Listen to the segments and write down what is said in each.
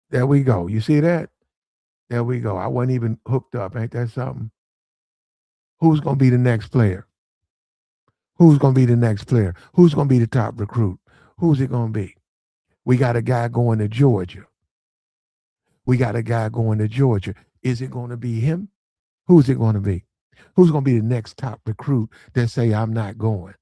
There we go. You see that? There we go. I wasn't even hooked up. Ain't that something? Who's going to be the next player? Who's going to be the next player? Who's going to be the top recruit? Who's it going to be? We got a guy going to Georgia. We got a guy going to Georgia. Is it going to be him? Who's it going to be? Who's going to be the next top recruit that say, I'm not going?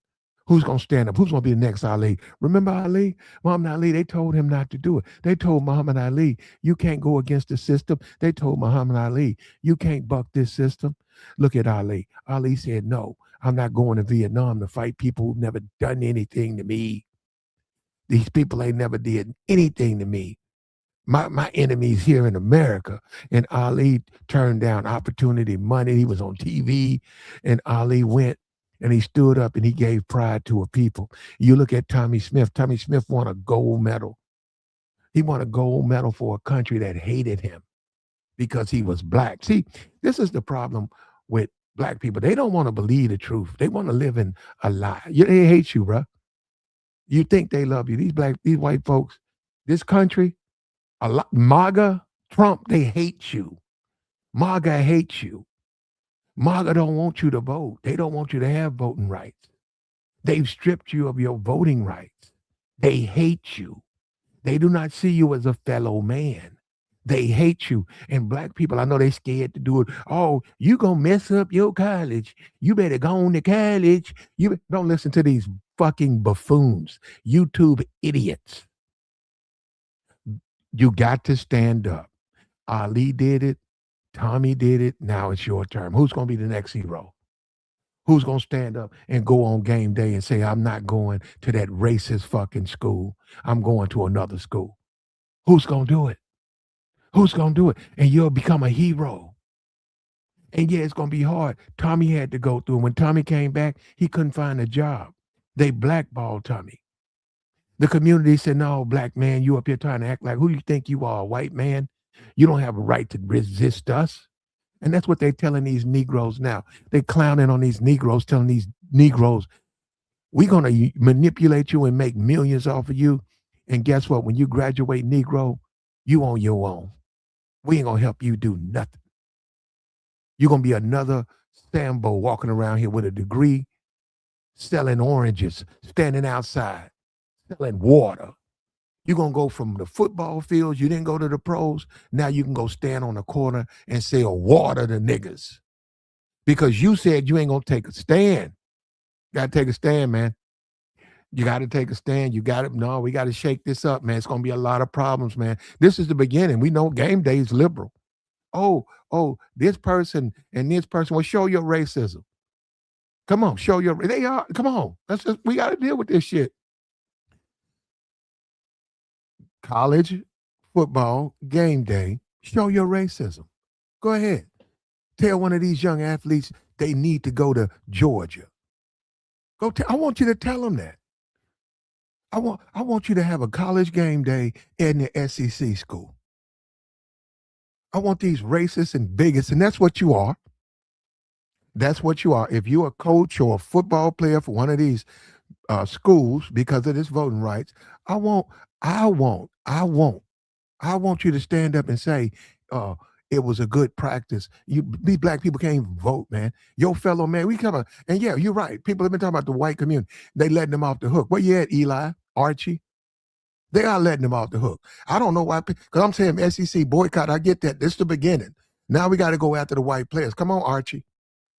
Who's going to stand up? Who's going to be the next Ali? Remember Ali? Muhammad Ali, they told him not to do it. They told Muhammad Ali, you can't go against the system. They told Muhammad Ali, you can't buck this system. Look at Ali. Ali said, no, I'm not going to Vietnam to fight people who've never done anything to me. These people ain't never did anything to me. My enemies here in America. And Ali turned down opportunity, money. He was on TV, and Ali went and he stood up and he gave pride to a people. You look at Tommy Smith. Tommy Smith won a gold medal. He won a gold medal for a country that hated him because he was black. See, this is the problem with black people. They don't want to believe the truth. They want to live in a lie. They hate you, bro. You think they love you. These white folks, this country, a lot, MAGA, Trump, they hate you. MAGA hates you. MAGA don't want you to vote. They don't want you to have voting rights. They've stripped you of your voting rights. They hate you. They do not see you as a fellow man. They hate you. And black people, I know they scared to do it. Oh, you gonna mess up your college. You better go on to college. You don't listen to these fucking buffoons, YouTube idiots. You got to stand up. Ali did it. Tommy did it. Now it's your turn. Who's going to be the next hero? Who's going to stand up and go on game day and say, I'm not going to that racist fucking school. I'm going to another school. Who's going to do it? Who's going to do it? And you'll become a hero. And yeah, it's going to be hard. Tommy had to go through. When Tommy came back, he couldn't find a job. They blackballed Tommy. The community said, no, black man, you up here trying to act like who you think you are, a white man? You don't have a right to resist us. And that's what they're telling these Negroes now. They're clowning on these Negroes, telling these Negroes, we're going to manipulate you and make millions off of you. And guess what? When you graduate Negro, you on your own. We ain't going to help you do nothing. You're going to be another Sambo walking around here with a degree, selling oranges, standing outside, selling water. You're going to go from the football fields, you didn't go to the pros, now you can go stand on the corner and sell water to niggas. Because you said you ain't going to take a stand. You got to take a stand, man. You got to take a stand. You got to, no, we got to shake this up, man. It's going to be a lot of problems, man. This is the beginning. We know game day is liberal. Oh, this person and this person will show your racism. Come on, show your, they are, come on. We got to deal with this shit. College football game day, show your racism. Go ahead. Tell one of these young athletes they need to go to Georgia. I want you to tell them that. I want you to have a college game day in the SEC school. I want these racists and bigots, and that's what you are. That's what you are. If you're a coach or a football player for one of these schools because of this voting rights, I want you to stand up and say, it was a good practice. These black people can't even vote, man. Your fellow man, we come up, and yeah, you're right. People have been talking about the white community. They letting them off the hook. Where you at, Eli, Archie? They are letting them off the hook. I don't know why, because I'm saying SEC boycott. I get that. This is the beginning. Now we got to go after the white players. Come on, Archie.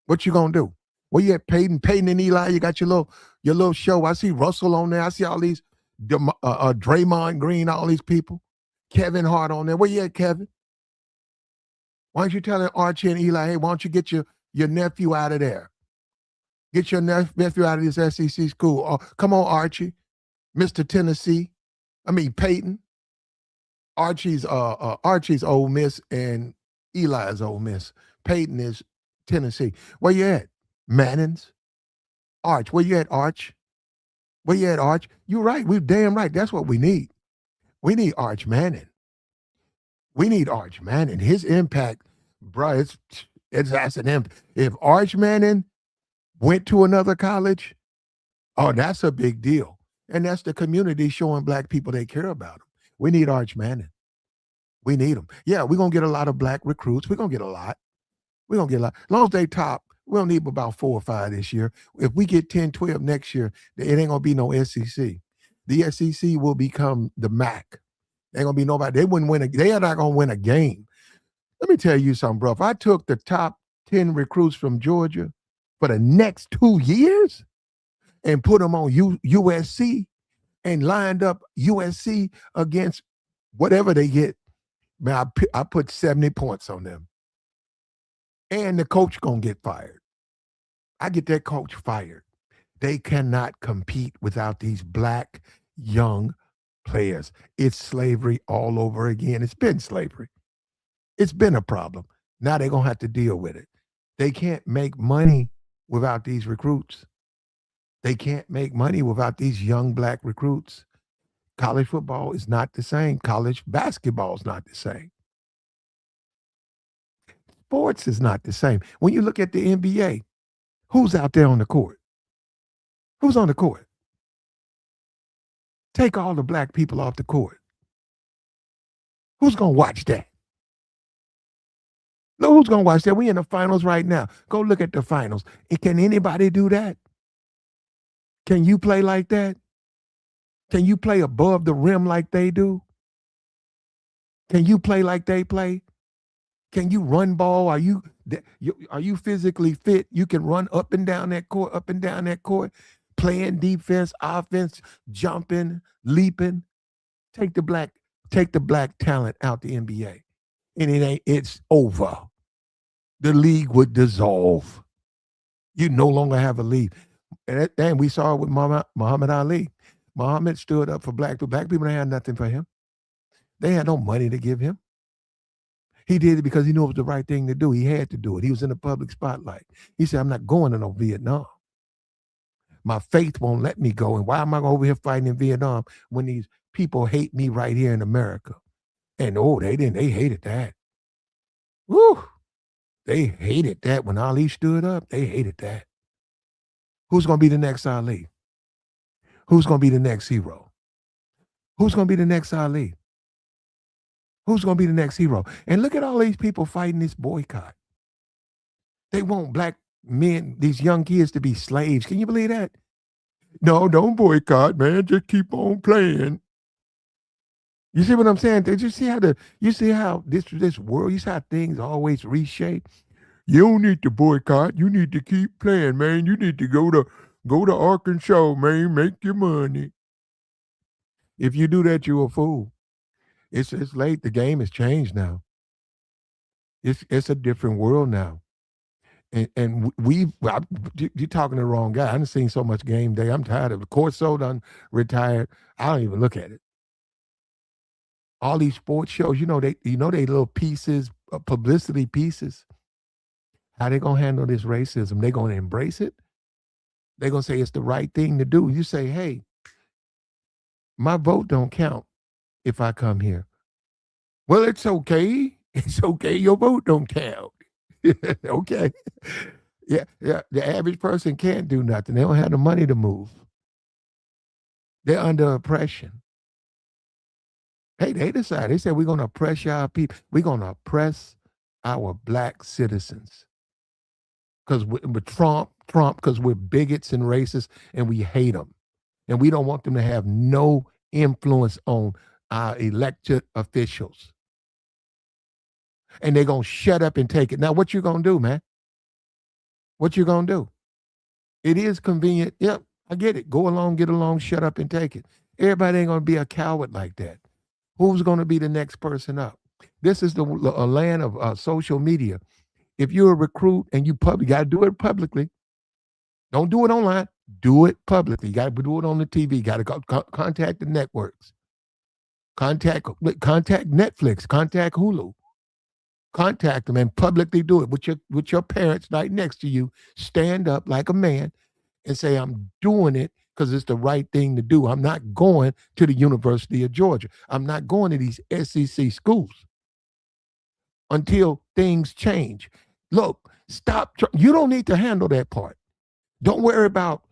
What you gonna do? Where you at, Peyton and Eli? You got your little show. I see Russell on there. I see all these Draymond Green, all these people. Kevin Hart on there. Where you at, Kevin? Why don't you tell Archie and Eli, hey, why don't you get your nephew out of there? Get your nephew out of this SEC school. Oh, come on, Archie. Mr. Tennessee. Peyton. Archie's Ole Miss and Eli's Ole Miss. Peyton is Tennessee. Where you at? Manning's? Arch. Where you at, Arch? Where you at, Arch? You're right. We're damn right. That's what we need. We need Arch Manning. We need Arch Manning. His impact, bro, that's an impact. If Arch Manning went to another college, oh, that's a big deal. And that's the community showing black people they care about him. We need Arch Manning. We need them. Yeah, we're going to get a lot of black recruits. We're going to get a lot. We're going to get a lot. As long as they top, we'll need about 4 or 5 this year. If we get 10, 12 next year, it ain't going to be no SEC. The SEC will become the MAC. Ain't going to be nobody. They wouldn't win. They are not going to win a game. Let me tell you something, bro. If I took the top 10 recruits from Georgia for the next 2 years and put them on USC and lined up USC against whatever they get, man, I put 70 points on them. And the coach going to get fired. I get that coach fired. They cannot compete without these black young players. It's slavery all over again. It's been slavery. It's been a problem. Now they're going to have to deal with it. They can't make money without these recruits. They can't make money without these young black recruits. College football is not the same. College basketball is not the same. Sports is not the same. When you look at the NBA, who's out there on the court? Who's on the court? Take all the black people off the court. Who's going to watch that? No, who's going to watch that? We in the finals right now. Go look at the finals. Can anybody do that? Can you play like that? Can you play above the rim like they do? Can you play like they play? Can you run ball? Are you physically fit? You can run up and down that court, playing defense, offense, jumping, leaping. Take the black talent out the NBA. And it's over. The league would dissolve. You no longer have a league. And we saw it with Muhammad Ali. Muhammad stood up for black people. Black people had nothing for him. They had no money to give him. He did it because he knew it was the right thing to do. He had to do it. He was in the public spotlight. He said, I'm not going to no Vietnam. My faith won't let me go. And why am I over here fighting in Vietnam when these people hate me right here in America? And they hated that. Woo! They hated that. When Ali stood up, they hated that. Who's going to be the next Ali? Who's going to be the next hero? Who's going to be the next Ali? Who's going to be the next hero? And look at all these people fighting this boycott. They want black men, these young kids, to be slaves. Can you believe that? No, don't boycott, man. Just keep on playing. You see what I'm saying? Did you see how this world, you see how things always reshape? You don't need to boycott. You need to keep playing, man. You need to go to Arkansas, man. Make your money. If you do that, you're a fool. It's late. The game has changed now. It's a different world now. And you're talking to the wrong guy. I done seen so much game day. I'm tired of it. Corso done retired. I don't even look at it. All these sports shows, they little pieces, publicity pieces. How they gonna handle this racism? They gonna embrace it? They gonna say it's the right thing to do. You say, hey, my vote don't count if I come here. Well, it's okay. It's okay. Your vote don't count. Okay. Yeah. The average person can't do nothing. They don't have the money to move. They're under oppression. Hey, they decided. They said, we're going to oppress our people. We're going to oppress our black citizens. Because with Trump, because we're bigots and racists, and we hate them. And we don't want them to have no influence on our elected officials. And they're going to shut up and take it. Now, what you going to do, man? What you going to do? It is convenient. Yep, I get it. Go along, get along, shut up and take it. Everybody ain't going to be a coward like that. Who's going to be the next person up? This is a land of social media. If you're a recruit and you got to do it publicly. Don't do it online. Do it publicly. You got to do it on the TV. Got to contact the networks. Contact Netflix. Contact Hulu. Contact them and publicly do it with your parents right next to you. Stand up like a man and say, I'm doing it because it's the right thing to do. I'm not going to the University of Georgia. I'm not going to these SEC schools until things change. Look, stop. You don't need to handle that part. Don't worry about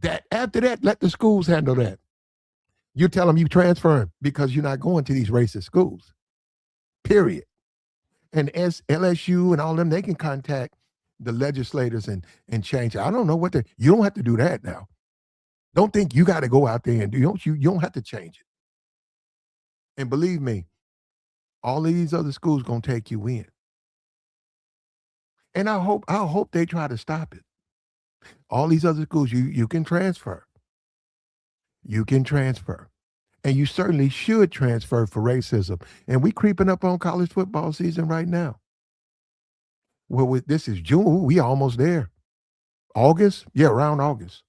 that. After that, let the schools handle that. You tell them you transferring because you're not going to these racist schools. period. And LSU and all them, they can contact the legislators and change it. I don't know what you don't have to do that now. Don't think you got to go out there and you don't have to change it. And believe me, all of these other schools gonna take you in. And I hope they try to stop it. All these other schools, you can transfer. You can transfer. And you certainly should transfer for racism. And we creeping up on college football season right now. Well, this is June. We almost there. August? Yeah, around August.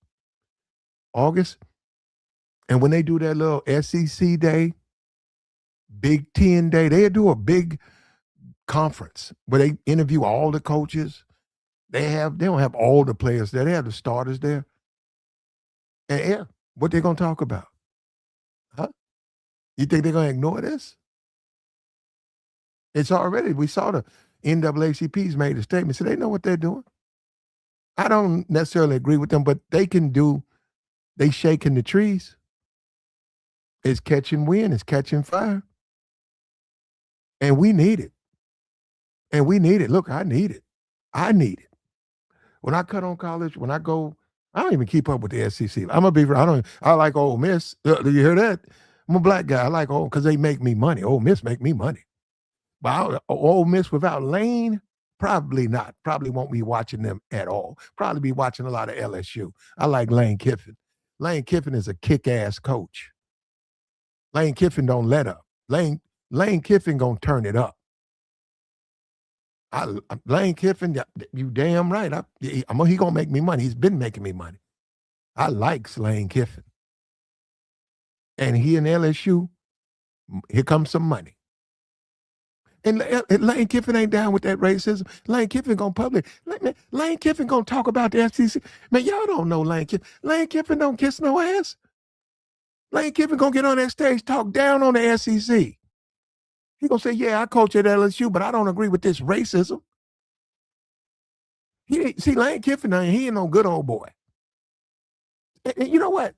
August. And when they do that little SEC day, Big Ten day, they do a big conference where they interview all the coaches. They don't have all the players there. They have the starters there. And yeah, what they gonna talk about? Huh? You think they're gonna ignore this? It's already, we saw the NAACP's made a statement, so they know what they're doing. I don't necessarily agree with them, but they shaking the trees. It's catching wind, it's catching fire. And we need it. And we need it. Look, I need it. I need it. When I cut on college, when I go, I don't even keep up with the SEC. I like Ole Miss. Do you hear that? I'm a black guy. I like because they make me money. Ole Miss make me money. But Ole Miss without Lane, probably not. Probably won't be watching them at all. Probably be watching a lot of LSU. I like Lane Kiffin. Lane Kiffin is a kick-ass coach. Lane Kiffin don't let up. Lane Kiffin gonna turn it up. Lane Kiffin, you damn right. He gonna make me money. He's been making me money. I like Lane Kiffin. And he and LSU, here comes some money. And Lane Kiffin ain't down with that racism. Lane Kiffin gonna public. Lane Kiffin gonna talk about the FCC. Man, y'all don't know Lane Kiffin. Lane Kiffin don't kiss no ass. Lane Kiffin gonna get on that stage, talk down on the SEC. He gonna say, yeah, I coach at LSU, but I don't agree with this racism. Lane Kiffin, he ain't no good old boy. And you know what?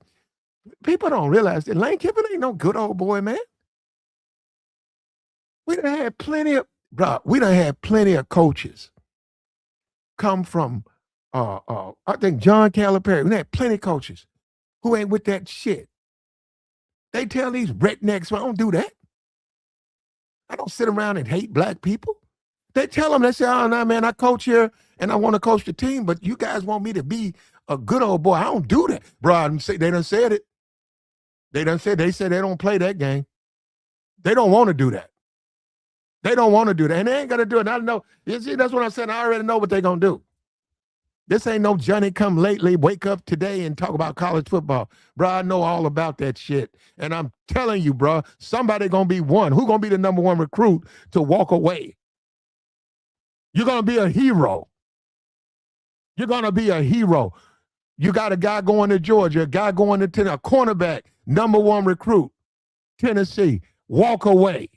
People don't realize that Lane Kiffin ain't no good old boy, man. We done had plenty of coaches come from, I think John Calipari. We had plenty of coaches who ain't with that shit. They tell these rednecks, well, I don't do that. I don't sit around and hate black people. They tell them, they say, oh, no, man, I coach here and I want to coach the team, but you guys want me to be a good old boy. I don't do that. Bro, they done said it. They said they don't play that game. They don't want to do that. They don't want to do that. And they ain't going to do it. I know. You see, that's what I'm saying. I already know what they're going to do. This ain't no Johnny come lately, wake up today and talk about college football. Bro, I know all about that shit. And I'm telling you, bro, somebody going to be one. Who going to be the number one recruit to walk away? You're going to be a hero. You're going to be a hero. You got a guy going to Georgia, a guy going to Tennessee, a cornerback, number one recruit, Tennessee, walk away.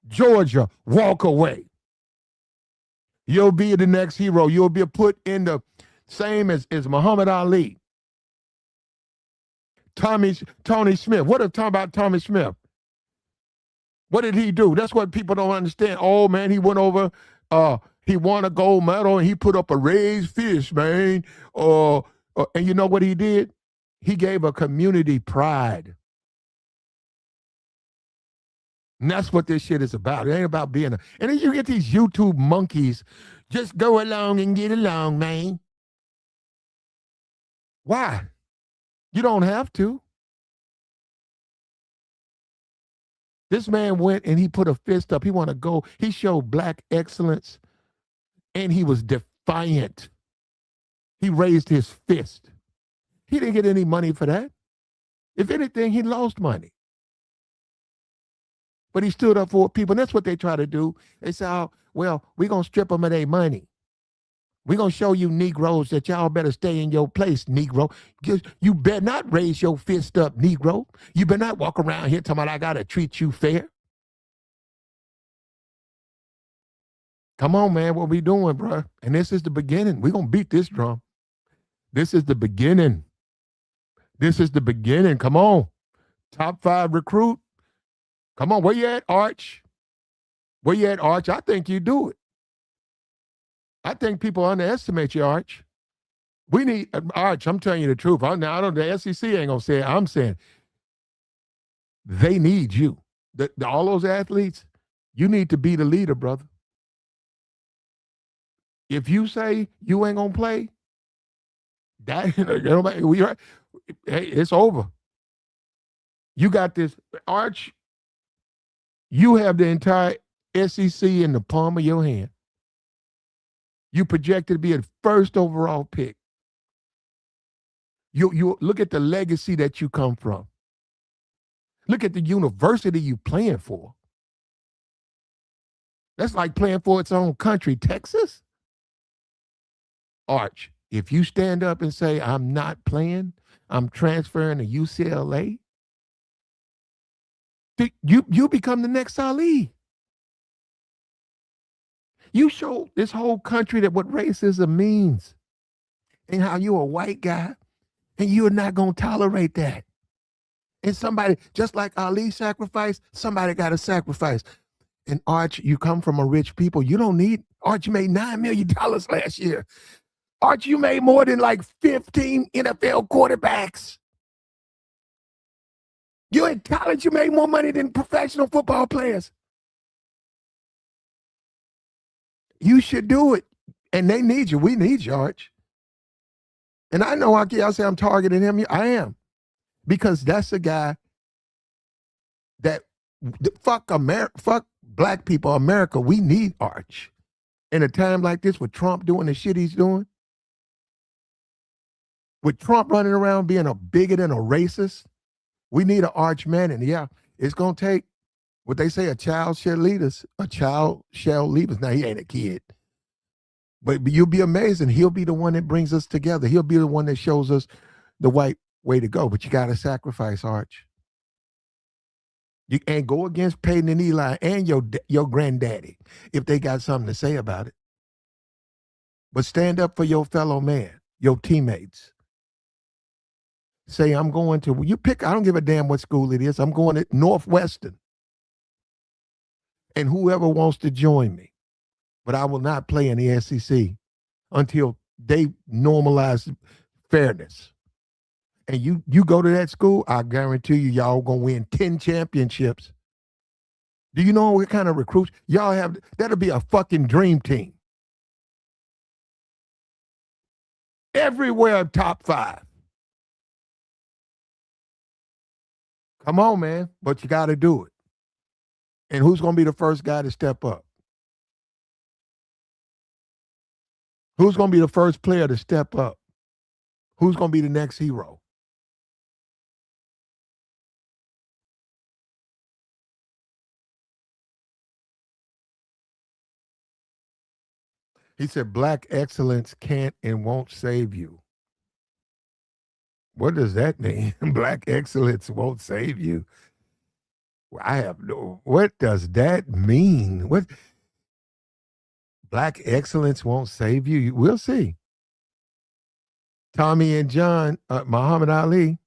Georgia, walk away. You'll be the next hero. You'll be put in the same as Muhammad Ali. Tony Smith. What if talking about Tommy Smith? What did he do? That's what people don't understand. Oh, man, he went over, he won a gold medal, and he put up a raised fish, man. And you know what he did? He gave a community pride. And that's what this shit is about. It ain't about being and then you get these YouTube monkeys, just go along and get along, man. Why? You don't have to. This man went and he put a fist up. He want to go. He showed black excellence, and he was defiant. He raised his fist. He didn't get any money for that. If anything, he lost money. But he stood up for people, and that's what they try to do. They say, oh, well, we're going to strip them of their money. We're going to show you Negroes that y'all better stay in your place, Negro. You better not raise your fist up, Negro. You better not walk around here talking about I got to treat you fair. Come on, man, what we doing, bro? And this is the beginning. We're going to beat this drum. This is the beginning. This is the beginning. Come on. Top 5 recruit. Come on, where you at, Arch? Where you at, Arch? I think you do it. I think people underestimate you, Arch. We need Arch. I'm telling you the truth. I don't. The SEC ain't gonna say it. I'm saying they need you. All those athletes, you need to be the leader, brother. If you say you ain't gonna play, that hey, it's over. You got this, Arch. You have the entire SEC in the palm of your hand. You projected to be a first overall pick. You look at the legacy that you come from. Look at the university you playing for. That's like playing for its own country, Texas. Arch, if you stand up and say, I'm not playing, I'm transferring to UCLA, you become the next Ali. You show this whole country that what racism means and how you're a white guy and you're not going to tolerate that. And somebody, just like Ali sacrificed, somebody got to sacrifice. And Arch, you come from a rich people. You don't need, Arch, you made $9 million last year. Arch, you made more than like 15 NFL quarterbacks. You in college, you made more money than professional football players. You should do it. And they need you. We need you, Arch. And I know y'all say I'm targeting him. I am. Because that's a guy that fuck black people, America. We need Arch. In a time like this with Trump doing the shit he's doing, with Trump running around being a bigot and a racist, we need an Arch man. And yeah, it's going to take what they say, a child shall lead us. A child shall lead us. Now, he ain't a kid. But you'll be amazing. He'll be the one that brings us together. He'll be the one that shows us the right way to go. But you got to sacrifice, Arch. You can't go against Peyton and Eli and your granddaddy if they got something to say about it. But stand up for your fellow man, your teammates. Say, I'm going to, you pick, I don't give a damn what school it is. I'm going to Northwestern. And whoever wants to join me. But I will not play in the SEC until they normalize fairness. And you go to that school, I guarantee you, y'all gonna win 10 championships. Do you know what kind of recruits y'all have? That'll be a fucking dream team. Everywhere top 5. Come on, man. But you got to do it. And who's going to be the first guy to step up? Who's going to be the first player to step up? Who's going to be the next hero? He said, black excellence can't and won't save you. What does that mean? Black excellence won't save you. I have no, what does that mean? What? Black excellence won't save you? We'll see. Tommy and John, Muhammad Ali,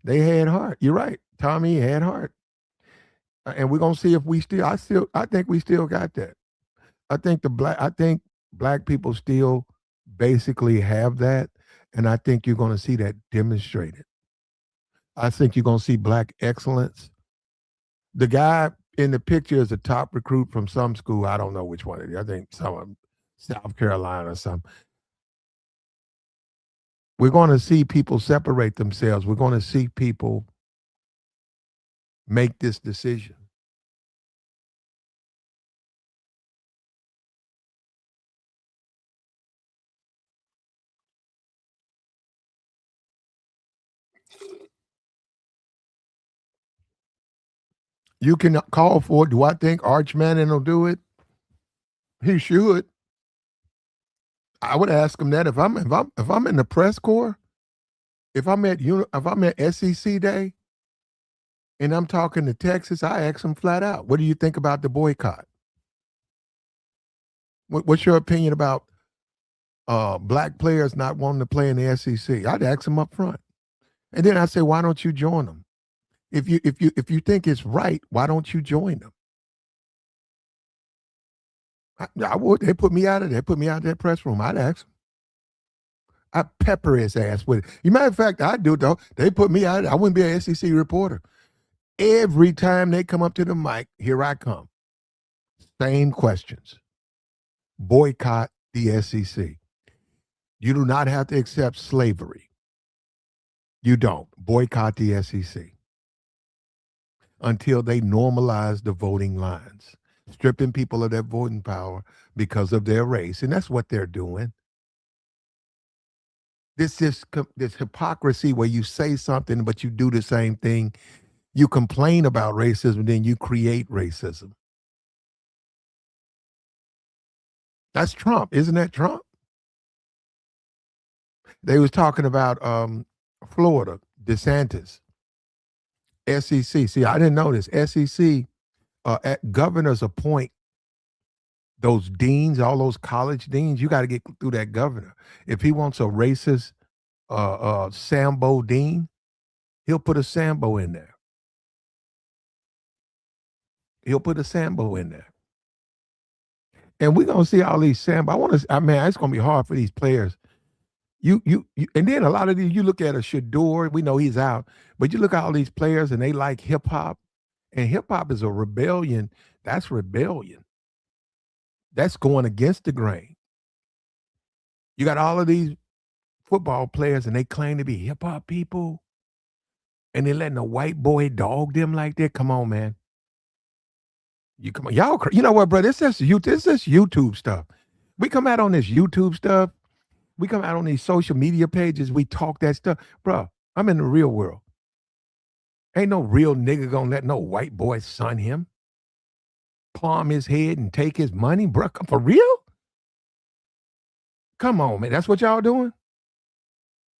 they had heart. You're right. Tommy had heart. And we're going to see if we still, I think we still got that. I think black people still basically have that. And I think you're going to see that demonstrated. I think you're going to see black excellence. The guy in the picture is a top recruit from some school. I don't know which one it is. I think some South Carolina or something. We're going to see people separate themselves. We're going to see people make this decision. You can call for it. Do I think Arch Manning will do it? He should. I would ask him that if I'm in the press corps, if I'm at SEC Day, and I'm talking to Texas, I ask him flat out, "What do you think about the boycott? What's your opinion about black players not wanting to play in the SEC?" I'd ask him up front, and then I say, "Why don't you join them?" If you think it's right, why don't you join them? I would. They put me out of there. Put me out of that press room. I'd ask him. I pepper his ass with it. You matter of fact, I do though. They put me out. I wouldn't be an SEC reporter. Every time they come up to the mic, here I come. Same questions. Boycott the SEC. You do not have to accept slavery. You don't. Boycott the SEC until they normalize the voting lines, stripping people of their voting power because of their race. And that's what they're doing. This hypocrisy where you say something, but you do the same thing. You complain about racism, then you create racism. That's Trump. Isn't that Trump? They was talking about Florida, DeSantis, SEC. See, I didn't know this. SEC, governors appoint those deans, all those college deans. You got to get through that governor. If he wants a racist Sambo dean, he'll put a Sambo in there. He'll put a Sambo in there. And we're gonna see all these Sambo. It's gonna be hard for these players. You and then a lot of these, you look at a Shador, we know he's out, but you look at all these players and they like hip hop, and hip hop is a rebellion. That's rebellion. That's going against the grain. You got all of these football players and they claim to be hip hop people, and they're letting a white boy dog them like that. Come on, man. You come on, y'all. You know what, bro? This is YouTube stuff. We come out on this YouTube stuff. We come out on these social media pages. We talk that stuff, bro. I'm in the real world. Ain't no real nigga gonna let no white boy son him, palm his head and take his money, bro. For real? Come on, man. That's what y'all doing.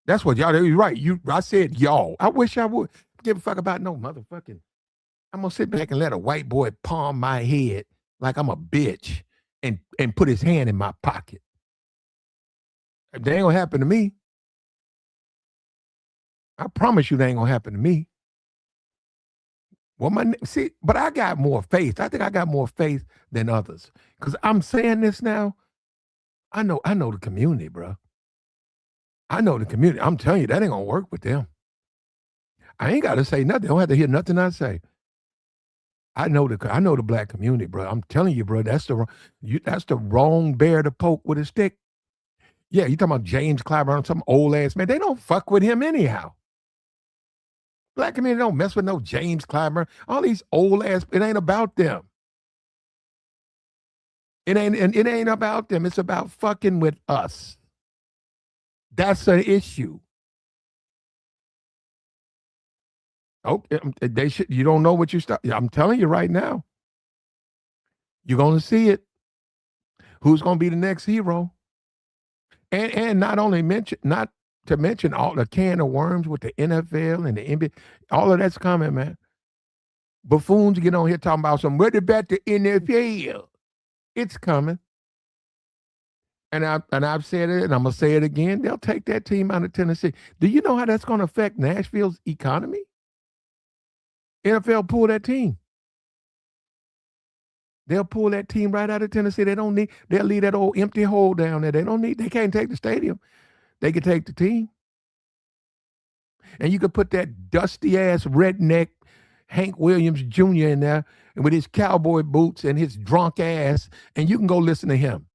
That's what y'all do. You're right. I said y'all. I wish I would give a fuck about no motherfucking. I'm gonna sit back and let a white boy palm my head like I'm a bitch and put his hand in my pocket. That ain't gonna happen to me. I promise you that ain't gonna happen to me. Well, but I got more faith. I think I got more faith than others. Because I'm saying this now. I know the community, bro. I know the community. I'm telling you, that ain't gonna work with them. I ain't gotta say nothing. They don't have to hear nothing I say. I know the black community, bro. I'm telling you, bro, that's the wrong bear to poke with a stick. Yeah, you talking about James Clyburn, some old ass man. They don't fuck with him anyhow. Black community don't mess with no James Clyburn. All these old ass, it ain't about them. It ain't about them. It's about fucking with us. That's an issue. Oh, you don't know what you start. I'm telling you right now. You're gonna see it. Who's gonna be the next hero? And not to mention all the can of worms with the NFL and the NBA. All of that's coming, man. Buffoons get on here talking about what about the NFL? It's coming. And I've said it, and I'm gonna say it again. They'll take that team out of Tennessee. Do you know how that's gonna affect Nashville's economy? NFL pull that team. They'll pull that team right out of Tennessee. They'll leave that old empty hole down there. They can't take the stadium. They can take the team. And you could put that dusty ass redneck Hank Williams Jr. in there and with his cowboy boots and his drunk ass, and you can go listen to him.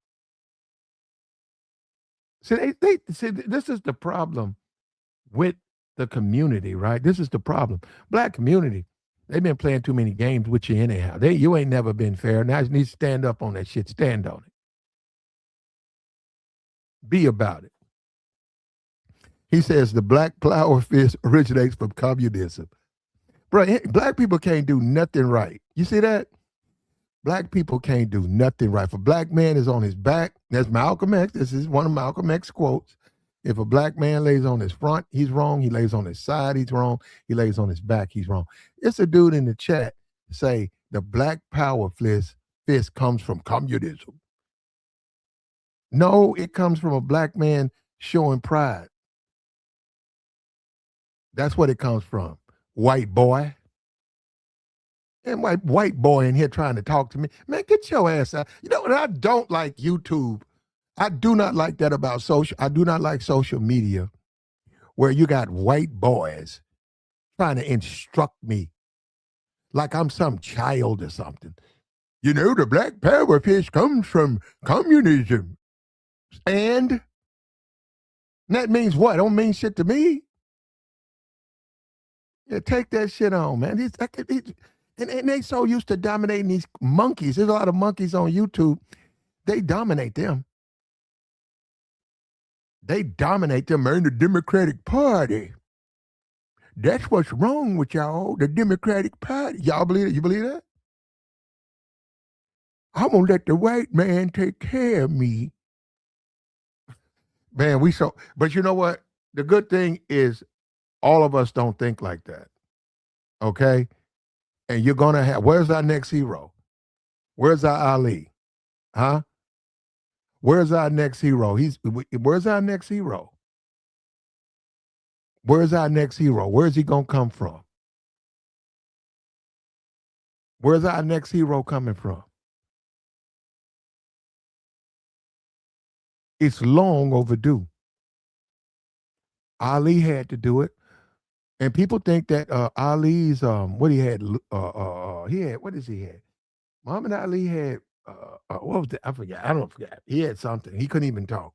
See, this is the problem with the community, right? This is the problem. Black community, they've been playing too many games with you anyhow. You ain't never been fair. Now you need to stand up on that shit. Stand on it. Be about it. He says the black power fist originates from communism. Bro, black people can't do nothing right. You see that? Black people can't do nothing right. If a black man is on his back, that's Malcolm X. This is one of Malcolm X quotes. If a black man lays on his front, he's wrong. He lays on his side, he's wrong. He lays on his back, he's wrong. It's a dude in the chat say the black power fist comes from communism. No, it comes from a black man showing pride. That's what it comes from. White boy. And white boy in here trying to talk to me. Man, get your ass out. You know what? I don't like YouTube. I do not like that about social. I do not like social media where you got white boys trying to instruct me like I'm some child or something. You know, the black power fish comes from communism. And that means what? Don't mean shit to me. Yeah, take that shit on, man. And they so used to dominating these monkeys. There's a lot of monkeys on YouTube. They dominate them. They dominate them in the Democratic Party. That's what's wrong with y'all, the Democratic Party. Y'all believe it? You believe that? I'm gonna let the white man take care of me. Man, but you know what? The good thing is all of us don't think like that. Okay? And you're gonna have, where's our next hero? Where's our Ali? Huh? Where's our next hero? Where's our next hero? Where's our next hero? Where's he gonna come from? Where's our next hero coming from? It's long overdue. Ali had to do it. And people think that Ali's what he had what does he had? Muhammad Ali had what was that? I forgot. I don't forget. He had something. He couldn't even talk.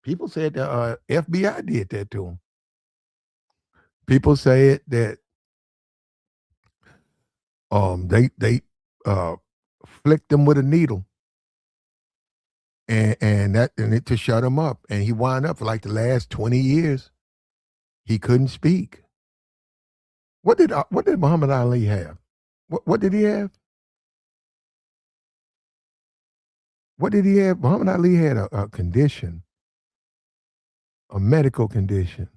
People said the FBI did that to him. People said that they flicked him with a needle and it to shut him up. And he wound up for like the last 20 years. He couldn't speak. What did Muhammad Ali have? What did he have? What did he have? Muhammad Ali had a condition, a medical condition.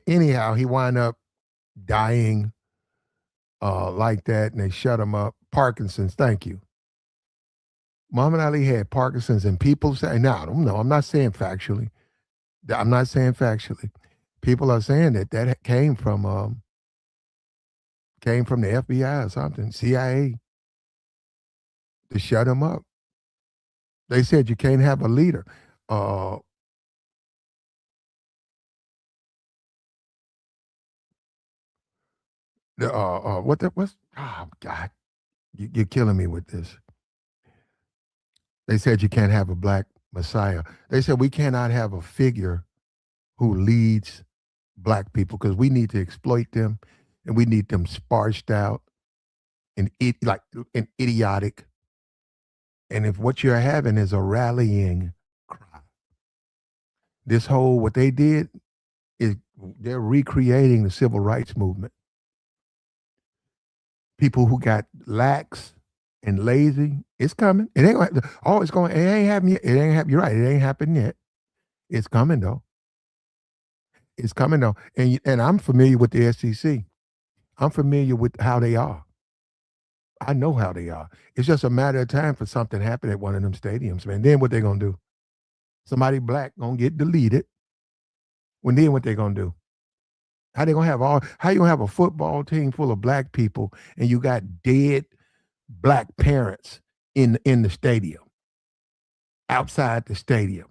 Anyhow, he wound up dying like that, and they shut him up. Parkinson's, thank you. Muhammad Ali had Parkinson's, and people say, no, I'm not saying factually. I'm not saying factually. People are saying that came from the FBI or something, CIA, to shut him up. They said you can't have a leader. What's oh God, you're killing me with this. They said you can't have a black messiah. They said we cannot have a figure who leads black people because we need to exploit them and we need them sparsed out and idiotic. And if what you're having is a rallying cry, what they did is they're recreating the civil rights movement. People who got lax and lazy, it's coming. It ain't going. It ain't happening yet. It ain't happening. You're right. It ain't happened yet. It's coming though. It's coming though. And I'm familiar with the SEC. I'm familiar with how they are. I know how they are. It's just a matter of time for something to happen at one of them stadiums, man. Then what they gonna do? Somebody black gonna get deleted. Then what they gonna do? How you gonna have a football team full of black people and you got dead black parents in the stadium, outside the stadium?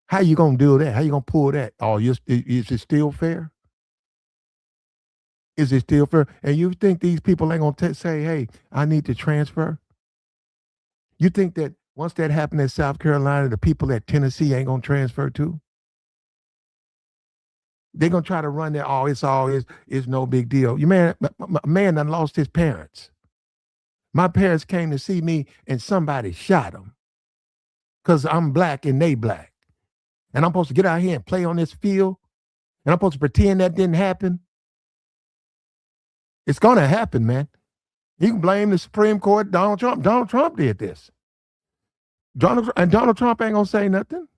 How you gonna do that? How you gonna pull that? Oh, is it still fair? Is it still fair? And you think these people ain't gonna say, "Hey, I need to transfer"? You think that once that happened in South Carolina, the people at Tennessee ain't gonna transfer too? They're gonna try to run that. Oh, it's no big deal. My man done lost his parents. My parents came to see me and somebody shot them because I'm black and they black. And I'm supposed to get out here and play on this field and I'm supposed to pretend that didn't happen. It's gonna happen, man. You can blame the Supreme Court, Donald Trump. Donald Trump did this. Donald Trump ain't gonna say nothing.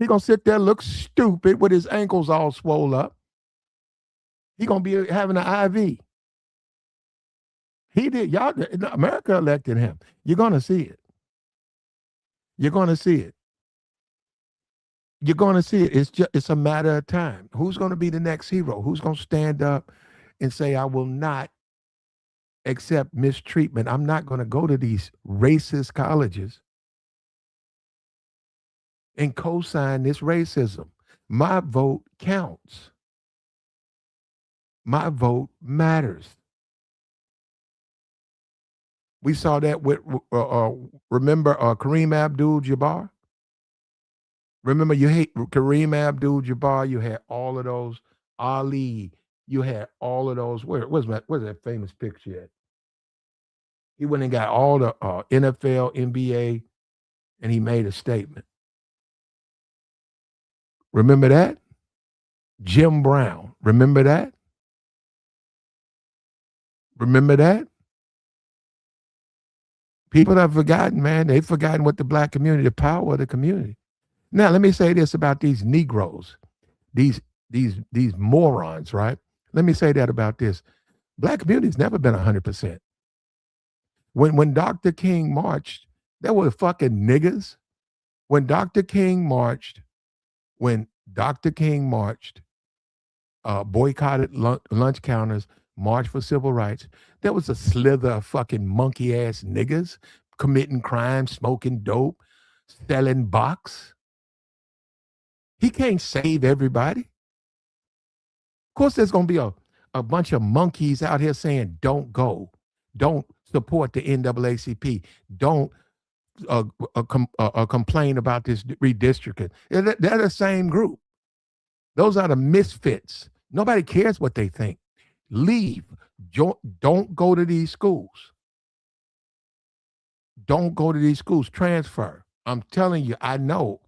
He gonna sit there, look stupid with his ankles all swole up. He gonna be having an IV. He did. Y'all, America elected him. You're gonna see it. You're gonna see it. You're going to see it. It's a matter of time. Who's going to be the next hero? Who's going to stand up and say, I will not accept mistreatment. I'm not going to go to these racist colleges and co-sign this racism. My vote counts. My vote matters. We saw that with, remember Kareem Abdul-Jabbar? Remember, you hate Kareem Abdul-Jabbar. You had all of those. Ali. You had all of those. Where's that famous picture at? He went and got all the NFL, NBA, and he made a statement. Remember that? Jim Brown. Remember that? Remember that? People have forgotten, man. They've forgotten what the black community, the power of the community. Now, let me say this about these Negroes, these morons, right? Let me say that about this. Black community's never been 100%. When Dr. King marched, there were fucking niggas. When Dr. King marched, boycotted lunch counters, marched for civil rights, there was a slither of fucking monkey ass niggas committing crimes, smoking dope, selling box. He can't save everybody. Of course, there's going to be a bunch of monkeys out here saying, don't go. Don't support the NAACP. Don't complain about this redistricting. They're the same group. Those are the misfits. Nobody cares what they think. Leave. Don't go to these schools. Don't go to these schools. Transfer. I'm telling you, I know.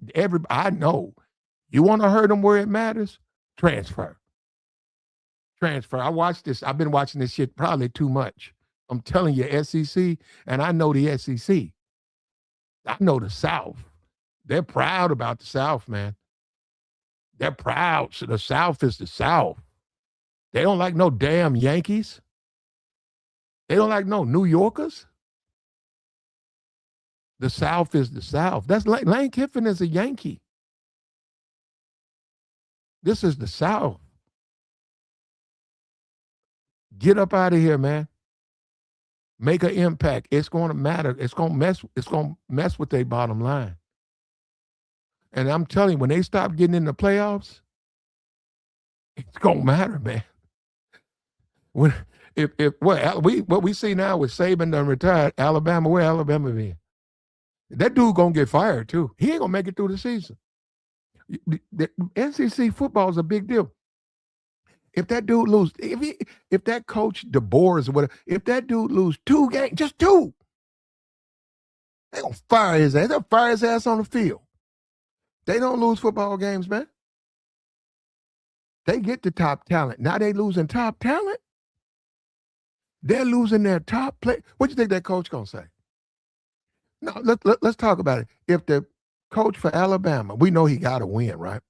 I know. You want to hurt them where it matters? Transfer. Transfer. I watched this. I've been watching this shit probably too much. I'm telling you, SEC, and I know the SEC. I know the South. They're proud about the South, man. They're proud. So the South is the South. They don't like no damn Yankees. They don't like no New Yorkers. The South is the South. That's like Lane Kiffin is a Yankee. This is the South. Get up out of here, man. Make an impact. It's going to matter. It's going to mess with their bottom line. And I'm telling you, when they stop getting in the playoffs, it's going to matter, man. What we see now with Saban done retired, Alabama, where Alabama been? That dude going to get fired too. He ain't going to make it through the season. The SEC football is a big deal. If that dude lose, if that coach DeBoer or whatever, if that dude lose 2 games, just 2, they gonna fire his ass. They'll fire his ass on the field. They don't lose football games, man. They get the top talent. Now they losing top talent. They're losing their top play. What do you think that coach gonna say? No, let's talk about it. If the coach for Alabama, we know he got to win, right?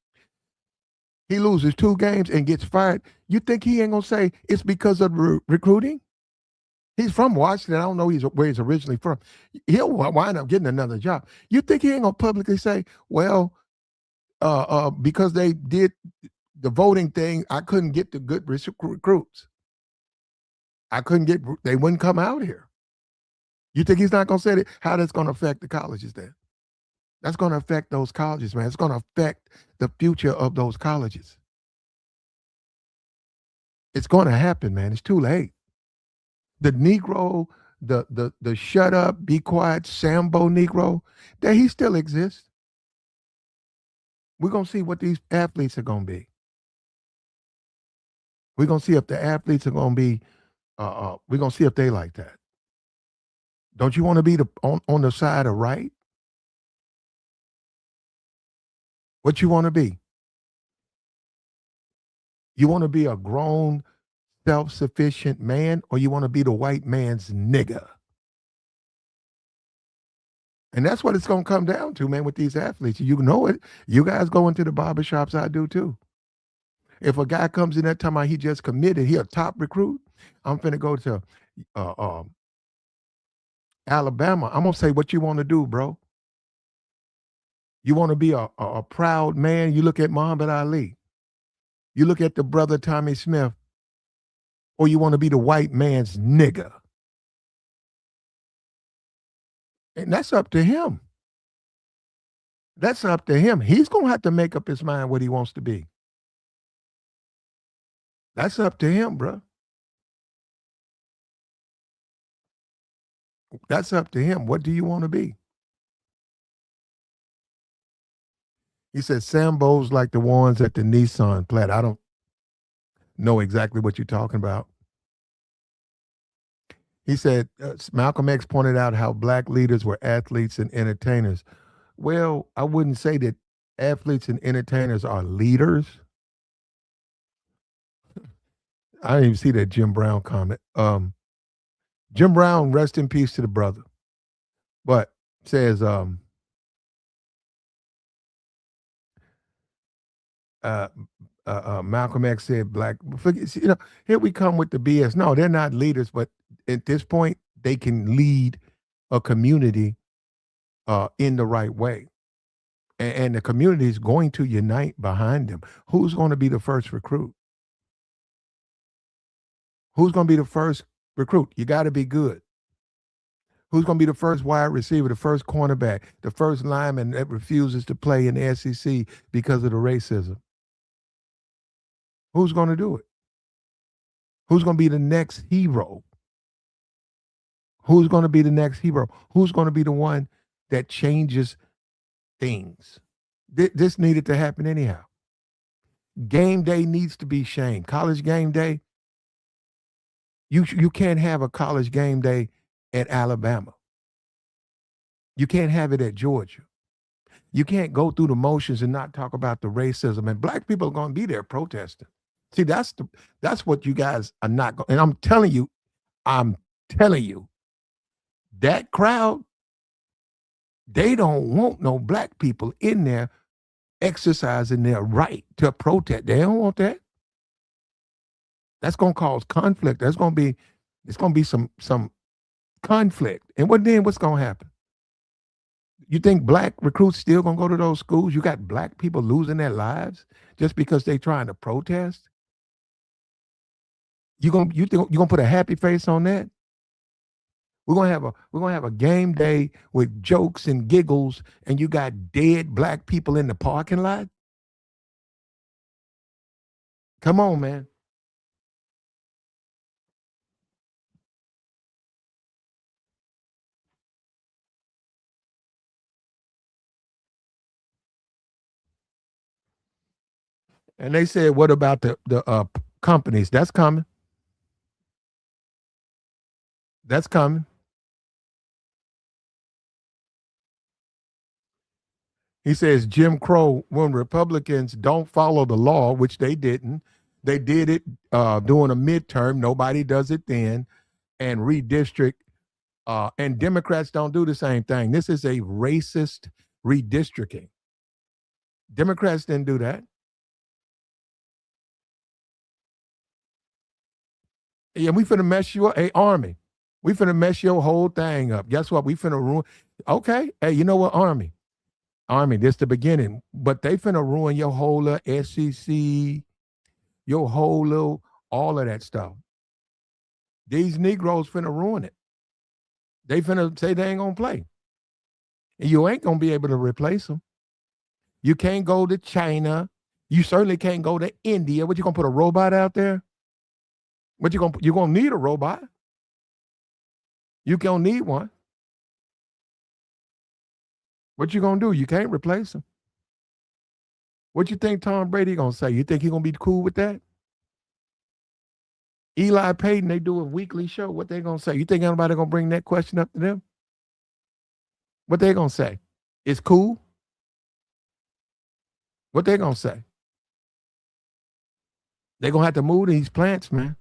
He loses 2 games and gets fired. You think he ain't gonna say it's because of recruiting? He's from Washington. I don't know where he's originally from. He'll wind up getting another job. You think he ain't gonna publicly say, well, because they did the voting thing, I couldn't get the good recruits. They wouldn't come out here. You think he's not gonna say that? How that's gonna affect the colleges then? That's gonna affect those colleges, man. It's gonna affect the future of those colleges. It's gonna happen, man. It's too late. The Negro, the shut up, be quiet, Sambo Negro, that he still exists. We're gonna see what these athletes are gonna be. We're gonna see if the athletes are gonna be. We're gonna see if they like that. Don't you want to be on the side of right? What you want to be? You want to be a grown, self-sufficient man, or you want to be the white man's nigger? And that's what it's going to come down to, man, with these athletes. You know it. You guys go into the barbershops, I do too. If a guy comes in that time he just committed, he a top recruit, I'm finna go to Alabama. I'm going to say, what you want to do, bro? You want to be a proud man? You look at Muhammad Ali. You look at the brother Tommy Smith, or you want to be the white man's nigger. And that's up to him. That's up to him. He's going to have to make up his mind what he wants to be. That's up to him, bro. That's up to him. What do you want to be? He said Sambos like the ones at the Nissan plant. I don't know exactly what you're talking about. He said Malcolm X pointed out how black leaders were athletes and entertainers. Well, I wouldn't say that athletes and entertainers are leaders. I didn't even see that Jim Brown comment. Jim Brown, rest in peace to the brother. But says Malcolm X said black. You know, here we come with the BS. No, they're not leaders, but at this point, they can lead a community in the right way. And the community is going to unite behind them. Who's going to be the first recruit? Who's going to be the first recruit? You got to be good. Who's going to be the first wide receiver, the first cornerback, the first lineman that refuses to play in the SEC because of the racism? Who's going to do it? Who's going to be the next hero? Who's going to be the next hero? Who's going to be the one that changes things? This needed to happen anyhow. Game day needs to be shamed. College game day, you can't have a college game day at Alabama. You can't have it at Georgia. You can't go through the motions and not talk about the racism. And black people are going to be there protesting. See, that's what you guys are not going. And I'm telling you, that crowd, they don't want no black people in there exercising their right to protest. They don't want that. That's going to cause conflict. It's going to be some conflict. And what's going to happen? You think black recruits still going to go to those schools? You got black people losing their lives just because they're trying to protest? You think you're going to put a happy face on that? We're gonna have a game day with jokes and giggles, and you got dead black people in the parking lot? Come on, man. And they said, what about the companies? That's coming. That's coming. He says Jim Crow, when Republicans don't follow the law, which they didn't, they did it during a midterm. Nobody does it then, and redistrict. And Democrats don't do the same thing. This is a racist redistricting. Democrats didn't do that. Yeah, we finna mess you up. Hey, Army, we finna mess your whole thing up. Guess what? We finna ruin. Okay. Hey, you know what, Army? Army, this the beginning. But they finna ruin your whole SEC, your whole little, all of that stuff. These Negroes finna ruin it. They finna say they ain't gonna play. And you ain't gonna be able to replace them. You can't go to China. You certainly can't go to India. What, you gonna put a robot out there? What you're gonna need a robot. You gonna need one. What you gonna do? You can't replace him. What you think Tom Brady gonna say? You think he gonna be cool with that? Eli Payton, they do a weekly show. What they gonna say? You think anybody gonna bring that question up to them? What they gonna say? It's cool? What they gonna say? They gonna have to move these plants, man.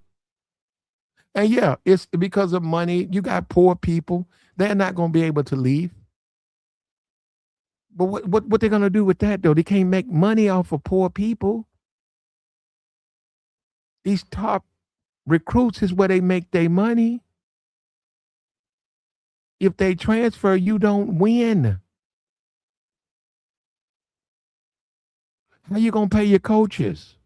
And yeah, it's because of money. You got poor people. They're not gonna be able to leave. But what they're gonna do with that though? They can't make money off of poor people. These top recruits is where they make their money. If they transfer, you don't win. How you gonna pay your coaches?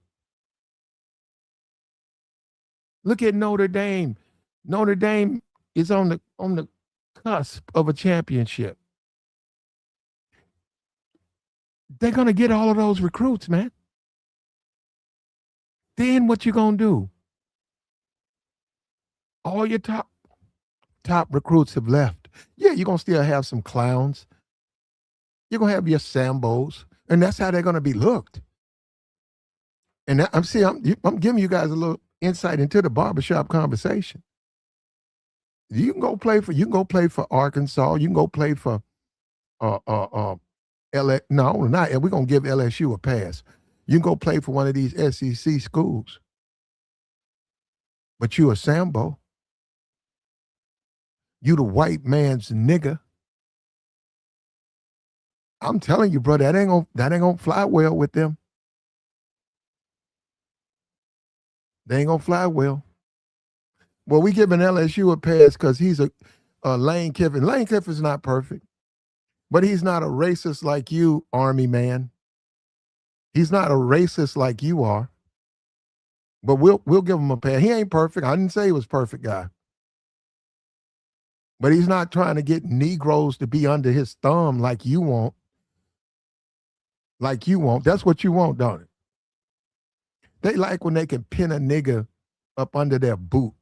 Look at Notre Dame. Notre Dame is on the cusp of a championship. They're gonna get all of those recruits, man. Then what you gonna do? All your top recruits have left. Yeah, you're gonna still have some clowns. You're gonna have your Sambos, and that's how they're gonna be looked. And I'm giving you guys a little insight into the barbershop conversation. You can go play for Arkansas. You can go play for LA. No, not. We're gonna give LSU a pass. You can go play for one of these SEC schools, but you a Sambo. You the white man's nigga. I'm telling you, bro, that ain't gonna fly well with them. They ain't gonna fly well. Well, we giving LSU a pass because he's a Lane Kiffin. Lane Kiffin's not perfect, but he's not a racist like you, Army man. He's not a racist like you are. But we'll give him a pass. He ain't perfect. I didn't say he was perfect, guy. But he's not trying to get Negroes to be under his thumb like you want. Like you want. That's what you want, don't it? They like when they can pin a nigga up under their boot,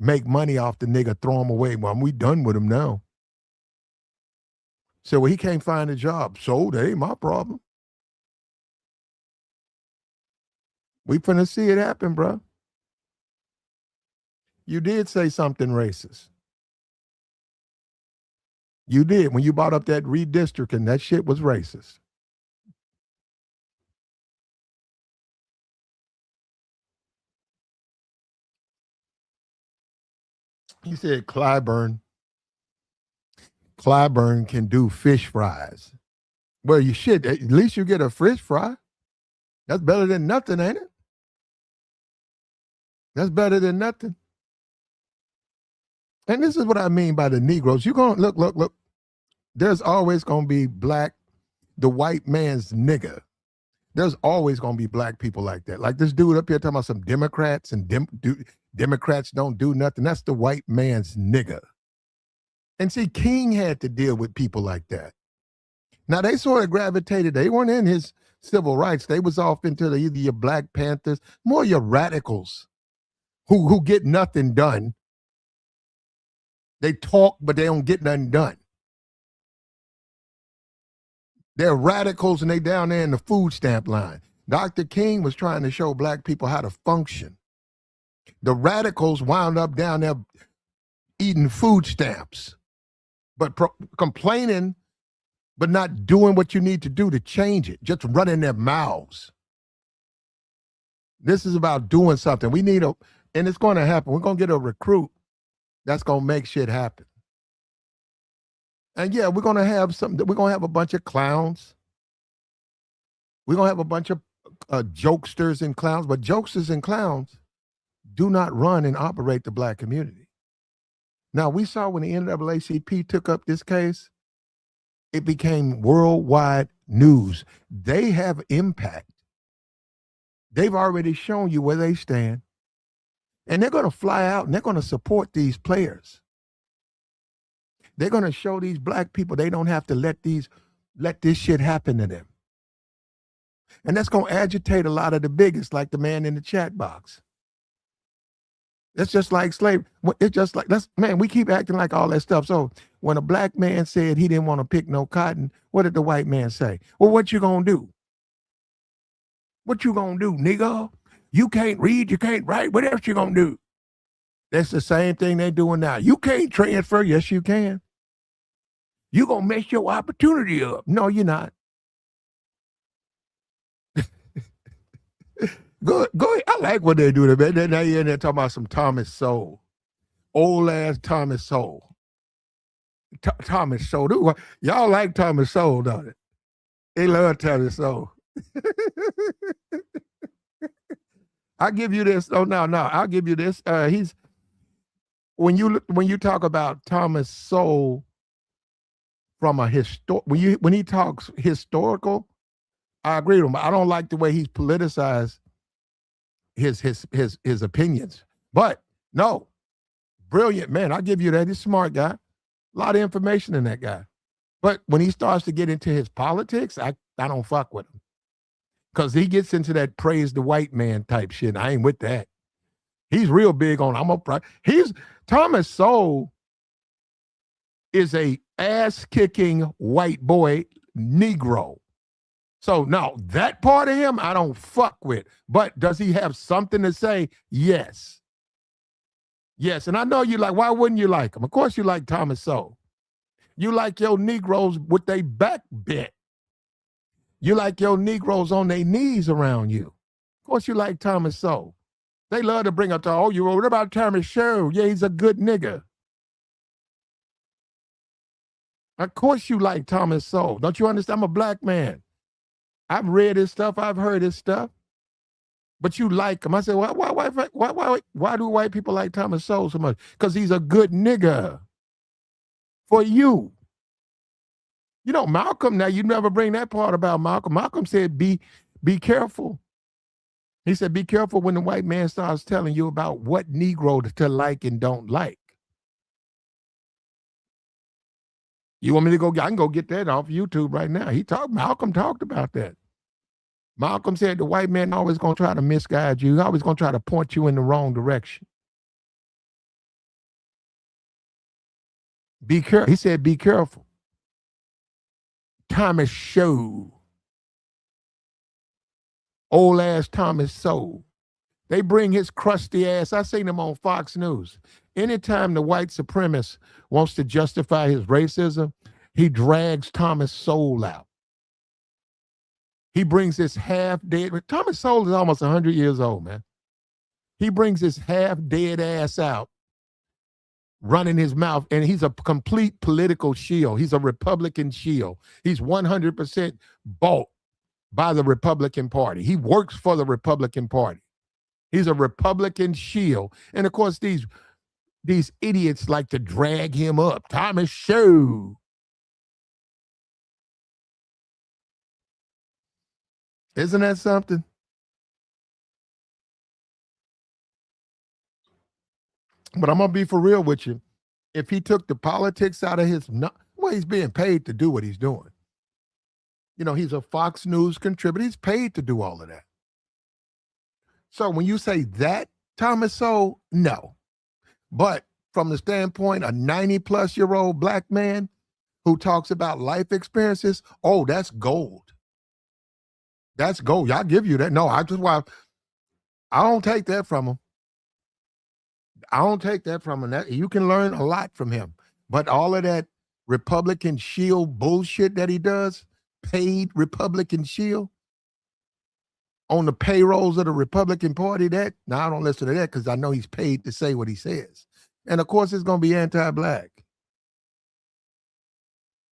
make money off the nigga, throw him away. Well, we done with him now. So, well, he can't find a job. So that ain't my problem. We finna see it happen, bro. You did say something racist. You did. When you brought up that redistricting, that shit was racist. He said Clyburn can do fish fries. Well, you should. At least you get a fish fry. That's better than nothing, ain't it? That's better than nothing. And this is what I mean by the Negroes. You're going to look. There's always going to be the white man's nigga. There's always going to be black people like that. Like this dude up here talking about some Democrats and Democrats don't do nothing. That's the white man's nigga. And see, King had to deal with people like that. Now, they sort of gravitated. They weren't in his civil rights. They was off into either your Black Panthers, more your radicals who get nothing done. They talk, but they don't get nothing done. They're radicals, and they down there in the food stamp line. Dr. King was trying to show black people how to function. The radicals wound up down there eating food stamps, but complaining, but not doing what you need to do to change it, just running their mouths. This is about doing something. We need and it's going to happen. We're going to get a recruit that's going to make shit happen. And yeah, we're going to have a bunch of clowns. We're going to have a bunch of jokesters and clowns, but jokesters and clowns do not run and operate the black community. Now, we saw when the NAACP took up this case, it became worldwide news. They have impact. They've already shown you where they stand. And they're going to fly out and they're going to support these players. They're going to show these black people they don't have to let this shit happen to them. And that's going to agitate a lot of the biggest, like the man in the chat box. It's just like slavery. It's just like, we keep acting like all that stuff. So when a black man said he didn't want to pick no cotton, what did the white man say? Well, what you going to do? What you going to do, nigga? You can't read, you can't write. What else you going to do? That's the same thing they're doing now. You can't transfer. Yes, you can. You're going to mess your opportunity up. No, you're not. Go ahead. I like what they do. They're now in there talking about some Thomas Sowell. Old ass Thomas Sowell. Thomas Sowell. Y'all like Thomas Sowell, don't it? They love Thomas Sowell. I'll give you this. Oh, no. I'll give you this. When you talk about Thomas Sowell from a when he talks historical, I agree with him. I don't like the way he's politicized his opinions. But no, brilliant man. I'll give you that. He's a smart guy. A lot of information in that guy. But when he starts to get into his politics, I don't fuck with him. Because he gets into that praise the white man type shit. I ain't with that. He's real big on Thomas Sowell is a ass-kicking white boy Negro. So now that part of him I don't fuck with. But does he have something to say? Yes. Yes, and I know you like, why wouldn't you like him? Of course you like Thomas Sowell. You like your Negroes with their back bent. You like your Negroes on their knees around you. Of course you like Thomas Sowell. They love to bring up, what about Thomas Sowell? Yeah, he's a good nigga. Of course you like Thomas Sowell. Don't you understand? I'm a black man. I've read his stuff. I've heard his stuff. But you like him. I said, why do white people like Thomas Sowell so much? Because he's a good nigga. For you. You know, Malcolm, now you never bring that part about Malcolm. Malcolm said, be careful. He said, be careful when the white man starts telling you about what Negro to like and don't like. You want me to go? I can go get that off YouTube right now. Malcolm talked about that. Malcolm said the white man always going to try to misguide you. He's always going to try to point you in the wrong direction. Be careful. He said, be careful. Thomas Sowell. Old ass Thomas Sowell. They bring his crusty ass. I seen him on Fox News. Anytime the white supremacist wants to justify his racism, he drags Thomas Sowell out. He brings this half-dead. Thomas Sowell is almost 100 years old, man. He brings his half-dead ass out, running his mouth, and he's a complete political shield. He's a Republican shield. He's 100% bought by the Republican Party. He works for the Republican Party. He's a Republican shield. And, of course, these idiots like to drag him up. Thomas Sowell. Isn't that something? But I'm going to be for real with you. If he took the politics out of he's being paid to do what he's doing. You know, he's a Fox News contributor. He's paid to do all of that. So when you say that, Thomas Sowell, no. But from the standpoint, a 90-plus-year-old black man who talks about life experiences, oh, that's gold. That's gold. I'll give you that. No, I don't take that from him. I don't take that from him. You can learn a lot from him. But all of that Republican shield bullshit that he does, paid Republican shield, on the payrolls of the Republican Party, I don't listen to that because I know he's paid to say what he says. And of course, it's going to be anti-black.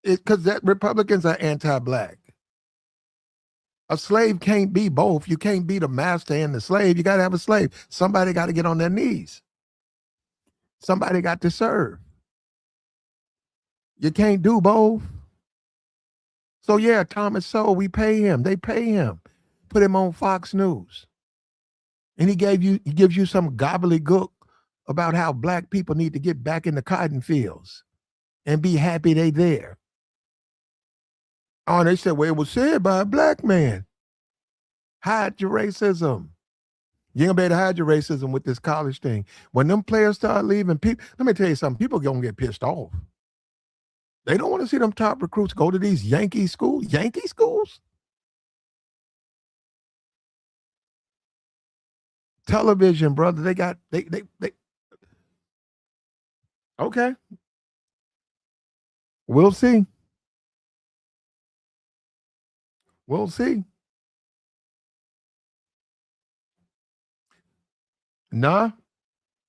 Because that Republicans are anti-black. A slave can't be both. You can't be the master and the slave. You got to have a slave. Somebody got to get on their knees. Somebody got to serve. You can't do both. So yeah, Thomas Sowell, we pay him. They pay him. Put him on Fox News. And he gives you some gobbledygook about how black people need to get back in the cotton fields and be happy they there. Oh, and they said, well, it was said by a black man. Hide your racism. You ain't gonna be able to hide your racism with this college thing. When them players start leaving, let me tell you something, people gonna get pissed off. They don't want to see them top recruits go to these Yankee schools. Yankee schools? Television, brother. They okay. We'll see. We'll see. Nah.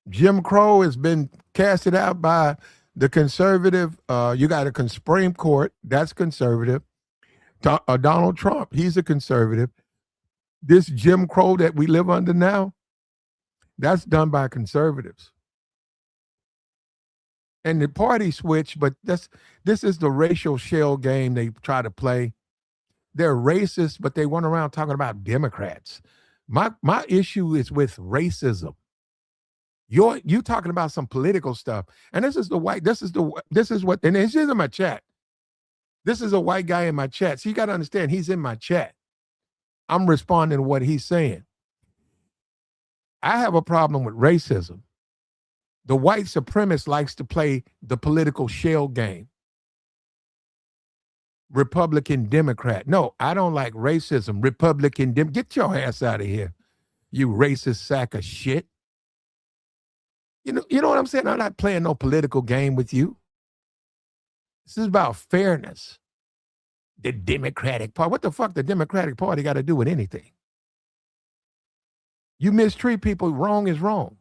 Jim Crow has been casted out by the conservative. You got a Supreme Court. That's conservative. Donald Trump, he's a conservative. This Jim Crow that we live under now, that's done by conservatives. And the party switch, but this is the racial shell game they try to play. They're racist, but they went around talking about Democrats. My issue is with racism. You talking about some political stuff, and this is what, and this is in my chat. This is a white guy in my chat. So you got to understand, he's in my chat. I'm responding to what he's saying. I have a problem with racism. The white supremacist likes to play the political shell game. Republican, Democrat. No, I don't like racism. Republican, get your ass out of here, you racist sack of shit. You know what I'm saying? I'm not playing no political game with you. This is about fairness. The Democratic Party. What the fuck the Democratic Party got to do with anything? You mistreat people, wrong is wrong.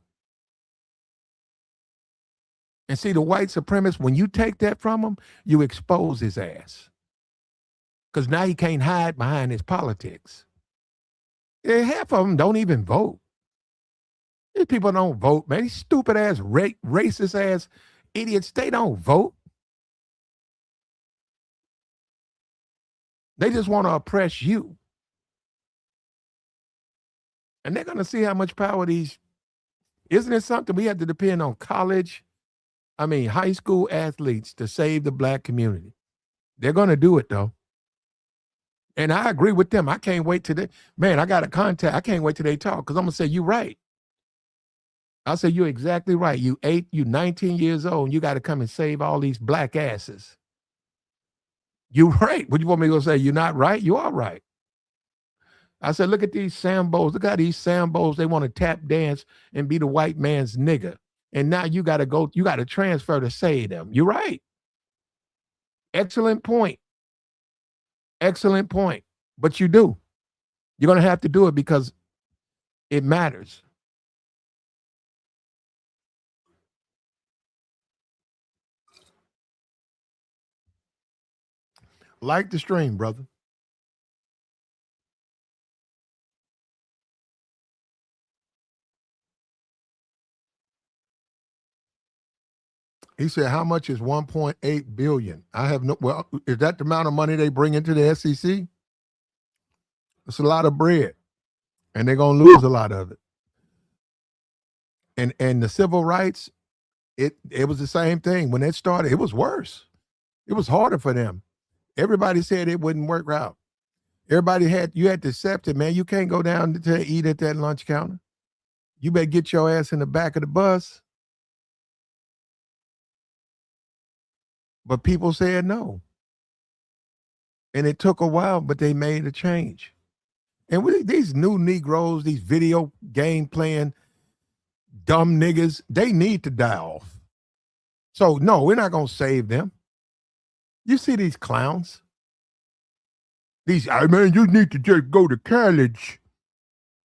And see, the white supremacist, when you take that from him, you expose his ass. Because now he can't hide behind his politics. And half of them don't even vote. These people don't vote, man. These stupid ass, racist ass idiots, they don't vote. They just want to oppress you. And they're going to see how much power these, isn't it something we have to depend on high school athletes to save the black community. They're going to do it though. And I agree with them. I can't wait till I got a contact. I can't wait till they talk because I'm going to say, you're right. I'll say, you're exactly right. You 19 years old, and you got to come and save all these black asses. You're right. What you want me to go say? You're not right? You are right. I said, look at these Sambos. Look at these Sambos. They want to tap dance and be the white man's nigga. And now you got to transfer to save them. You're right. Excellent point. Excellent point. But you do. You're going to have to do it because it matters. Like the stream, brother. He said, how much is 1.8 billion? I have no, well, is that the amount of money they bring into the SEC? It's a lot of bread, and they're going to lose a lot of it. And the civil rights, it was the same thing. When it started, it was worse. It was harder for them. Everybody said it wouldn't work out. You had to accept it, man. You can't go down to eat at that lunch counter. You better get your ass in the back of the bus. But people said no. And it took a while, but they made a change. And these new Negroes, these video game playing dumb niggas, they need to die off. So no, we're not going to save them. You see these clowns? Man, you need to just go to college.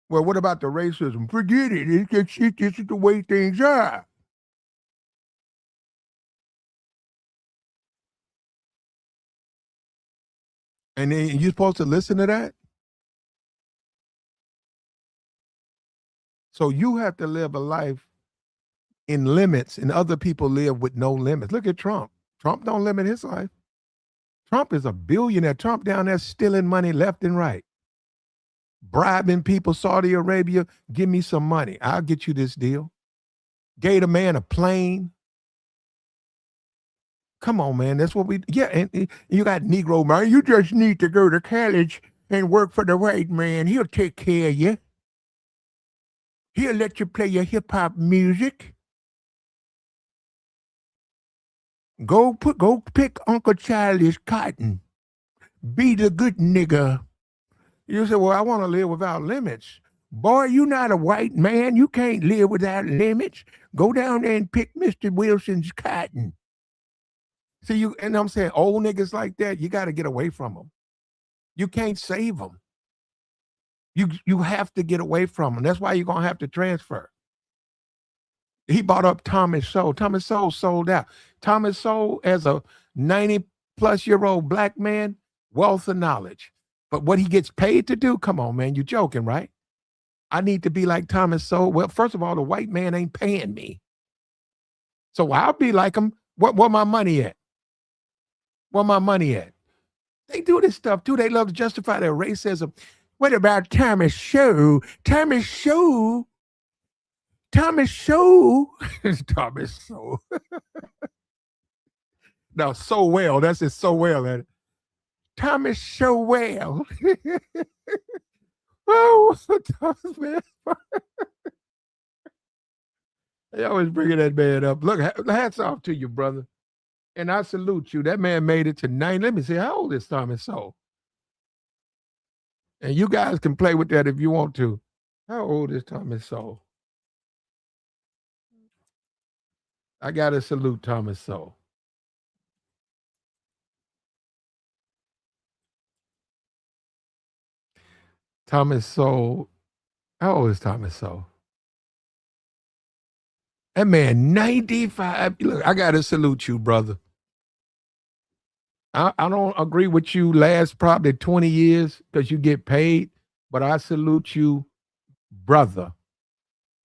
Well, what about the racism? Forget it. This is the way things are. And then you're supposed to listen to that? So you have to live a life in limits, and other people live with no limits. Look at Trump. Trump don't limit his life. Trump is a billionaire. Trump down there stealing money left and right. Bribing people, Saudi Arabia, give me some money. I'll get you this deal. Gave a man a plane. Come on, man. That's what and you got Negro, man. You just need to go to college and work for the white man. He'll take care of you. He'll let you play your hip-hop music. Go pick Uncle Charlie's cotton. Be the good nigga. You say, well, I want to live without limits. Boy, you not a white man. You can't live without limits. Go down there and pick Mr. Wilson's cotton. See, and I'm saying old niggas like that, you got to get away from them. You can't save them. You have to get away from them. That's why you're going to have to transfer. He bought up Thomas Sowell. Thomas Sowell sold out. Thomas Sowell, as a 90-plus-year-old black man, wealth of knowledge. But what he gets paid to do, come on, man, you're joking, right? I need to be like Thomas Sowell. Well, first of all, the white man ain't paying me. So I'll be like him. Where my money at? Where my money at? They do this stuff too. They love to justify their racism. What about Thomas Sowell? Thomas Sowell? Thomas Sowell? Thomas Sowell. No, so well. That's it. So well at it. Thomas Sowell. Oh, Thomas, man. They always bringing that man up. Look, hats off to you, brother. And I salute you. That man made it to 9. Let me see. How old is Thomas Sowell? And you guys can play with that if you want to. How old is Thomas Sowell? I got to salute Thomas Sowell. Thomas Sowell. How old is Thomas Sowell? That man, 95. Look, I got to salute you, brother. I don't agree with you last probably 20 years because you get paid, but I salute you, brother.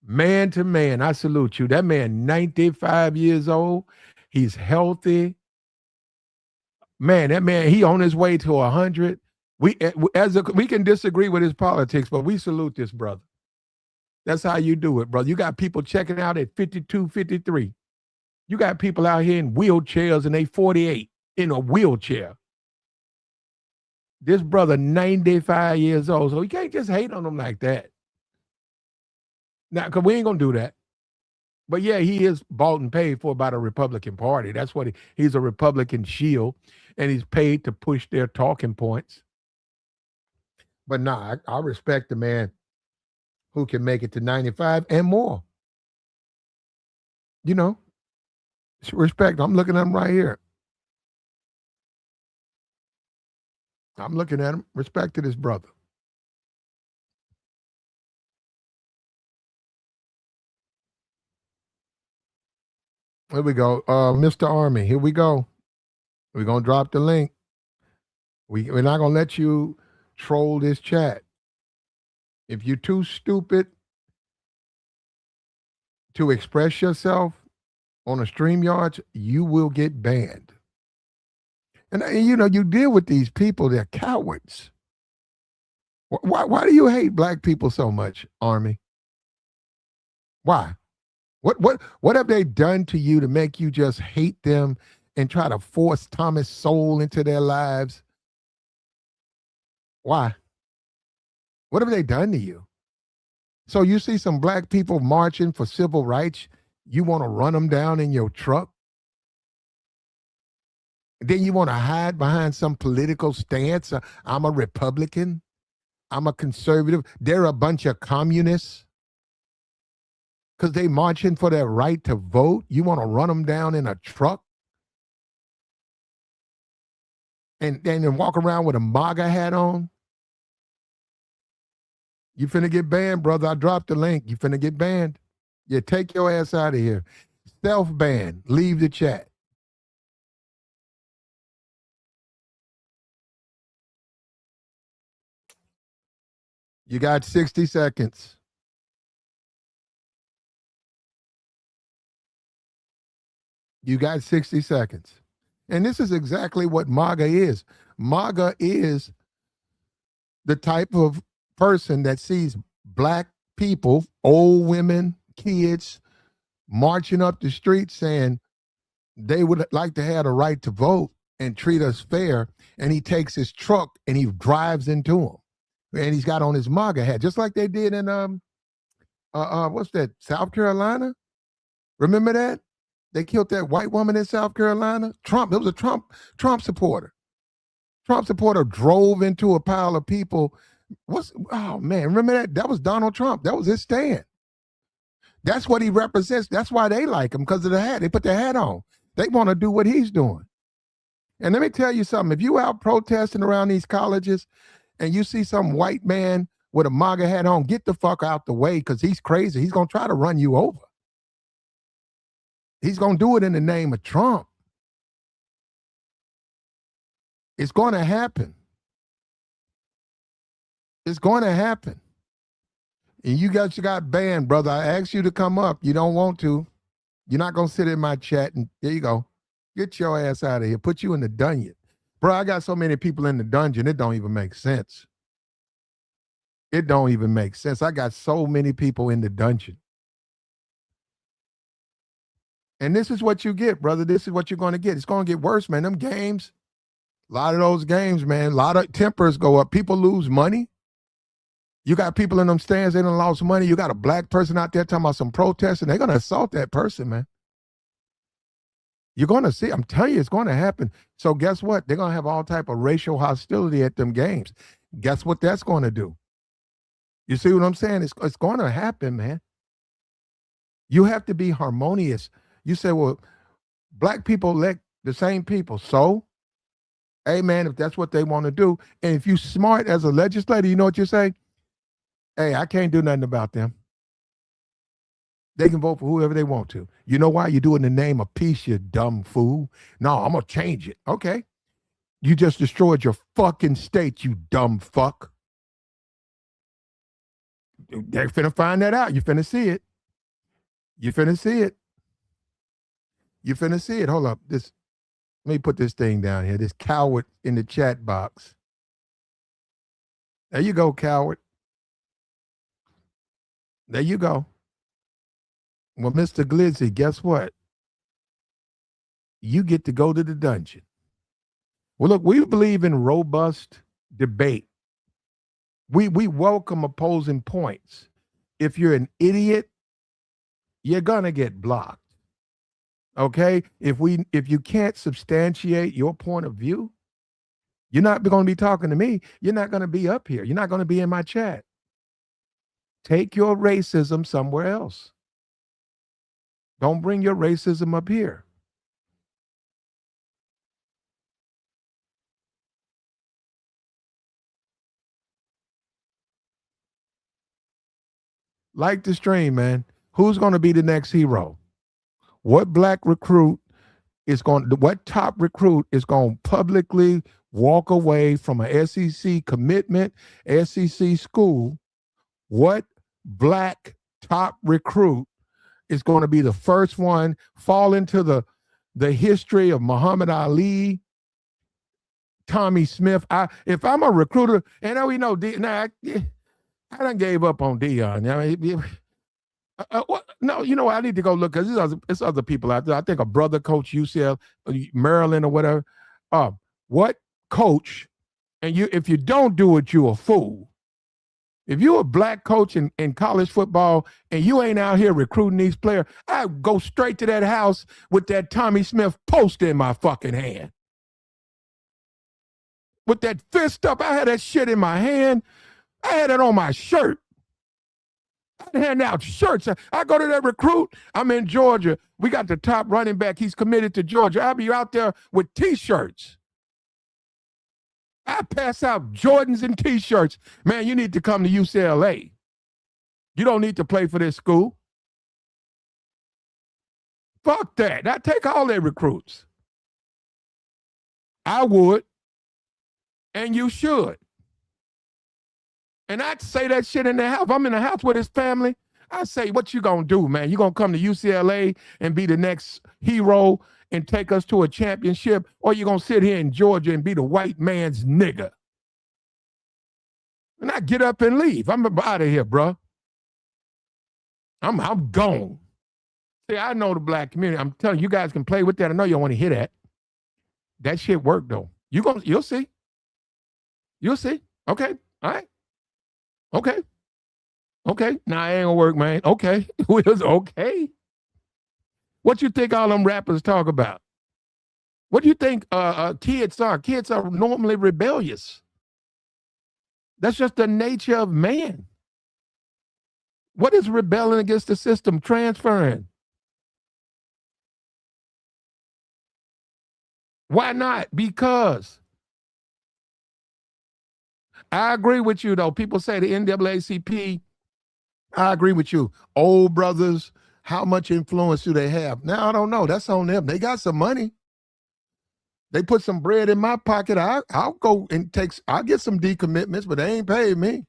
Man to man, I salute you. That man, 95 years old. He's healthy. Man, that man, he on his way to 100. We can disagree with his politics, but we salute this brother. That's how you do it, brother. You got people checking out at 52, 53. You got people out here in wheelchairs and they 48 in a wheelchair. This brother, 95 years old, so you can't just hate on him like that. Now, because we ain't going to do that. But yeah, he is bought and paid for by the Republican Party. That's what he's a Republican shield, and he's paid to push their talking points. But nah, I respect the man who can make it to 95 and more. You know, respect. I'm looking at him right here. I'm looking at him. Respect to this brother. Here we go. Mr. Army, here we go. We're going to drop the link. We're not going to let you troll this chat. If you're too stupid to express yourself on a StreamYard, you will get banned. And you know, you deal with these people, they're cowards. Why do you hate black people so much, Army? Why? What have they done to you to make you just hate them and try to force Thomas Sowell into their lives? Why? What have they done to you? So you see some black people marching for civil rights, you want to run them down in your truck? Then you want to hide behind some political stance. I'm a Republican. I'm a conservative. They're a bunch of communists. Because they marching for their right to vote. You want to run them down in a truck? And then walk around with a MAGA hat on? You finna get banned, brother. I dropped the link. You finna get banned. Yeah, take your ass out of here. Self-ban. Leave the chat. You got 60 seconds. You got 60 seconds. And this is exactly what MAGA is. MAGA is the type of person that sees black people, old women, kids, marching up the street saying they would like to have the right to vote and treat us fair. And he takes his truck and he drives into them. And he's got on his MAGA hat, just like they did in what's that, South Carolina? Remember that? They killed that white woman in South Carolina. Trump, it was a Trump supporter. Trump supporter drove into a pile of people. Oh man, remember that? That was Donald Trump. That was his stand. That's what he represents. That's why they like him, because of the hat. They put their hat on. They want to do what he's doing. And let me tell you something. If you out protesting around these colleges and you see some white man with a MAGA hat on, get the fuck out the way, because he's crazy. He's going to try to run you over. He's going to do it in the name of Trump. It's going to happen. It's going to happen. And you got banned, brother. I asked you to come up. You don't want to. You're not going to sit in my chat. And there you go. Get your ass out of here. Put you in the dungeon. Bro, I got so many people in the dungeon, it don't even make sense. It don't even make sense. I got so many people in the dungeon. And this is what you get, brother. This is what you're going to get. It's going to get worse, man. Them games, a lot of those games, man, a lot of tempers go up. People lose money. You got people in them stands, they done lost money. You got a black person out there talking about some protest, and they're going to assault that person, man. You're going to see, I'm telling you, it's going to happen. So guess what? They're going to have all type of racial hostility at them games. Guess what that's going to do? You see what I'm saying? It's going to happen, man. You have to be harmonious. You say, well, black people elect the same people. So, hey, man, if that's what they want to do, and if you smart as a legislator, you know what you say? Hey, I can't do nothing about them. They can vote for whoever they want to. You know why? You do it in the name of peace, you dumb fool. No, I'm going to change it. Okay. You just destroyed your fucking state, you dumb fuck. They're finna find that out. You finna see it. You finna see it. You finna see it. Hold up. Let me put this thing down here. This coward in the chat box. There you go, coward. There you go. Well, Mr. Glizzy, guess what? You get to go to the dungeon. Well, look, we believe in robust debate. We welcome opposing points. If you're an idiot, you're gonna get blocked. Okay? If you can't substantiate your point of view, you're not going to be talking to me. You're not going to be up here. You're not going to be in my chat. Take your racism somewhere else. Don't bring your racism up here. Like the stream, man. Who's going to be the next hero? What black recruit what top recruit is going to publicly walk away from an SEC commitment, SEC school? What black top recruit is going to be the first one fall into the history of Muhammad Ali, Tommy Smith? If I'm a recruiter, and we know, I done gave up on Dion. No, you know what? I need to go look because it's other people out there. I think a brother coach UCL, Maryland or whatever. What coach? And if you don't do it, you're a fool. If you're a black coach in college football and you ain't out here recruiting these players, I go straight to that house with that Tommy Smith poster in my fucking hand. With that fist up, I had that shit in my hand. I had it on my shirt. I'd hand out shirts. I go to that recruit. I'm in Georgia. We got the top running back. He's committed to Georgia. I'll be out there with T-shirts. I pass out Jordans and T-shirts. Man, you need to come to UCLA. You don't need to play for this school. Fuck that. I take all their recruits. I would. And you should. And I'd say that shit in the house. If I'm in the house with his family, I say, what you gonna do, man? You gonna come to UCLA and be the next hero and take us to a championship, or you gonna sit here in Georgia and be the white man's nigga? And I get up and leave. I'm out of here, bro. I'm gone. See, I know the black community. I'm telling you, you guys can play with that. I know you don't want to hear that. That shit worked though. You'll see. You'll see. Okay. All right. Okay. Okay. Nah, it ain't gonna work, man. Okay. Okay. What you think all them rappers talk about? What do you think kids are? Kids are normally rebellious. That's just the nature of man. What is rebelling against the system? Transferring. Why not? Because I agree with you, though. People say the NAACP, I agree with you. Old brothers, how much influence do they have? Now, I don't know. That's on them. They got some money. They put some bread in my pocket. I'll go and I'll get some decommitments, but they ain't paid me.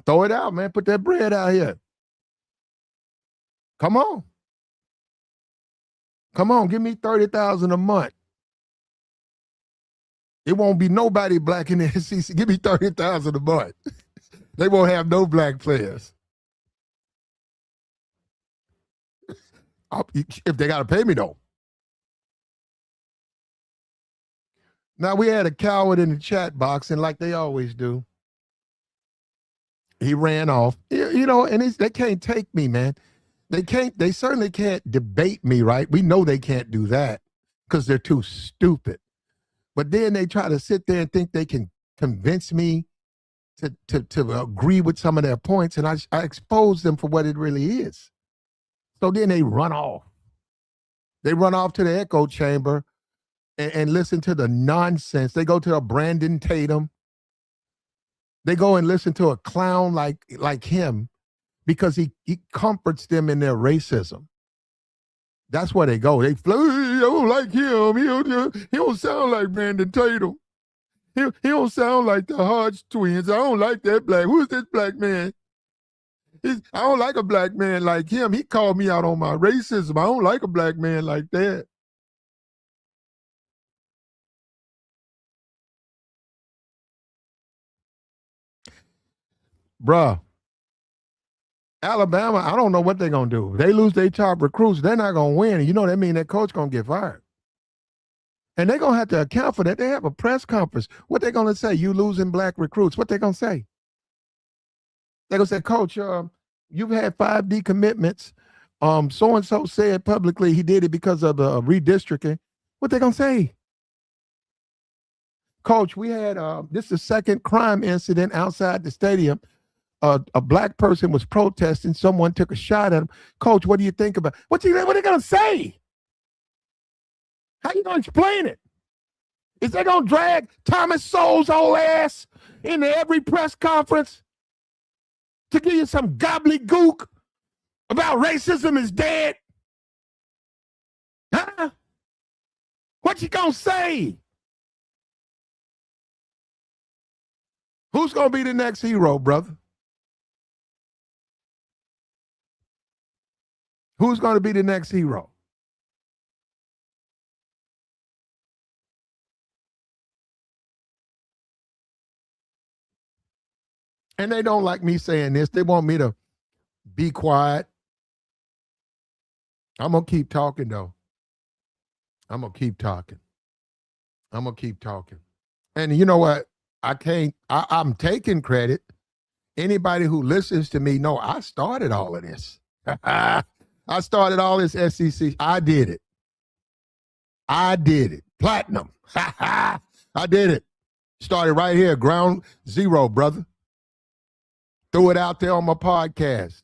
Throw it out, man. Put that bread out here. Come on. Come on. Give me $30,000 a month. It won't be nobody black in the SEC. Give me 30,000 a month. They won't have no black players. If they got to pay me, though. Now, we had a coward in the chat box, and like they always do, he ran off. You know, and they can't take me, man. They certainly can't debate me, right? We know they can't do that because they're too stupid. But then they try to sit there and think they can convince me to agree with some of their points, and I expose them for what it really is. So then they run off. They run off to the echo chamber and listen to the nonsense. They go to a Brandon Tatum. They go and listen to a clown like him because he comforts them in their racism. That's where they go. They I don't like him. He don't sound like Brandon Tatum. He don't sound like the Hodge twins. I don't like that black. Who's this black man? I don't like a black man like him. He called me out on my racism. I don't like a black man like that. Bruh, Alabama, I don't know what they're going to do. If they lose their top recruits, they're not going to win. And you know that means that coach going to get fired. And they're going to have to account for that. They have a press conference. What they going to say? You losing black recruits. What they going to say? They're going to say, Coach, you've had 5 decommitments. So-and-so said publicly he did it because of the redistricting. What they going to say? Coach, we had, this is the second crime incident outside the stadium. A black person was protesting. Someone took a shot at him. Coach, what do you think about? What are they going to say? How you going to explain it? Is they going to drag Thomas Sowell's whole ass into every press conference to give you some gobbledygook about racism is dead? Huh? What you going to say? Who's going to be the next hero, brother? Who's going to be the next hero? And they don't like me saying this. They want me to be quiet. I'm going to keep talking, though. I'm going to keep talking. And you know what? I'm taking credit. Anybody who listens to me know I started all of this. I started all this SEC. I did it. Platinum. I did it. Started right here, ground zero, brother. Threw it out there on my podcast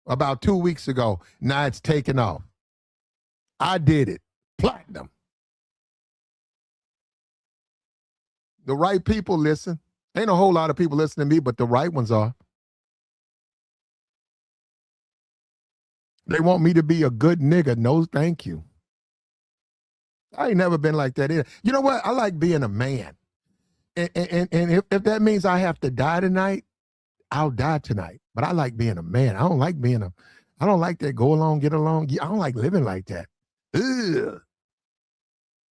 about 2 weeks ago. Now it's taken off. I did it. Platinum. The right people listen. Ain't a whole lot of people listening to me, but the right ones are. They want me to be a good nigga. No, thank you. I ain't never been like that either. You know what? I like being a man. And if that means I have to die tonight, I'll die tonight. But I like being a man. I don't like that go along, get along. I don't like living like that. Ugh.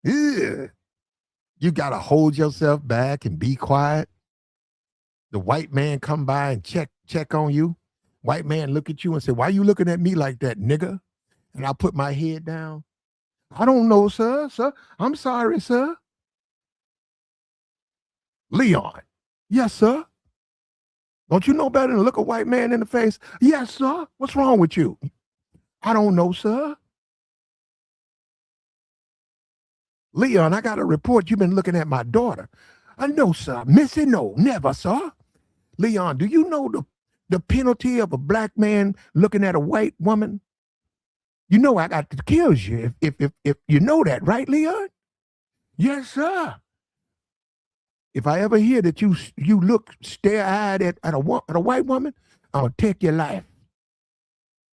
You got to hold yourself back and be quiet. The white man come by and check on you. White man look at you and say, why you looking at me like that, nigga? And I put my head down. I don't know, sir. I'm sorry, sir. Leon. Yes, sir. Don't you know better than to look a white man in the face? Yes, sir. What's wrong with you? I don't know, sir. Leon, I got a report. You've been looking at my daughter. I know, sir. Missy, no, never, sir. Leon, do you know the penalty of a black man looking at a white woman? You know I got to kill you if you know that, right, Leon? Yes, sir. If I ever hear that you look stare-eyed at a white woman, I'm gonna take your life.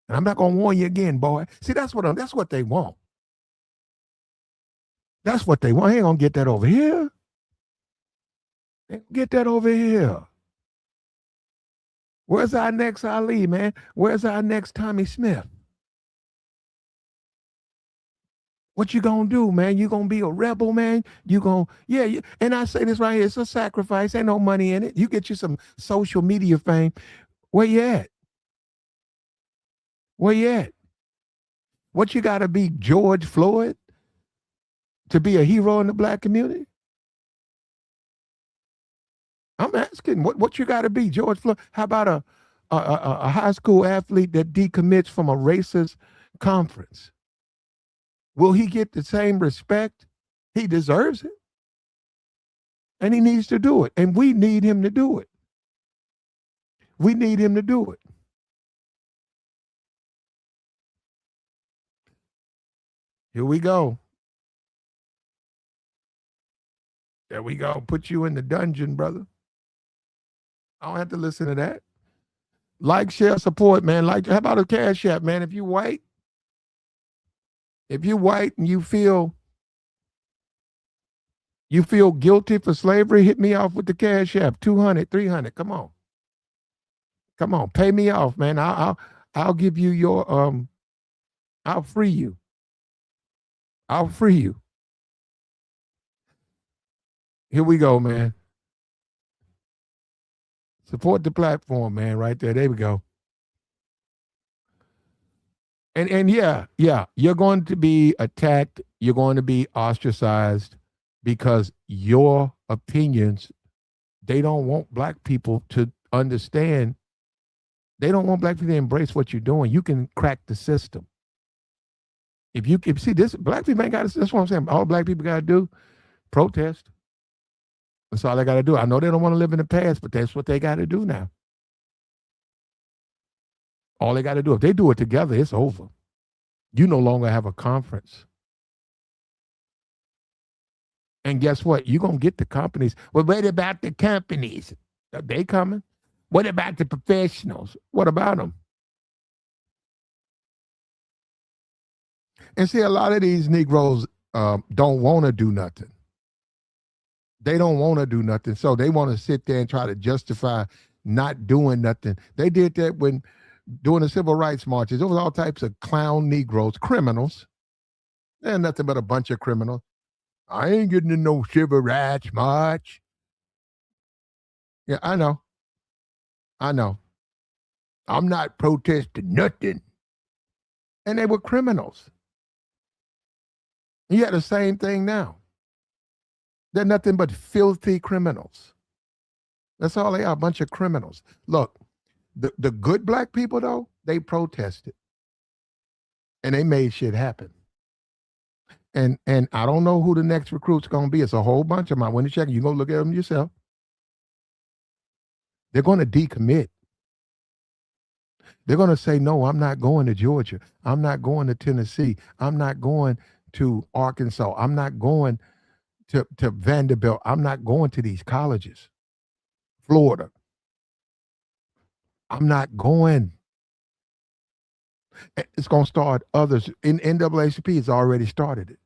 And I'm not gonna warn you again, boy. See, that's what they want. That's what they want. They ain't gonna get that over here. Get that over here. Where's our next Ali, man? Where's our next Tommy Smith? What you gonna do, man? You gonna be a rebel, man? You gonna and I say this right here, it's a sacrifice. Ain't no money in it. You get you some social media fame. Where you at? Where you at? What you gotta be George Floyd to be a hero in the black community? I'm asking, what you gotta be, George Floyd? How about a high school athlete that decommits from a racist conference? Will he get the same respect? He deserves it. And he needs to do it. And we need him to do it. We need him to do it. Here we go. There we go. Put you in the dungeon, brother. I don't have to listen to that. Like, share, support, man. Like, how about a cash app, man? If you white and you feel guilty for slavery, hit me off with the cash app. 200, 300. Come on. Come on. Pay me off, man. I'll give you your I'll free you. I'll free you. Here we go, man. Support the platform, man, right there. There we go. And yeah, you're going to be attacked, you're going to be ostracized because your opinions, they don't want black people to understand. They don't want black people to embrace what you're doing. You can crack the system. If see this, black people ain't got to, that's what I'm saying. All black people got to do, protest. That's all they got to do. I know they don't want to live in the past, but that's what they got to do now. All they got to do, if they do it together, it's over. You no longer have a conference. And guess what? You're going to get the companies. Well, what about the companies? Are they coming? What about the professionals? What about them? And see, a lot of these Negroes don't want to do nothing. They don't want to do nothing. So they want to sit there and try to justify not doing nothing. They did that when during the civil rights marches. There was all types of clown Negroes, criminals. They're nothing but a bunch of criminals. I ain't getting in no civil rights march. Yeah, I know. I know. I'm not protesting nothing. And they were criminals. You got the same thing now. They're nothing but filthy criminals. That's all they are, a bunch of criminals. Look, the good black people, though, they protested. And they made shit happen. And I don't know who the next recruit's going to be. It's a whole bunch of them. I went to check. You go look at them yourself. They're going to decommit. They're going to say, no, I'm not going to Georgia. I'm not going to Tennessee. I'm not going to Arkansas. I'm not going to Vanderbilt. I'm not going to these colleges. Florida. I'm not going. It's going to start others. In NAACP, it's already started it.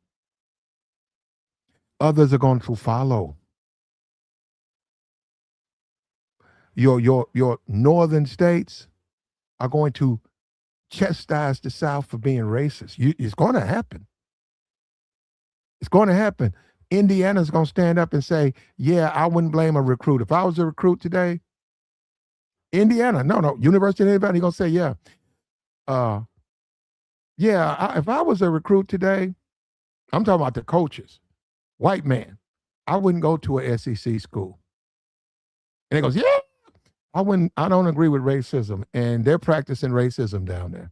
Others are going to follow. Your northern states are going to chastise the South for being racist. It's going to happen. It's going to happen. Indiana's going to stand up and say, yeah, I wouldn't blame a recruit. If I was a recruit today, Indiana, no, University of anybody going to say, yeah. If I was a recruit today, I'm talking about the coaches, white man, I wouldn't go to a SEC school. And he goes, yeah, I don't agree with racism. And they're practicing racism down there.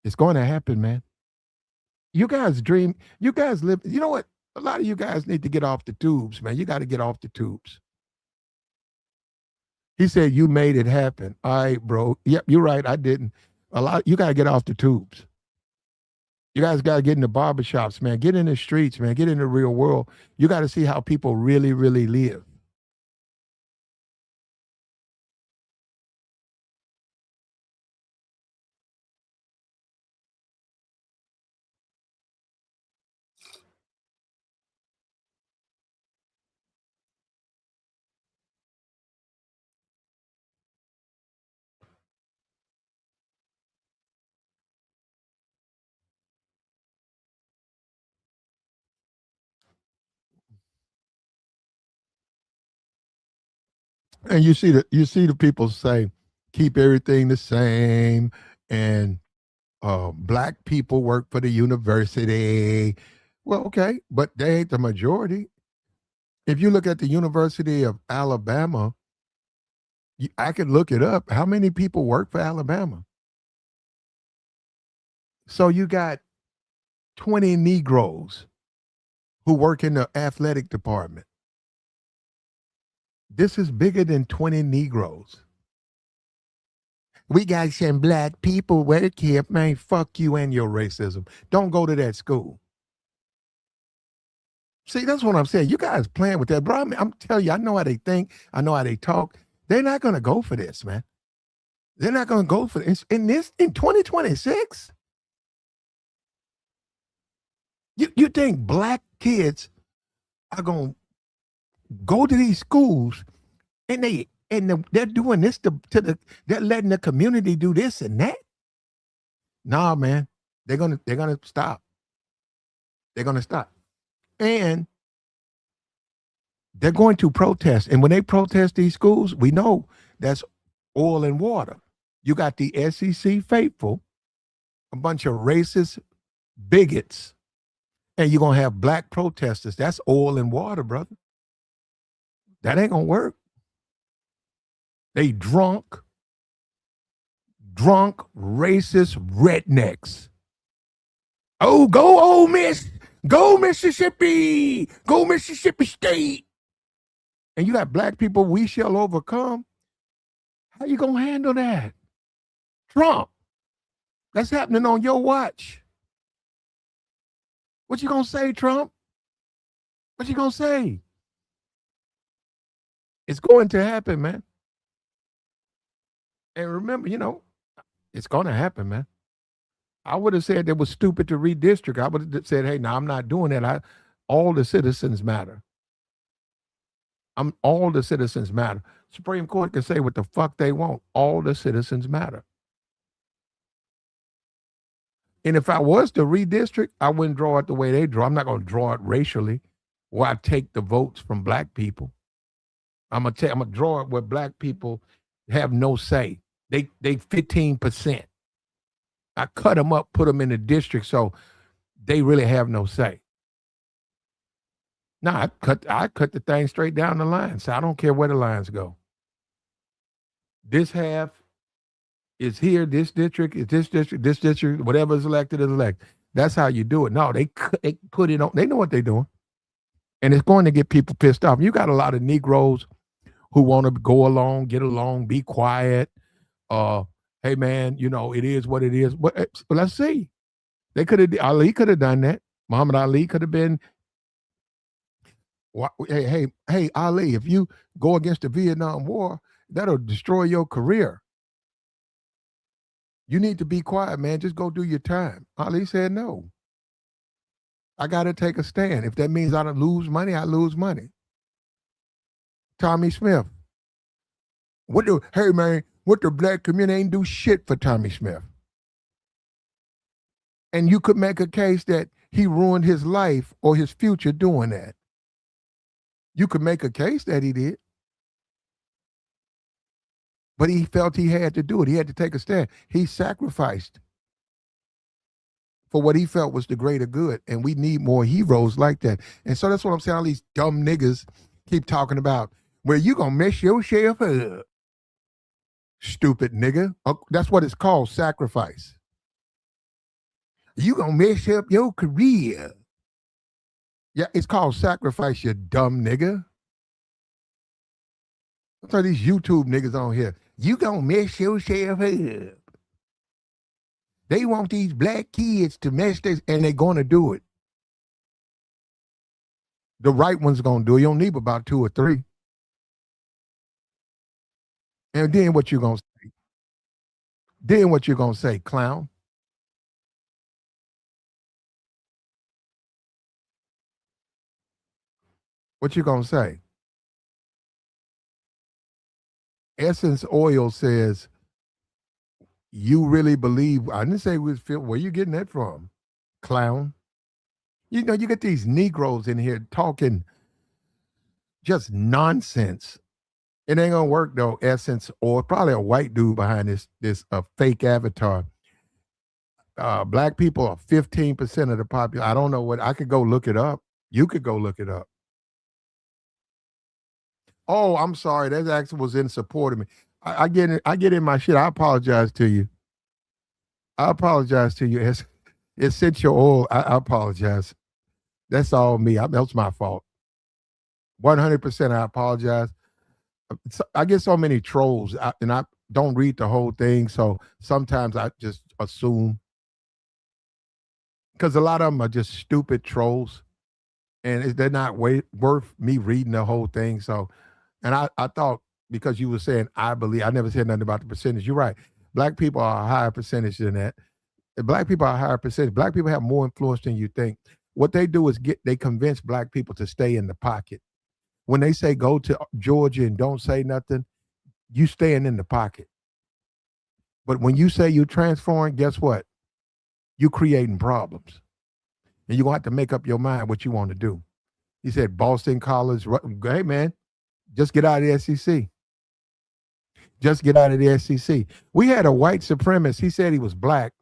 It's going to happen, man. You guys dream, you guys live, you know what? A lot of you guys need to get off the tubes, man. You got to get off the tubes. He said, you made it happen. All right, bro. Yep, you're right. I didn't. You got to get off the tubes. You guys got to get in the barbershops, man. Get in the streets, man. Get in the real world. You got to see how people really, really live. And you see the people say, keep everything the same, and black people work for the university. Well, okay, but they ain't the majority. If you look at the University of Alabama, I could look it up. How many people work for Alabama? So you got 20 Negroes who work in the athletic department. This is bigger than 20 Negroes. We got some black people work here. Man, fuck you and your racism. Don't go to that school. See, that's what I'm saying. You guys playing with that, bro. I'm telling you, I know how they think. I know how they talk. They're not going to go for this, man. They're not going to go for this. In 2026? You think black kids are going to go to these schools and they're doing this they're letting the community do this and that? Nah, man. They're gonna stop. They're gonna stop. And they're going to protest. And when they protest these schools, we know that's oil and water. You got the SEC faithful, a bunch of racist bigots, and you're gonna have black protesters. That's oil and water, brother. That ain't gonna work. They drunk, racist rednecks. Oh, go Ole Miss, go Mississippi, go Mississippi State. And you got black people, we shall overcome. How you gonna handle that? Trump, that's happening on your watch. What you gonna say, Trump? What you gonna say? It's going to happen, man. And remember, it's gonna happen, man. I would have said it was stupid to redistrict. I would have said, hey, no, I'm not doing that. All the citizens matter. All the citizens matter. Supreme Court can say what the fuck they want. All the citizens matter. And if I was to redistrict, I wouldn't draw it the way they draw. I'm not going to draw it racially, where I take the votes from black people. I'm gonna draw it where black people have no say. They 15%. I cut them up, put them in the district, so they really have no say. No, I cut the thing straight down the line. So I don't care where the lines go. This half is here, this district, this district, whatever is elected is elected. That's how you do it. No, they put it on. They know what they're doing. And it's going to get people pissed off. You got a lot of Negroes who want to go along, get along, be quiet. Hey man, it is what it is. But let's see. Ali could have done that. Muhammad Ali could have been. Hey, Ali, if you go against the Vietnam War, that'll destroy your career. You need to be quiet, man. Just go do your time. Ali said no. I got to take a stand. If that means I don't lose money, I lose money. Tommy Smith. Hey man, what the black community ain't do shit for Tommy Smith. And you could make a case that he ruined his life or his future doing that. You could make a case that he did. But he felt he had to do it. He had to take a stand. He sacrificed for what he felt was the greater good. And we need more heroes like that. And so that's what I'm saying. All these dumb niggas keep talking about, well, you going to mess yourself up. Stupid nigga. That's what it's called, sacrifice. You going to mess up your career. Yeah, it's called sacrifice, you dumb nigga. What's all these YouTube niggas on here? You gonna mess yourself up. They want these black kids to mess this, and they're gonna do it. The right one's gonna do it. You don't need about 2 or 3. And then what you gonna say? Then what you gonna say, clown? What you gonna say? Essence Oil says, you really believe, I didn't say where you getting that from, clown? You get these Negroes in here talking just nonsense. It ain't gonna work though. Essence or probably a white dude behind this fake avatar. Black people are 15% of the population. I don't know what I could go look it up. You could go look it up. Oh, I'm sorry. That actually was in support of me. I get it. I get in my shit. I apologize to you. I apologize to you. It's essential oil. I apologize. That's all me. That's my fault. 100%. I apologize. I get so many trolls, and I don't read the whole thing. So sometimes I just assume because a lot of them are just stupid trolls, and they're not worth me reading the whole thing. So, and I thought because you were saying I believe, I never said nothing about the percentage. You're right. Black people are a higher percentage than that. Black people are a higher percentage. Black people have more influence than you think. What they do is they convince black people to stay in the pocket. When they say go to Georgia and don't say nothing, you staying in the pocket. But when you say you transferring, guess what? You creating problems. And you're going to have to make up your mind what you want to do. He said Boston College, hey man, just get out of the SEC. Just get out of the SEC. We had a white supremacist. He said he was black.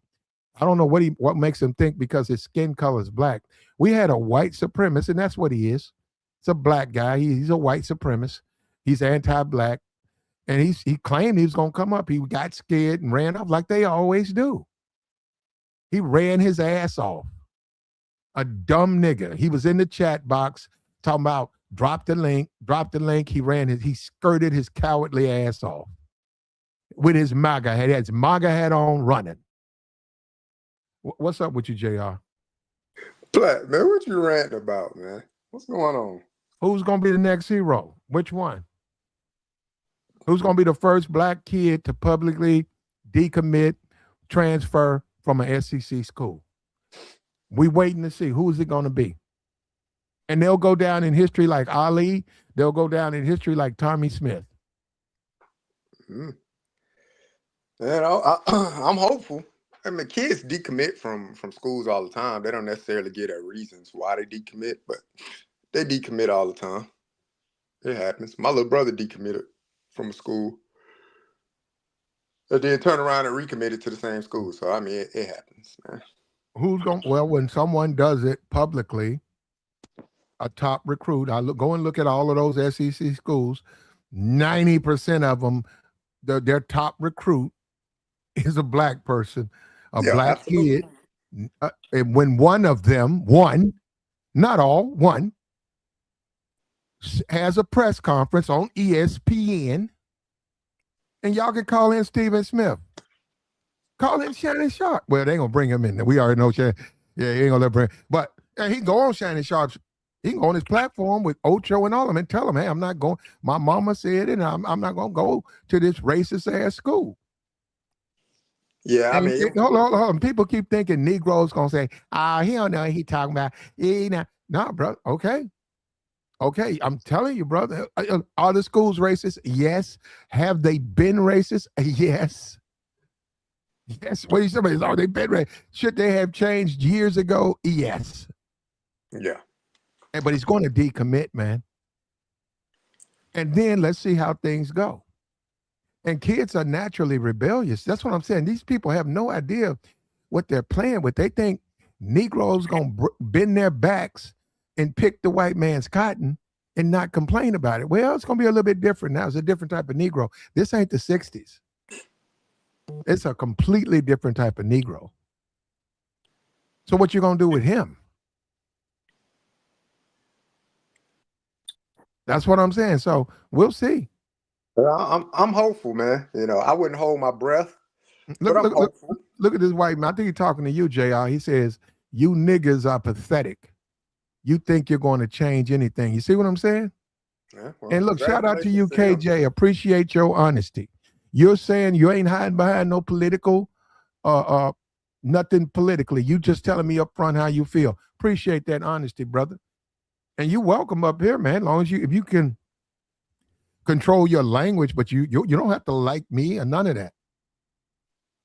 I don't know what makes him think because his skin color is black. We had a white supremacist, and that's what he is. It's a black guy. He's a white supremacist. He's anti-black. And he claimed he was going to come up. He got scared and ran off like they always do. He ran his ass off. A dumb nigga. He was in the chat box talking about drop the link. He skirted his cowardly ass off with his MAGA hat. He had his MAGA hat on running. What's up with you, JR? Black, man, what you ranting about, man? What's going on? Who's going to be the next hero? Which one? Who's going to be the first black kid to publicly decommit, transfer from an SEC school? We waiting to see. Who is it going to be? And they'll go down in history like Ali. They'll go down in history like Tommy Smith. You know, I'm hopeful. I mean, kids decommit from schools all the time. They don't necessarily get at reasons why they decommit, but they decommit all the time. It happens. My little brother decommitted from a school, and then turned around and recommitted to the same school. So I mean, it happens, man. Well, when someone does it publicly, a top recruit, go and look at all of those SEC schools. 90% of them, their top recruit is a black person. Black absolutely. Kid, and when one of them, not all, one, has a press conference on ESPN, and y'all can call in Stephen Smith. Call in Shannon Sharp. Well, they ain't gonna bring him in. We already know Shannon. Yeah, he ain't gonna let bring. But he can go on Shannon Sharp's. He can go on his platform with Ocho and all of them and tell them, hey, I'm not going. My mama said it, and I'm not gonna go to this racist ass school. Yeah, I mean, hold on. People keep thinking Negroes gonna say, he don't know what he talking about. No, bro. Okay, I'm telling you, brother. Are the schools racist? Yes. Have they been racist? Yes. Yes. What do you say? Are they been racist? Should they have changed years ago? Yes. Yeah. But he's going to decommit, man. And then let's see how things go. And kids are naturally rebellious. That's what I'm saying. These people have no idea what they're playing with. They think Negroes going to bend their backs and pick the white man's cotton and not complain about it. Well, it's going to be a little bit different now. It's a different type of Negro. This ain't the 60s. It's a completely different type of Negro. So what you going to do with him? That's what I'm saying. So we'll see. I'm hopeful, man. You know, I wouldn't hold my breath. Look at this white man. I think he's talking to you, JR. He says, you niggas are pathetic. You think you're going to change anything. You see what I'm saying? Yeah, well, and look, shout out to you, KJ. Appreciate your honesty. You're saying you ain't hiding behind no political, nothing politically. You just telling me up front how you feel. Appreciate that honesty, brother. And you welcome up here, man. As long as if you can control your language, but you don't have to like me or none of that.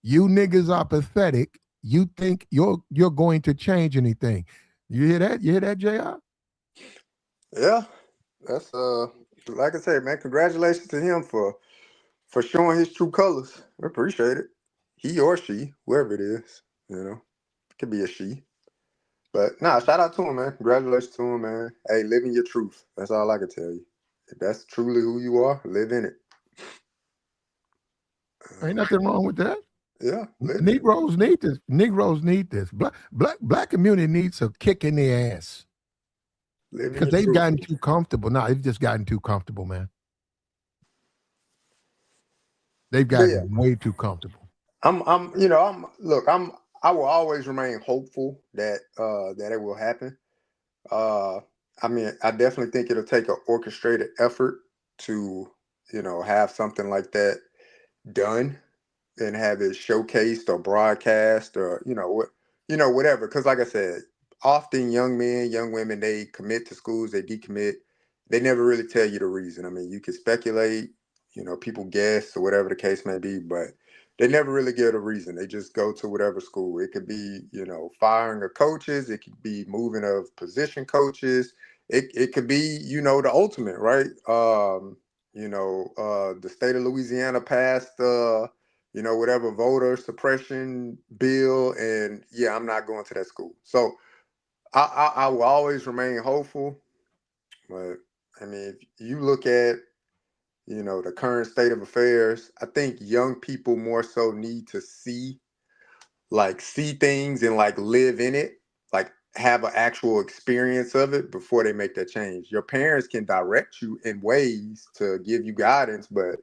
You niggas are pathetic. You think you're going to change anything. You hear that? You hear that, JR? Yeah. That's the like I said, man, congratulations to him for showing his true colors. I appreciate it. He or she, whoever it is, it could be a she. But nah, shout out to him, man. Congratulations to him, man. Hey, living your truth. That's all I can tell you. If that's truly who you are, live in it. Ain't nothing wrong with that. Yeah, Negroes need this. Negroes need this. Black community needs a kick in the ass because they've gotten too comfortable. No, they've just gotten too comfortable, man. They've gotten way too comfortable. I will always remain hopeful that that it will happen. I mean, I definitely think it'll take an orchestrated effort to, have something like that done and have it showcased or broadcast or, whatever. Because like I said, often young men, young women, they commit to schools, they decommit. They never really tell you the reason. I mean, you can speculate, people guess or whatever the case may be, but they never really give a reason. They just go to whatever school. It could be, firing of coaches. It could be moving of position coaches. It could be, the ultimate, right? The state of Louisiana passed, whatever voter suppression bill, and yeah, I'm not going to that school. So I will always remain hopeful, but I mean, if you look at the current state of affairs, I think young people more so need to see things and live in it, like have an actual experience of it before they make that change. Your parents can direct you in ways to give you guidance, but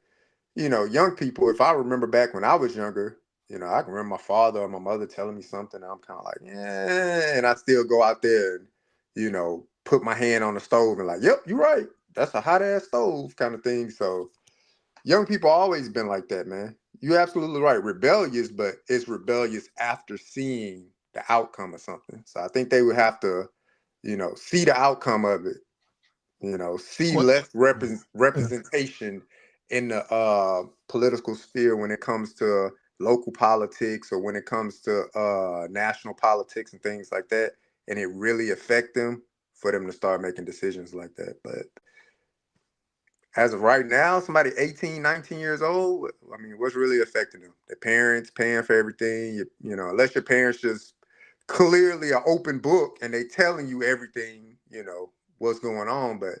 young people, if I remember back when I was younger, I can remember my father or my mother telling me something, and I'm kind of like, yeah, and I still go out there and, put my hand on the stove and like, yep, you're right. That's a hot ass stove kind of thing. So young people always been like that, man. You're absolutely right. Rebellious, but it's rebellious after seeing the outcome of something. So I think they would have to, see the outcome of it, see less representation in the political sphere when it comes to local politics or when it comes to national politics and things like that, and it really affect them for them to start making decisions like that. But as of right now, somebody 18, 19 years old, I mean, what's really affecting them? Their parents paying for everything, unless your parents just clearly an open book and they telling you everything, what's going on. But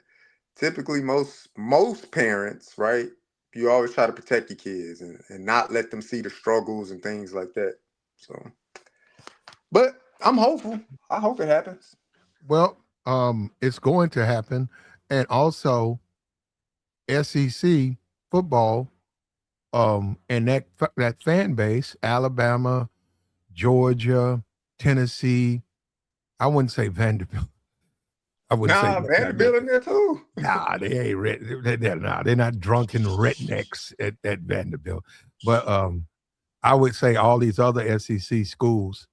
typically most parents, right, you always try to protect your kids and not let them see the struggles and things like that. So, but I'm hopeful. I hope it happens. Well, it's going to happen. And also SEC football, and that fan base, Alabama, Georgia, Tennessee. I wouldn't say Vanderbilt. I wouldn't say Vanderbilt in there too. Nah, they ain't they're not drunken rednecks at Vanderbilt. But I would say all these other SEC schools,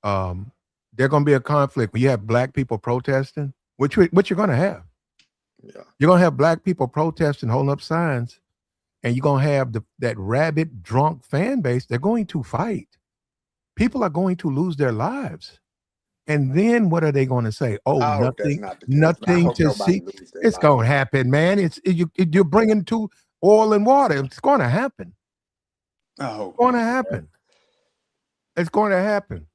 they're going to be a conflict. When you have black people protesting, what you're going to have. Yeah. You're going to have black people protesting, holding up signs, and you're going to have that rabid, drunk fan base. They're going to fight. People are going to lose their lives. And then what are they going to say? Oh, nothing to see. It's going to happen, man. You're bringing to oil and water. It's going to happen. It's going to happen. It's going to happen.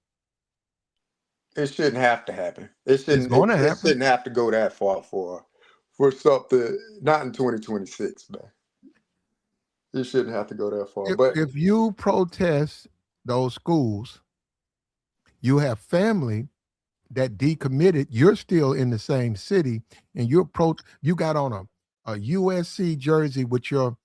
It shouldn't have to happen. It shouldn't have to go that far for something. Not in 2026, man. It shouldn't have to go that far. But if you protest those schools, you have family that decommitted. You're still in the same city, and you got on a USC jersey with your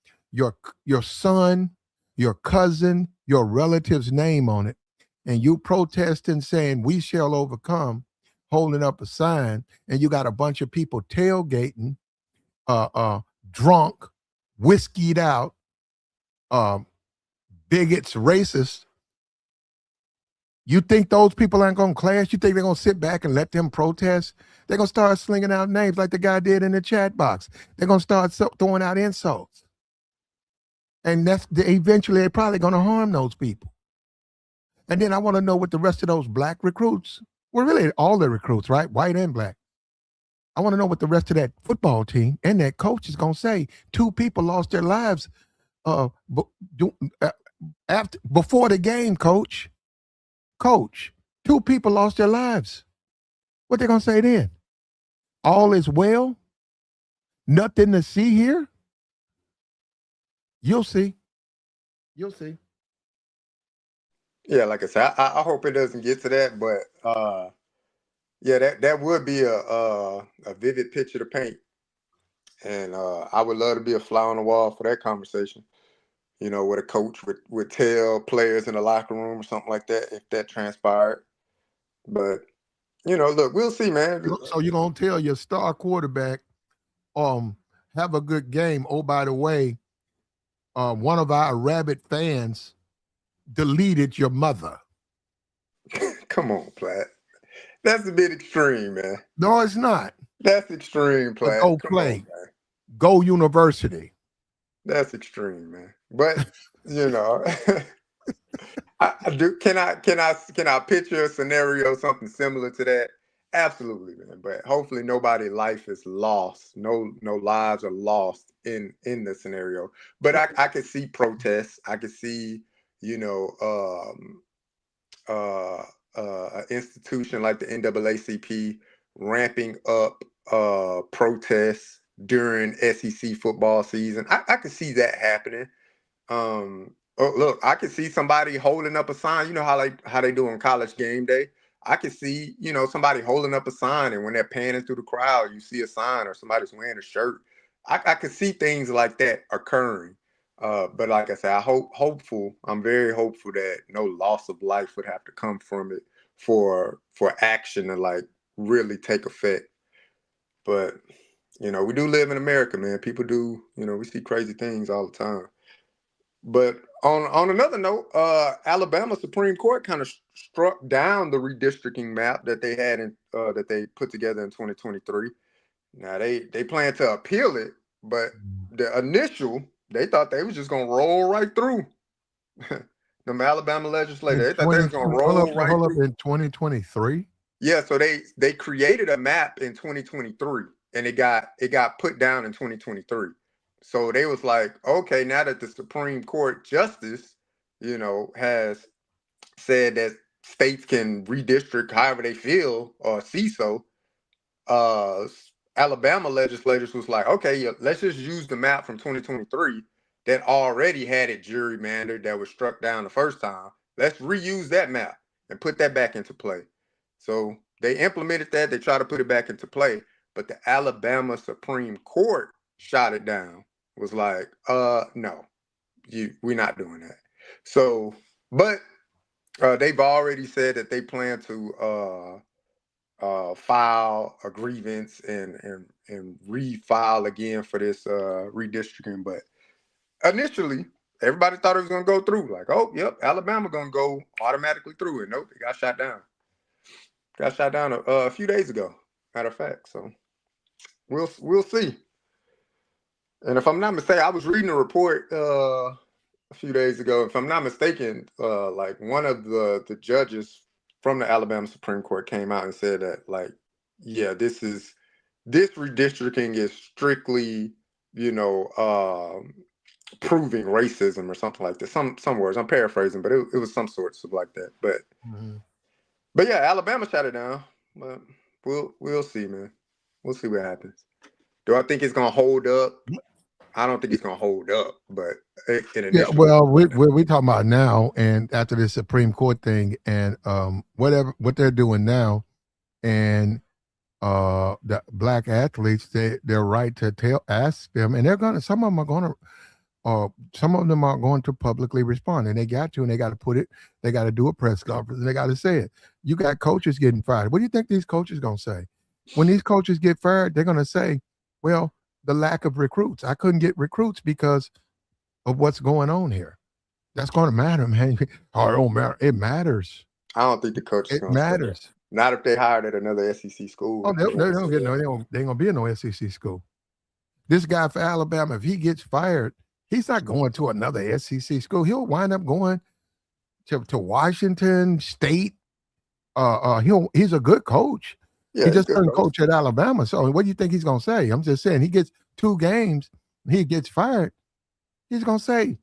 son, your cousin, your relative's name on it, and you protesting saying we shall overcome, holding up a sign, and you got a bunch of people tailgating, drunk, whiskeyed out, bigots, racists. You think those people aren't going to clash? You think they're going to sit back and let them protest? They're going to start slinging out names like the guy did in the chat box. They're going to start throwing out insults. And eventually they're probably going to harm those people. And then I want to know what the rest of those black recruits, well, really all the recruits, right? White and black. I want to know what the rest of that football team and that coach is going to say. Two people lost their lives bu- after before the game, coach. Coach, two people lost their lives. What they going to say then? All is well? Nothing to see here? You'll see. You'll see. Yeah, like I said, I hope it doesn't get to that, but yeah, that would be a vivid picture to paint, and I would love to be a fly on the wall for that conversation. You know, where a coach would tell players in the locker room or something like that if that transpired. But you know, look, we'll see, man. So you're going to tell your star quarterback, have a good game. Oh, by the way, one of our rabid fans deleted your mother. Come on, Platt. That's a bit extreme, man. No, it's not. That's extreme, But Platt. go Come play. on, man. Go University. That's extreme, man. But you know, I do. Can I picture a scenario something similar to that? Absolutely, man. But hopefully, nobody's life is lost. No lives are lost in the scenario. But I could see protests. I could see, you know, an institution like the NAACP ramping up protests during SEC football season. I could see that happening. Look, I could see somebody holding up a sign. You know how they do on College Game Day. I could see, you know, somebody holding up a sign, and when they're panning through the crowd, you see a sign or somebody's wearing a shirt. I could see things like that occurring. But like I said, I'm very hopeful that no loss of life would have to come from it for action to like really take effect. But you know, we do live in America, man. People do, you know, we see crazy things all the time. But on another note, Alabama Supreme Court kind of struck down the redistricting map that they had in that they put together in 2023. Now they plan to appeal it, but the initial they thought they was just gonna roll right through. The Alabama legislature, In they thought they was gonna 2020, roll right hold up, through. in 2023. Yeah, so they created a map in 2023, and it got put down in 2023. So they was like, okay, now that the Supreme Court justice, you know, has said that states can redistrict however they feel or see so, uh, Alabama legislators was like, okay, yeah, let's just use the map from 2023 that already had it gerrymandered that was struck down the first time. Let's reuse that map and put that back into play. So they implemented that. They tried to put it back into play, but the Alabama Supreme Court shot it down. Was like, no, we're not doing that. So, but they've already said that they plan to file a grievance and refile again for this redistricting. But initially, everybody thought it was going to go through. Like, oh, yep, Alabama going to go automatically through it. Nope, it got shot down. Got shot down a few days ago, matter of fact. So we'll see. And if I'm not mistaken, I was reading a report a few days ago. If I'm not mistaken, like one of the judges from the Alabama Supreme Court came out and said that, like, yeah, this redistricting is strictly, you know, proving racism or something like that. Some words I'm paraphrasing, but it was some sorts of like that. But yeah, Alabama shut it down. But we'll see, man. We'll see what happens. Do I think it's gonna hold up? I don't think it's gonna hold up, but Yeah, well, we talking about now, and after the Supreme Court thing, and what they're doing now, and the black athletes, they're right to ask them, and some of them are going to publicly respond, and they got to, and they got to put it, they got to do a press conference, and they got to say it. You got coaches getting fired. What do you think these coaches gonna say? When these coaches get fired, they're gonna say, well, the lack of recruits. I couldn't get recruits because of what's going on here. That's going to matter, man. Oh, it don't matter. It matters. I don't think the coach is It going to matters. say that. Not if they hired at another SEC school. Oh, they don't get no. They ain't gonna be in no SEC school. This guy for Alabama, if he gets fired, he's not going to another SEC school. He'll wind up going to Washington State. He's a good coach, Yeah, He he's a just good couldn't coach. coach at Alabama. So what do you think he's gonna say? I'm just saying he gets 2 games, he gets fired. He's gonna say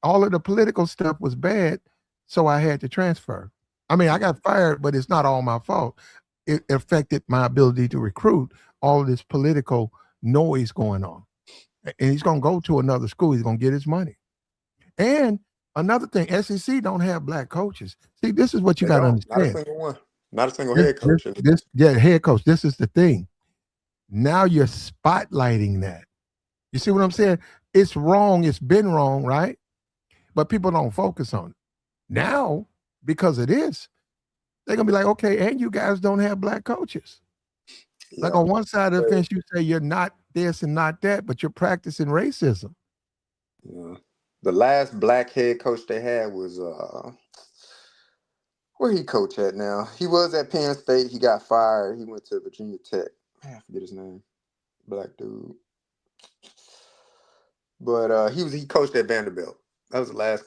all of the political stuff was bad, so I had to transfer. I mean, I got fired, but it's not all my fault. It affected my ability to recruit. All of this political noise going on, and he's gonna go to another school. He's gonna get his money. And another thing, SEC don't have black coaches. See, this is what you They got to don't. Not a understand. single one. Not a single This, head this, coach. this, yeah, head coach. This is the thing. Now you're spotlighting that. You see what I'm saying? It's wrong. It's been wrong, right? But people don't focus on it. Now, because of this, they're gonna be like, okay, and you guys don't have black coaches. Like Yeah. on one side of the fence, you say you're not this and not that, but you're practicing racism. Yeah. The last black head coach they had was where he coach at now? He was at Penn State. He got fired. He went to Virginia Tech. Man, I forget his name. Black dude. But he coached at Vanderbilt. That was the last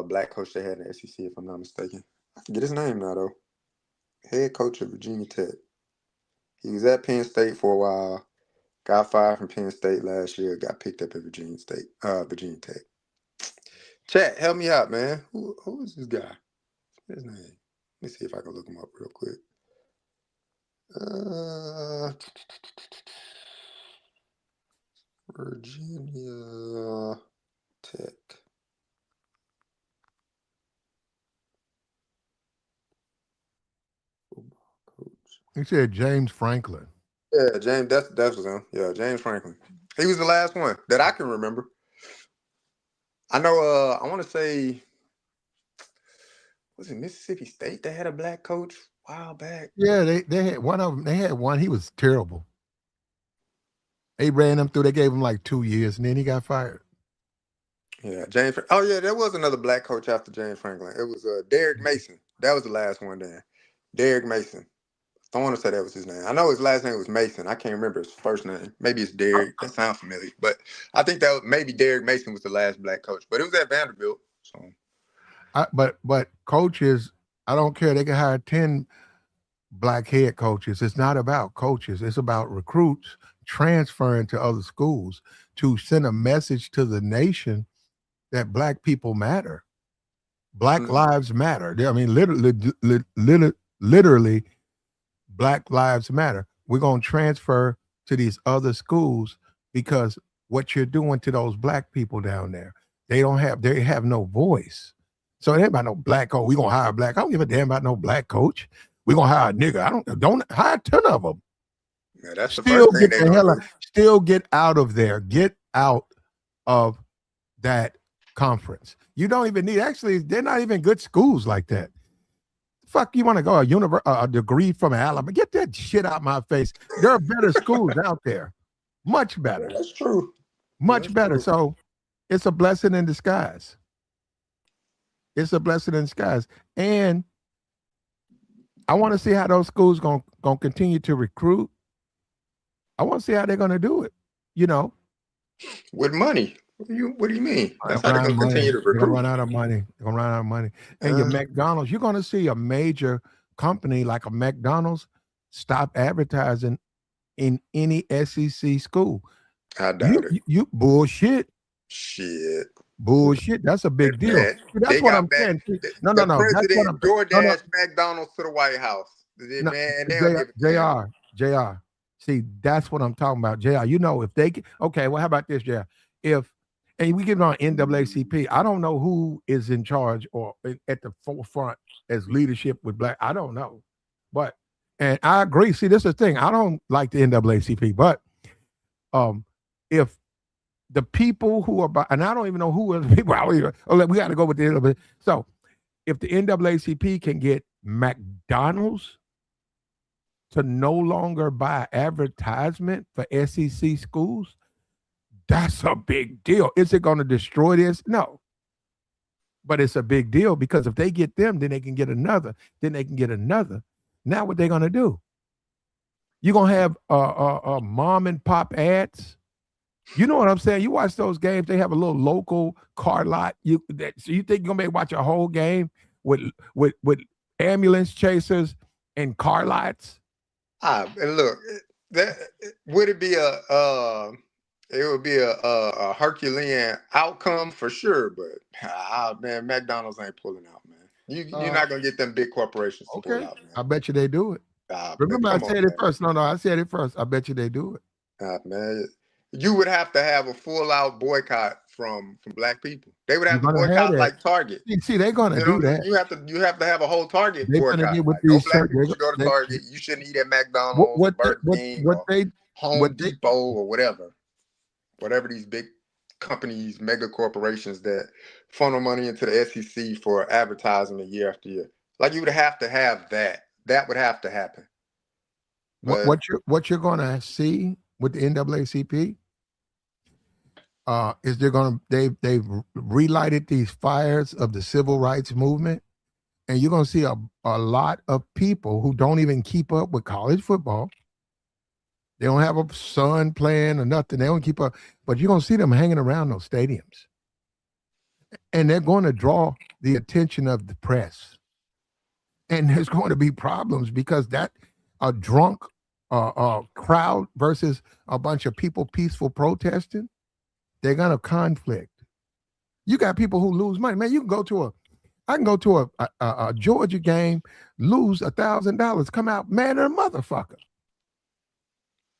black coach they had in the SEC, if I'm not mistaken. I forget his name now though. Head coach of Virginia Tech. He was at Penn State for a while. Got fired from Penn State last year. Got picked up at Virginia Tech. Chat, help me out, man. Who is this guy? What's his name? Let me see if I can look him up real quick. Virginia Tech. Football coach. He said James Franklin. Yeah, James. That was him. Yeah, James Franklin. He was the last one that I can remember. I know. I want to say, was it Mississippi State that had a black coach a while back? Yeah, they had one of them. They had one. He was terrible. They ran him through. They gave him like 2 years, and then he got fired. Yeah, James. Oh yeah, there was another black coach after James Franklin. It was Derek Mason. That was the last one then. Derek Mason. I want to say that was his name. I know his last name was Mason. I can't remember his first name. Maybe it's Derek. That sounds familiar. But I think that maybe Derek Mason was the last black coach. But it was at Vanderbilt. So. But coaches, I don't care. They can hire 10 black head coaches. It's not about coaches. It's about recruits transferring to other schools to send a message to the nation that black people matter. Black lives matter. I mean, literally, black lives matter. We're going to transfer to these other schools because what you're doing to those black people down there, they have no voice. So it ain't about no black coach. We're going to hire a black. I don't give a damn about no black coach. We're going to hire a nigga. Don't hire 10 of them. Yeah, that's the first thing they're going to do. Still get out of there. Get out of that conference. You don't even need, actually, they're not even good schools like that. Fuck, you want to go a degree from Alabama? Get that shit out my face. There are better schools out there. Much better. Yeah, that's true. Much better. True. So it's a blessing in disguise. It's a blessing in disguise. And I want to see how those schools going to continue to recruit. I want to see how they're going to do it, you know. With money. What do you mean? That's how they're going to continue to recruit. They're going to run out of money. They're going to run out of money. And your McDonald's, you're going to see a major company like a McDonald's stop advertising in any SEC school. I doubt it. You bullshit. Shit. Bullshit. That's a big deal. That's what I'm saying. No. President DoorDash McDonald's to the White House. JR. See, that's what I'm talking about, JR. You know, if they okay, well, how about this, JR? And we get it on NAACP. I don't know who is in charge or at the forefront as leadership with black. I don't know. And I agree. See, this is the thing. I don't like the NAACP, but if the people who are, and I don't even know who are the people, we got to go with the NAACP. So if the NAACP can get McDonald's to no longer buy advertisement for SEC schools, that's a big deal. Is it going to destroy this? No. But it's a big deal because if they get them, then they can get another. Then they can get another. Now what they going to do? You're going to have mom and pop ads. You know what I'm saying? You watch those games, they have a little local car lot. So you think you're going to be able to watch a whole game with ambulance chasers and car lots? And look, that would it be it would be a Herculean outcome for sure, but man, McDonald's ain't pulling out, man. You're Uh, not gonna get them big corporations to pull okay. out, man. I bet you they do it. Man, Remember, I come on, said it man. first. No, I said it first. I bet you they do it. Man, you would have to have a full out boycott from black people. They would You're have to gonna have boycott that. like Target. See, they're gonna You know do what I'm that. saying? You have to have a whole Target They're gonna boycott. get with Like no these black church. people should go to They, Target. You shouldn't eat at what McDonald's or what they, Burger King what or they Home what they Depot or whatever these big companies, mega corporations that funnel money into the SEC for advertisement year after year. Like you would have to have that. That would have to happen. But what you're gonna see with the NAACP is they've relighted these fires of the civil rights movement, and you're gonna see a lot of people who don't even keep up with college football. They don't have a son playing or nothing. They don't keep up, but you're gonna see them hanging around those stadiums, and they're going to draw the attention of the press. And there's going to be problems because that a drunk crowd versus a bunch of people peaceful protesting, they're going to conflict. You got people who lose money, man. I can go to a Georgia game, lose $1,000, come out mad at a motherfucker,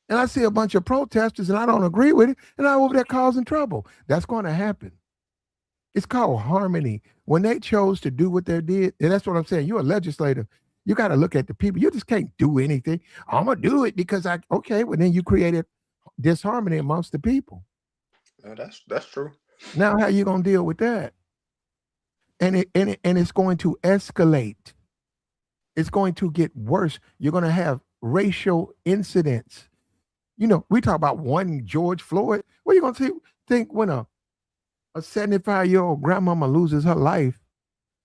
and I see a bunch of protesters and I don't agree with it, and I'm over there causing trouble. That's going to happen. It's called harmony. When they chose to do what they did, and that's what I'm saying. You're a legislator. You got to look at the people. You just can't do anything. I'm gonna do it because okay. Well, then you created disharmony amongst the people. that's true. Now, how you gonna deal with that? And it's going to escalate. It's going to get worse. You're gonna have racial incidents. You know, we talk about one George Floyd. What are you gonna think when a 75-year-old grandmama loses her life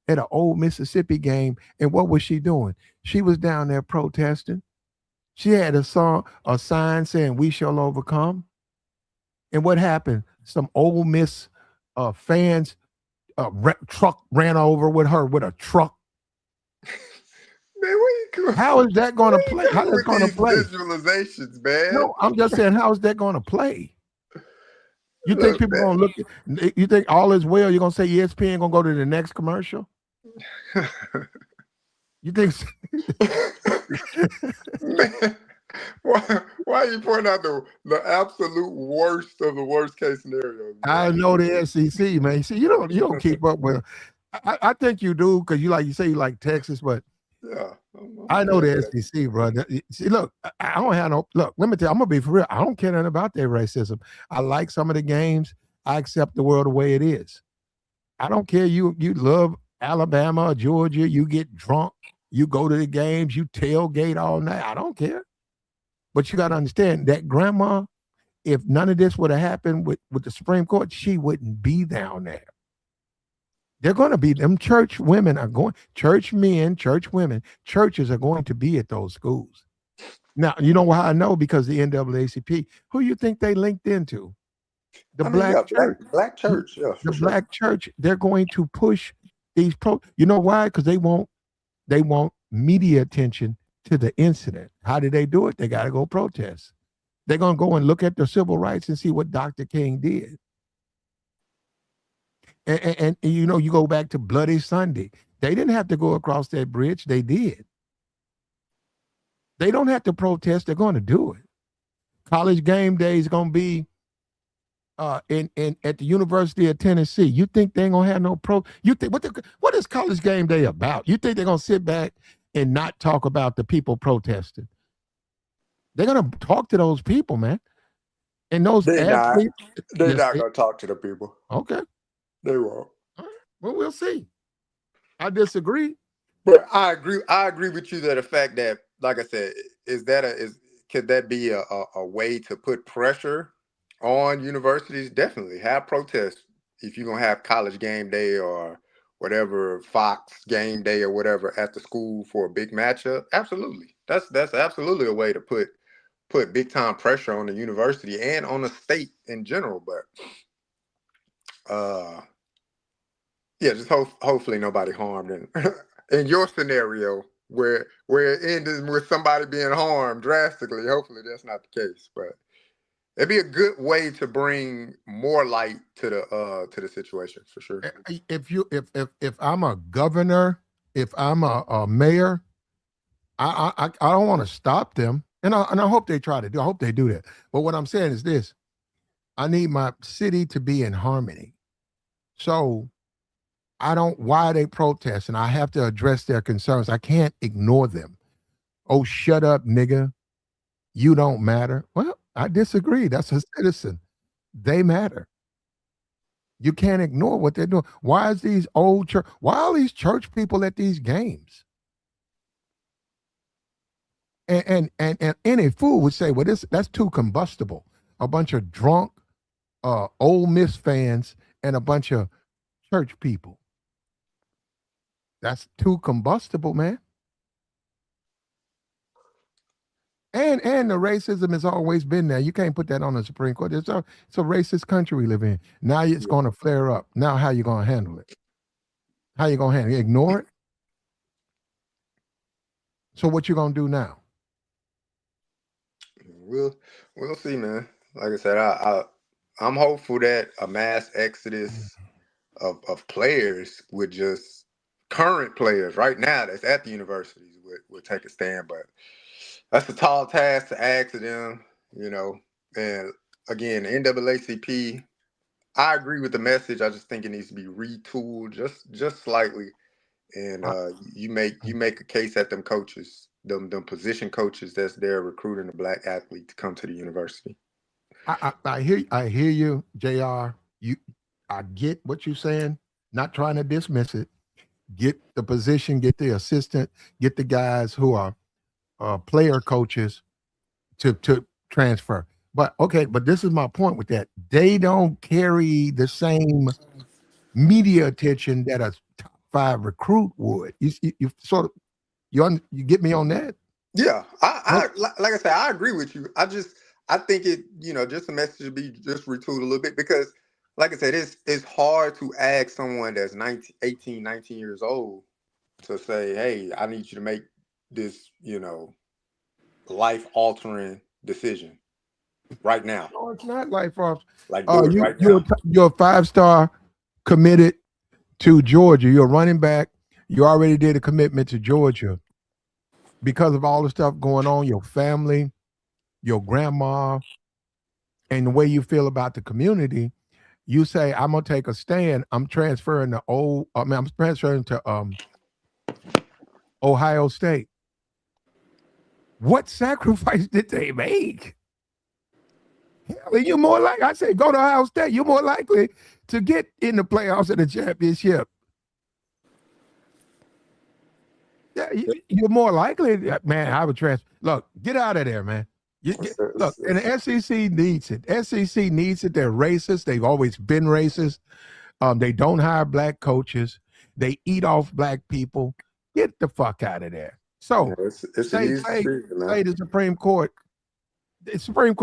at an old Mississippi game? And what was she doing? She was down there protesting. She had a sign saying "We shall overcome." And what happened? Some Ole Miss fans truck ran over with her with a truck. Man, where you How is that going to play? How is with going to these play? visualizations, man? No, I'm just saying, how is that going to play? You think Look, people going to look? You think all is well? You're going to say ESPN going to go to the next commercial? man. You think? Man, why are you pointing out the absolute worst of the worst case scenarios? I know the SEC, man. See, you don't keep up with. I think you do because you say you like Texas, but Yeah, I know the SEC, bro. See, look, I don't have no look. Let me tell you, I'm gonna be for real. I don't care nothing about their racism. I like some of the games. I accept the world the way it is. I don't care. You love Alabama or Georgia. You get drunk. You go to the games. You tailgate all night. I don't care. But you got to understand that grandma, if none of this would have happened with the Supreme Court, she wouldn't be down there. They're going to be them church women are going, church men, church women, churches are going to be at those schools. Now, you know how I know? Because the NAACP, who you think they linked into? The black church. black church, yeah, The for sure. black church, they're going to push these you know why? Because they want media attention to the incident. How did they do it? They got to go protest. They're going to go and look at the civil rights and see what Dr. King did. And you know, you go back to Bloody Sunday. They didn't have to go across that bridge. They did. They don't have to protest. They're going to do it. College game day is going to be in at the University of Tennessee. You think they ain't gonna have no you think what is college game day about? You think they're gonna sit back and not talk about the people protesting? They're gonna talk to those people, man. And those athletes, they're yes, not gonna talk to the people. okay. They won't. All right. Well, we'll see. I disagree. But I agree with you that the fact that, like I said, could that be a way to put pressure on universities? Definitely have protests if you're gonna have college game day or whatever, Fox game day or whatever at the school for a big matchup. Absolutely. That's absolutely a way to put big time pressure on the university and on the state in general. But yeah, just hopefully nobody harmed in in your scenario. where it ended with somebody being harmed drastically. Hopefully that's not the case, but it'd be a good way to bring more light to the situation for sure. If I'm a governor, if I'm a mayor, I don't want to stop them, and I hope they try to do. I hope they do that. But what I'm saying is this: I need my city to be in harmony. So I don't. Why they protest, and I have to address their concerns. I can't ignore them. Oh, shut up, nigga! You don't matter. Well, I disagree. That's a citizen. They matter. You can't ignore what they're doing. Why is these old church? Why are these church people at these games? And any fool would say, well, that's too combustible. A bunch of drunk, Ole Miss fans and a bunch of church people. That's too combustible, man. And the racism has always been there. You can't put that on the Supreme Court. It's a racist country we live in. Now it's going to flare up. Now how you going to handle it? How you going to handle it? Ignore it? So what you going to do now? We'll see, man. Like I said, I'm hopeful that a mass exodus of players would just current players right now that's at the universities would take a stand, but that's a tall task to ask of them, you know. And again, the NAACP, I agree with the message. I just think it needs to be retooled just slightly. And you make a case at them coaches, them position coaches that's there recruiting a black athlete to come to the university. I hear you, JR. I get what you're saying. Not trying to dismiss it. Get the position, get the assistant, get the guys who are player coaches to transfer. But this is my point with that. They don't carry the same media attention that a top 5 recruit would. You sort of you get me on that? Yeah, I like I said, I agree with you. I think it, just the message should be just retooled a little bit because, like I said, it's hard to ask someone that's 18, 19 years old to say, hey, I need you to make this, life-altering decision right now. No, it's not life-altering. Like, do it right now. You're a 5-star committed to Georgia. You're a running back. You already did a commitment to Georgia because of all the stuff going on, your family, your grandma, and the way you feel about the community. You say, I'm gonna take a stand. I'm transferring I'm transferring to Ohio State. What sacrifice did they make? Hell, you're more like I say, go to Ohio State. You're more likely to get in the playoffs and the championship. Yeah, you're more likely, man. I would transfer. Look, get out of there, man. Look, and the SEC needs it. SEC needs it. They're racist. They've always been racist. They don't hire black coaches. They eat off black people. Get the fuck out of there. So say the Supreme Court. The Supreme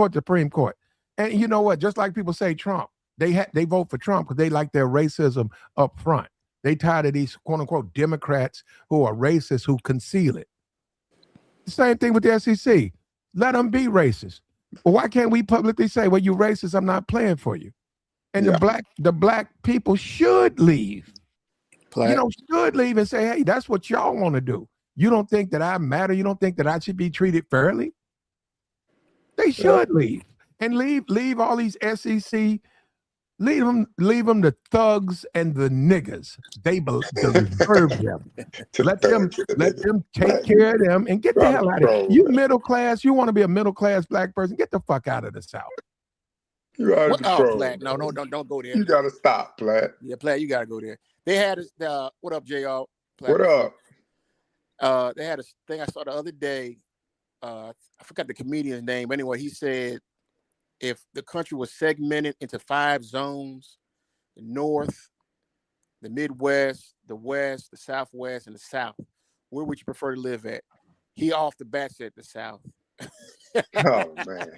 Court. And you know what? Just like people say Trump, they vote for Trump because they like their racism up front. They tired of these quote unquote Democrats who are racist who conceal it. The same thing with the SEC. Let them be racist. Well, why can't we publicly say, well, you racist, I'm not playing for you? And the black people should leave. Should leave and say, hey, that's what y'all want to do. You don't think that I matter? You don't think that I should be treated fairly? They should leave. And leave all these SEC, leave them the thugs and the niggas. They deserve them. Let them take care of them and get the hell out of here. You middle class, you want to be a middle class black person, get the fuck out of the South. You out of control. Platt. No, don't go there. You gotta stop, Platt. Yeah, Platt, you gotta go there. They had what up, JR? Platt, what up? They had a thing I saw the other day. I forgot the comedian's name. But anyway, he said if the country was segmented into 5 zones, the North, the Midwest, the West, the Southwest, and the South, where would you prefer to live at? He off the bat said the South. Oh, man.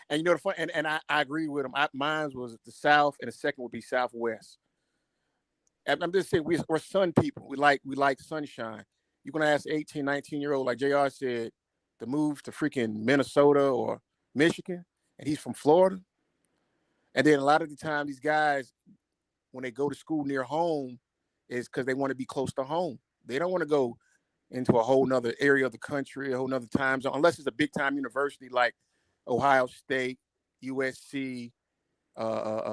And the fun, and I agree with him. Mine was the South, and the second would be Southwest. I'm just saying we're sun people. We like sunshine. you're going to ask 18, 19-year-old, like JR said, to move to freaking Minnesota or Michigan, and he's from Florida. And then a lot of the time, these guys, when they go to school near home, is because they want to be close to home. They don't want to go into a whole nother area of the country, a whole nother time zone, unless it's a big time university like Ohio State, USC,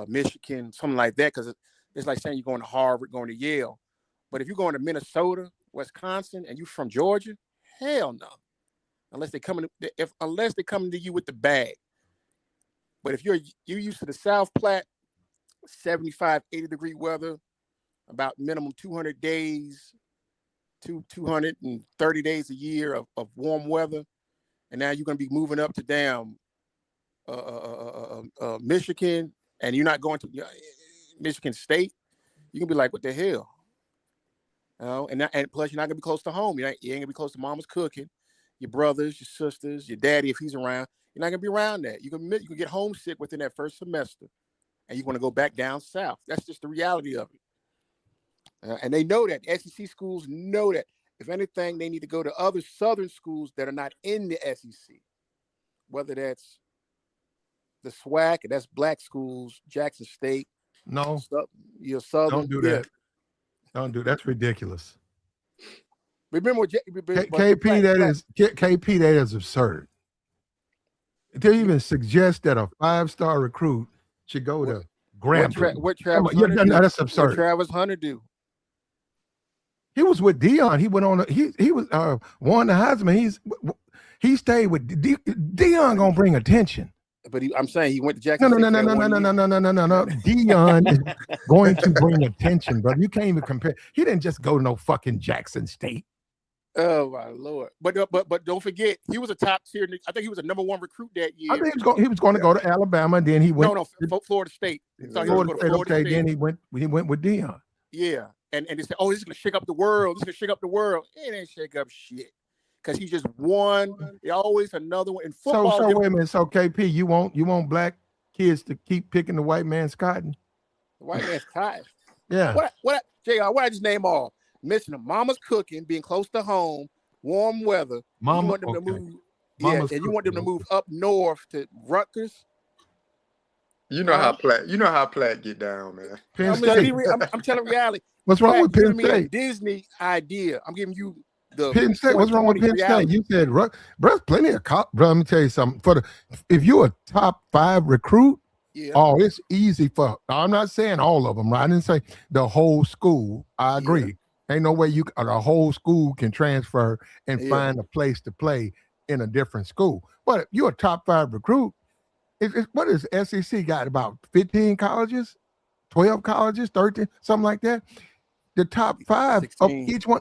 Michigan, something like that. Because it's like saying you're going to Harvard, going to Yale. But if you're going to Minnesota, Wisconsin, and you're from Georgia, hell no. Unless they're coming to you with the bag. But if you're used to the South Platte, 75, 80-degree weather, about minimum 200 days, 230 days a year of warm weather, and now you're going to be moving up to damn Michigan, and you're not going to Michigan State, you can be like, what the hell? And plus, you're not going to be close to home. You ain't going to be close to mama's cooking, your brothers, your sisters, your daddy, if he's around. You're not going to be around that. You can get homesick within that first semester, and you want to go back down south. That's just the reality of it. And they know that. SEC schools know that. If anything, they need to go to other southern schools that are not in the SEC, whether that's the SWAC, and that's black schools, Jackson State. No, Southern. Don't do that. Don't do that's ridiculous. Remember what KP, that is absurd. To even suggest that a 5-star recruit should go to Grambling. What Travis Hunter do? That's absurd. What Travis Hunter do? He was with Deion. He went on. He was won the Heisman. He stayed with Deion. Gonna bring attention. But I'm saying he went to Jackson. No. Deion is going to bring attention, brother. You can't even compare. He didn't just go to no fucking Jackson State. Oh my Lord! But don't forget, he was a top tier. I think he was a number 1 recruit that year. I think he was going to go to Alabama, and then he went. No, Florida State. Florida State. Then he went with Deion. Yeah, and they said, "Oh, this is gonna shake up the world. This is gonna shake up the world." It ain't shake up shit because he just won. Always another one in football. So wait a minute. So KP, you want black kids to keep picking the white man's cotton? The white man's cotton. Yeah. What JR? What I just name all? Missing a mama's cooking, being close to home, warm weather. You want them to move, you want them to move up north to Rutgers. You know how Platt get down, man. I'm telling reality. What's wrong with Penn State? A Disney idea. I'm giving you the Penn State. What's wrong with Penn State? You said, bro, plenty of bro. Let me tell you something. If you're a top 5 recruit, it's easy for. I'm not saying all of them. Right? I didn't say the whole school. I agree. Yeah. Ain't no way the whole school can transfer and find a place to play in a different school. But if you're a top 5 recruit, what is SEC got? About 15 colleges, 12 colleges, 13, something like that. The top 5 16. Of each one,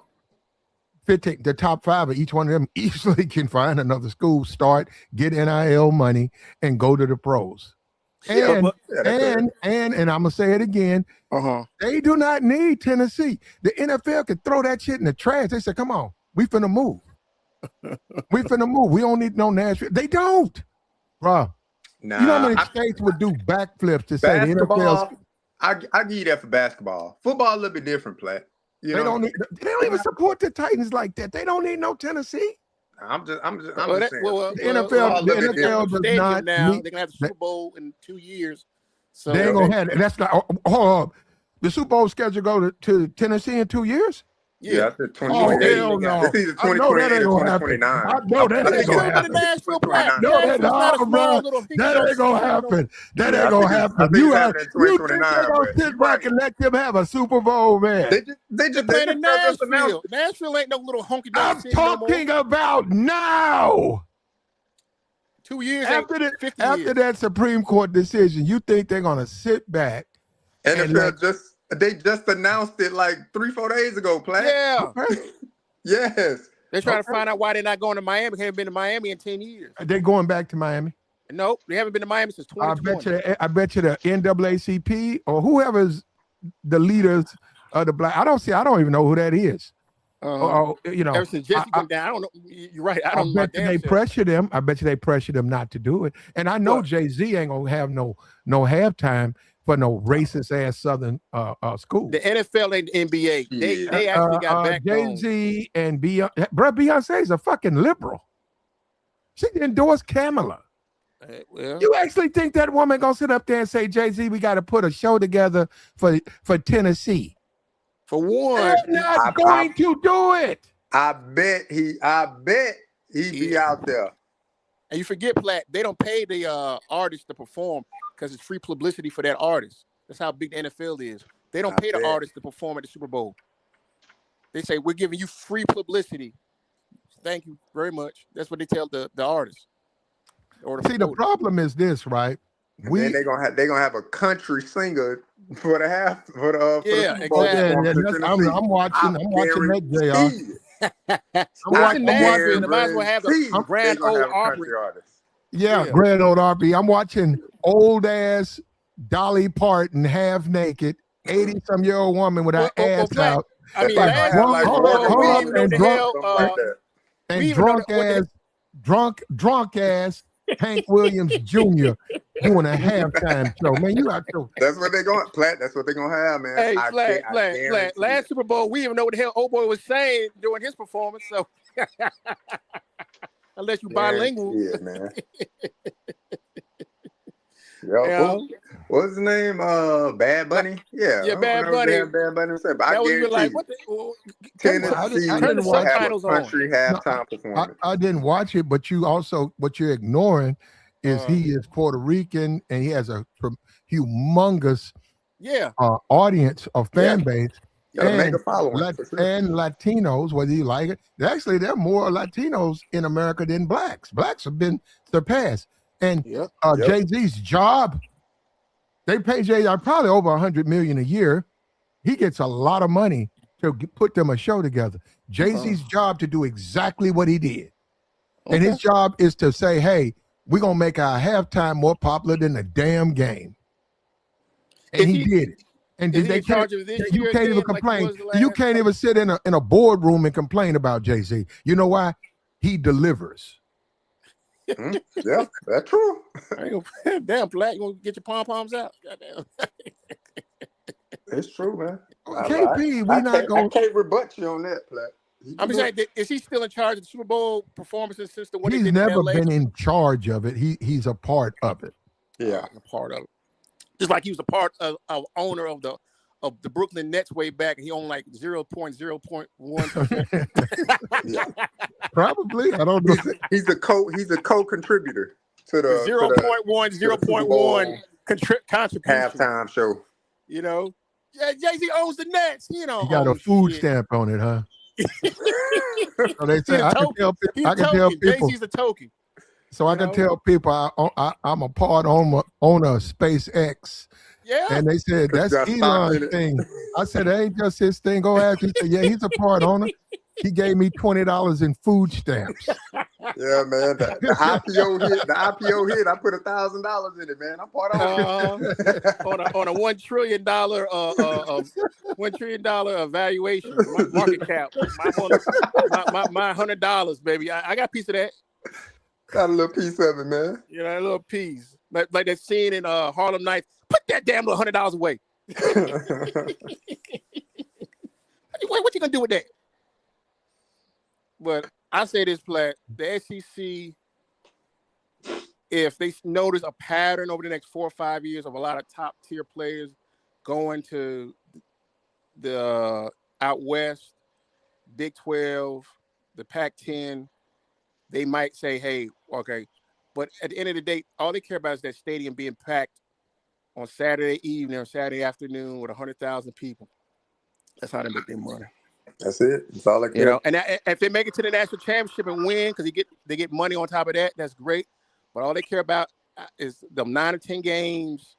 15. The top 5 of each one of them easily can find another school, start, get NIL money, and go to the pros. And I'm gonna say it again. They do not need Tennessee. The NFL could throw that shit in the trash. They said, "Come on, we finna move. We finna move. We don't need no Nashville." They don't, bro. Nah, you know how many states would do backflips to say the NFL? I give you that for basketball. Football a little bit different, Platt. They don't even support the Titans like that. They don't need no Tennessee. I'm just saying. The NFL does not. Now they're gonna have the Super Bowl in 2 years. So they ain't gonna have it. That's not. Hold up. The Super Bowl schedule go to Tennessee in 2 years. Yeah, I said 2028. Hell no. It's either 2028 or 2029. No, that ain't gonna happen. That ain't gonna happen. That ain't gonna happen. You think they're gonna sit back and let them have a Super Bowl, man? They just playing in Nashville. Nashville ain't no little honky I'm talking about now. 2 years after that Supreme Court decision, you think they're gonna sit back? They just announced it like 3-4 days ago, Platt. Yeah. Yes. They're trying to find out why they're not going to Miami. They haven't been to Miami in 10 years. Are they going back to Miami? Nope, they haven't been to Miami since 2020. I bet you the NAACP or whoever's the leaders of the black. I don't even know who that is. Ever since Jesse went down, I don't know. You're right. I don't know. They pressure them. I bet you they pressure them not to do it. And I know Jay-Z ain't gonna have no halftime for no racist ass Southern school. The NFL and NBA, they actually got backbone. Jay-Z and Beyonce, bro, Beyonce is a fucking liberal. She endorsed Kamala. Well, You actually think that woman gonna sit up there and say, Jay-Z, we got to put a show together for Tennessee? for one, They're not going to do it. I bet he be out there. and you forget, Platt, they don't pay the artists to perform because it's free publicity for that artist. That's how big the NFL is. They don't pay the artists to perform at the Super Bowl. They say, we're giving you free publicity. Thank you very much. That's what they tell the artists. See, the problem is this, right? Then they're gonna have a country singer for the Yeah, Super Bowl. exactly. I'm watching that, JR. I'm watching Nashville. They might as well have a Grand Ole Opry. Yeah, Grand Ole Opry. I'm watching old ass Dolly Parton, half naked, 80-some-year-old woman with her ass out. I mean, drunk ass Hank Williams Jr. doing a halftime show. Man, you out there. That's what they're going, Platt. That's what they're gonna have, man. Hey, Platt. Last Super Bowl, we didn't even know what the hell old boy was saying during his performance. So, unless you bilingual, yeah, man. Yo, what's his name? Bad Bunny. Yeah, Bad Bunny. Bad Bunny said, but that I was guarantee like, you, what the? Tennessee turn the will have a subtitles on. country halftime performance. I didn't watch it, but what you're ignoring is he is Puerto Rican and he has a humongous audience of fan base. Make a following, and Latinos, whether you like it. Actually, there are more Latinos in America than blacks. Blacks have been surpassed. And Jay-Z's job, they pay Jay-Z probably over $100 million a year. He gets a lot of money to put them a show together. Jay-Z's job to do exactly what he did. Okay. And his job is to say, hey, we're going to make our halftime more popular than the damn game. And he did it. And you can't even complain. You can't even sit in a boardroom and complain about Jay-Z. You know why? He delivers. Yeah, that's true. Damn, Black, you gonna get your pom-poms out? Goddamn. It's true, man. KP, I can't rebut you on that, Black. I'm saying, is he still in charge of the Super Bowl performances since the one? He's never been in charge of it. He's a part of it. Yeah, a part of it. Just like he was a part of owner of the Brooklyn Nets way back, and he owned like 0.0.1%. Yeah. Probably, I don't know. He's a co-contributor to the 0.1 contribution halftime show. You know, Jay-Z owns the Nets. You know, he got a food stamp on it, huh? So they say I can tell people. Jay-Z's a token. So I can tell people I'm a part owner of SpaceX. Yeah. And they said, that's Elon's thing. I said, it ain't just his thing. Go ask him. He said, yeah, he's a part owner. He gave me $20 in food stamps. Yeah, man. The IPO hit. I put $1,000 in it, man. I'm part owner. on a $1 trillion $1 trillion evaluation, market cap. My $100, baby. I got a piece of that. Got a little piece of it, man. You know, a little piece. Like that scene in Harlem Nights. Put that damn little $100 away. What you gonna do with that? But I say this, Platt, the SEC, if they notice a pattern over the next 4 or 5 years of a lot of top tier players going to the out west, Big 12, the Pac-10, they might say, hey, okay. But at the end of the day, all they care about is that stadium being packed on Saturday evening or Saturday afternoon with 100,000 people. That's how they make their money. That's it. That's all I care. You know, and if they make it to the national championship and win, because they get money on top of that, that's great. But all they care about is them 9 or 10 games,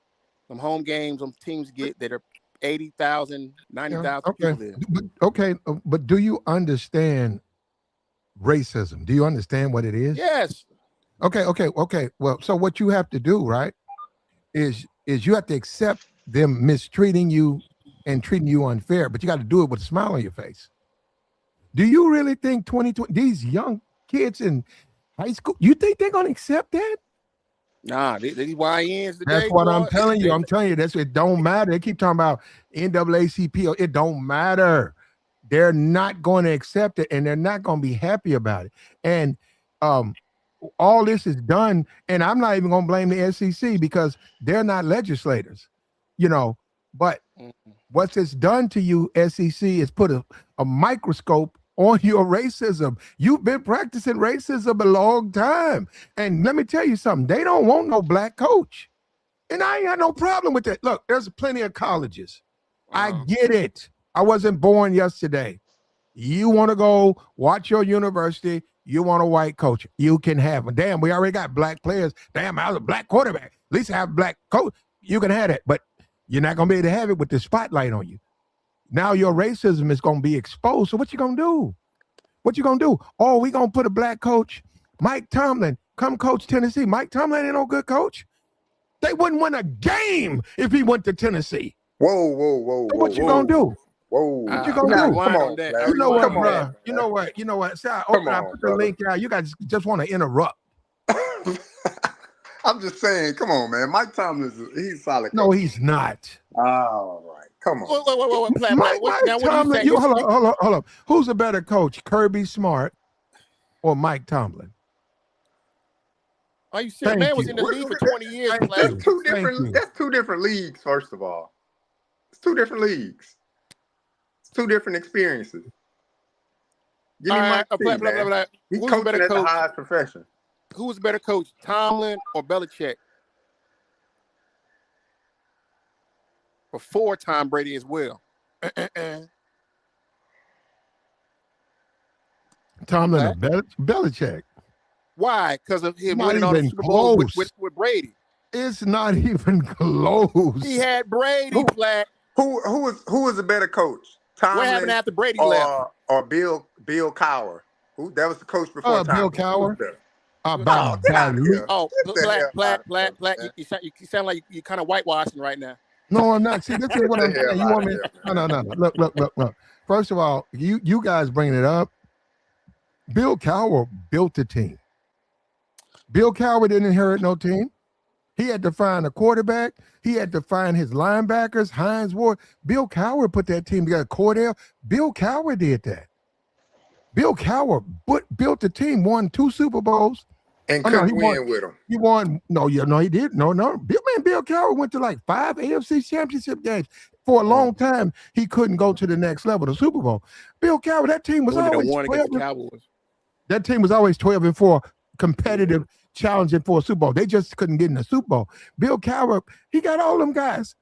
them home games, them teams get that are 80,000, 90,000 people there. But do you understand racism? Do you understand what it is? Yes. Okay. Well, so what you have to do, right, is you have to accept them mistreating you and treating you unfair, but you got to do it with a smile on your face. Do you really think 2020, these young kids in high school, you think they're going to accept that? Nah, these YNs today. That's what I'm boy, telling you. I'm telling you, it don't matter. They keep talking about NAACP. It don't matter. They're not going to accept it, and they're not going to be happy about it. And all this is done, and I'm not even going to blame the SEC because they're not legislators, But what's it's done to you, SEC, is put a microscope on your racism. You've been practicing racism a long time. And let me tell you something. They don't want no black coach. And I ain't got no problem with that. Look, there's plenty of colleges. I get it. I wasn't born yesterday. You want to go watch your university. You want a white coach. You can have them. Damn, we already got black players. Damn, I was a black quarterback. At least I have a black coach. You can have it. But you're not going to be able to have it with the spotlight on you. Now your racism is going to be exposed. So what you going to do? What you going to do? Oh, we going to put a black coach, Mike Tomlin, come coach Tennessee. Mike Tomlin ain't no good coach. They wouldn't win a game if he went to Tennessee. Whoa. So what you going to do? Whoa. What you going to do? Come on, that. You know what, Come on, bro? man. You know what? You know what? See, I Come put on, the brother. link out. You guys just want to interrupt. I'm just saying, come on, man. Mike Tomlin, he's solid. No, he's not. All right. Come on. Wait. Now, Mike what you Tomlin, saying? hold on. Who's a better coach, Kirby Smart or Mike Tomlin? Are you serious? Thank Man was you. in the league for 20 years. Thank Platt. you. That's two different leagues, first of all. It's two different leagues. It's two different experiences. Give me Mike T, man. He's Who's a coaching better at the coach? highest profession. Who's a better coach, Tomlin or Belichick? Before Tom Brady as well. Tomlin or Belichick? Why? Because of him Not winning all the even Super Bowls close. with Brady. It's not even close. He had Brady, Platt. Who was a better coach? Tomlin What happened after Brady left? or Bill Cowher? That was the coach before Tomlin. Bill Cowher? Get out of here. Oh, Get the hell Platt. out of here, You sound like you're kind of whitewashing right now. No, I'm not. See, this is what I'm Get the saying. You hell want out me? of here, No. Look. First of all, you guys bringing it up. Bill Cowher built a team. Bill Cowher didn't inherit no team. He had to find a quarterback. He had to find his linebackers, Hines Ward. Bill Cowher put that team together. Cordell. Bill Cowher did that. Bill Cowher built the team, won 2 Super Bowls. And couldn't win with him. He won. No, he did. No. Bill Cowher went to like 5 AFC championship games. For a long time, he couldn't go to the next level, the Super Bowl. Bill Cowher, that team was always 12. That team was always 12-4, competitive, challenging for a Super Bowl. They just couldn't get in the Super Bowl. Bill Cowher, he got all them guys.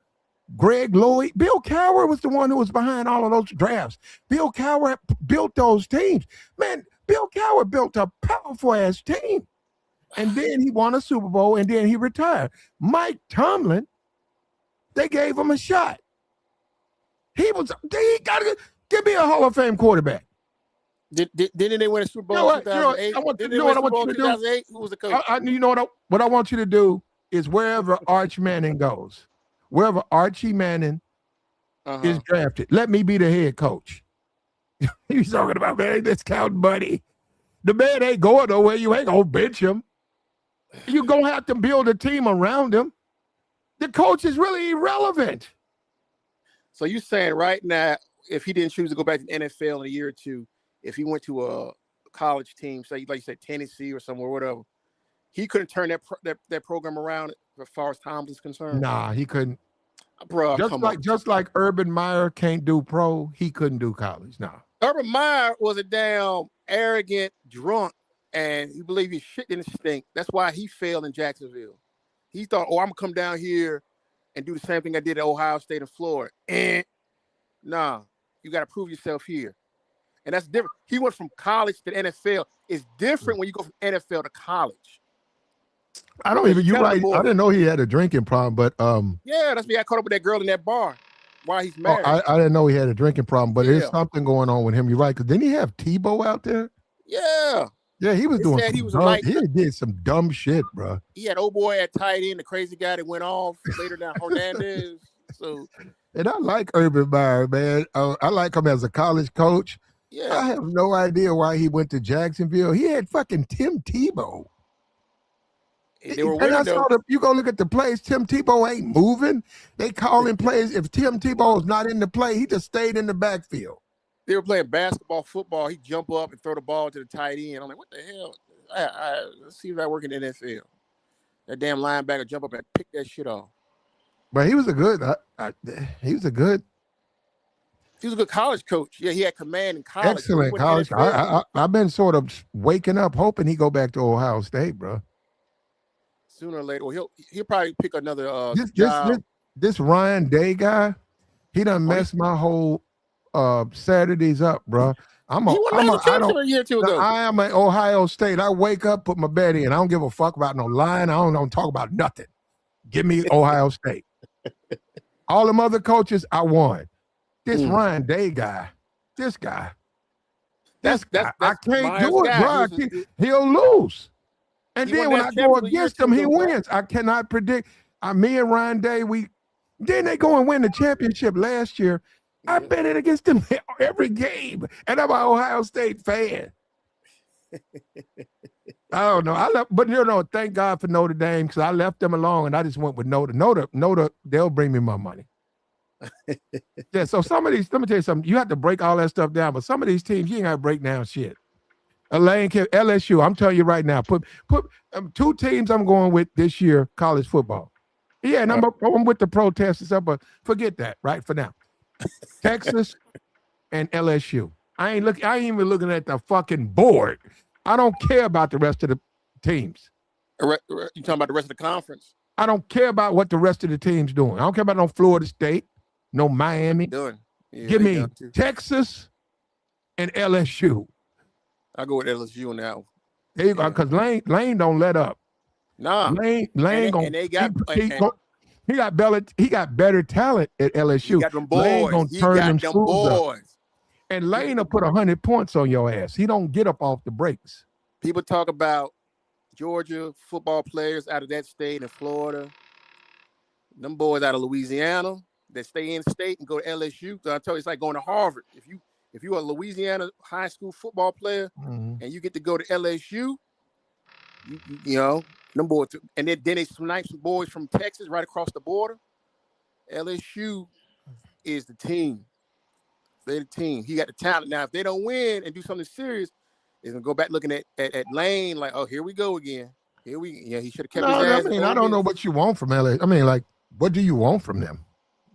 Greg Lloyd. Bill Cowher was the one who was behind all of those drafts. Bill Cowher built those teams. Man, Bill Cowher built a powerful-ass team. And then he won a Super Bowl, and then he retired. Mike Tomlin, they gave him a shot. He got to give me a Hall of Fame quarterback. Didn't they win a Super Bowl in 2008? You know what I want you to do? 2008? Who was the coach? You know what I want you to do is wherever Arch Manning goes, wherever Archie Manning is drafted, let me be the head coach. He's talking about, man, that's counting money. The man ain't going nowhere. You ain't going to bench him. You're going to have to build a team around him. The coach is really irrelevant. So you're saying right now, if he didn't choose to go back to the NFL in a year or two, if he went to a college team, say like you said Tennessee or somewhere, whatever, he couldn't turn that program around as far as Tomlin's concerned? Nah, he couldn't. Bro, just like Urban Meyer can't do pro, he couldn't do college. Nah. Urban Meyer was a damn arrogant drunk, and he believed his shit didn't stink. That's why he failed in Jacksonville. He thought, I'm gonna come down here and do the same thing I did at Ohio State and Florida. Nah, you got to prove yourself here. And that's different. He went from college to the NFL. It's different when you go from NFL to college. You're right. I didn't know he had a drinking problem, but yeah, that's why he got caught up with that girl in that bar while he's married. I didn't know he had a drinking problem, but there's something going on with him. You're right, because didn't he have Tebow out there? Yeah. Yeah, he was doing he did some dumb shit, bro. He had old boy at tight end, the crazy guy that went off later down Hernandez. And I like Urban Meyer, man. I like him as a college coach. Yeah. I have no idea why he went to Jacksonville. He had fucking Tim Tebow. They were And winning I though. saw you go look at the plays. Tim Tebow ain't moving. They calling plays. If Tim Tebow's not in the play, he just stayed in the backfield. They were playing basketball, football. He jump up and throw the ball to the tight end. I'm like, what the hell? Let's see if that work in the NFL. That damn linebacker jump up and pick that shit off. But he was a good. He was a good. He was a good college coach. Yeah, he had command in college. Excellent college. I've been sort of waking up hoping he go back to Ohio State, bro. Sooner or later, well, he'll probably pick another this Ryan Day guy. He done messed my whole Saturdays up, bro. He won a championship a year or two ago. I am at Ohio State. I wake up, put my bet in. I don't give a fuck about no line. I don't talk about nothing. Give me Ohio State. All them other coaches, I won. This Ryan Day guy, this guy. That's I can't do it, bro. He'll lose. And then when I go against him, he wins. I cannot predict. Me and Ryan Day, then they go and win the championship last year. I bet it against them every game. And I'm an Ohio State fan. I don't know. But thank God for Notre Dame, because I left them alone and I just went with Notre. Notre, they'll bring me my money. Yeah, so some of these, let me tell you something. You have to break all that stuff down, but some of these teams, you ain't got to break down shit. LSU, I'm telling you right now, put two teams I'm going with this year, college football. Yeah, and I'm with the protests and stuff, but forget that right for now. Texas and LSU. I ain't even looking at the fucking board. I don't care about the rest of the teams. You talking about the rest of the conference? I don't care about what the rest of the team's doing. I don't care about no Florida State, no Miami. Give me Texas and LSU. I go with LSU on that one. There you go, because Lane don't let up. Nah, Lane he got better talent at LSU. He got them boys. Lane gonna turn them schools up. And Lane will put 100 points on your ass. He don't get up off the breaks. People talk about Georgia football players out of that state and Florida. Them boys out of Louisiana that stay in state and go to LSU. So I tell you, it's like going to Harvard. If you're a Louisiana high school football player and you get to go to LSU, you know, them boys, and then they snipe some boys from Texas right across the border. LSU is the team. They're the team. He got the talent. Now, if they don't win and do something serious, they're gonna go back looking at Lane like, oh, here we go again. He should have kept his ass. I don't know what you want from LA. I mean, like, what do you want from them?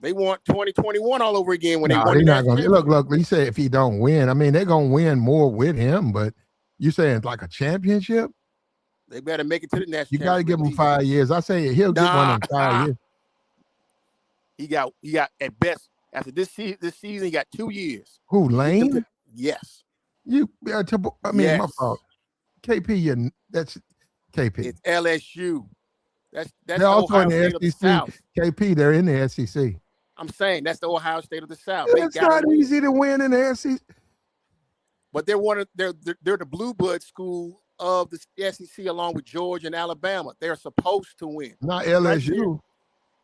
They want 2021 all over again when they won. They're not gonna look. You say if he don't win, I mean, they're gonna win more with him. But you saying like a championship? They better make it to the national. You got to give him 5 years. I say he'll get one in 5 years. He got at best after this season. He got 2 years. Who, Lane? Yes. My fault. KP, that's KP. It's LSU. That's they're also in the SEC. South. KP, they're in the SEC. I'm saying that's the Ohio State of the South. It's not easy to win in the SEC. But they're the blue blood school of the SEC along with Georgia and Alabama. They're supposed to win. Not LSU.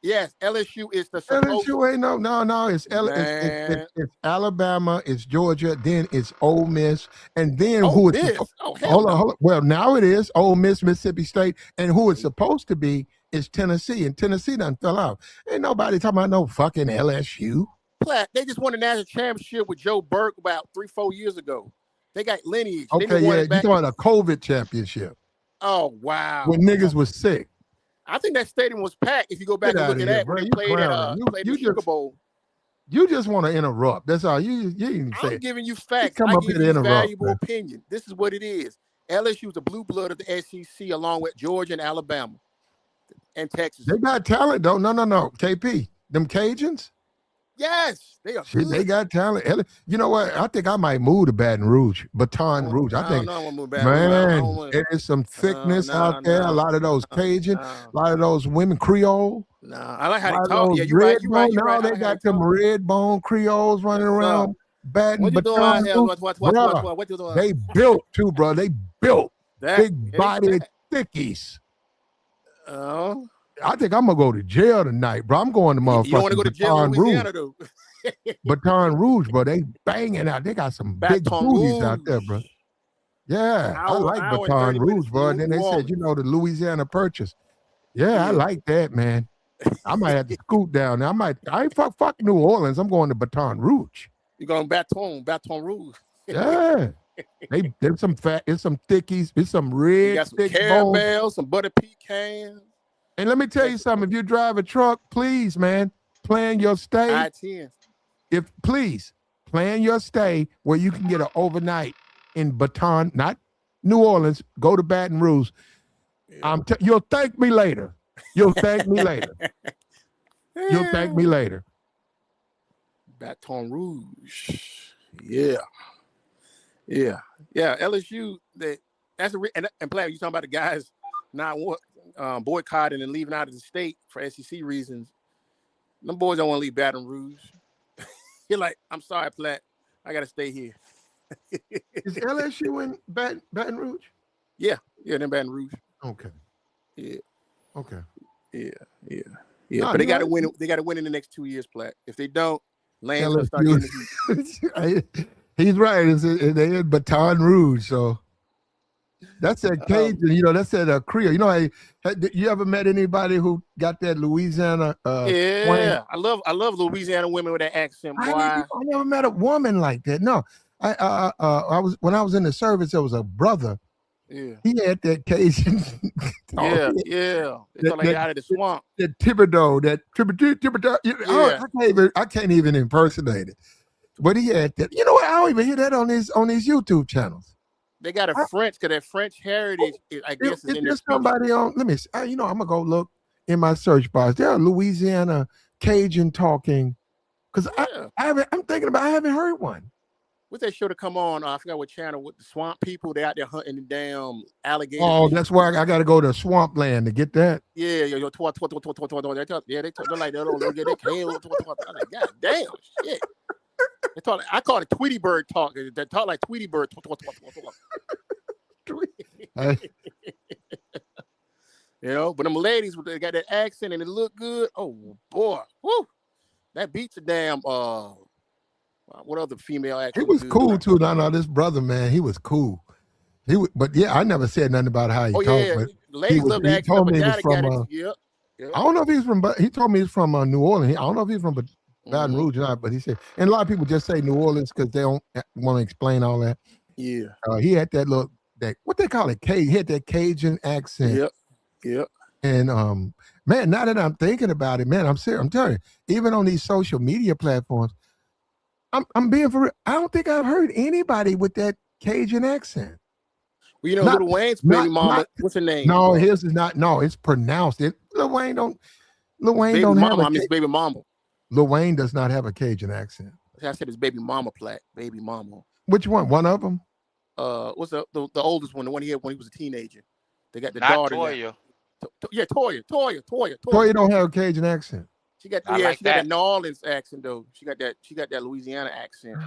Yes, LSU is the LSU ain't no. It's Alabama, it's Georgia, then it's Ole Miss, and then Ole Miss. Hold on. Well, now it is Ole Miss, Mississippi State, and who it's supposed to be is Tennessee, and Tennessee done fell out. Ain't nobody talking about no fucking LSU. Platt, they just won the national championship with Joe Burke about 3-4 years ago. They got lineage. Okay, you talking about a COVID championship. Oh, wow. When niggas was sick. I think that stadium was packed. If you go back and look at that, when they played the Sugar Bowl. You just want to interrupt. That's all. You didn't say. I'm giving you facts. I'm giving you valuable opinion. This is what it is. LSU is the blue blood of the SEC along with Georgia and Alabama and Texas. They got talent, though. No. KP, them Cajuns? Yes, they are good. They got talent. You know what? I think I might move to Baton Rouge. I think, man, there is some thickness out there. A lot of those Cajun, a lot of those women Creole. No, I like how they talk. Yeah, you're right. Now they got them red bone Creoles running around. Baton Rouge. What you doing? They built too, bro. They built big bodied thickies. Oh. I think I'm gonna go to jail tonight, bro. I'm going to motherfucking You don't want to go to jail in Louisiana, though. Baton Rouge, bro. They banging out. They got some big booties out there, bro. Yeah, I like Hour and Baton 30 minutes Rouge, bro. And from then New they said, you know, Orleans. the Louisiana Purchase. Yeah, I Yeah. like that, man. I might have to scoot down there. I ain't fuck New Orleans. I'm going to Baton Rouge. You're going Baton Rouge. Yeah. There's some fat, it's some thickies, it's some You red got some thick bones. caramel, some butter pecans. And let me tell you something. If you drive a truck, please, man, plan your stay. I-10. Please plan your stay where you can get an overnight in Baton, not New Orleans. Go to Baton Rouge. Yeah. You'll thank me later. You'll thank me later. You'll thank me later. Baton Rouge. Yeah. LSU. That's and Platt, you talking about the guys not boycotting and leaving out of the state for SEC reasons. Them boys don't want to leave Baton Rouge. You're like, I'm sorry, Platt. I got to stay here. Is LSU in Baton Rouge? Yeah, in Baton Rouge. Okay. Yeah. Okay. Yeah. No, But they got to win. They got to win in the next 2 years, Platt. If they don't, Lane's gonna start getting the heat. He's right. They in Baton Rouge, so that's that Cajun. You know, that's that Creole. You know, you ever met anybody who got that Louisiana? Yeah, twang? I love Louisiana women with that accent. Boy. I never met a woman like that. No, when I was in the service, there was a brother. Yeah. He had that Cajun. Yeah. They thought like out of the swamp. That Thibodeau, I can't even impersonate it. But he had that. You know what? I don't even hear that on these YouTube channels. They got French, because that French heritage, I guess, is in there. Somebody on. Let me see. I'm gonna go look in my search bars. There are Louisiana Cajun talking. Because I'm thinking about. I haven't heard one. What's that show to come on? I forgot what channel. With the swamp people, they out there hunting the damn alligators. Oh, that's why I got to go to Swampland to get that. Yeah. They're like, they don't get that cane. I'm like, God damn, shit. I call it Tweety Bird talk. They talk like Tweety Bird. But them ladies, they got that accent and it look good. Oh boy, woo! That beats a damn. What other female actor? He was cool too. No, this brother, man, he was cool. But yeah, I never said nothing about how he talked. Yeah, but ladies love the accent. But daddy got it. Yep. I don't know if he's from, but he told me he's from New Orleans. I don't know if he's from Baton Rouge or not, but he said, and a lot of people just say New Orleans because they don't want to explain all that. Yeah. He had that what they call it, he had that Cajun accent. Yep. And man, now that I'm thinking about it, man, I'm serious. I'm telling you, even on these social media platforms, I'm being for real. I don't think I've heard anybody with that Cajun accent. Well, Lil Wayne's baby mama. What's her name? No, his is not. No, it's pronounced. Lil Wayne don't have a baby mama. Lil Wayne does not have a Cajun accent. I said his baby mama, Platt. Baby mama. Which one? One of them? What's the oldest one? The one he had when he was a teenager. They got the Not daughter. Toya. Toya. Toya don't have a Cajun accent. She got she got a New Orleans accent though. She got that Louisiana accent.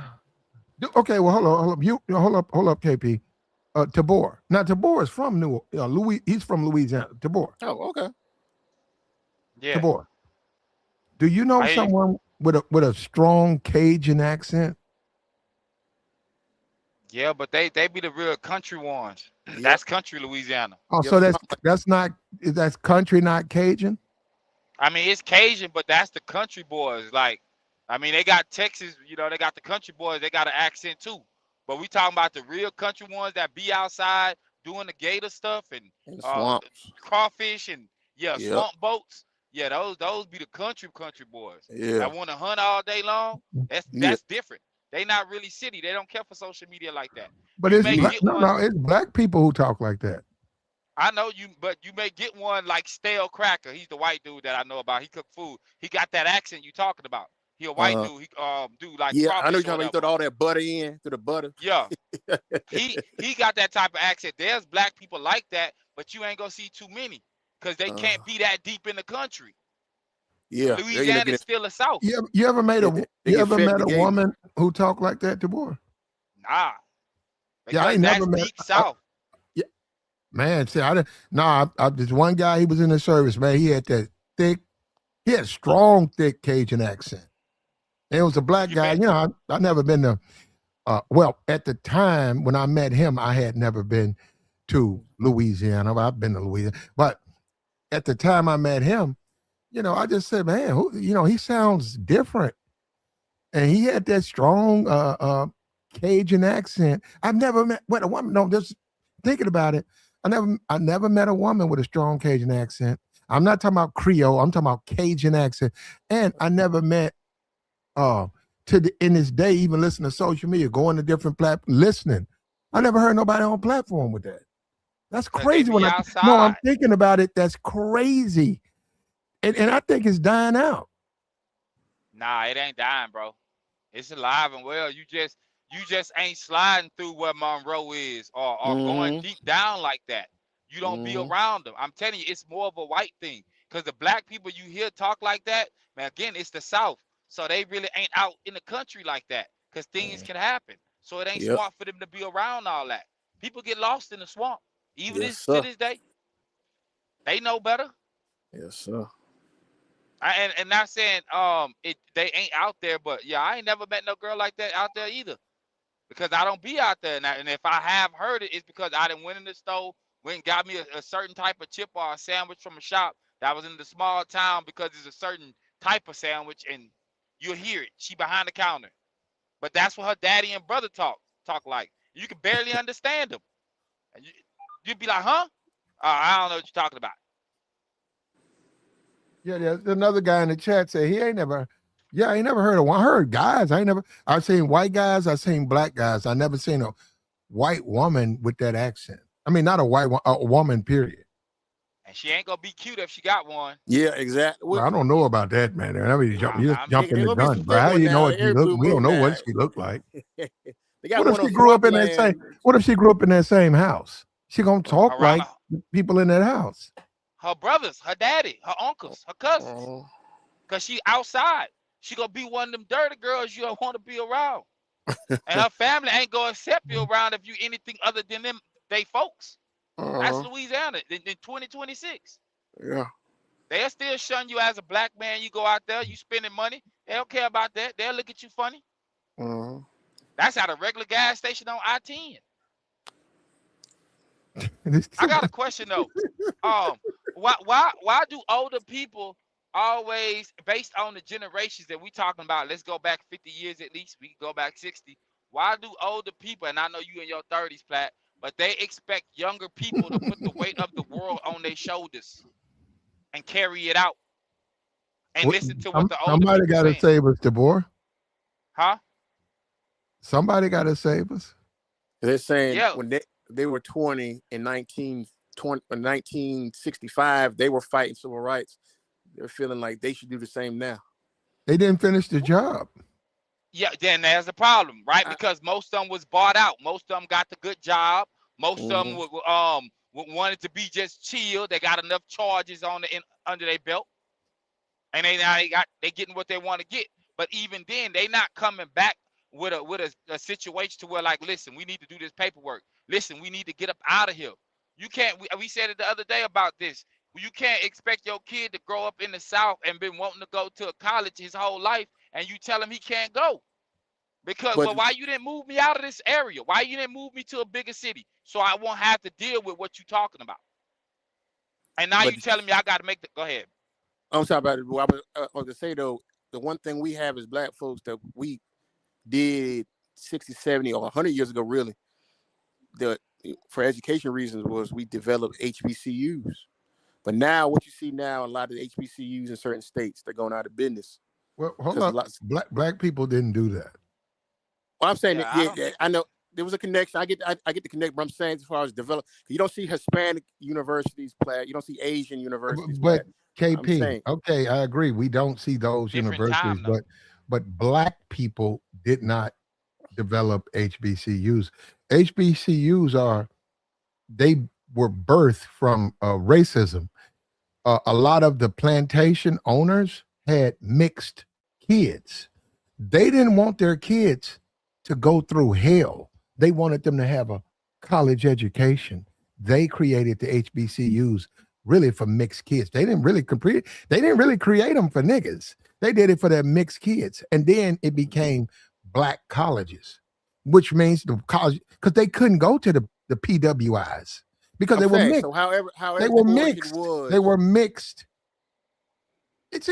Okay, well hold up, KP. Tabor. Now Tabor is from he's from Louisiana. Tabor. Oh, okay. Yeah. Tabor. Do you know someone with a strong Cajun accent? Yeah, but they be the real country ones. Yep. That's country Louisiana. Oh, so that's country, not Cajun? I mean, it's Cajun, but that's the country boys. Like, I mean, they got Texas, they got the country boys, they got an accent too. But we talking about the real country ones that be outside doing the gator stuff and crawfish and swamp boats. Yeah, those be the country boys. Yeah. That want to hunt all day long. That's different. They not really city. They don't care for social media like that. But it's black people who talk like that. I know but you may get one like Stale Cracker. He's the white dude that I know about. He cook food. He got that accent you talking about. He a white dude. He do like I know you're talking about. He throw all that butter in to the butter. Yeah, he got that type of accent. There's black people like that, but you ain't gonna see too many because they can't be that deep in the country. Yeah, Louisiana is still the South. You ever met a woman who talked like that, Tabor? Nah. Yeah, I never met. Deep South. Man, see, this one guy, he was in the service, man. He had strong, thick Cajun accent. And it was a black guy. I never been to Well, at the time when I met him, I had never been to Louisiana. I've been to Louisiana, but at the time I met him, I just said, man, he sounds different, and he had that strong Cajun accent. I've never met a woman. No, just thinking about it, I never met a woman with a strong Cajun accent. I'm not talking about Creole. I'm talking about Cajun accent, and I never met in this day, even listen to social media, going to different platforms, listening. I never heard nobody on platform with that. That's crazy. I'm thinking about it. That's crazy. And I think it's dying out. Nah, it ain't dying, bro. It's alive and well. You just ain't sliding through where Monroe is or going deep down like that. You don't be around them. I'm telling you, it's more of a white thing. Because the black people you hear talk like that, man, again, it's the South. So they really ain't out in the country like that. Because things can happen. So it ain't smart for them to be around all that. People get lost in the swamp. Even to this day. They know better. Yes, sir. And not saying they ain't out there, but yeah, I ain't never met no girl like that out there either. Because I don't be out there. And if I have heard it, it's because I done went in the store, went and got me a certain type of chip or a sandwich from a shop that was in the small town because it's a certain type of sandwich and you'll hear it. She behind the counter. But that's what her daddy and brother talk like. You can barely understand them. And you'd be like, huh? I don't know what you're talking about. Yeah, there's another guy in the chat said he ain't never heard of one. I heard guys. I've seen white guys, I've seen black guys. I never seen a white woman with that accent. I mean, not a white one, a woman, period. And she ain't gonna be cute if she got one. Yeah, exactly. Well, I don't know about that, man. I mean, you jumping the gun, bro. How you know what she look? We don't know what she looked like. What if she grew up in that same? What if she grew up in that same house? She gonna talk like people in that house. Her brothers, her daddy, her uncles, her cousins. Because she outside. She gonna be one of them dirty girls you don't want to be around. And her family ain't gonna accept you around if you anything other than them, they folks. That's Louisiana in 2026. Yeah. They'll still shun you as a black man. You go out there, you spending money. They don't care about that. They'll look at you funny. That's at a regular gas station on I-10. I got a question though. Why do older people always, based on the generations that we talking about, let's go back 50 years at least, we can go back 60. Why do older people, and I know you in your 30s, Platt, but they expect younger people to put the weight of the world on their shoulders and carry it out and listen to what the older people somebody got to save us, DeBoer. Huh? Somebody got to save us. They're saying when they were 20 in 1965, they were fighting civil rights. They're feeling like they should do the same now. They didn't finish the job. Yeah, then there's a problem, right? Because most of them was bought out. Most of them got the good job. Most of them wanted to be just chill. They got enough charges under their belt, and they getting what they want to get. But even then, they not coming back with a situation to where, like, listen, we need to do this paperwork. Listen, we need to get up out of here. You can't. We said it the other day about this. You can't expect your kid to grow up in the South and been wanting to go to a college his whole life, and you tell him he can't go. Because, why you didn't move me out of this area? Why you didn't move me to a bigger city so I won't have to deal with what you're talking about? And now you telling me I got to make the. Go ahead. I'm talking about it. What I was going to say, though, the one thing we have as black folks that we did 60, 70, or 100 years ago, really, for education reasons, was we developed HBCUs. But now, what you see now, a lot of the HBCUs in certain states, they're going out of business. Well, hold on. Black people didn't do that. Well, I'm saying I know there was a connection. I get the connection, but I'm saying as far as develop, you don't see Hispanic universities play. You don't see Asian universities. But KP, okay, I agree. We don't see those universities, but black people did not develop HBCUs. HBCUs they were birthed from racism. A lot of the plantation owners had mixed kids. They didn't want their kids to go through hell. They wanted them to have a college education. They created the HBCUs really for mixed kids. They didn't really create them for niggas. They did it for their mixed kids. And then it became black colleges. which means the college, because they couldn't go to the PWIs because they were mixed. So however they were abortion mixed. was, They were mixed.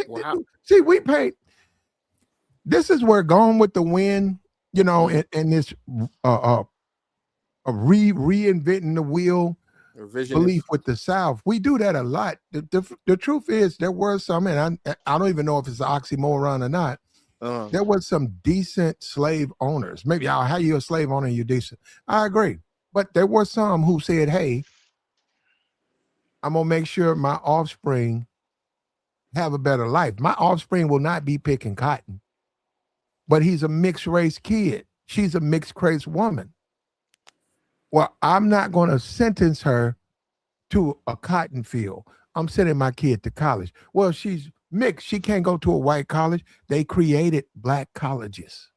Well, See, we paid. This is where Gone with the Wind, you know, and this reinventing the wheel belief with the South. We do that a lot. The truth is there were some, and I don't even know if it's an oxymoron or not. There was some decent slave owners. Maybe how you a slave owner and you're decent. I agree. But there were some who said, hey, I'm going to make sure my offspring have a better life. My offspring will not be picking cotton, but he's a mixed race kid. She's a mixed race woman. Well, I'm not going to sentence her to a cotton field. I'm sending my kid to college. Well, she's mixed. She can't go to a white college. They created black colleges.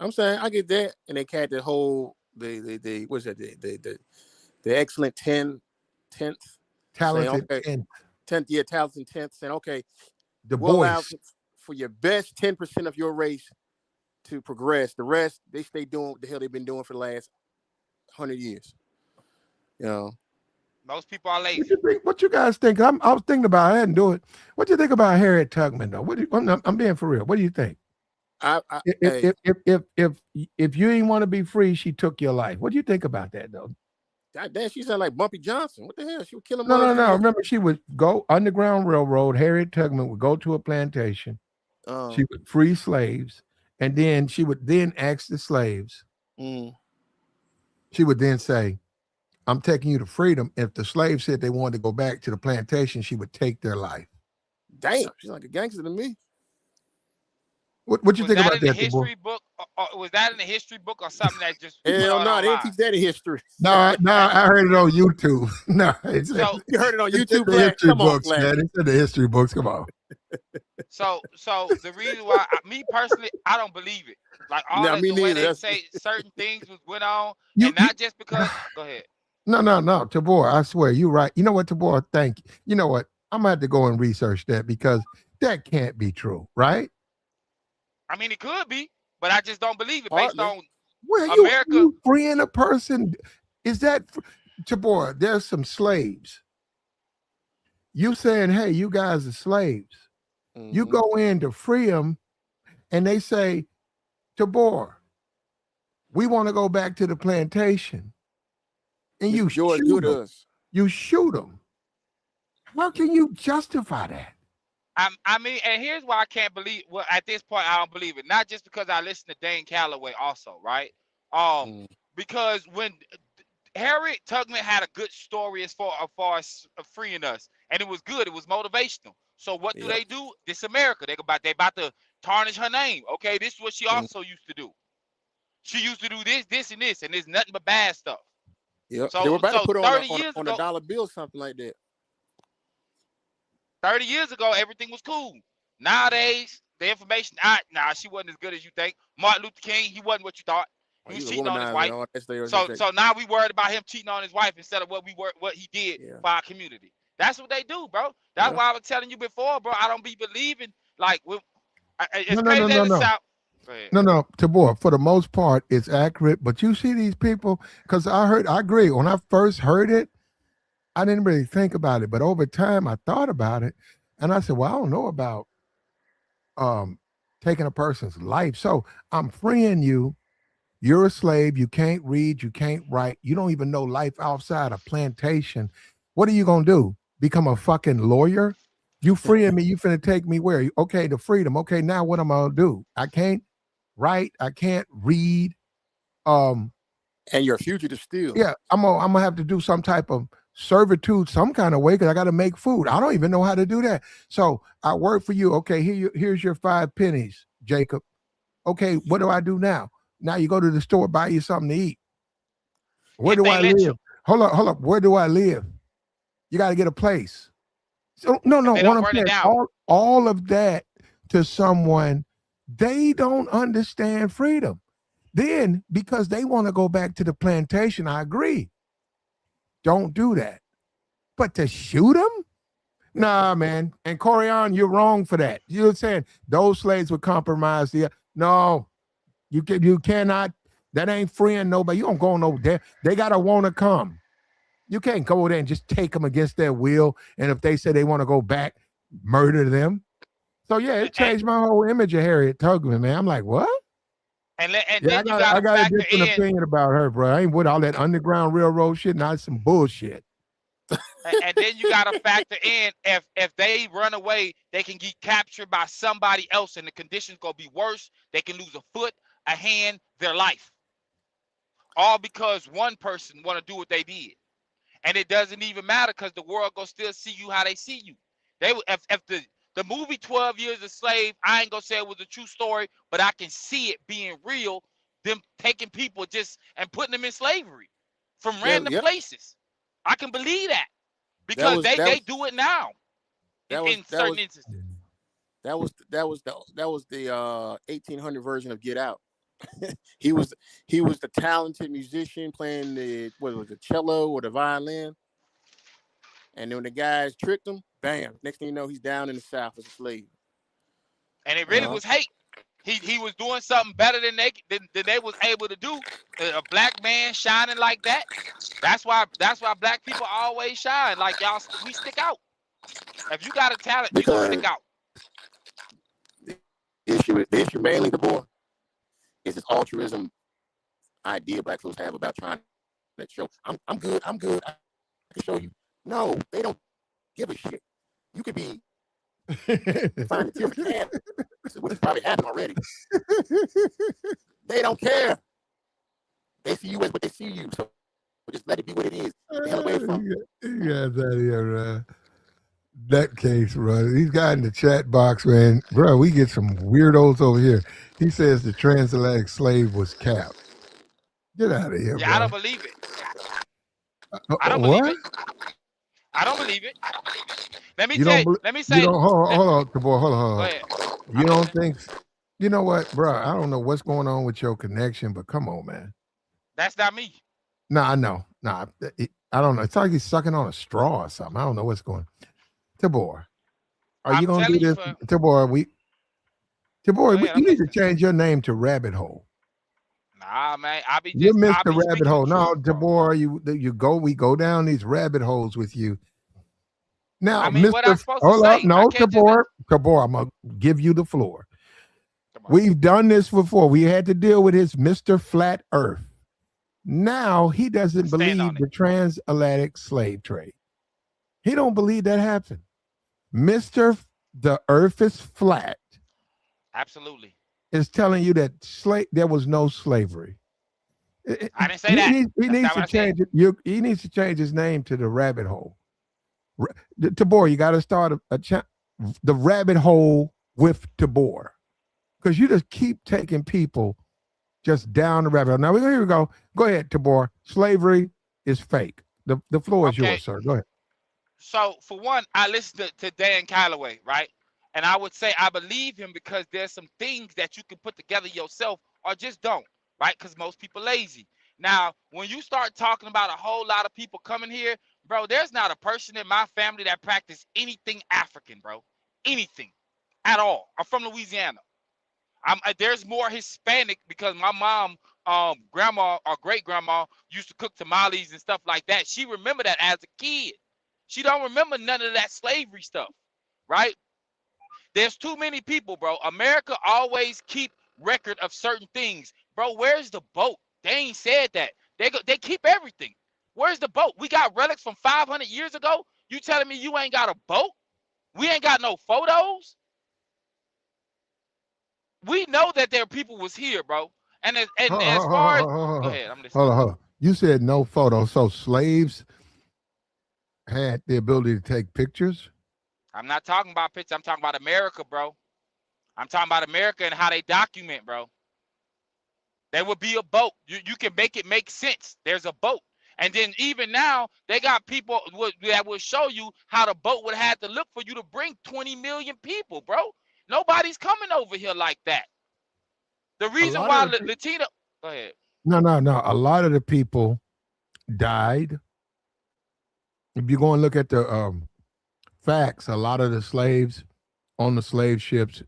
I'm saying I get that, and they had the whole what's that the excellent 10th talented saying, 10th year talented 10th saying okay, we'll allow for your best 10% of your race to progress. The rest they stay doing what the hell they've been doing for the last 100 years. You know, most people are lazy. What you guys think? I was thinking about it. I hadn't do it. What do you think about Harriet Tubman though? I'm being for real. What do you think? If you didn't want to be free, she took your life. What do you think about that though? God damn, she sounded like Bumpy Johnson. What the hell? She would kill him. No. Remember, she would go Underground Railroad. Harriet Tubman would go to a plantation. She would free slaves, and then she would then ask the slaves. She would then say, I'm taking you to freedom. If the slaves said they wanted to go back to the plantation, she would take their life. Damn, she's like a gangster to me. What you think about that? History book? Was that in the history book or something that just? Hell no, they didn't teach that in history. No, I heard it on YouTube. No, you heard it on YouTube. The history books, man. It's in the history books. Come on. So the reason why, me personally, I don't believe it. Like all that, the way they say certain things went on, and not just because. Go ahead. No, Tabor, I swear you're right. You know what, Tabor? Thank you. You know what? I'm gonna have to go and research that because that can't be true, right? I mean, it could be, but I just don't believe it based on America. You freeing a person? Is that Tabor? There's some slaves. You saying, hey, you guys are slaves. You go in to free them, and they say, Tabor, we want to go back to the plantation. And you shoot them. You shoot them. How can you justify that? I mean, and here's why I can't believe. Well, at this point, I don't believe it. Not just because I listen to Dane Calloway, also, right? Because when Harriet Tubman had a good story as far as freeing us, and it was good. It was motivational. So what do they do? This America. They about to tarnish her name. Okay, this is what she also used to do. She used to do this, and this, and there's nothing but bad stuff. Yeah, so, they were about to put on a dollar bill, something like that. 30 years ago, everything was cool. Nowadays, the information, she wasn't as good as you think. Martin Luther King, he wasn't what you thought. He was cheating on his wife. So now we worried about him cheating on his wife instead of what he did for our community. That's what they do, bro. That's why I was telling you before, bro. I don't be believing like it's crazy in the South. No, Tabor, for the most part, it's accurate. But you see these people, because I agree. When I first heard it, I didn't really think about it. But over time, I thought about it. And I said, well, I don't know about taking a person's life. So I'm freeing you. You're a slave. You can't read. You can't write. You don't even know life outside a plantation. What are you going to do? Become a fucking lawyer? You freeing me. You finna take me where? Okay, the freedom. Okay, now what am I going to do? I can't write. I can't read. And you're a fugitive still. Yeah, I'm gonna have to do some type of servitude some kind of way because I got to make food. I don't even know how to do that. So I work for you. Okay, here's your 5 pennies, Jacob. Okay, what do I do now? Now you go to the store, buy you something to eat. Where do I live? Hold up. Where do I live? You got to get a place. So no. What I'm saying, all of that to someone, they don't understand freedom. Then because they want to go back to the plantation, I agree. Don't do that. But to shoot them? Nah, man. And Corian, you're wrong for that. You're saying those slaves would compromise the. No, you cannot That ain't freeing nobody. You don't go no there. They gotta want to come. You can't go there and just take them against their will. And if they say they want to go back, murder them. So yeah, it changed my whole image of Harriet Tubman, man. I'm like, what? And Yeah, then you got I to got a factor different in, opinion about her, bro. I ain't with all that Underground Railroad shit. Not some bullshit. and then you got to factor in if they run away, they can get captured by somebody else, and the conditions gonna be worse. They can lose a foot, a hand, their life, all because one person want to do what they did. And it doesn't even matter because the world gonna still see you how they see you. They if the movie 12 Years a Slave, I ain't gonna say it was a true story, but I can see it being real. Them taking people just and putting them in slavery from random places. I can believe that because they do it now in certain instances. That was the 1800 version of Get Out. he was the talented musician playing the cello or the violin, and then when the guys tricked him, bam! Next thing you know, he's down in the South as a slave. And it really was hate. He was doing something better than they was able to do. A black man shining like that. That's why black people always shine. Like y'all, we stick out. If you got a talent, you gonna stick out. The issue mainly, the boy, is this altruism idea black folks have about trying to show I'm good. I can show you. No, they don't give a shit. You could be find a different cancer, which is probably happened already. They don't care. They see you as what they see you. So just let it be what it is. Get the hell away from You guys out here, that case, bro. These guys in the chat box, man, bro, we get some weirdos over here. He says the transatlantic slave was capped. Get out of here, Yeah, bro. I don't believe it. I don't believe it. I don't believe it. Let me say. Hold on, boy. Hold on. Go ahead. You don't think? You know what, bro? I don't know what's going on with your connection, but come on, man. That's not me. Nah, I know. Nah, I don't know. It's like he's sucking on a straw or something. I don't know what's going on. Tabor, are you going to do this? Tabor, you need to change your name to Rabbit Hole. Nah, man. You're Mr. Rabbit Hole. No, Tabor, we go down these rabbit holes with you. Now, what I'm supposed to say? No, Tabor, I'm going to give you the floor. We've done this before. We had to deal with his Mr. Flat Earth. Now he doesn't believe the transatlantic slave trade. He don't believe that happened. Mr. The Earth is flat. Absolutely. Is telling you that there was no slavery. I didn't say that. He needs to change it. He needs to change his name to the Rabbit Hole. Tabor, you got to start the Rabbit Hole with Tabor, because you just keep taking people just down the rabbit hole. Now here we go. Go ahead, Tabor. Slavery is fake. The floor is yours, sir. Go ahead. So for one, I listened to Dan Calloway, right? And I would say I believe him because there's some things that you can put together yourself or just don't, right? Because most people lazy. Now, when you start talking about a whole lot of people coming here, bro, there's not a person in my family that practice anything African, bro. Anything at all. I'm from Louisiana. There's more Hispanic because my mom, grandma or great grandma used to cook tamales and stuff like that. She remembered that as a kid. She don't remember none of that slavery stuff, right? There's too many people, bro. America always keep record of certain things, bro. Where's the boat? They ain't said that. They keep everything. Where's the boat? We got relics from 500 years ago. You telling me you ain't got a boat? We ain't got no photos. We know that there people was here, bro. And as far as go ahead, I'm listening. Hold on. You said no photos, so slaves had the ability to take pictures? I'm not talking about pictures. I'm talking about America, bro. I'm talking about America and how they document, bro. There would be a boat. You can make it make sense. There's a boat. And then even now, they got people that will show you how the boat would have to look for you to bring 20 million people, bro. Nobody's coming over here like that. The reason why Latino... Go ahead. No. A lot of the people died. If you go and look at the facts, a lot of the slaves on the slave ships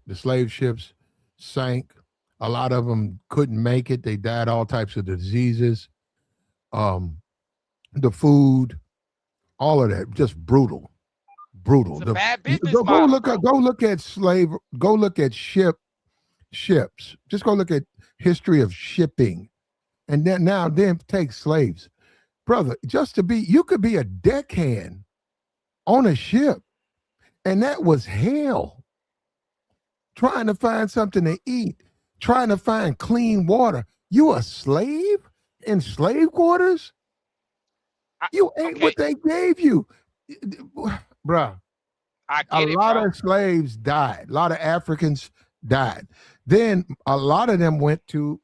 sank. A lot of them couldn't make it. They died all types of diseases. Um, the food, all of that, just brutal, brutal. It's a bad You- business go model, look bro. at go look at ships. Just go look at history of shipping, and then take slaves, brother. Just to be, you could be a deckhand on a ship, and that was hell. Trying to find something to eat, trying to find clean water. You a slave in slave quarters? You ate Okay, what they gave you, bruh. I A get it, lot bro. of slaves died. A lot of Africans died. Then a lot of them went to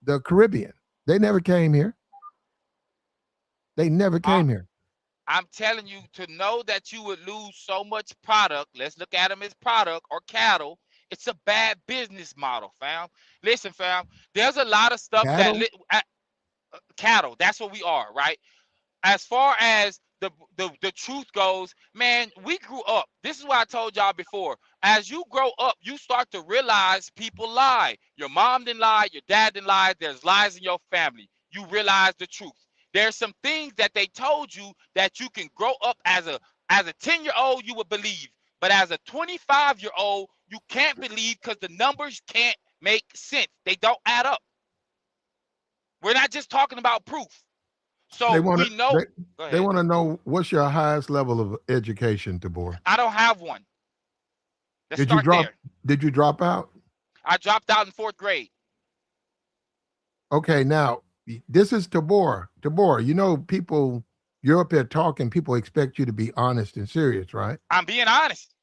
the Caribbean. They never came here. They never Uh, came here. I'm telling you, to know that you would lose so much product, let's look at them as product or cattle. It's a bad business model, fam. Listen, fam, there's a lot of stuff that Cattle? cattle, that's what we are, right? As far as the truth goes, man, we grew up. This is what I told y'all before. As you grow up, you start to realize people lie. Your mom didn't lie, your dad didn't lie. There's lies in your family. You realize the truth. There's some things that they told you that you can grow up as a 10-year-old you would believe, but as a 25-year-old you can't believe because the numbers can't make sense. They don't add up. We're not just talking about proof. They So want we to. know. Go They ahead. want to know what's your highest level of education, Tabor. I don't have one. Let's Did you start drop? there. Did you drop out? I dropped out in 4th grade. Okay, now this is Tabor. Tabor, you know people. You're up here talking. People expect you to be honest and serious, right? I'm being honest.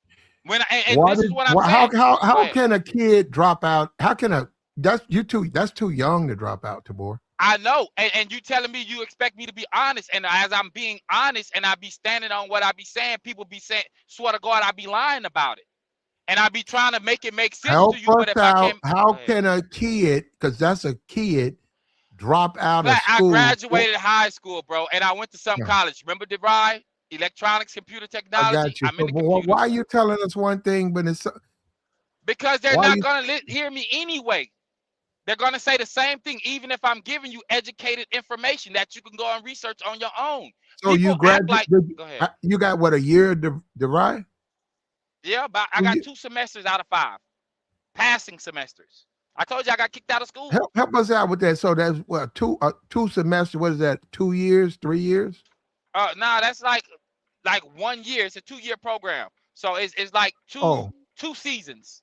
And Why this is did? what I'm Why, saying. Go how ahead. can a kid drop out? How can a that's too young to drop out, Tabor. I know. And you telling me you expect me to be honest. And as I'm being honest and I be standing on what I be saying, people be saying, swear to God, I be lying about it. And I be trying to make it make sense Help to you. us But if I out. can't, How go ahead. can a kid, because that's a kid, drop out of But I school? graduated high school, bro, and I went to some No, college. Remember DeVry? Electronics, computer I technology. got you. I'm in the But why are computers. you telling us one thing, but it's Because they're why are not you? going to hear me anyway. They're going to say the same thing, even if I'm giving you educated information that you can go and research on your own. So People you act graduate? like, go ahead. You got what, a year to right? Yeah, but I got 2 semesters out of 5 passing semesters. I told you I got kicked out of school. Help us out with that. So that's what, two semesters. What is that? 2 years, 3 years? Nah, that's like 1 year. It's a 2-year program. So it's like Oh, two seasons.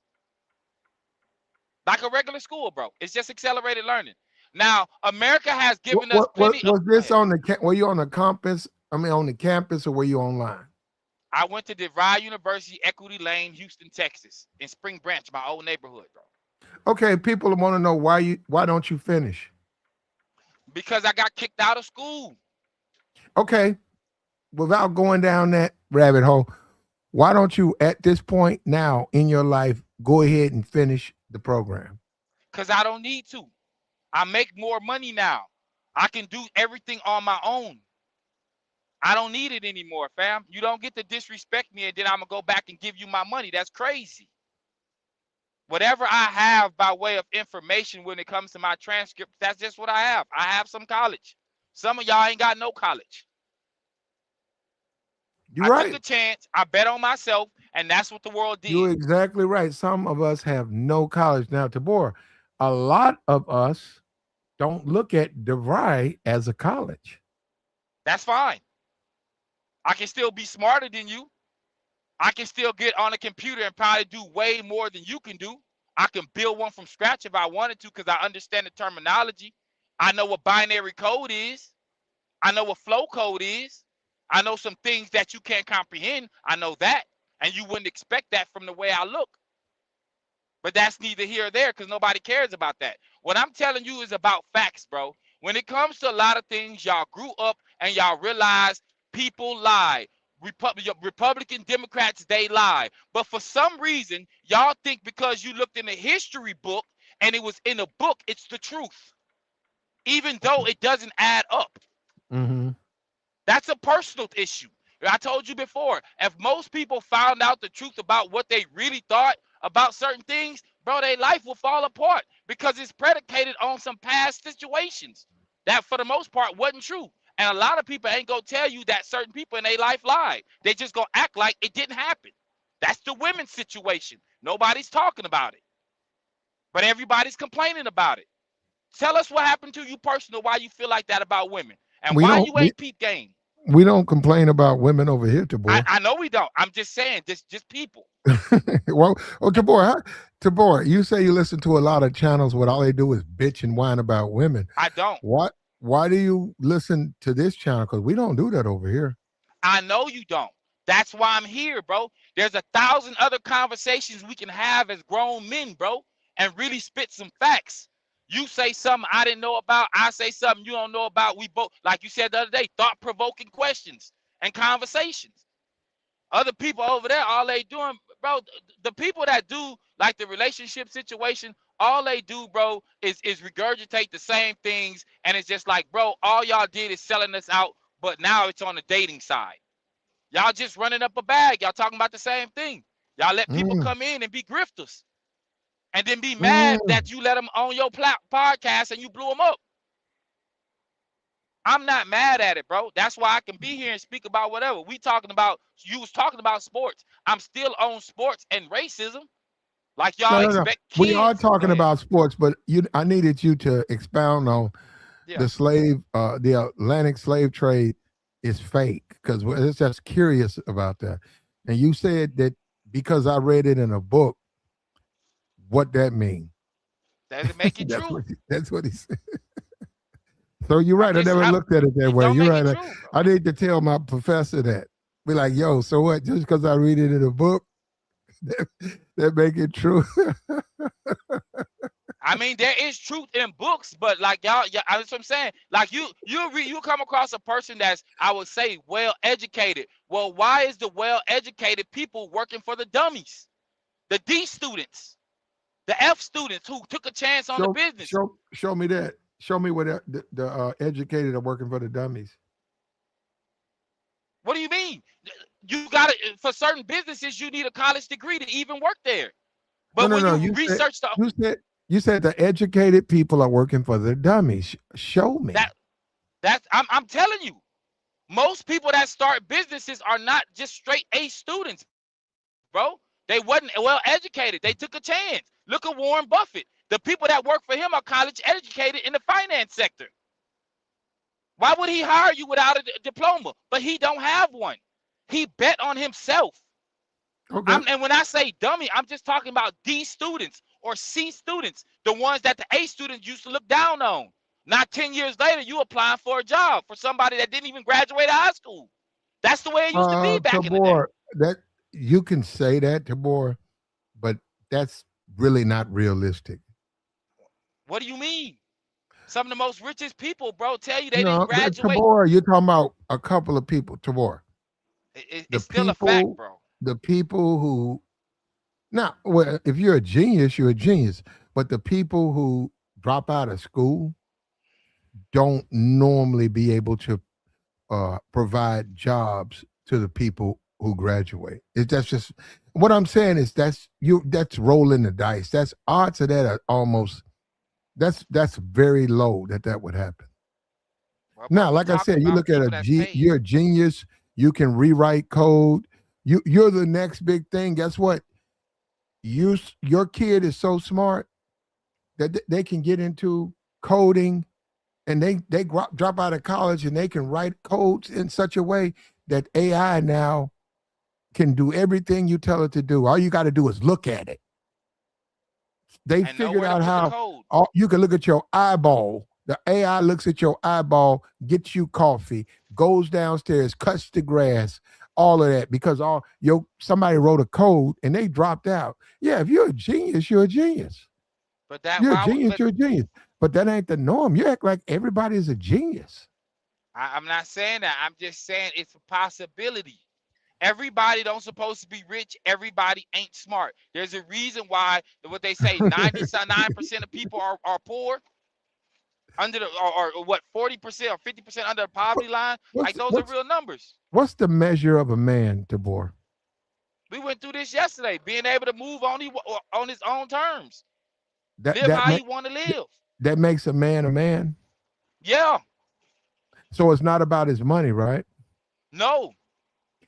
Like a regular school, bro. It's just accelerated learning. Now, America has given us plenty of. was Go this ahead. on the? Were you on the campus? I mean, on the campus, or were you online? I went to DeVry University, Equity Lane, Houston, Texas, in Spring Branch, my old neighborhood, bro. Okay, people want to know why don't you finish? Because I got kicked out of school. Okay, without going down that rabbit hole, why don't you at this point now in your life go ahead and finish the program? Because I don't need to. I make more money now. I can do everything on my own. I don't need it anymore, fam. You don't get to disrespect me and then I'm going to go back and give you my money. That's crazy. Whatever I have by way of information when it comes to my transcript, that's just what I have. I have some college. Some of y'all ain't got no college. You're I right. took a chance. I bet on myself, and that's what the world did. You're exactly right. Some of us have no college. Now, Tabor, a lot of us don't look at DeVry as a college. That's fine. I can still be smarter than you. I can still get on a computer and probably do way more than you can do. I can build one from scratch if I wanted to because I understand the terminology. I know what binary code is. I know what flow code is. I know some things that you can't comprehend. I know that. And you wouldn't expect that from the way I look. But that's neither here or there because nobody cares about that. What I'm telling you is about facts, bro. When it comes to a lot of things, y'all grew up and y'all realize people lie. Republican Democrats, they lie. But for some reason, y'all think because you looked in a history book and it was in a book, it's the truth. Even though it doesn't add up. Mm-hmm. That's a personal issue. I told you before, if most people found out the truth about what they really thought about certain things, bro, their life will fall apart because it's predicated on some past situations that for the most part wasn't true. And a lot of people ain't gonna tell you that certain people in their life lied. They just gonna act like it didn't happen. That's the women's situation. Nobody's talking about it, but everybody's complaining about it. Tell us what happened to you personally, why you feel like that about women, and We why don't you ain't peep game. we don't complain about women over here, Tabor. I know we don't. I'm just saying, just people. Well, Tabor, you say you listen to a lot of channels where all they do is bitch and whine about women. I don't. Why do you listen to this channel? Because we don't do that over here. I know you don't. That's why I'm here, bro. There's 1,000 other conversations we can have as grown men, bro, and really spit some facts. You say something I didn't know about. I say something you don't know about. We both, like you said the other day, thought-provoking questions and conversations. Other people over there, all they doing, bro, the people that do like the relationship situation, all they do, bro, is regurgitate the same things. And it's just like, bro, all y'all did is selling us out, but now it's on the dating side. Y'all just running up a bag. Y'all talking about the same thing. Y'all let people come in and be grifters and then be mad that you let them on your podcast and you blew them up. I'm not mad at it, bro. That's why I can be here and speak about whatever. You was talking about sports. I'm still on sports and racism. Like y'all expect kids. We are talking about sports, but I needed you to expound on the Atlantic slave trade is fake, because we're just curious about that. And you said that because I read it in a book, what that mean? Does it make it true? That's what he said. So you're right. I never looked at it that way. You're right. I need to tell my professor that. Be like, yo, so what? Just because I read it in a book, that make it true. I mean, there is truth in books, but like y'all, that's what I'm saying. Like you come across a person that's, I would say, well educated. Well, why is the well educated people working for the dummies, the D students, the F students who took a chance on the business? Show me that. Show me where the educated are working for the dummies. What do you mean? You got to, for certain businesses, you need a college degree to even work there. But when you research you said the educated people are working for the dummies. Show me. I'm telling you, most people that start businesses are not just straight A students, bro. They wasn't well educated. They took a chance. Look at Warren Buffett. The people that work for him are college educated in the finance sector. Why would he hire you without a diploma? But he don't have one. He bet on himself. Okay. And when I say dummy, I'm just talking about D students or C students, the ones that the A students used to look down on. Not 10 years later, you applying for a job for somebody that didn't even graduate high school. That's the way it used to be back in the day. That you can say that, Tabor, but that's really not realistic. What do you mean? Some of the most richest people, bro, tell you they didn't graduate. Tabor, you're talking about a couple of people, Tabor. It's still a fact, bro. The people who, now, well, if you're a genius, you're a genius. But the people who drop out of school don't normally be able to provide jobs to the people who graduate. That's just what I'm saying is that's rolling the dice. That's odds of that are almost that's very low that would happen. Well, now, like I said, you look at you're a genius. You can rewrite code. You're the next big thing. Guess what? Your kid is so smart that they can get into coding, and they drop out of college and they can write codes in such a way that AI now can do everything you tell it to do. All you got to do is look at it. They figured out how you can look at your eyeball. The AI looks at your eyeball, gets you coffee, goes downstairs, cuts the grass, all of that, because somebody wrote a code and they dropped out. Yeah, if you're a genius, you're a genius. But you're a genius. But that ain't the norm. You act like everybody is a genius. I'm not saying that. I'm just saying it's a possibility. Everybody don't supposed to be rich. Everybody ain't smart. There's a reason why what they say 99% of people are poor. Under the or what 40% or 50% under the poverty line. Like those are real numbers. What's the measure of a man, Tabor? We went through this yesterday. Being able to move on his own terms, That live that how ma- he want to live. that makes a man a man. Yeah, So it's not about his money, right? no,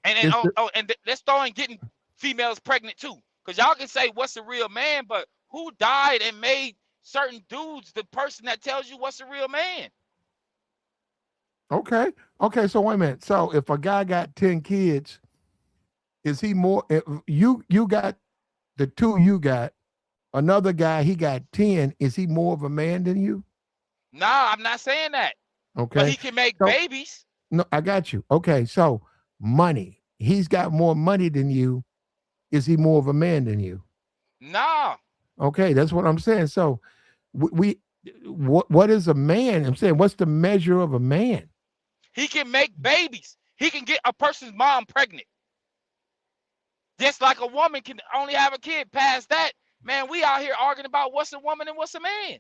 and It's the, let's throw in getting females pregnant too, because y'all can say what's a real man, but who died and made certain dudes the person that tells you what's a real man? okay. Okay, so wait a minute. So if a guy got 10 kids, is he more if you got the two you got, another guy he got 10, is he more of a man than you? Nah, I'm not saying that, but Okay. he can make So babies. no, I got you. Okay, so money. He's got more money than you. Is he more of a man than you? Nah, Okay, that's what I'm saying. So we what is a man? I'm saying what's the measure of a man? he can make babies. He can get a person's mom pregnant. Just like a woman can only have a kid. Past that, man, we out here arguing about what's a woman and what's a man.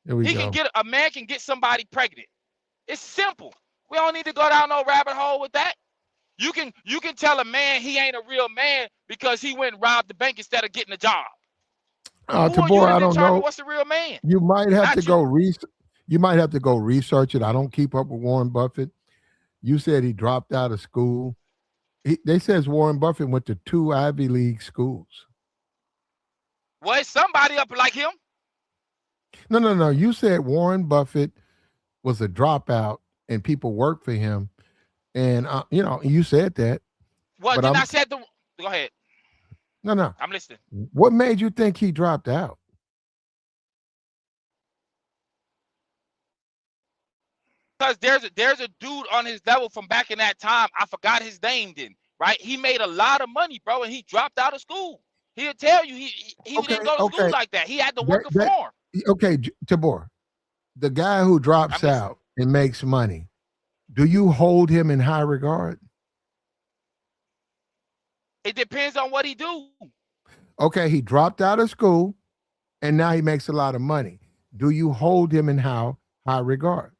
There we go. A man can get somebody pregnant. It's simple. We don't need to go down no rabbit hole with that. You can tell a man he ain't a real man because he went and robbed the bank instead of getting a job. Who are you Tabor, to I don't determine know. what's a real man? You might have to Not you. you might have to go research it. I don't keep up with Warren Buffett. You said he dropped out of school. They says Warren Buffett went to 2 Ivy League schools. Well, it's somebody up like him. No. You said Warren Buffett was a dropout and people work for him. And you said that. Well, But then I said go ahead. No. I'm listening. What made you think he dropped out? Because there's a dude on his level from back in that time. I forgot his name then, right? He made a lot of money, bro, and he dropped out of school. He'll tell you he didn't go to school like that. He had to work a farm. Okay, Tabor, the guy who drops out and makes money, do you hold him in high regard? It depends on what he do. Okay, he dropped out of school and now he makes a lot of money. Do you hold him in high regard?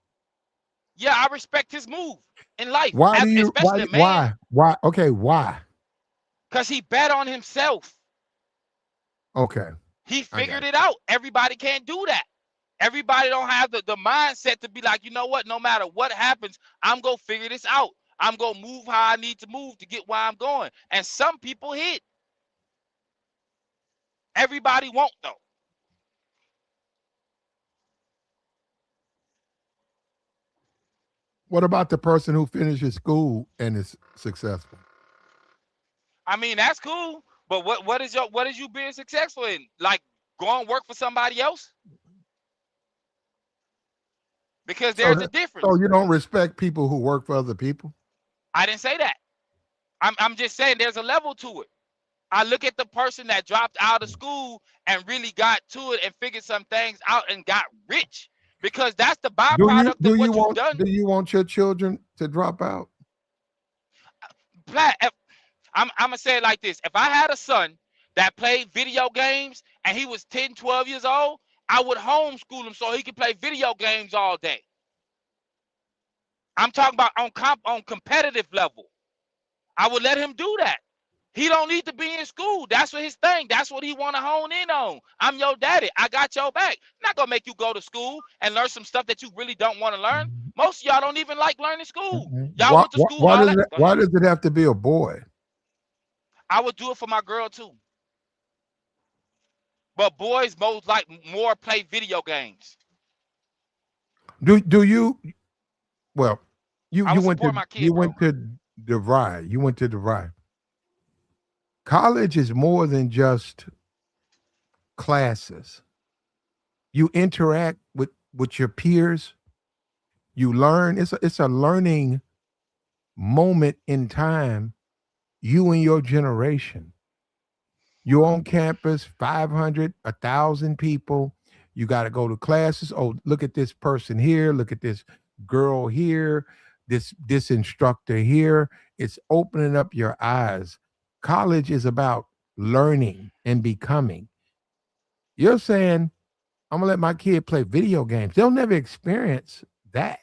Yeah, I respect his move in life. Why do you especially a man. Why? Okay, why? Because he bet on himself. Okay. He figured it out. Everybody can't do that. Everybody don't have the mindset to be like, you know what, no matter what happens, I'm going to figure this out. I'm going to move how I need to move to get where I'm going. And some people hit. Everybody won't, though. What about the person who finishes school and is successful? I mean, that's cool. But what is you being successful in? Like, go and work for somebody else? Because there's a difference. So you don't respect people who work for other people? I didn't say that. I'm just saying there's a level to it. I look at the person that dropped out of school and really got to it and figured some things out and got rich, because that's the byproduct of what you've done. Do you want your children to drop out? Platt, I'm going to say it like this. If I had a son that played video games and he was 10, 12 years old, I would homeschool him so he could play video games all day. I'm talking about on competitive level. I would let him do that. He don't need to be in school. That's what his thing. That's what he want to hone in on. I'm your daddy. I got your back. I'm not going to make you go to school and learn some stuff that you really don't want to learn. Most of y'all don't even like learning school. Y'all went to school. Why does it have to be a boy? I would do it for my girl too. But boys more play video games. Do you? Well, you went to DeVry. You went to DeVry. College is more than just classes. You interact with your peers. You learn. It's a learning moment in time. You and your generation. You're on campus, 500, 1,000 people. You got to go to classes. Oh, look at this person here. Look at this girl here. This instructor here. It's opening up your eyes. College is about learning and becoming. You're saying, I'm going to let my kid play video games. They'll never experience that.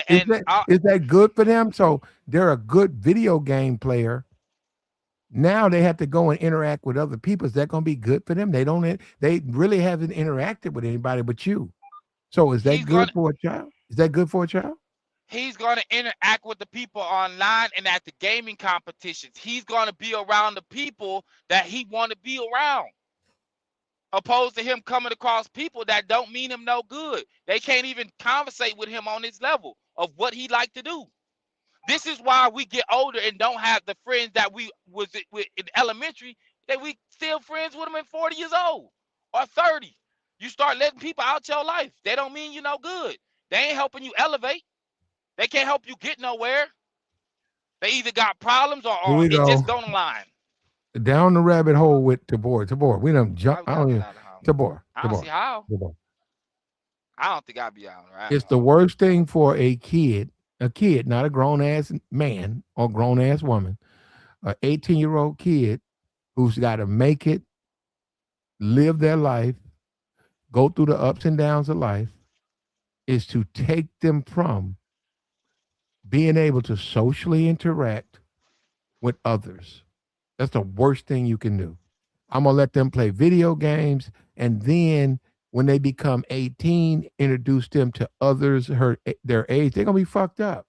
And Is that good for them? So they're a good video game player. Now they have to go and interact with other people. Is that going to be good for them? They really haven't interacted with anybody but you. So is that he's good gonna for a child? Is that good for a child? he's gonna interact with the people online and at the gaming competitions. He's gonna be around the people that he want to be around, opposed to him coming across people that don't mean him no good. They can't even conversate with him on his level of what he like to do. This is why we get older and don't have the friends that we was with in elementary, that we still friends with them at 40 years old or 30. You start letting people out your life. They don't mean you no good. They ain't helping you elevate. They can't help you get nowhere. They either got problems Here or we it just go. don't align. Down the rabbit hole with Tabor. Tabor, we done jump. Why we I gotta don't go even. down the hall? Tabor. I don't see how. Tabor. I don't think I'd be out on the rabbit It's the hole. worst thing for a kid, not a grown ass man or grown ass woman, an 18-year-old kid who's got to make it, live their life, go through the ups and downs of life, is to take them from being able to socially interact with others. That's the worst thing you can do. I'm going to let them play video games, and then when they become 18, introduce them to others their age. They're going to be fucked up.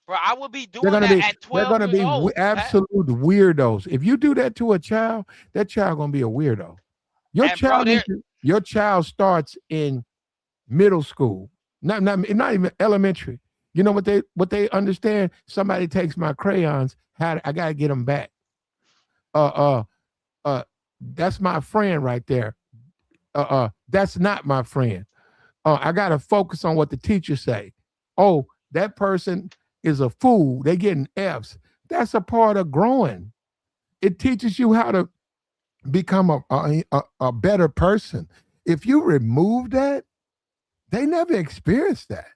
Bro, I would be They're doing going to that be at they're 12 going to years be old. absolute weirdos. If you do that to a child, that child going to be a weirdo. And bro, Your child starts in middle school, not even elementary. You know what they understand? Somebody takes my crayons. I got to get them back. That's my friend right there. That's not my friend. I gotta focus on what the teacher say. Oh, that person is a fool. They getting F's. That's a part of growing. It teaches you how to become a better person. If you remove that, they never experienced that.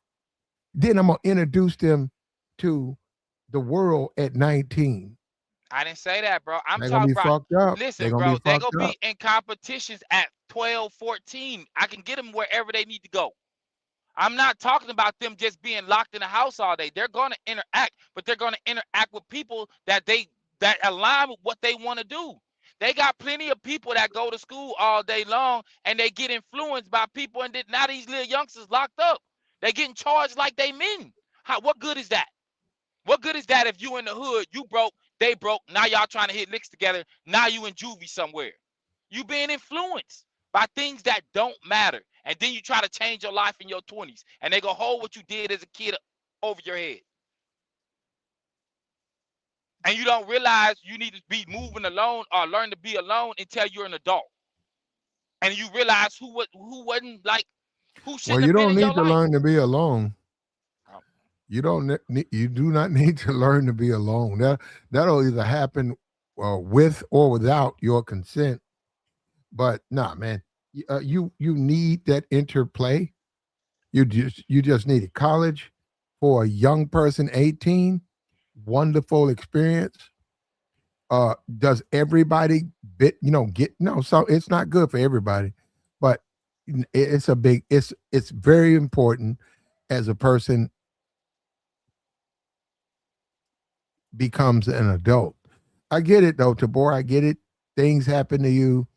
Then I'm gonna introduce them to the world at 19. I didn't say that, bro. I'm They're gonna talking be about, fucked up. listen, bro, they're going to be in competitions at 12, 14. I can get them wherever they need to go. I'm not talking about them just being locked in the house all day. They're going to interact, but they're going to interact with people that align with what they want to do. They got plenty of people that go to school all day long and they get influenced by people, and now these little youngsters locked up. They getting charged like they men. What good is that? What good is that if you in the hood, you broke, they broke, now y'all trying to hit licks together, now you in juvie somewhere. You being influenced by things that don't matter. And then you try to change your life in your 20s, and they go hold what you did as a kid over your head. And you don't realize you need to be moving alone or learn to be alone until you're an adult. And you realize who wasn't like, who shouldn't have been in your life. You don't need to learn to be alone. You do not need to learn to be alone. That'll either happen with or without your consent. But nah, man, you need that interplay. You just need it. College for a young person, 18, wonderful experience. Does everybody so it's not good for everybody, but it's very important as a person becomes an adult. I get it though, Tabor. I get it. Things happen to you.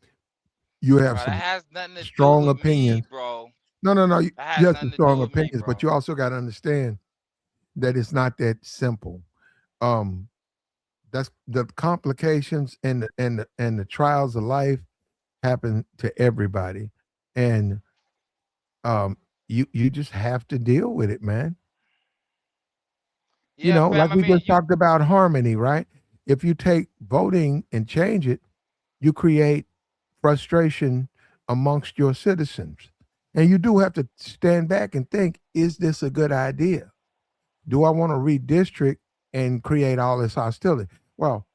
You have Bro, some that has nothing to strong do with opinions, me, bro. No. You That has have some nothing to strong do with me, opinions, bro. but you also got to understand that it's not that simple. That's the complications and the trials of life happen to everybody, and you just have to deal with it, man. Yeah, fam. Like I we mean, just talked about harmony, right? If you take voting and change it, you create frustration amongst your citizens. And you do have to stand back and think, is this a good idea? Do I want to redistrict and create all this hostility? Well,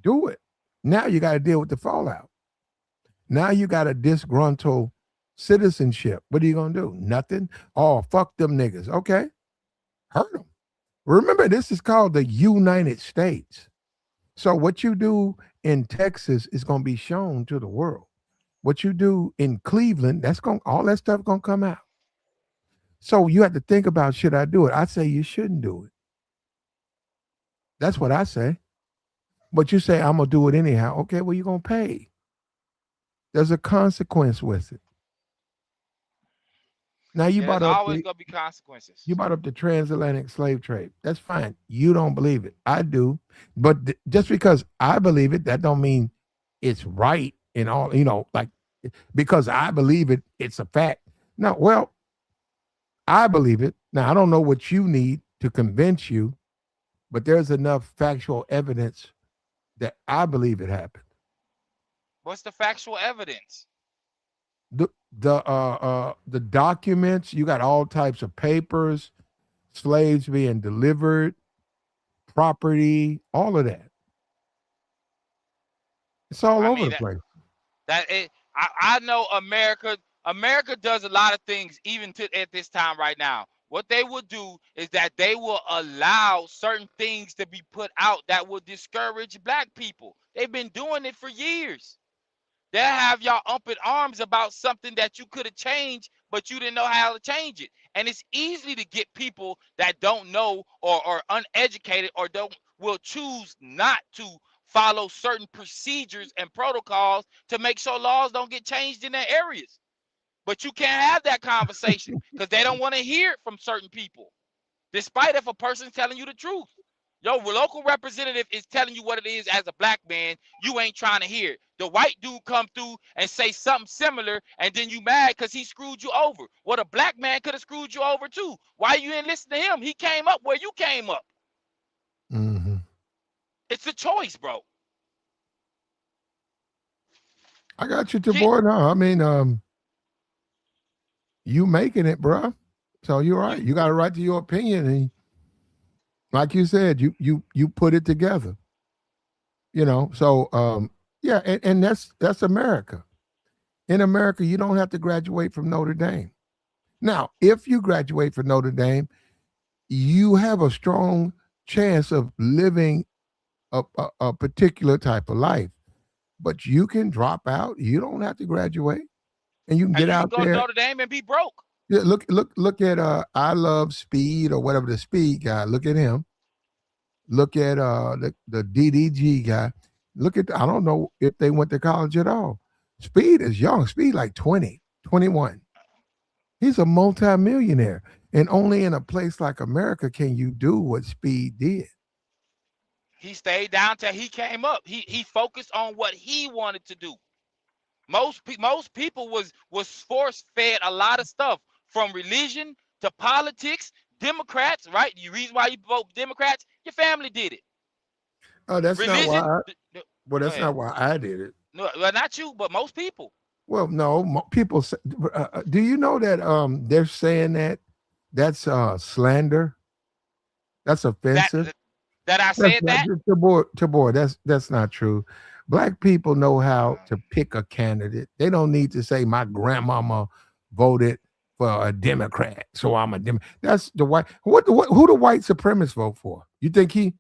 do it. Now you got to deal with the fallout. Now you got a disgruntled citizenship. What are you going to do? Nothing? Oh, fuck them niggas. Okay. Hurt them. Remember, this is called the United States. So what you do in Texas is going to be shown to the world. What you do in Cleveland, all that stuff going to come out. So you have to think about, should I do it? I say you shouldn't do it. That's what I say. But you say, I'm going to do it anyhow. Okay, well, you're going to pay. There's a consequence with it. Now you Yeah, there's brought up always the, gonna be consequences. you brought up the transatlantic slave trade. That's fine. You don't believe it. I do. But just because I believe it, that don't mean it's right in all, like because I believe it, it's a fact. No, well, I believe it. Now I don't know what you need to convince you, but there's enough factual evidence that I believe it happened. What's the factual evidence? The documents, you got all types of papers, slaves being delivered, property, all of that. It's all over the place. I know America does a lot of things even at this time right now. What they will do is that they will allow certain things to be put out that will discourage black people. They've been doing it for years. They'll have y'all up in arms about something that you could have changed, but you didn't know how to change it. And it's easy to get people that don't know or are uneducated or will choose not to follow certain procedures and protocols to make sure laws don't get changed in their areas. But you can't have that conversation because they don't want to hear it from certain people, despite if a person's telling you the truth. Your local representative is telling you what it is as a black man. You ain't trying to hear it. The white dude come through and say something similar, and then you mad because he screwed you over. Well, the black man could have screwed you over too. Why you didn't listen to him? He came up where you came up. Mm-hmm. It's a choice, bro. I got you to board now. I mean, you making it, bro. So you're right. You got a right to your opinion, and like you said, you put it together. So yeah, and that's America. In America, you don't have to graduate from Notre Dame. Now, if you graduate from Notre Dame, you have a strong chance of living a particular type of life. But you can drop out. You don't have to graduate, and you can get out go there. to Notre Dame and be broke. Yeah, look at I Love Speed or whatever, the Speed guy. Look at him. Look at the DDG guy. Look at I don't know if they went to college at all. Speed is young. Speed like 20, 21. He's a multimillionaire. And only in a place like America can you do what Speed did. He stayed down till he came up. He focused on what he wanted to do. Most people was force fed a lot of stuff, from religion to politics. Democrats, right? The reason why you vote Democrats, your family did it. That's religion, not why. Well, that's not why I did it. No, well, not you, but most people. Well, no, people say, do you know that they're saying that's slander? That's offensive. That I said that? Tabor, that's not true. Black people know how to pick a candidate. They don't need to say my grandmama voted for a Democrat, so I'm a Democrat. That's the white. Who the white supremacists vote for? You think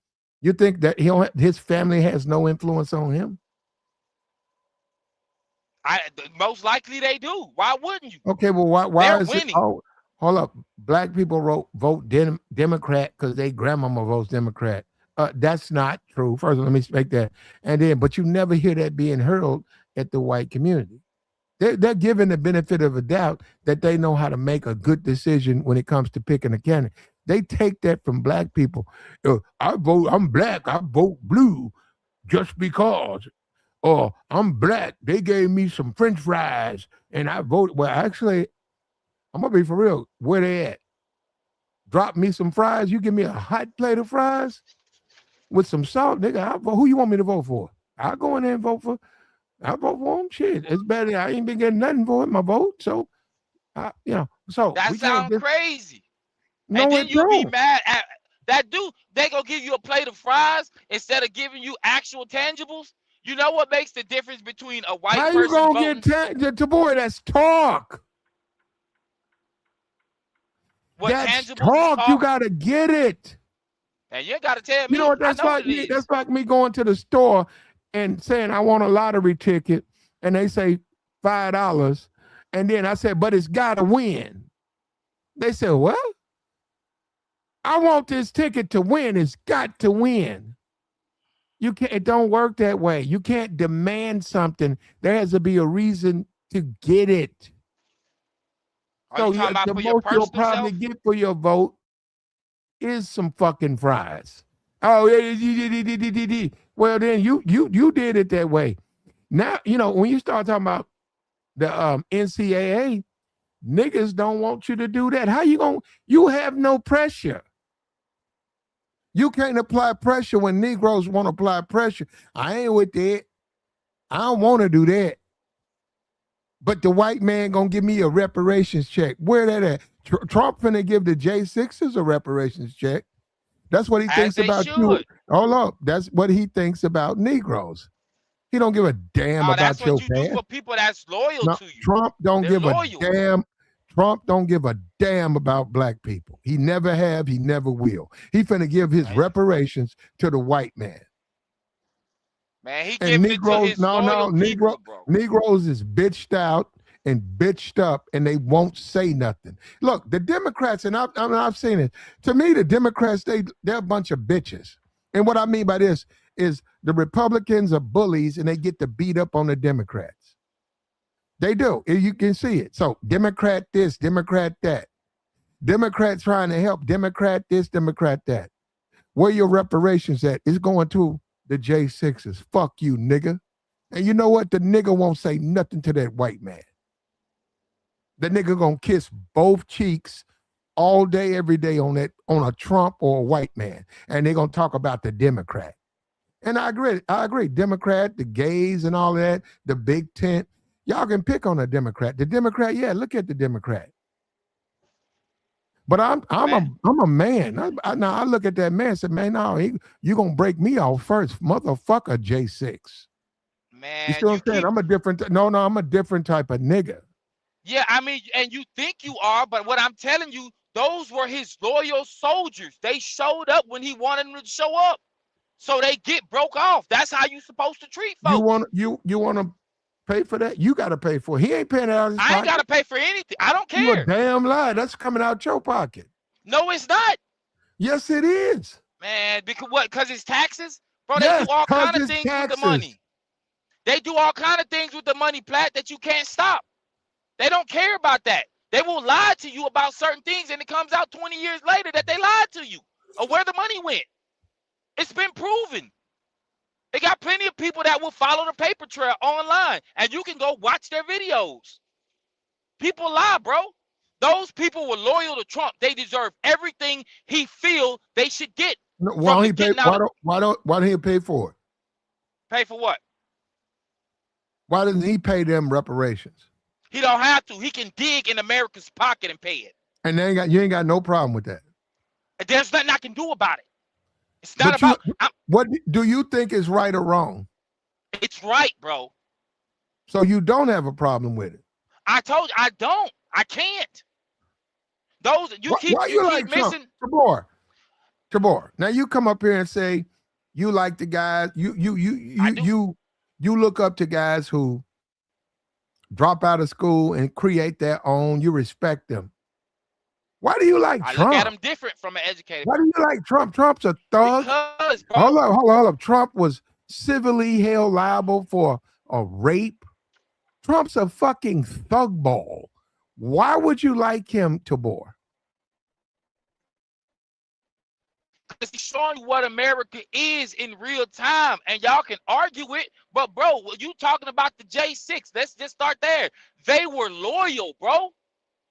that his family has no influence on him? Most likely they do. Why wouldn't you? Okay, well, why They're is winning. it? Oh, hold up. Black people vote Democrat because they grandmama votes Democrat. That's not true. First, let me make that. And then, but you never hear that being hurled at the white community. They're given the benefit of a doubt that they know how to make a good decision when it comes to picking a candidate. They take that from black people. I'm black, I vote blue just because. Or I'm black, they gave me some French fries and I voted. Well, actually, I'm gonna be for real. Where they at? Drop me some fries. You give me a hot plate of fries with some salt, nigga. Who you want me to vote for? I'll go in there and vote for. I vote for him. Shit, it's better. I ain't been getting nothing for it, my vote. So, So that sounds crazy. No, and then it you don't. be mad at that dude. They gonna give you a plate of fries instead of giving you actual tangibles. You know what makes the difference between a white How person you gonna voting? get boy? That's talk. What That's tangibles talk. You gotta get it. And you gotta tell me. You know what that's like? Me. That's like me going to the store and saying I want a lottery ticket, and they say $5, and then I said, but it's gotta win. They said, well, I want this ticket to win. It's got to win. You can't, it don't work that way. You can't demand something. There has to be a reason to get it. Are you talking about the for your most you'll personal probably self? get for your vote is some fucking fries. Oh, yeah. Well, then you did it that way. Now, when you start talking about the NCAA, niggas don't want you to do that. How you have no pressure. You can't apply pressure when Negroes want to apply pressure. I ain't with that. I don't want to do that. But the white man gonna give me a reparations check. Where that at? Trump finna give the J6s a reparations check. That's what he thinks about you. Hold up. That's what he thinks about Negroes. He don't give a damn about your past. That's what you do for people that's loyal to you. Trump don't They're give loyal. a damn. Trump don't give a damn about black people. He never have. He never will. He finna give his reparations to the white man. Man, he giving it to his loyal people, bro. Negroes is bitched out and bitched up, and they won't say nothing. Look, the Democrats, and I've seen it. To me, the Democrats, they're a bunch of bitches. And what I mean by this is the Republicans are bullies, and they get to beat up on the Democrats. They do. You can see it. So Democrat this, Democrat that. Democrat trying to help, Democrat this, Democrat that. Where your reparations at? It's going to the J6s. Fuck you, nigga. And you know what? The nigga won't say nothing to that white man. The nigga gonna kiss both cheeks all day, every day on a Trump or a white man. And they're gonna talk about the Democrat. And I agree. Democrat, the gays and all that, the big tent. Y'all can pick on a Democrat. The Democrat, yeah, look at the Democrat. But I'm a man. I look at that man and say, man, no, you gonna break me off first, motherfucker, J6. Man, you see what I'm saying? I'm a different type of nigga. Yeah, I mean, and you think you are, but what I'm telling you, those were his loyal soldiers. They showed up when he wanted them to show up. So they get broke off. That's how you supposed to treat folks. You want to pay for that? You got to pay for it. He ain't paying out of his pocket. I ain't got to pay for anything. I don't care. You a damn lie. That's coming out your pocket. No, it's not. Yes, it is. Man, because what? Because it's taxes? Bro, yes, they do all kind of things with the money. They do all kind of things with the money, Platt, that you can't stop. They don't care about that. They will lie to you about certain things, and it comes out 20 years later that they lied to you or where the money went. It's been proven. They got plenty of people that will follow the paper trail online, and you can go watch their videos. People lie, bro. Those people were loyal to Trump. They deserve everything he feel they should get. Why don't he pay for it? Pay for what? Why doesn't he pay them reparations? He don't have to. He can dig in America's pocket and pay it. And you ain't got no problem with that. There's nothing I can do about it. It's not about. What do you think is right or wrong? It's right, bro. So you don't have a problem with it? I told you I don't. I can't. Those you keep missing. Tabor. Now you come up here and say you like the guys. You look up to guys who drop out of school and create their own. You respect them. Why do you like Trump? I look at him different from an educated. Why do you like Trump? Trump's a thug. Because, bro, hold up. Trump was civilly held liable for a rape. Trump's a fucking thug ball. Why would you like him, Tabor? Because he's showing you what America is in real time, and y'all can argue it. But, bro, you talking about the J6. Let's just start there. They were loyal, bro.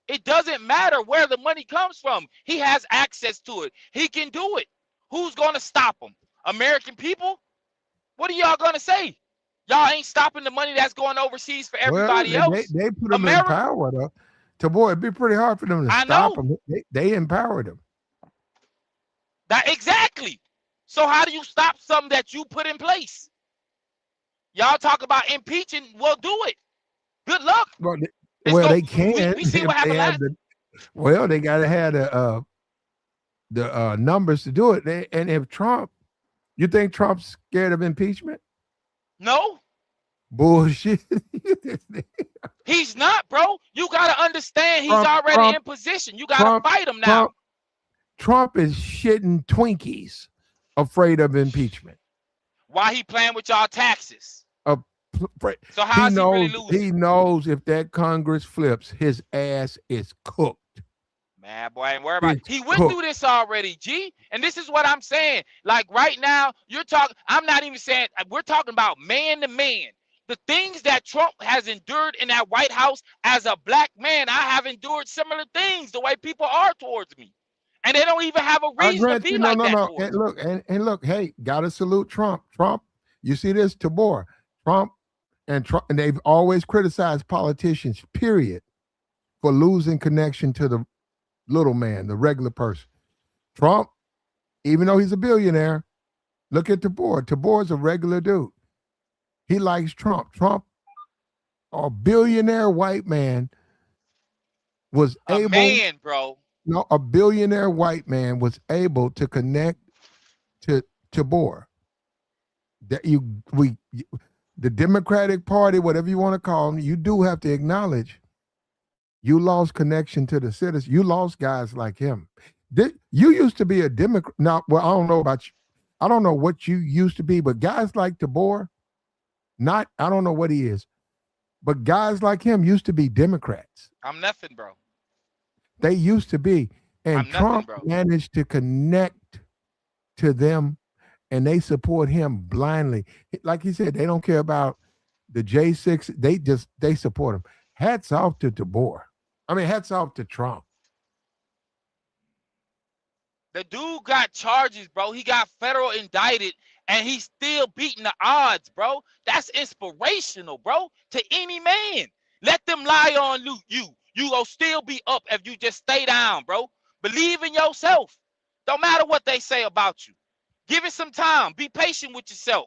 It doesn't matter where the money comes from. He has access to it. He can do it. Who's going to stop him? American people? What are y'all going to say? Y'all ain't stopping the money that's going overseas for everybody else. They put them in power, though. Tabor, it'd be pretty hard for them to stop them. They empowered them. Exactly. So how do you stop something that you put in place? Y'all talk about impeaching. Well, do it. Good luck. They can. We see what happened last. They got to have the numbers to do it. And if Trump, you think Trump's scared of impeachment? No. Bullshit. He's not, bro. You gotta understand he's Trump, already Trump, in position. You gotta Trump, fight him now. Trump is shitting Twinkies, afraid of impeachment. Why he playing with y'all taxes? So how is he really losing? He knows if that Congress flips, his ass is cooked. Man, boy, ain't worried about it. He went through this already, G. And this is what I'm saying. Like right now, you're talking, I'm not even saying, we're talking about man to man. The things that Trump has endured in that White House as a black man, I have endured similar things the way people are towards me. And they don't even have a reason to be like that. No. And look, hey, gotta salute Trump. Trump, you see this, Tabor. Trump, and they've always criticized politicians, period, for losing connection to the little man, the regular person. Trump, even though he's a billionaire, look at Tabor. Tabor's a regular dude. He likes Trump. Trump, a billionaire white man, was able. Man, bro. No, a billionaire white man was able to connect to Tabor. That the Democratic Party, whatever you want to call them, you do have to acknowledge you lost connection to the citizens. You lost guys like him. You used to be a Democrat. Now, well, I don't know about you. I don't know what you used to be, but guys like Tabor, I don't know what he is, but guys like him used to be Democrats. I'm nothing, bro. They used to be. And Trump managed to connect to them, and they support him blindly. Like he said, they don't care about the J6. They support him. Hats off to Tabor. I mean, hats off to Trump. The dude got charges, bro. He got federal indicted, and he's still beating the odds, bro. That's inspirational, bro, to any man. Let them lie on you. You will still be up if you just stay down, bro. Believe in yourself. Don't matter what they say about you. Give it some time. Be patient with yourself.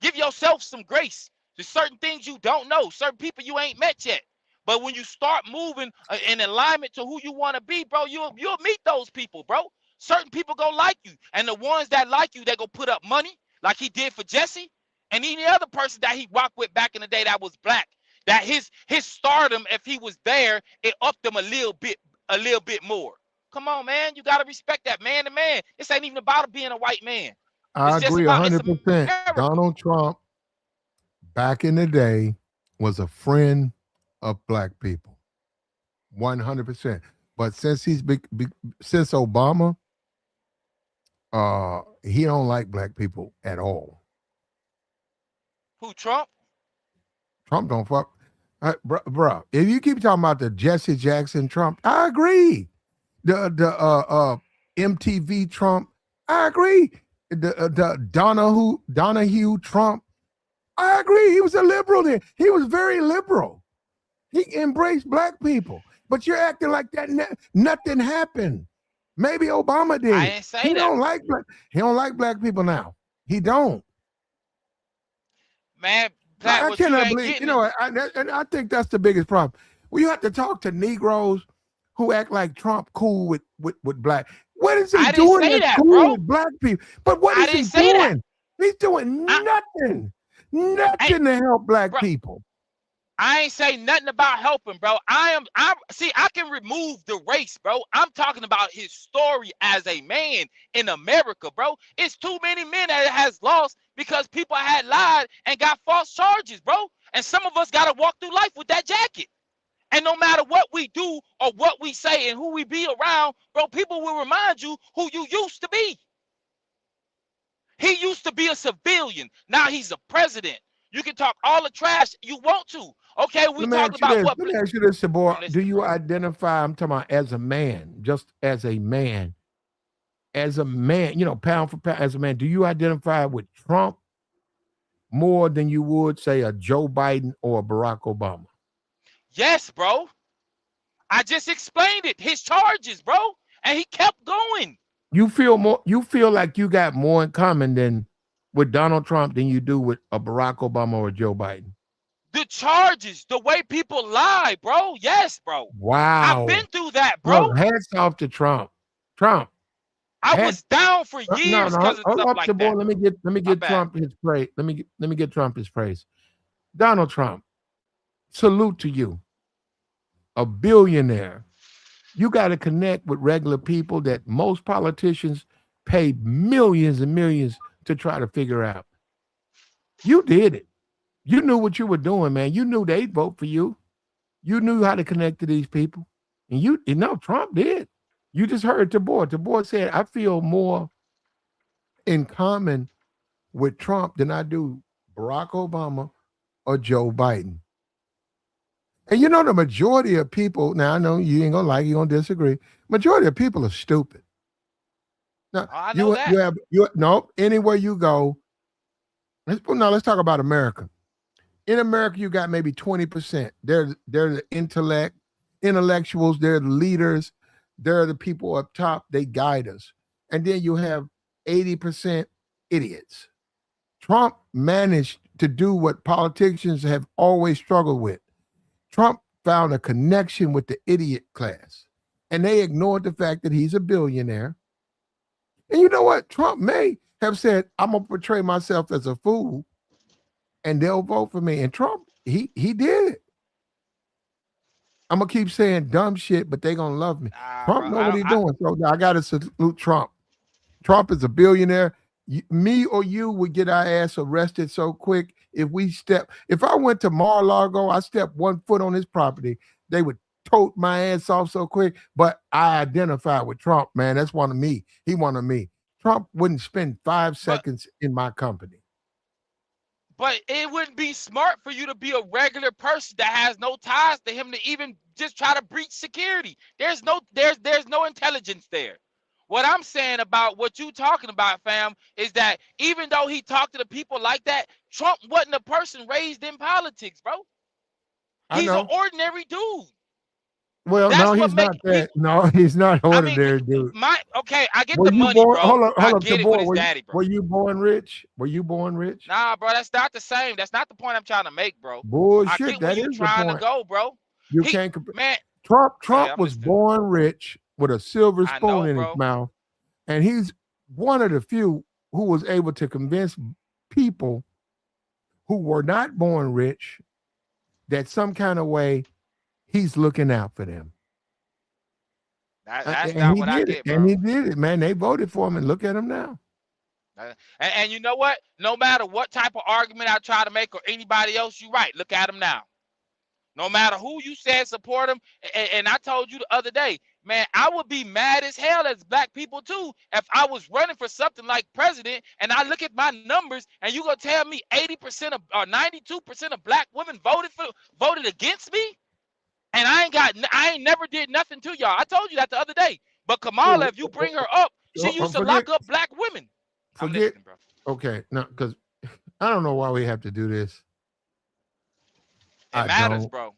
Give yourself some grace. There's certain things you don't know, certain people you ain't met yet. But when you start moving in alignment to who you want to be, bro, you'll meet those people, bro. Certain people gonna like you. And the ones that like you, they gonna put up money like he did for Jesse. And any other person that he rocked with back in the day that was black, that his stardom, if he was there, it upped him a little bit more. Come on, man. You gotta respect that man to man. This ain't even about being a white man. I agree 100%. Donald Trump, back in the day, was a friend of black people. 100%. But since since Obama, he don't like black people at all. Who, Trump? Trump don't fuck. Bro, if you keep talking about the Jesse Jackson Trump, I agree. The MTV Trump, I agree. The Donahue Trump, I agree. He was a liberal then. He was very liberal. He embraced black people. But you're acting like that. Nothing happened. Maybe Obama did. I ain't say he don't like black people now. He don't. Man, I cannot believe. You know, I think that's the biggest problem. Well, you have to talk to Negroes who act like Trump cool with black. What is he doing that's cool with black people? But what is he doing? He's doing nothing. Nothing to help black people. I ain't say nothing about helping, bro. I can remove the race, bro. I'm talking about his story as a man in America, bro. It's too many men that has lost because people had lied and got false charges, bro. And some of us got to walk through life with that jacket. And no matter what we do or what we say and who we be around, bro, people will remind you who you used to be. He used to be a civilian. Now he's a president. You can talk all the trash you want to. Okay, we talk about what. Let me ask you this, Sabor. Do you identify, I'm talking about as a man, just as a man, you know, pound for pound, as a man, do you identify with Trump more than you would, say, a Joe Biden or a Barack Obama? Yes, bro. I just explained it. His charges, bro. And he kept going. You feel like you got more in common than with Donald Trump than you do with a Barack Obama or Joe Biden? The charges, the way people lie, bro. Yes, bro. Wow. I've been through that, bro. Hats off to Trump. I was down for years because of stuff like that. Let me get Trump his praise. Let me get Trump his praise. Donald Trump, salute to you. A billionaire. You got to connect with regular people that most politicians pay millions and millions to try to figure out. You did it. You knew what you were doing, man. You knew they'd vote for you. You knew how to connect to these people. And you know, Trump did. You just heard Tabor. Tabor said, I feel more in common with Trump than I do Barack Obama or Joe Biden. And you know, the majority of people, now I know you ain't gonna like, you're gonna disagree. Majority of people are stupid. Now, I know that. Anywhere you go, let's talk about America. In America, you got maybe 20%. They're the intellectuals, they're the leaders, they're the people up top, they guide us. And then you have 80% idiots. Trump managed to do what politicians have always struggled with. Trump found a connection with the idiot class, and they ignored the fact that he's a billionaire. And you know what? Trump may have said, I'm going to portray myself as a fool, and they'll vote for me. And Trump, he did it. I'm going to keep saying dumb shit, but they're going to love me. Trump know what he's doing, so I got to salute Trump. Trump is a billionaire. Me or you would get our ass arrested so quick if I went to Mar-a-Lago, I stepped 1 foot on his property, they would tote my ass off so quick. But I identify with Trump, man. That's one of me. He one of me. Trump wouldn't spend 5 seconds in my company. But it wouldn't be smart for you to be a regular person that has no ties to him to even just try to breach security. There's no intelligence there. What I'm saying about what you talking about, fam, is that even though he talked to the people like that, Trump wasn't a person raised in politics, bro. He's an ordinary dude. Well, no, he's not that. No, he's not ordinary, dude. I get the money, bro. Hold up, I get it with his daddy, bro. Were you born rich? Nah, bro, that's not the same. That's not the point I'm trying to make, bro. Bullshit. I get where you trying to go, bro. You can't compare. Man, Trump was born rich with a silver spoon in his mouth, and he's one of the few who was able to convince people who were not born rich that some kind of way he's looking out for them. That's not what I get, bro. And he did it, man. They voted for him, and look at him now. And you know what? No matter what type of argument I try to make or anybody else, you're right. Look at him now. No matter who you said support him, and I told you the other day, man, I would be mad as hell as black people too if I was running for something like president and I look at my numbers and you gonna tell me 80% or 92% of black women voted against me, and I ain't never did nothing to y'all. I told you that the other day. But Kamala, if you bring her up, she used to lock up black women. I'm listening, bro. Okay, no, because I don't know why we have to do this. It matters, bro.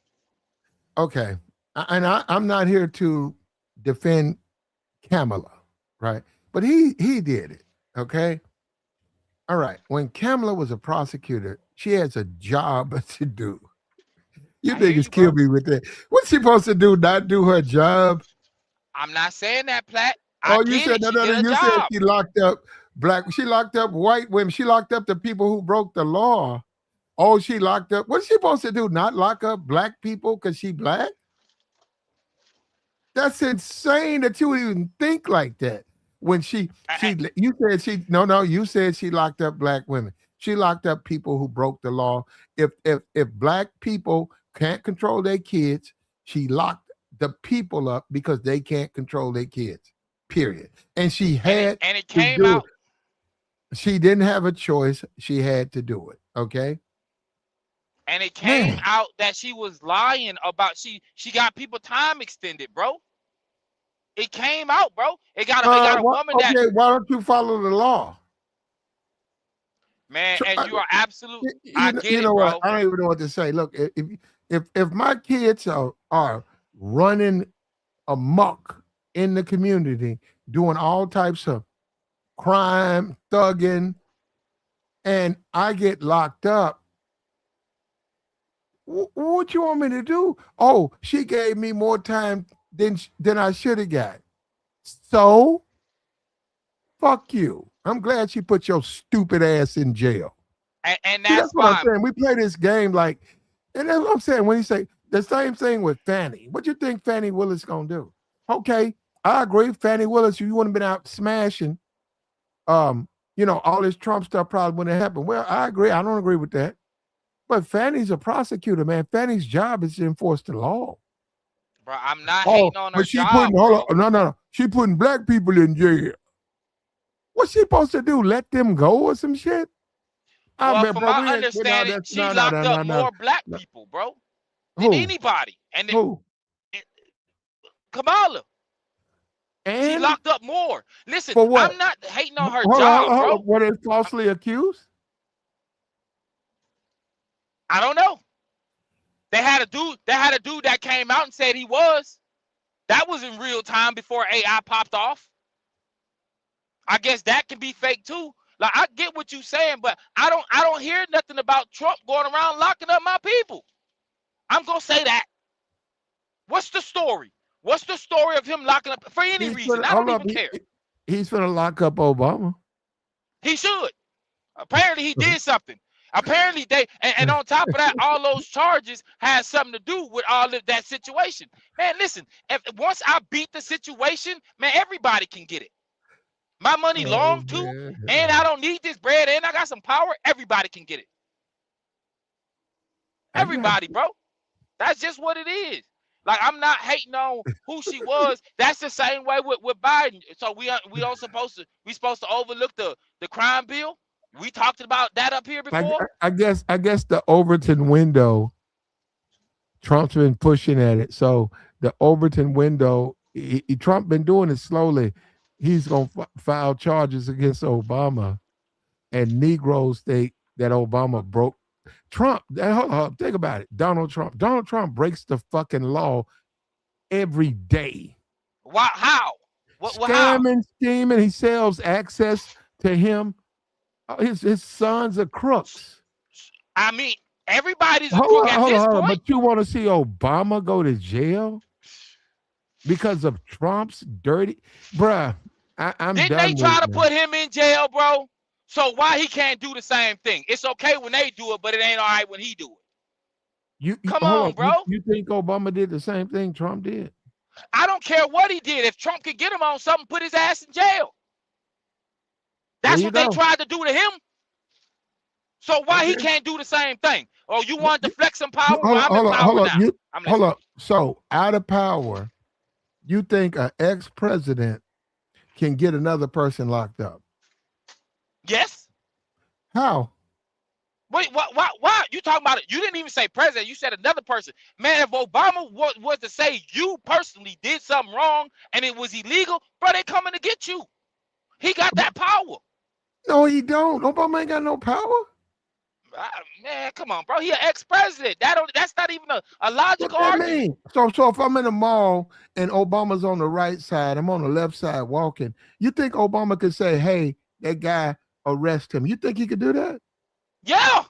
Okay. I'm not here to defend Kamala, right? But he did it, okay? All right. When Kamala was a prosecutor, she has a job to do. You niggas kill me with that. What's she supposed to do? Not do her job? I'm not saying that, Platt. You said she locked up black. She locked up white women. She locked up the people who broke the law. Oh, she locked up. What's she supposed to do? Not lock up black people because she black? That's insane that you would even think like that. When you said she locked up black women. She locked up people who broke the law. If black people can't control their kids, she locked the people up because they can't control their kids. Period. And she had and it came out. She didn't have a choice. She had to do it. Okay. And it came out that she was lying about she got people time extended, bro. It came out, bro. It got a woman that. Okay, why don't you follow the law? Man, and you are absolutely. You know what? I don't even know what to say. Look, if my kids are running amok in the community, doing all types of crime, thugging, and I get locked up, what you want me to do? Oh, she gave me more time than I should have got. So, fuck you. I'm glad she put your stupid ass in jail. And See, that's that's what I'm fine. saying. We play this game like, and that's what I'm saying. When you say the same thing with Fannie, what you think Fannie Willis gonna do? Okay, I agree. Fannie Willis, you wouldn't have been out smashing. All this Trump stuff probably wouldn't have happened. Well, I agree. I don't agree with that. But Fannie's a prosecutor, man. Fannie's job is to enforce the law. Bro, I'm not Oh, hating on her but she job, putting bro. no. She putting black people in jail. What's she supposed to do? Let them go or some shit? Well, Man, from bro, my we ain't. understanding, she No, locked up more black no. people, bro, than Who? anybody. And Who? Kamala, she And locked up more. Listen, for what? I'm not hating on her Hold job, on. bro. Were they falsely accused? I don't know. They had a dude that came out and said he was. That was in real time before AI popped off. I guess that can be fake too. Like, I get what you're saying, but I don't hear nothing about Trump going around locking up my people. I'm gonna say that. What's the story? What's the story of him locking up for any reason? I don't even care. He's gonna lock up Obama. He should. Apparently he did something. Apparently they and on top of that, all those charges had something to do with all of that situation. Man, listen, if once I beat the situation, man, everybody can get it. My money long too, and I don't need this bread, and I got some power. Everybody can get it. Everybody, bro. That's just what it is. Like, I'm not hating on who she was. That's the same way with Biden. So we supposed to overlook the crime bill. We talked about that up here before. I guess the Overton window, Trump's been pushing at it. So the Overton window, Trump been doing it slowly. He's gonna file charges against Obama, and Negroes think that Obama broke Trump. Hold on, think about it. Donald Trump breaks the fucking law every day. Why? How? Scamming, scheming. He sells access to him. His sons are crooks. I mean, everybody's a crook at this point. But you want to see Obama go to jail because of Trump's dirty, bruh? I'm Didn't done they try to man. put him in jail, bro? So why he can't do the same thing? It's okay when they do it, but it ain't all right when he do it. Come on, bro. You think Obama did the same thing Trump did? I don't care what he did. If Trump could get him on something, put his ass in jail. That's what they tried to do to him. So why he can't do the same thing? Oh, you want to flex some power? Hold on. So out of power, you think an ex-president can get another person locked up? Yes. How? Wait, why? You talking about it? You didn't even say president. You said another person. Man, if Obama was to say you personally did something wrong and it was illegal, bro, they coming to get you. He got that power. No, he don't. Obama ain't got no power. Man, come on, bro. He an ex-president. That's not even a logical argument. So if I'm in a mall and Obama's on the right side, I'm on the left side walking, you think Obama could say, hey, that guy, arrest him? You think he could do that? Yeah.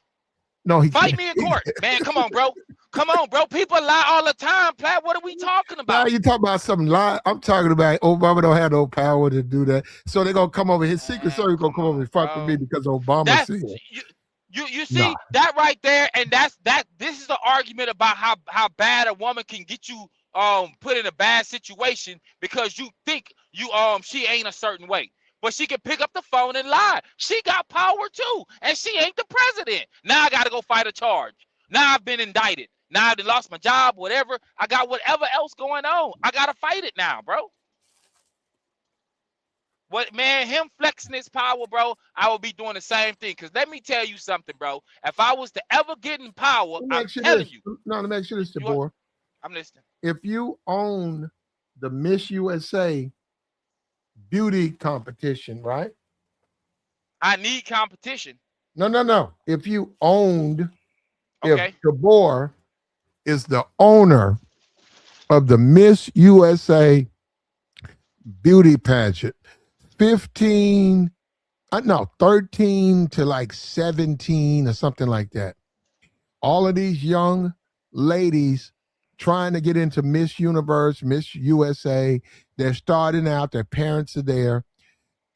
No, he Fight can't. me in court. Man, come on, bro. Come on, bro. People lie all the time, Platt. What are we talking about? Now you talking about some lie. I'm talking about Obama don't have no power to do that. So they're gonna come over. His Secret Service gonna come over and fuck with me because Obama said. You see that right there, and this is the argument about how bad a woman can get you put in a bad situation because you think she ain't a certain way. But she can pick up the phone and lie. She got power too, and she ain't the president. Now I gotta go fight a charge. Now I've been indicted. Now I've lost my job, whatever. I got whatever else going on. I gotta fight it now, bro. What, man, him flexing his power, bro, I will be doing the same thing. Because let me tell you something, bro. If I was to ever get in power, I'm telling you. No, let me make sure this, Jabor. I'm listening. If you own the Miss USA beauty competition, right? I need competition. No. If you owned, okay. If Jabor is the owner of the Miss USA beauty pageant, 13 to like 17 or something like that. All of these young ladies trying to get into Miss Universe, Miss USA, they're starting out, their parents are there.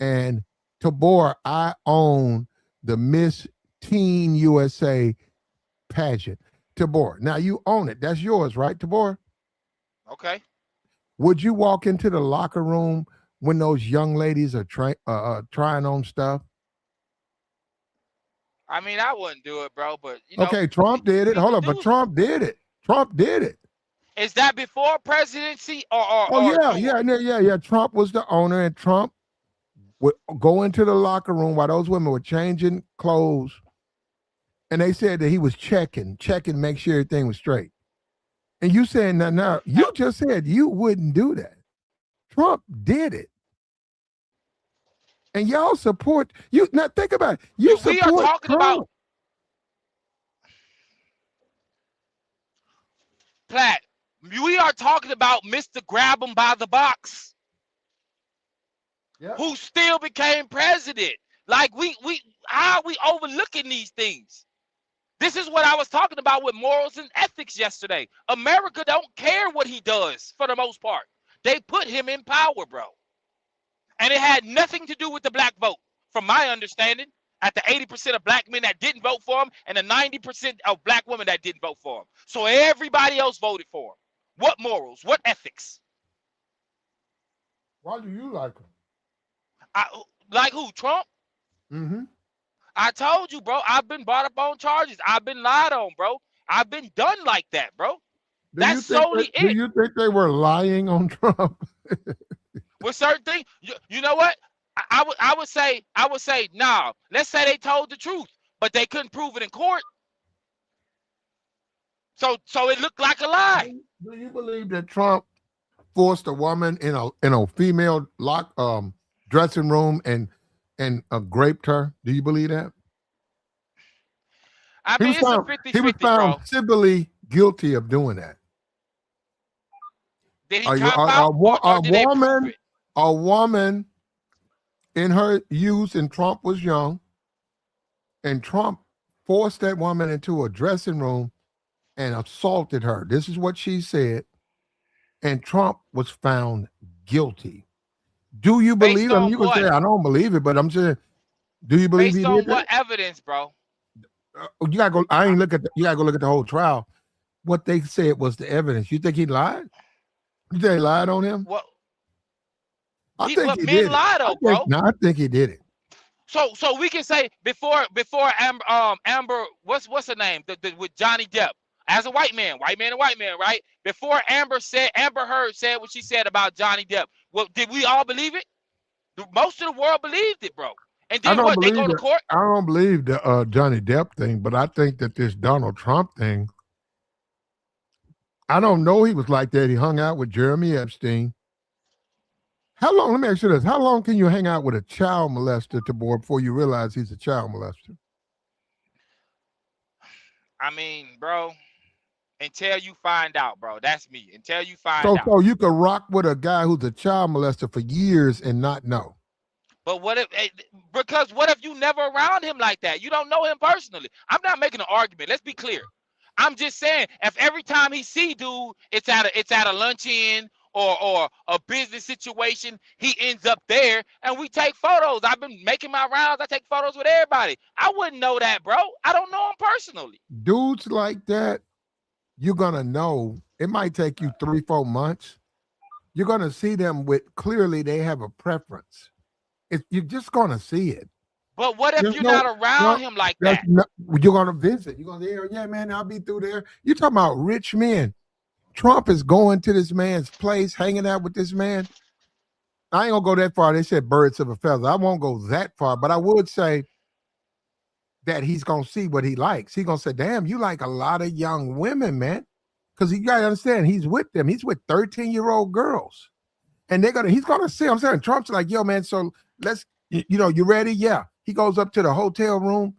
And Tabor, I own the Miss Teen USA pageant. Tabor, now you own it. That's yours, right, Tabor? Okay. Would you walk into the locker room when those young ladies are trying on stuff? I mean, I wouldn't do it, bro. But you know, Okay, Trump did it. Hold on, but Trump did it. Trump did it. Is that before presidency or Oh yeah. Trump was the owner, and Trump would go into the locker room while those women were changing clothes, and they said that he was checking, make sure everything was straight. And you saying that now? You just said you wouldn't do that. Trump did it, and y'all support you. Now think about it. You support we are talking Trump. about Platt. We are talking about Mr. Grab him by the box, who still became president. Like how are we overlooking these things? This is what I was talking about with morals and ethics yesterday. America don't care what he does for the most part. They put him in power, bro. And it had nothing to do with the black vote, from my understanding. At the 80% of black men that didn't vote for him and the 90% of black women that didn't vote for him. So everybody else voted for him. What morals? What ethics? Why do you like him? Like who? Trump? Mm-hmm. I told you, bro. I've been brought up on charges. I've been lied on, bro. I've been done like that, bro. That's solely it. Do you think they were lying on Trump? With certain things, you know what? I would say, nah. Let's say they told the truth, but they couldn't prove it in court. So it looked like a lie. Do you believe that Trump forced a woman in a female dressing room and raped her? Do you believe that? I mean, it's a 50-50, he was found civilly guilty of doing that. Did he cop out, or did they prove it? A woman in her youth, and Trump was young, and Trump forced that woman into a dressing room and assaulted her. This is what she said. And Trump was found guilty. Do you believe him? You can say, I don't believe it, but I'm saying, do you believe he did that? Based on what evidence, bro? You gotta go. You gotta go look at the whole trial. What they said was the evidence. You think he lied? You think they lied on him? What? I think he did. Lied on, bro. No, I think he did it. So we can say before Amber, what's her name? With Johnny Depp, as a white man, right? Before Amber Heard said what she said about Johnny Depp. Well, did we all believe it? Most of the world believed it, bro. And then what? They go to court. I don't believe the Johnny Depp thing, but I think that this Donald Trump thing. I don't know he was like that. He hung out with Jeremy Epstein. How long? Let me ask you this: how long can you hang out with a child molester, Tabor, before you realize he's a child molester? I mean, bro, until you find out, bro. That's me. Until you find out. So you could rock with a guy who's a child molester for years and not know. But what if? Because what if you never around him like that? You don't know him personally. I'm not making an argument. Let's be clear. I'm just saying, if every time he see dude, it's at a luncheon or a business situation, he ends up there and we take photos. I've been making my rounds. I take photos with everybody. I wouldn't know that, bro. I don't know him personally. Dudes like that, you're gonna know. It might take you 3-4 months. You're gonna see them with clearly they have a preference. You're just gonna see it. But what if you're not around him like that? You're gonna visit. You're gonna say, yeah, man, I'll be through there. You're talking about rich men. Trump is going to this man's place, hanging out with this man. I ain't gonna go that far. They said birds of a feather. I won't go that far, but I would say that he's gonna see what he likes. He's gonna say, damn, you like a lot of young women, man. Because you gotta understand, he's with them. He's with 13-year-old girls. And he's gonna see. I'm saying Trump's like, yo, man, so let's, you ready? Yeah. He goes up to the hotel room.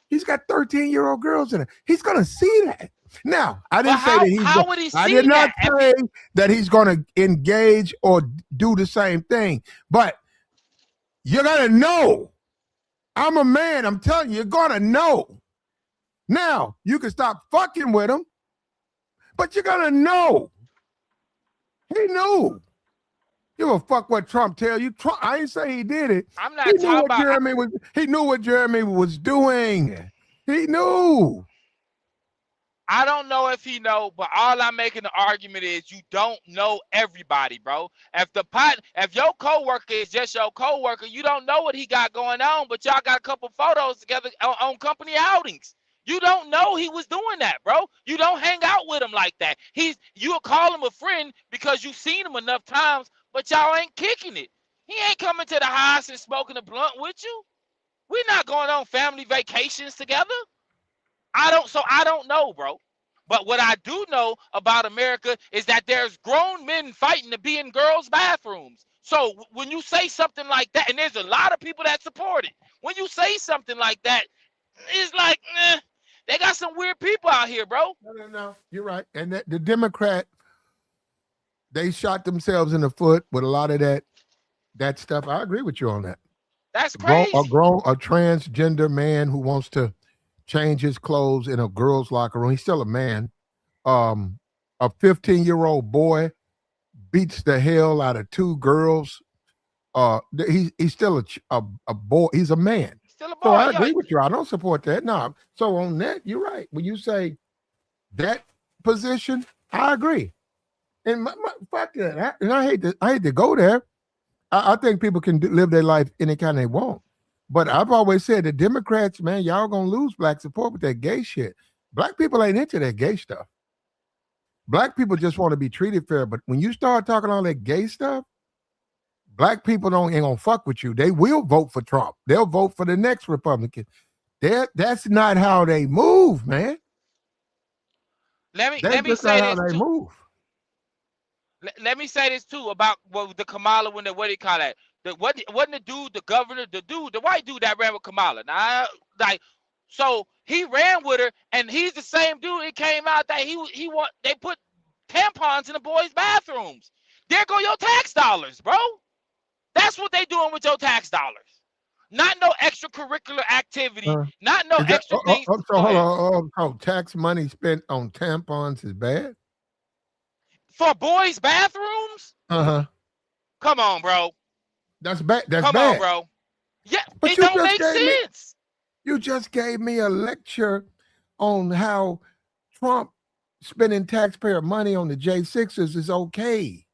He's got 13-year-old girls in it. He's gonna see that. Now, I didn't say that how would he see that? I did not say that he's gonna engage or do the same thing, but you're gonna know. I'm a man. I'm telling you, you're gonna know. Now, you can stop fucking with him, but you're gonna know. He knew. Give a fuck what Trump tell you. I ain't say he did it. I'm not talking about. He knew what Jeremy was doing. He knew. I don't know if he know, but all I'm making the argument is you don't know everybody, bro. If your coworker is just your coworker, you don't know what he got going on, but y'all got a couple photos together on company outings. You don't know he was doing that, bro. You don't hang out with him like that. You'll call him a friend because you've seen him enough times, but y'all ain't kicking it. He ain't coming to the house and smoking a blunt with you. We're not going on family vacations together. I don't know, bro. But what I do know about America is that there's grown men fighting to be in girls' bathrooms. So when you say something like that, and there's a lot of people that support it, when you say something like that, it's like, they got some weird people out here, bro. No. You're right. And the Democrat, they shot themselves in the foot with a lot of that stuff. I agree with you on that. That's crazy. A transgender man who wants to change his clothes in a girl's locker room. He's still a man. A 15-year-old boy beats the hell out of two girls. He's still a boy. He's a man. Still a boy. So I agree with you. I don't support that. No. So on that, you're right. When you say that position, I agree. And fuck that. And I hate to go there. I think people can live their life any kind they want. But I've always said the Democrats, man, y'all gonna lose black support with that gay shit. Black people ain't into that gay stuff. Black people just want to be treated fair. But when you start talking all that gay stuff, black people ain't gonna fuck with you. They will vote for Trump. They'll vote for the next Republican. That's not how they move, man. Let me say this too. Move. Let me say this too about the Kamala what do you call that? Wasn't the dude, the governor, the white dude that ran with Kamala. Now, so he ran with her, and he's the same dude. It came out that they put tampons in the boys' bathrooms. There go your tax dollars, bro. That's what they doing with your tax dollars. Not no extracurricular activity. Not no extra things. So hold on. Tax money spent on tampons is bad? For boys' bathrooms? Uh-huh. Come on, bro. That's bad. Come on, bro. Yeah, but it don't make sense. You just gave me a lecture on how Trump spending taxpayer money on the J6s is okay.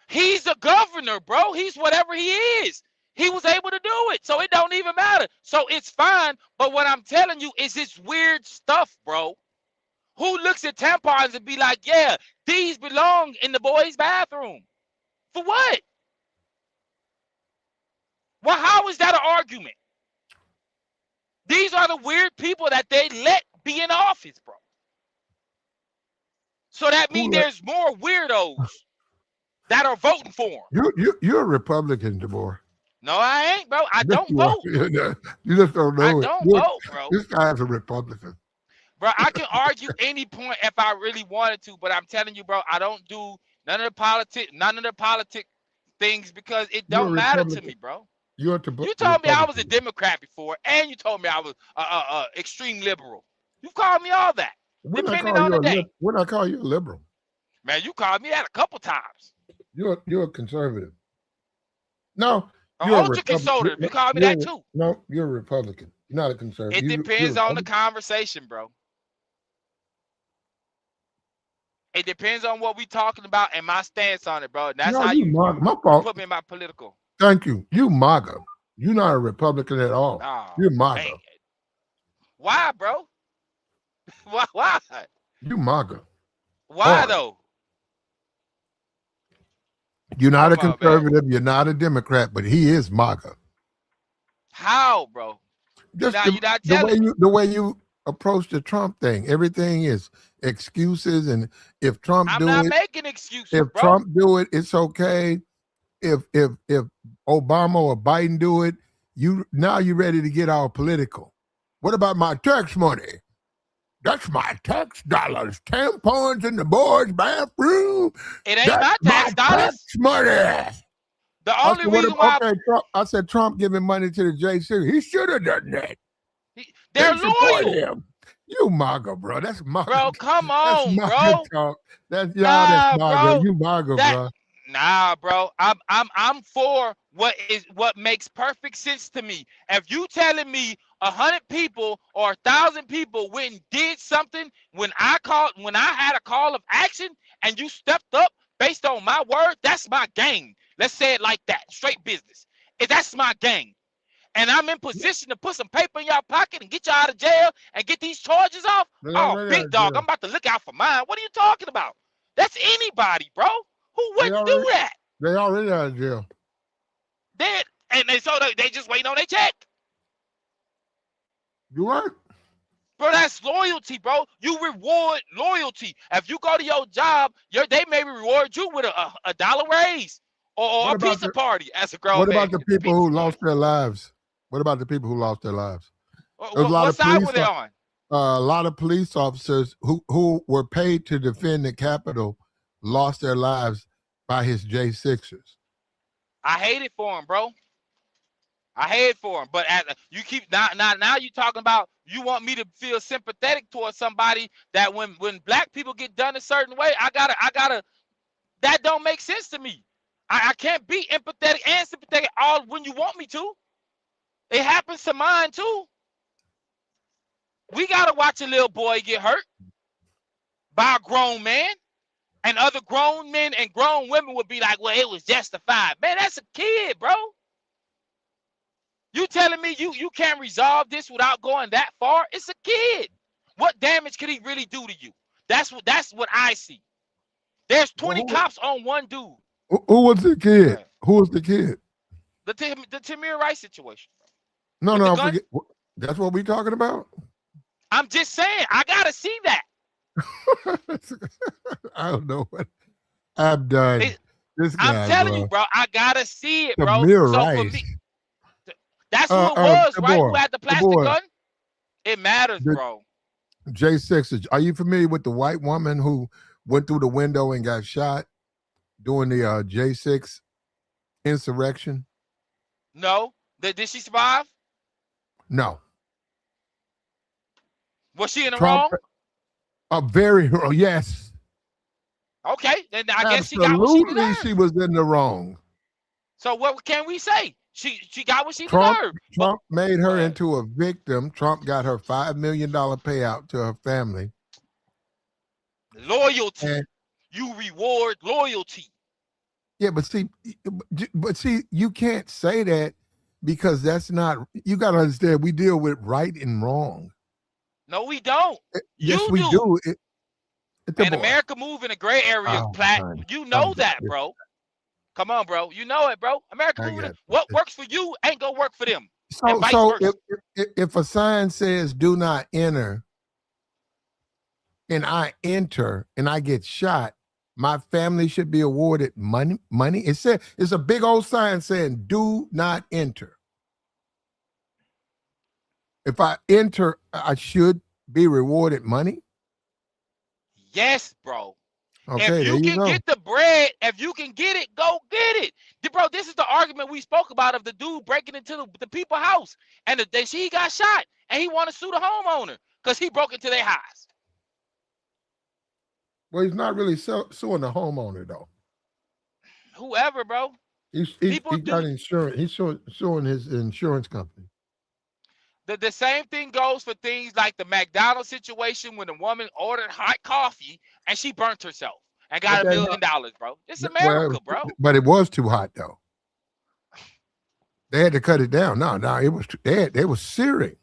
He's a governor, bro. He's whatever he is. He was able to do it, so it don't even matter. So it's fine, but what I'm telling you is it's weird stuff, bro. Who looks at tampons and be like, yeah, these belong in the boys' bathroom? For what? Well, how is that an argument? These are the weird people that they let be in office, bro. So that means there's more weirdos that are voting for him. You're a Republican, DeBoer. No, I ain't, bro. I don't vote. You just don't know I don't vote, bro. This guy's a Republican. Bro, I can argue any point if I really wanted to, but I'm telling you, bro, I don't do none of the politic things because it don't matter to me, bro. You told me I was a Democrat before, and you told me I was extreme liberal. You called me all that. Depending on the day. When I call you a liberal, man, you called me that a couple times. You're a conservative. No, you're a conservative. You called me that too. No, you're a Republican. You're not a conservative. It depends on the conversation, bro. It depends on what we talking about and my stance on it, bro. And that's how you put me in my political. Thank you. You MAGA. You're not a Republican at all. Oh, you're MAGA. Man. Why, bro? Why? You MAGA. Why though? You're not a conservative. You're not a Democrat, but he is MAGA. How, bro? Just the way you approach the Trump thing. Everything is excuses, and if Trump I'm not making excuses. If bro. Trump do it, it's okay. If Obama or Biden do it, you're ready to get all political. What about my tax money? That's my tax dollars. Tampons in the boys' bathroom. It ain't my tax dollars. Tax money. The only reason why I said Trump giving money to the JC. He should have done that. They're loyal. You MAGA, bro. That's MAGA. Bro, come on, bro. Talk. That's MAGA. Bro. You MAGA, bro. Nah, bro. I'm for what makes perfect sense to me. If you telling me 100 people or 1,000 people went and did something when I had a call of action and you stepped up based on my word, that's my game. Let's say it like that, straight business. That's my game. And I'm in position to put some paper in y'all pocket and get y'all out of jail and get these charges off. Oh, big dog, I'm about to look out for mine. What are you talking about? That's anybody, bro. Who wouldn't do that? They already out of jail. So they just waiting on their check. You right. Bro, that's loyalty, bro. You reward loyalty. If you go to your job, they may reward you with a dollar raise or a pizza party as a grown man. What about the people who lost their lives? What about the people who lost their lives? What side were they on? A lot of police officers who were paid to defend the Capitol lost their lives by his J6s. I hate it for him, bro. I hate it for him. But you keep now you talking about you want me to feel sympathetic towards somebody that when black people get done a certain way, I gotta that don't make sense to me. I can't be empathetic and sympathetic all when you want me to. It happens to mine too. We gotta watch a little boy get hurt by a grown man, and other grown men and grown women would be like, well, it was justified. Man, that's a kid, bro. You telling me you can't resolve this without going that far? It's a kid. What damage could he really do to you? That's what I see. There's 20 cops on one dude. Who was the kid? Who was the kid? The Tamir Rice situation. No, I forget. That's what we talking about? I'm just saying, I gotta see that. I don't know what I'm done. I'm telling you, bro, I gotta see it, bro. Tamir so Rice. for me, that's who it was, right? Boy, who had the plastic gun? It matters, bro. J6, are you familiar with the white woman who went through the window and got shot during the J6 insurrection? No. Did she survive? No. Was she in the wrong? Yes. Okay, then I guess she got what she deserved. Absolutely, she was in the wrong. So what can we say? She got what she Trump, deserved. Trump made her into a victim. Trump got her $5 million payout to her family. Loyalty. And you reward loyalty. Yeah, but see, you can't say that because that's not. You got to understand. We deal with right and wrong. No, we don't. Yes, we do. And America move in a gray area, Platt. You know that, bro. Come on, bro. You know it, bro. America moving. What works for you ain't gonna work for them. So if a sign says "Do not enter," and I enter and I get shot, my family should be awarded money. It's a big old sign saying "Do not enter." If I enter, I should be rewarded money. Yes, bro. Okay, if you can get the bread, if you can get it, go get it. Bro, this is the argument we spoke about of the dude breaking into the people's house. And he got shot. And he want to sue the homeowner because he broke into their house. Well, he's not really suing the homeowner, though. Whoever, bro. He got insurance. He's suing his insurance company. The same thing goes for things like the McDonald's situation when a woman ordered hot coffee and she burnt herself and got $1 million, bro. It's America, bro. But it was too hot, though. They had to cut it down. No, it was they were searing.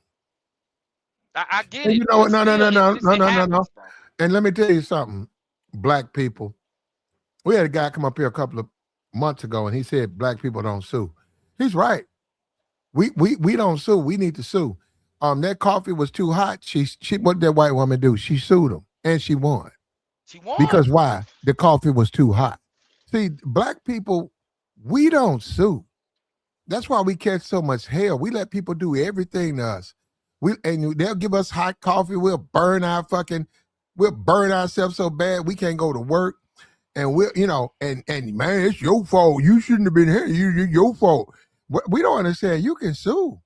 I get it. You know what? No. And let me tell you something, black people. We had a guy come up here a couple of months ago, and he said black people don't sue. He's right. We don't sue. We need to sue. That coffee was too hot. She what did that white woman do? She sued him and she won. She won. Because why? The coffee was too hot. See, black people, we don't sue. That's why we catch so much hell. We let people do everything to us. And they'll give us hot coffee. We'll burn ourselves so bad we can't go to work. And and man, it's your fault. You shouldn't have been here. Your fault. We don't understand. You can sue.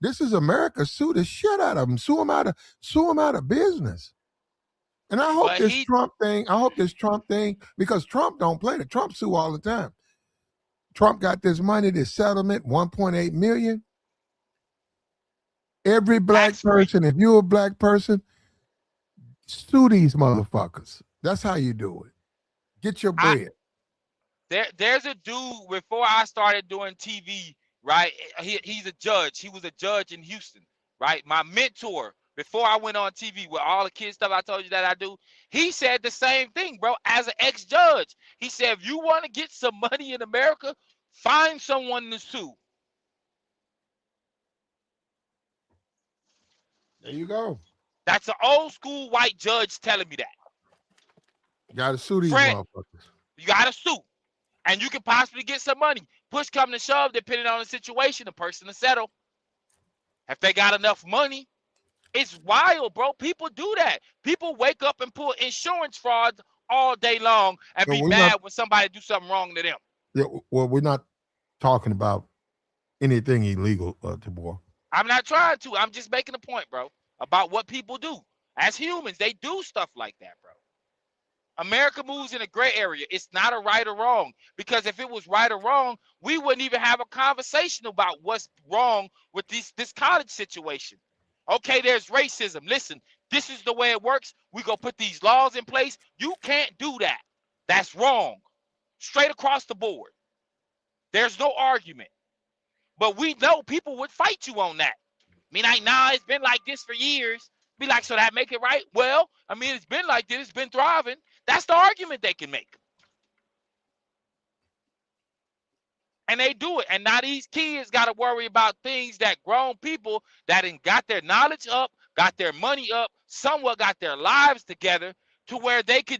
This is America. Sue the shit out of them. Sue them out of business. And I hope this Trump thing, because Trump don't play it. Trump sue all the time. Trump got this money, this settlement, $1.8 million. Every black Tax free. person, if you're a black person, sue these motherfuckers. That's how you do it. Get your bread. There's a dude before I started doing TV, right? He's a judge. He was a judge in Houston, right? My mentor before I went on TV with all the kid stuff I told you that I do, he said the same thing, bro. As an ex-judge, he said, if you want to get some money in America, find someone to sue. There you go. That's an old school white judge telling me that. You gotta sue these Fred, motherfuckers. you gotta sue. And you can possibly get some money. Push come to shove, depending on the situation, the person to settle. If they got enough money, it's wild, bro. People do that. People wake up and pull insurance frauds all day long and No, be we're mad not- when somebody do something wrong to them. Yeah, well, we're not talking about anything illegal, Tabor. I'm not trying to. I'm just making a point, bro, about what people do. As humans, they do stuff like that, bro. America moves in a gray area. It's not a right or wrong, because if it was right or wrong, we wouldn't even have a conversation about what's wrong with this college situation. Okay, there's racism. Listen, this is the way it works. We go put these laws in place. You can't do that. That's wrong. Straight across the board. There's no argument. But we know people would fight you on that. I mean, like, nah, it's been like this for years. Be like, so that make it right? Well, I mean, it's been like this. It's been thriving. That's the argument they can make. And they do it. And now these kids got to worry about things that grown people that got their knowledge up, got their money up, somewhat got their lives together to where they can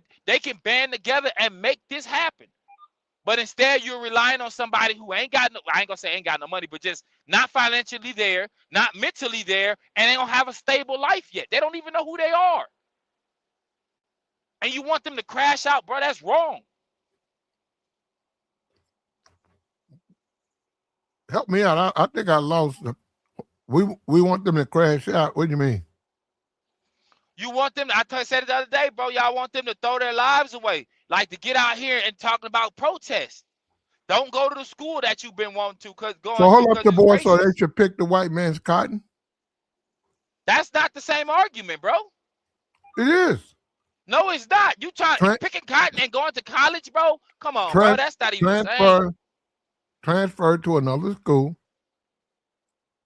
band together and make this happen. But instead, you're relying on somebody who ain't got no, I ain't gonna say ain't got no money, but just not financially there, not mentally there, and they don't have a stable life yet. They don't even know who they are. And you want them to crash out, bro, that's wrong. Help me out. I think I lost them. We want them to crash out. What do you mean? You want them, said it the other day, bro, y'all want them to throw their lives away. Like to get out here and talking about protests. Don't go to the school that you've been wanting to because going. So hold up the boy, so they should pick the white man's cotton? That's not the same argument, bro. It is. No, it's not. You picking cotton and going to college, bro? Come on, bro. That's not even the same. Transfer to another school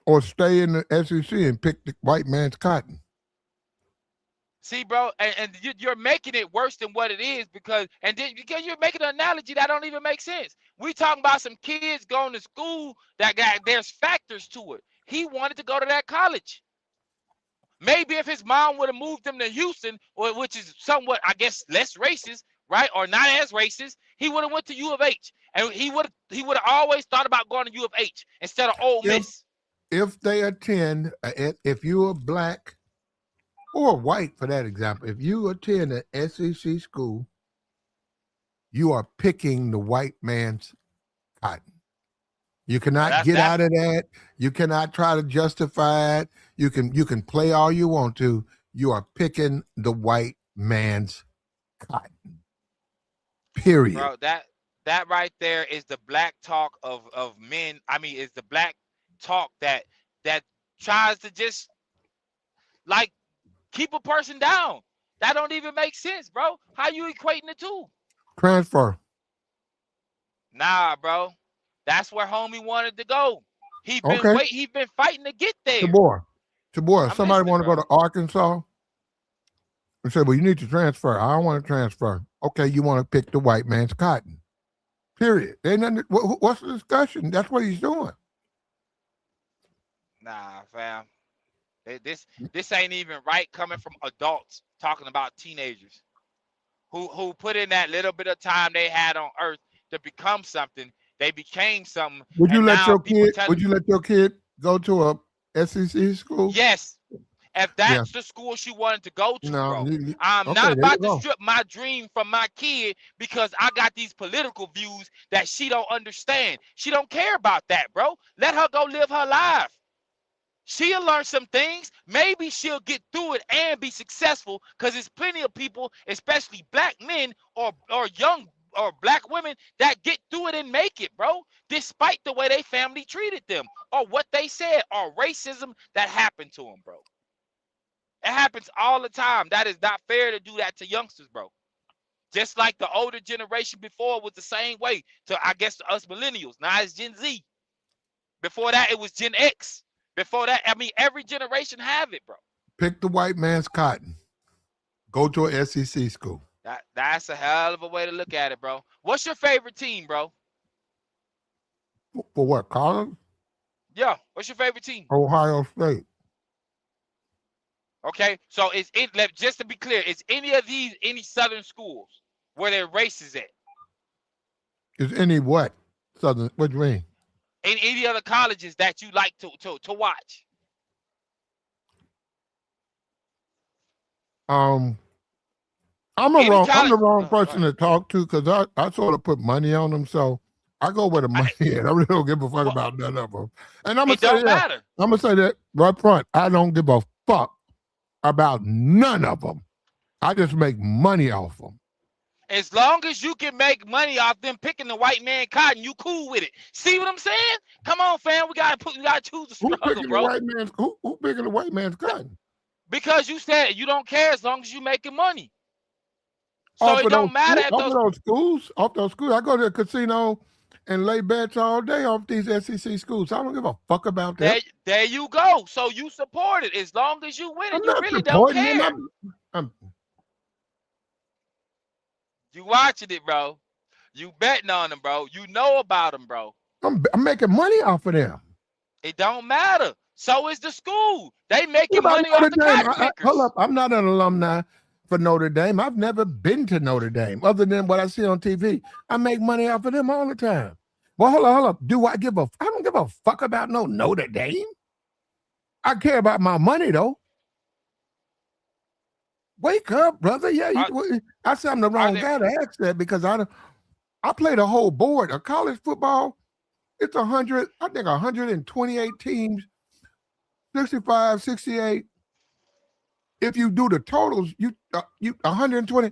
or stay in the SEC and pick the white man's cotton. See, bro, and you're making it worse than what it is because you're making an analogy that don't even make sense. We talking about some kids going to school there's factors to it. He wanted to go to that college. Maybe if his mom would have moved him to Houston, which is somewhat, I guess, less racist, right, or not as racist, he would have went to U of H, and he would have always thought about going to U of H instead of Ole Miss. If they attend, if you're a black or white, for that example, if you attend an SEC school, you are picking the white man's cotton. You cannot get out of that. You cannot try to justify it. You can play all you want to. You are picking the white man's cotton. Period. Bro, that right there is the black talk of men. I mean, it's the black talk that tries to just like keep a person down. That don't even make sense, bro. How you equating the two? Transfer. Nah, bro. That's where homie wanted to go. He been fighting to get there. Tabor, somebody want to go to Arkansas and say, well, you need to transfer. I don't want to transfer. Okay, you want to pick the white man's cotton. Period. What's the discussion? That's what he's doing. Nah, fam. This ain't even right coming from adults talking about teenagers who put in that little bit of time they had on earth to become something. They became something. Would you let your kid go to a SEC school? Yes. If that's the school she wanted to go to, no, bro. I'm not about to strip my dream from my kid because I got these political views that she don't understand. She don't care about that, bro. Let her go live her life. She'll learn some things. Maybe she'll get through it and be successful because there's plenty of people, especially black men or young or black women that get through it and make it, bro, despite the way they family treated them or what they said or racism that happened to them, bro. It happens all the time. That is not fair to do that to youngsters, bro. Just like the older generation before was the same way to, I guess, to us millennials. Now it's Gen Z. Before that, it was Gen X. Before that, I mean, every generation have it, bro. Pick the white man's cotton. Go to an SEC school. That's a hell of a way to look at it, bro. What's your favorite team, bro? For what, college? Yeah, what's your favorite team? Ohio State. Okay, so just to be clear, is any of these any Southern schools where their races at? Is any what? Southern, what do you mean? In any other colleges that you like to watch? I'm the wrong person to talk to because I sort of put money on them, so I go where the money is. I really don't give a fuck about none of them. And I'm gonna say that right front. I don't give a fuck about none of them. I just make money off them. As long as you can make money off them picking the white man cotton, you cool with it. See what I'm saying? Come on, fam. We gotta choose the struggle, bro. Who picking the white man's cotton? Because you said you don't care as long as you making money. So it don't matter if off those schools. I go to the casino and lay bets all day off these SEC schools. I don't give a fuck about that. There you go. So you support it as long as you win it. You really don't care. You watching it, bro. You betting on them, bro. You know about them, bro. I'm making money off of them. It don't matter. So is the school. They making money off the cotton pickers. Hold up. I'm not an alumni for Notre Dame. I've never been to Notre Dame other than what I see on TV. I make money off of them all the time. Well, hold up. I don't give a fuck about no Notre Dame. I care about my money, though. Wake up, brother. Yeah, I said I'm the wrong guy to ask that because I played a whole board of college football. It's 128 teams, 65, 68. If you do the totals, you 120. I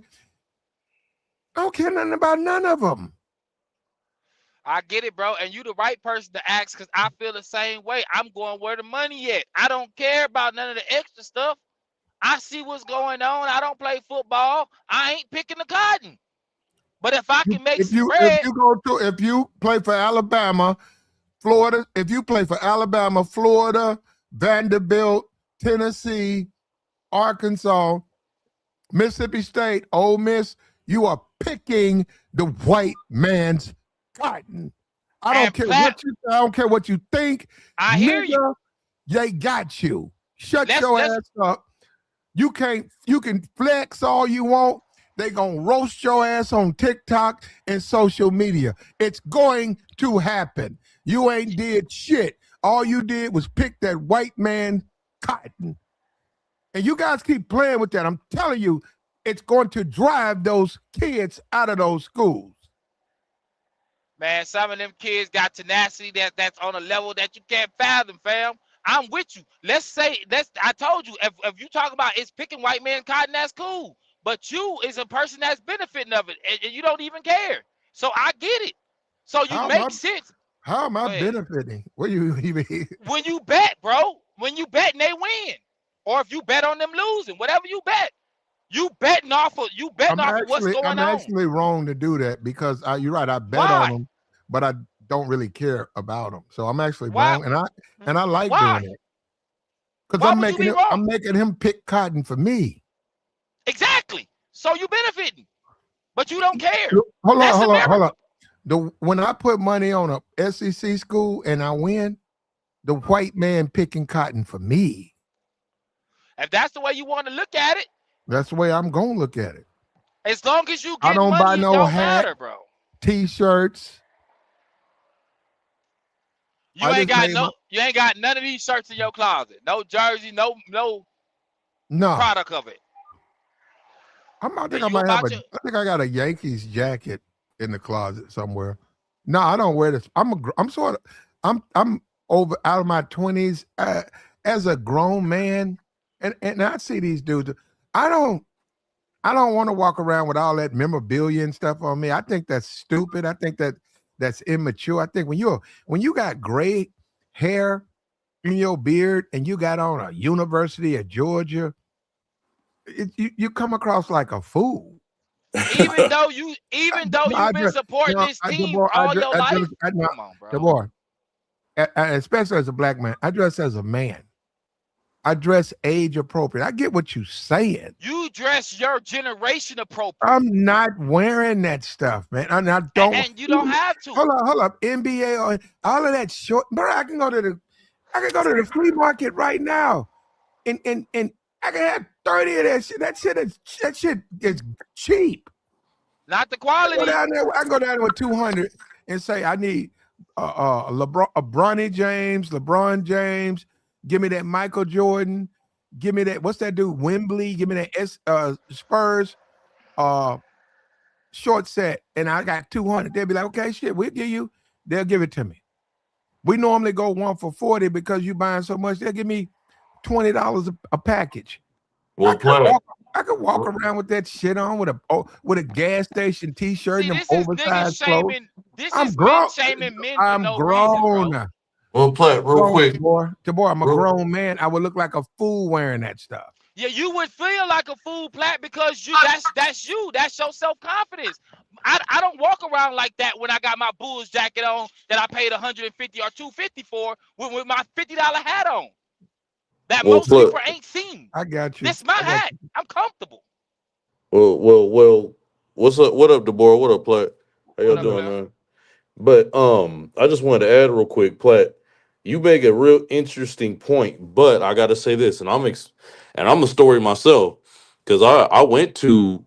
don't care nothing about none of them. I get it, bro. And you the right person to ask because I feel the same way. I'm going where the money at. I don't care about none of the extra stuff. I see what's going on. I don't play football. I ain't picking the cotton. But if I can make if you play for Alabama, Florida, Vanderbilt, Tennessee, Arkansas, Mississippi State, Ole Miss, you are picking the white man's cotton. I don't care what you think. I hear you. They got you. Shut your ass up. You can flex all you want. They gonna roast your ass on TikTok and social media. It's going to happen. You ain't did shit. All you did was pick that white man cotton. And you guys keep playing with that. I'm telling you, it's going to drive those kids out of those schools. Man, some of them kids got tenacity that's on a level that you can't fathom, fam. I'm with you. I told you, if you talk about it's picking white man cotton, that's cool. But you is a person that's benefiting of it, and you don't even care. So I get it. So you make sense. How am I benefiting? What do you mean? When you bet, bro. When you bet and they win. Or if you bet on them losing, whatever you bet. You betting off of what's going on. I'm actually wrong to do that because you're right. I bet on them, but I don't really care about them. So I'm actually wrong, and I like doing it because I'm making him pick cotton for me. Exactly. So you benefiting, but you don't care. Hold on. When I put money on a SEC school and I win, the white man picking cotton for me. If that's the way you want to look at it, that's the way I'm gonna look at it. As long as you get I don't money, buy no hat, matter, bro. T-shirts. You ain't got none of these shirts in your closet. No jersey, no product of it. I think I got a Yankees jacket in the closet somewhere. No, I don't wear this. I'm over out of my 20s as a grown man, and I see these dudes. I don't I don't want to walk around with all that memorabilia and stuff on me. I think that's stupid. I think that's immature. I think when you got gray hair in your beard and you got on a University of Georgia, you come across like a fool. Even though you've been supporting this team all your life. Come on, bro. Especially as a black man, I dress as a man. I dress age appropriate. I get what you're saying. You dress your generation appropriate. I'm not wearing that stuff, man. I don't. And you don't have to. Hold up. NBA or all of that short, bro. I can go to the flea market right now, and I can have 30 of that shit. That shit is cheap. Not the quality. I can go down there with 200 and say I need LeBron James. Give me that Michael Jordan. Give me that. What's that dude? Wembley. Give me that Spurs short set. And I got 200. They'll be like, okay, shit, we'll give you. They'll give it to me. We normally go 1 for 40 because you buying so much. They'll give me $20 a package. Well, I could walk around with that shit on with a gas station T-shirt and oversized clothes. I'm grown. I'm grown. Reason, well, Platt, real quick. Tabor, I'm a grown man. I would look like a fool wearing that stuff. Yeah, you would feel like a fool, Platt, because that's you. That's your self-confidence. I don't walk around like that when I got my Bulls jacket on that I paid $150 or $250 for with my $50 hat on. That most people ain't seen. I got you. This is my hat. I'm comfortable. Well. What's up? What up, Deborah? What up, Platt? How y'all doing, man? But I just wanted to add real quick, Platt. You make a real interesting point, but I got to say this, and I'm a story myself because I went to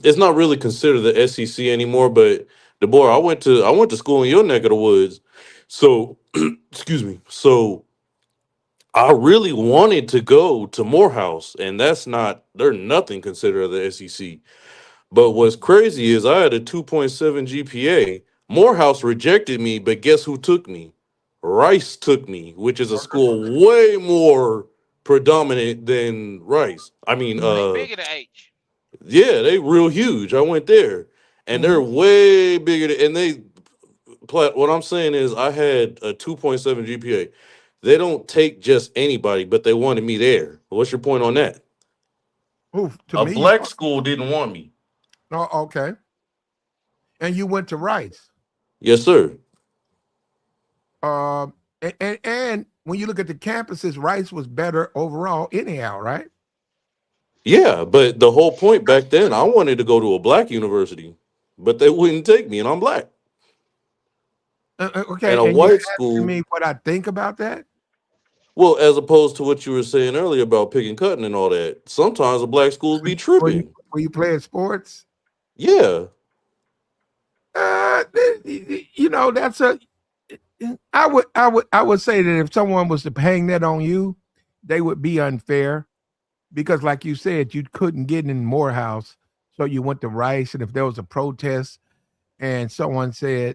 it's not really considered the SEC anymore, but Deborah, I went to school in your neck of the woods, so excuse me, so. I really wanted to go to Morehouse, and they're nothing considered the SEC. But what's crazy is I had a 2.7 GPA. Morehouse rejected me, but guess who took me? Rice took me, which is a school way more predominant than Rice. I mean, bigger than H. Yeah, they real huge. I went there, and they're way bigger. What I'm saying is I had a 2.7 GPA. They don't take just anybody, but they wanted me there. What's your point on that? Black school didn't want me. Oh, okay. And you went to Rice? Yes, sir. And when you look at the campuses, Rice was better overall anyhow, right? Yeah, but the whole point back then, I wanted to go to a black university, but they wouldn't take me, and I'm black. Okay, and a white school. Me what I think about that? Well, as opposed to what you were saying earlier about picking cotton and all that, sometimes the black schools be tripping. Were you playing sports? Yeah. That's I would say that if someone was to hang that on you, they would be unfair because, like you said, you couldn't get in Morehouse, so you went to Rice, and if there was a protest and someone said,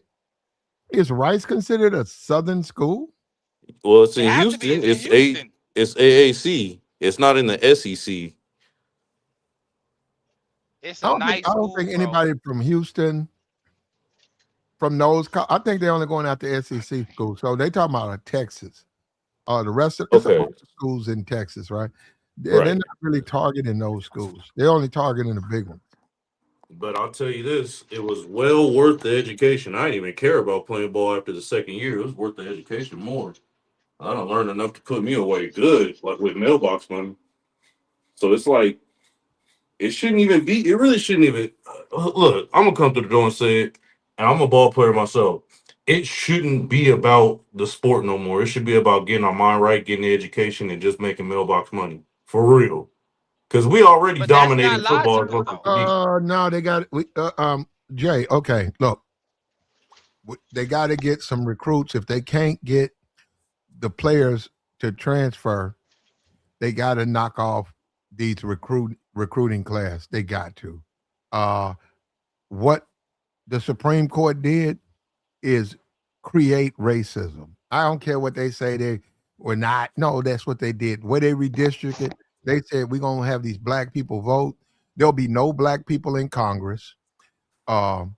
"Is Rice considered a Southern school?" Well, it's in Houston. It's AAC. It's not in the SEC. It's I don't think anybody from Houston, from those, I think they're only going out to SEC schools. So they talking about Texas. The rest of it's a bunch of schools in Texas, right? They're not really targeting those schools. They're only targeting the big ones. But I'll tell you this, it was well worth the education. I didn't even care about playing ball after the second year. It was worth the education more. I don't learn enough to put me away good, like with mailbox money. So it's like, it really shouldn't even, look, I'm going to come to the door and say it, and I'm a ball player myself. It shouldn't be about the sport no more. It should be about getting our mind right, getting the education, and just making mailbox money. For real. Because we already dominated football. No, they got Jay. Okay, look, they got to get some recruits. If they can't get the players to transfer, they got to knock off these recruiting class. They got to. What the Supreme Court did is create racism. I don't care what they say they were not. No, that's what they did. Where they redistricted, they said we're gonna have these black people vote. There'll be no black people in Congress. And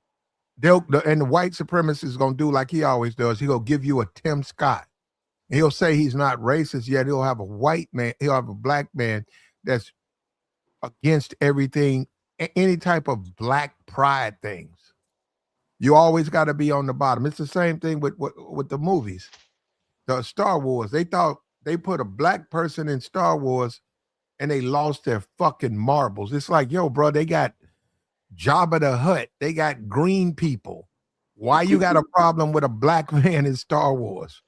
the white supremacist is gonna do like he always does. He'll give you a Tim Scott. And he'll say he's not racist yet. He'll have a white man. He'll have a black man that's against everything, any type of black pride things. You always got to be on the bottom. It's the same thing with the movies. The Star Wars, they thought they put a black person in Star Wars and they lost their fucking marbles. It's like, yo, bro, they got Jabba the Hutt. They got green people. Why you got a problem with a black man in Star Wars?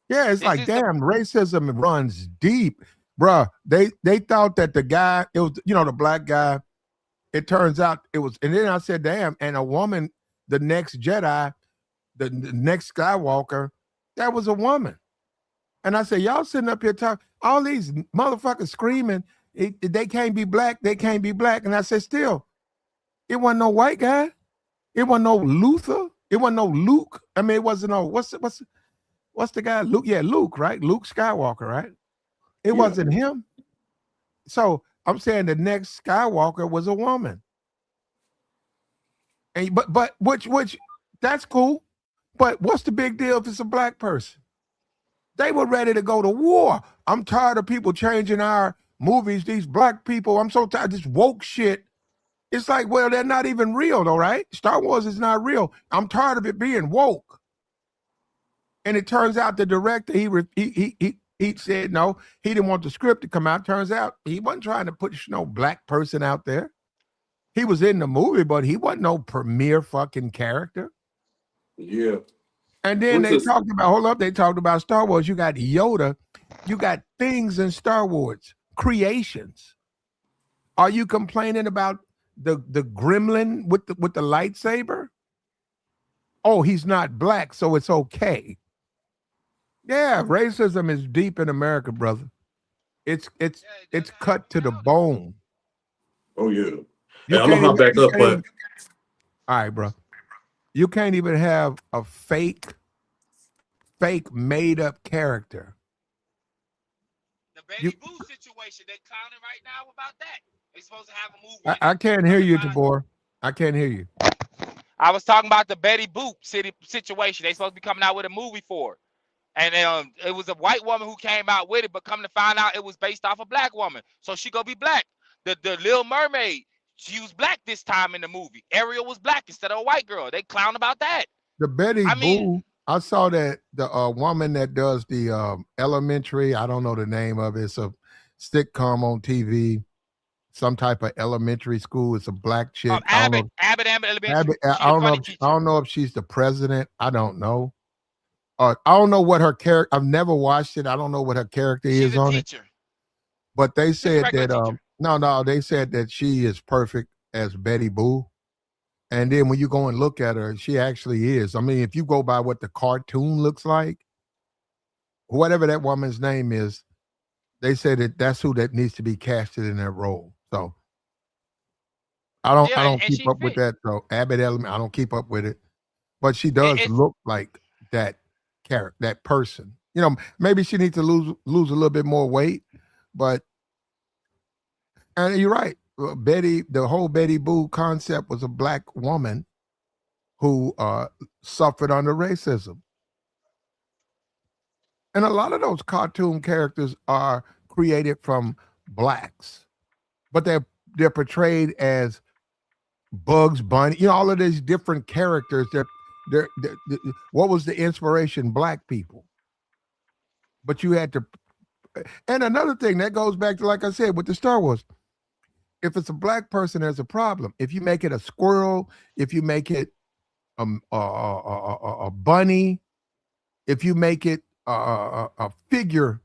Yeah, it's like, damn, racism runs deep. Bruh, they thought that the guy, it was, the black guy, it turns out it was, and then I said, damn, and a woman, the next Jedi, the next Skywalker, that was a woman. And I said, y'all sitting up here talking, all these motherfuckers screaming, they can't be black, they can't be black. And I said, still, it wasn't no white guy. It wasn't no Luther. It wasn't no Luke. I mean, it wasn't no, what's the guy? Luke, yeah, Luke, right? Luke Skywalker, right? It wasn't him. So I'm saying the next Skywalker was a woman. And but which that's cool. But what's the big deal if it's a black person? They were ready to go to war. I'm tired of people changing our movies, these black people. I'm so tired of this woke shit. It's like, well, they're not even real though, right? Star Wars is not real. I'm tired of it being woke. And it turns out the director, he said no, he didn't want the script to come out. Turns out he wasn't trying to put no black person out there. He was in the movie, but he wasn't no premier fucking character. Yeah. And then they talked about Star Wars. You got Yoda. You got things in Star Wars, creations. Are you complaining about the gremlin with the lightsaber? Oh, he's not black, so it's okay. Yeah, racism is deep in America, brother. It's cut to the bone. Oh yeah. Hey, I'm gonna hop back up, but all right, bro. You can't even have a fake made up character. The Betty Boo situation, they clowning right now about that. They supposed to have a movie. I can't hear you, Tabor. I can't hear you. I was talking about the Betty Boop situation. They supposed to be coming out with a movie for it. And it was a white woman who came out with it, but come to find out it was based off a black woman. So she gonna be black. The Little Mermaid, she was black this time in the movie. Ariel was black instead of a white girl. They clown about that. The Betty Boo, I saw that the woman that does the elementary, I don't know the name of it. It's a sitcom on TV, some type of elementary school. It's a black chick. Abbott Elementary. I don't know if she's the president. I don't know. I don't know what her character. I've never watched it. I don't know what her character is on it. But they said that they said that she is perfect as Betty Boo. And then when you go and look at her, she actually is. I mean, if you go by what the cartoon looks like, whatever that woman's name is, they say that's who that needs to be casted in that role. So I don't keep up with that. So Abbott Element, I don't keep up with it. But she does look like that character, that person. Maybe she needs to lose a little bit more weight, but and you're right. The whole Betty Boo concept was a black woman who suffered under racism. And a lot of those cartoon characters are created from blacks, but they're portrayed as Bugs Bunny, all of these different characters. What was the inspiration? Black people. But you had to, and another thing that goes back to, like I said, with the Star Wars, if it's a black person, there's a problem. If you make it a squirrel, if you make it a bunny, if you make it a figure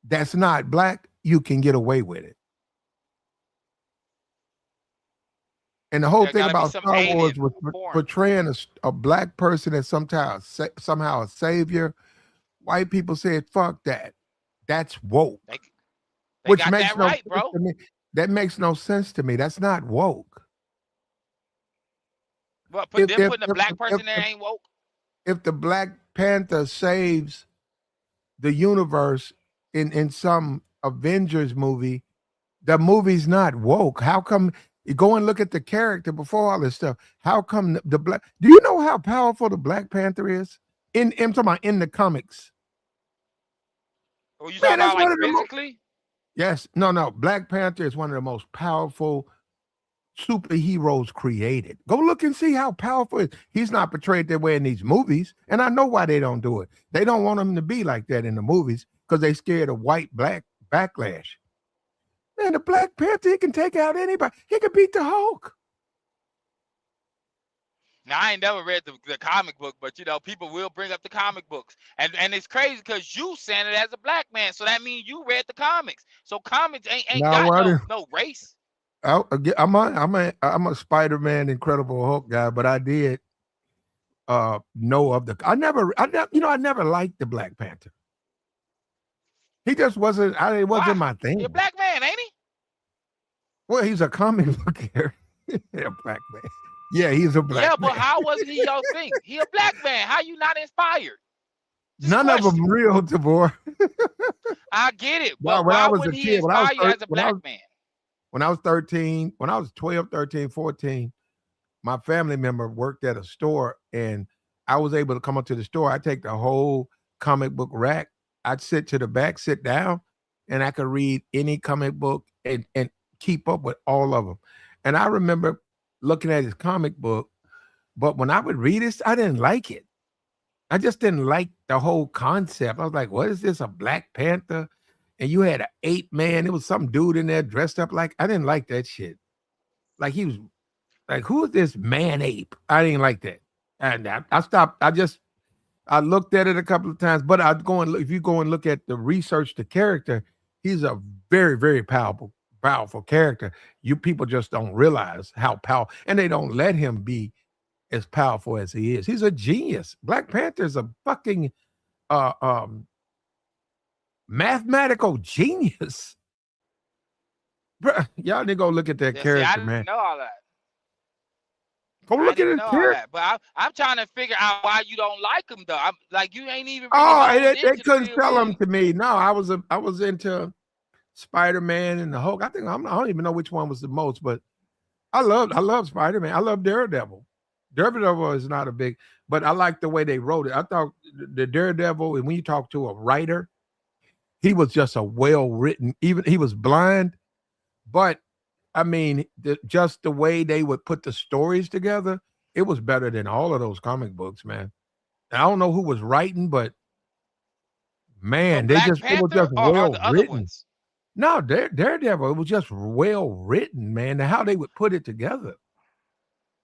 that's not black, you can get away with it. And the whole thing about Star Wars was portraying a black person as somehow a savior. White people said, "Fuck that. That's woke." Which makes no sense to me. That makes no sense to me. That's not woke. Well, putting a black person there ain't woke. If the Black Panther saves the universe in some Avengers movie, The movie's not woke. How come you go and look at the character before all this stuff? How come the black? Do you know how powerful the Black Panther is? I'm talking about in the comics. Or you Man, talking that's about one like of the most. physically? Yes, no. Black Panther is one of the most powerful superheroes created. Go look and see how powerful it is. He's not portrayed that way in these movies, and I know why they don't do it. They don't want him to be like that in the movies because they scared of black backlash. Man, the Black Panther, he can take out anybody. He can beat the Hulk. Now I ain't never read the comic book, but you know, people will bring up the comic books, and it's crazy because you saying it as a black man, so that means you read the comics. So comics ain't Now, got no race. I'm a Spider-Man Incredible Hulk guy, but I did know of I never liked the Black Panther. He just wasn't. It wasn't my thing. You're a black man, ain't he? Well, he's a comic book character. A black man. Yeah, he's a black man. Yeah, but how wasn't he your thing? He a black man. How you not inspired? None of them real, Tabor. I get it, but when I why was wouldn't a he kid, inspire you as a black man? When I was 13, when I was 12, 13, 14, my family member worked at a store, and I was able to come up to the store. I'd take the whole comic book rack. I'd sit to the back, sit down, and I could read any comic book and keep up with all of them. And I remember looking at his comic book, but when I would read it, I didn't like it. I just didn't like the whole concept. I was like, what is this, a Black Panther? And you had an ape man. It was some dude in there dressed up like, I didn't like that shit. Like he was like, who is this man ape? I didn't like that. And I stopped. I looked at it a couple of times, but if you go and look at the research, the character, he's a very, very powerful character. You people just don't realize how powerful, and they don't let him be as powerful as he is. He's a genius. Black Panther is a fucking mathematical genius. Bruh, y'all need to go look at that character, I didn't man. know all that. Go look at his character. But I'm trying to figure out why you don't like him though. I'm like, you ain't even. Really they couldn't sell him to me. No, I was into Spider-Man and the Hulk. I don't even know which one was the most, but I love Spider-Man. I love Daredevil. Daredevil is not a big, but I like the way they wrote it. I thought the Daredevil, and when you talk to a writer, he was just a well-written, even he was blind, but I mean, just the way they would put the stories together, it was better than all of those comic books, man. I don't know who was writing, but man, it was just well written. No, Daredevil, it was just well written, man. How they would put it together.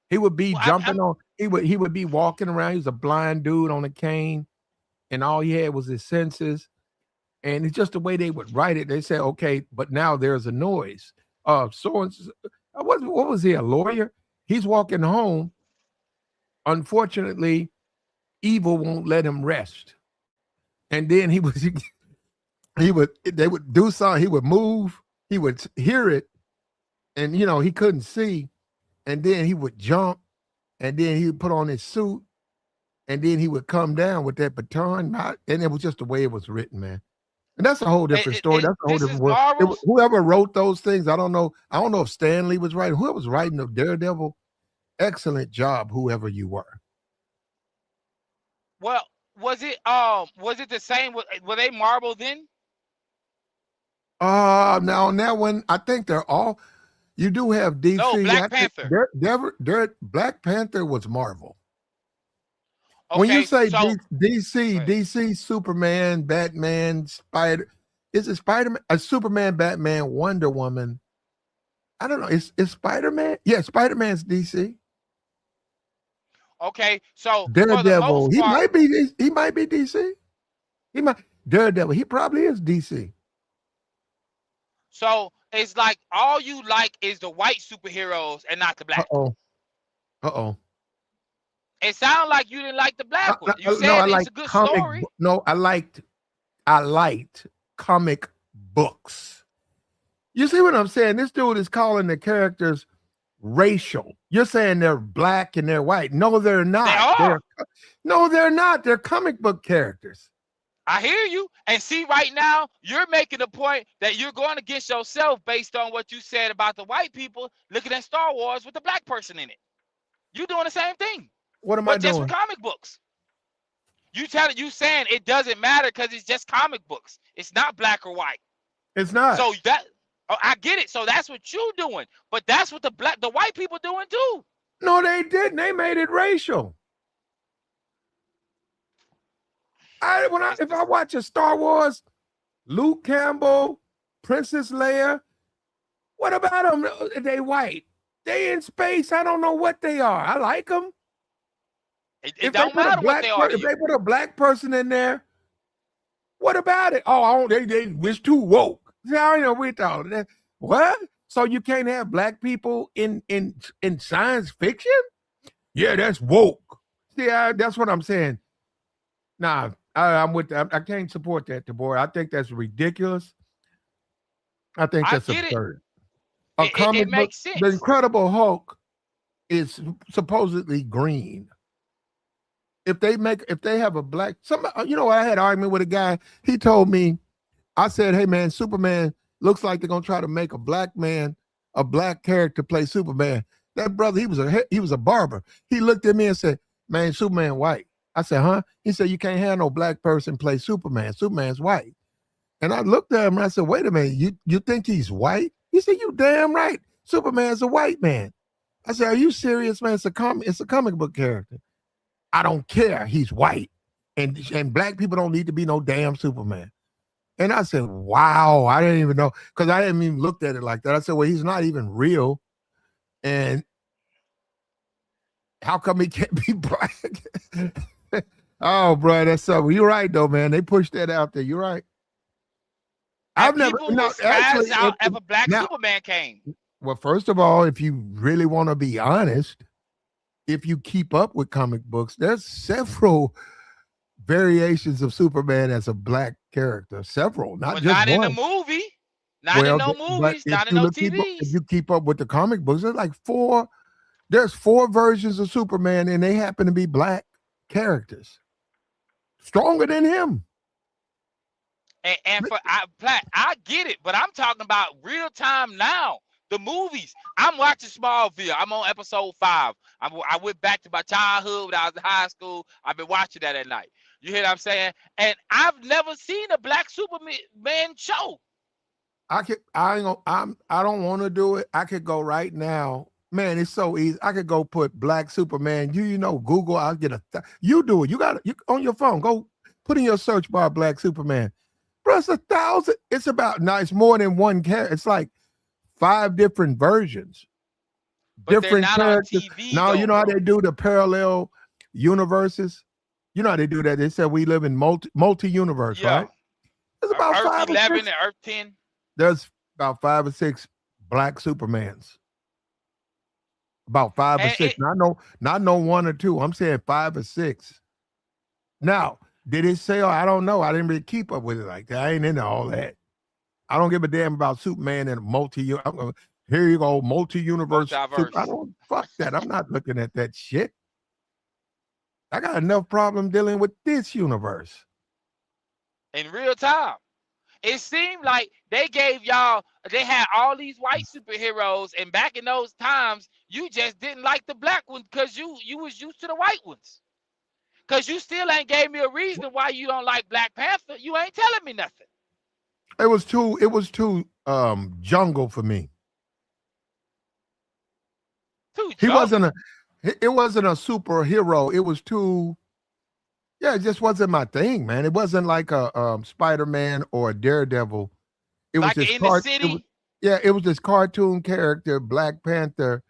He would be he would be walking around. He was a blind dude on a cane, and all he had was his senses. And it's just the way they would write it. They say, okay, but now there's a noise. What was he, a lawyer? He's walking home. Unfortunately, evil won't let him rest. And then they would do something, he would move, he would hear it, and he couldn't see, and then he would jump, and then he would put on his suit, and then he would come down with that baton, and it was just the way it was written, man. And that's a whole different story. That's a whole different world. Whoever wrote those things, I don't know if Stan Lee was writing. Whoever was writing the Daredevil, excellent job, whoever you were. Well, was it the same? Were they Marvel then? Now on that one, I think they're all. You do have DC. No, Black Panther. Black Panther was Marvel. Okay, when you say DC, Superman, Batman, is it Spider-Man? Superman, Batman, Wonder Woman. I don't know. Is Spider-Man? Yeah, Spider-Man's DC. Okay, so Daredevil, he might be DC. Daredevil, he probably is DC. So it's like all you like is the white superheroes and not the black. Uh-oh. It sounds like you didn't like the black one. You said it's a good story. No, I liked comic books. You see what I'm saying? This dude is calling the characters racial. You're saying they're black and they're white. No, they're not. They are. No, they're not. They're comic book characters. I hear you. And see, right now, you're making a point that you're going against yourself based on what you said about the white people looking at Star Wars with the black person in it. You're doing the same thing, What am I but just with doing? comic books. You saying it doesn't matter because it's just comic books. It's not black or white. It's not. So I get it. So that's what you're doing, but that's what the white people doing too. No, they didn't. They made it racial. If I watch a Star Wars, Luke Campbell, Princess Leia, what about them? They white. They in space. I don't know what they are. I like them. It don't matter what they are to If you. they put a black person in there, what about it? Oh, they was too woke. See, I know we thought that. What? So you can't have black people in science fiction? Yeah, that's woke. See, that's what I'm saying. Nah, I'm with that. I can't support that, DeBoer. I think that's ridiculous. I think that's absurd. It makes sense. The Incredible Hulk is supposedly green. If they have a black, I had an argument with a guy. He told me, I said, hey man, Superman looks like they're gonna try to make a black character play Superman. That brother, he was a barber. He looked at me and said, man, Superman white. I said, huh? He said, you can't have no black person play Superman. Superman's white. And I looked at him and I said, wait a minute, you think he's white? He said, you damn right. Superman's a white man. I said, are you serious, man? It's a comic book character. I don't care. He's white. And black people don't need to be no damn Superman. And I said, wow, I didn't even know, because I hadn't even looked at it like that. I said, well, he's not even real. And how come he can't be black? Oh, bro, that's something. You're right, though, man. They pushed that out there. You're right. I've never actually out if a black Superman came. Well, first of all, if you really want to be honest, if you keep up with comic books, there's several variations of Superman as a black character. Several, not just one. In the movie. Not in no movies, not in no TVs. If you keep up with the comic books, there's like there's 4 versions of Superman, and they happen to be black characters. Stronger than him. And I get it, but I'm talking about real time now. The movies. I'm watching Smallville. I'm on episode 5. I went back to my childhood when I was in high school. I've been watching that at night. You hear what I'm saying? And I've never seen a black Superman show. I don't want to do it. I could go right now. Man, it's so easy. I could go put black Superman. Google. I'll get you do it. You got it on your phone. Go put in your search bar black Superman. Bro, it's 1,000. It's it's more than one character. It's like 5 different versions. But different characters. TV, now, you know how they do the parallel universes? You know how they do that? They said we live in multi-universe, right? There's about Earth 5 11 and Earth 10. There's about 5 or 6 black Supermans. About 5 or 6. Not no 1 or 2. I'm saying 5 or 6. Now, did it say? I don't know. I didn't really keep up with it like that. I ain't into all that. I don't give a damn about Superman and here you go, multi-universe. I don't fuck that. I'm not looking at that shit. I got enough problem dealing with this universe. In real time. It seemed like they had all these white superheroes, and back in those times, you just didn't like the black ones because you was used to the white ones. Because you still ain't gave me a reason why you don't like Black Panther. You ain't telling me nothing. It was too jungle for me. It wasn't a superhero. It was too, it just wasn't my thing, man. It wasn't like a Spider-Man or a Daredevil. It like was just in the city. It was this cartoon character, Black Panther,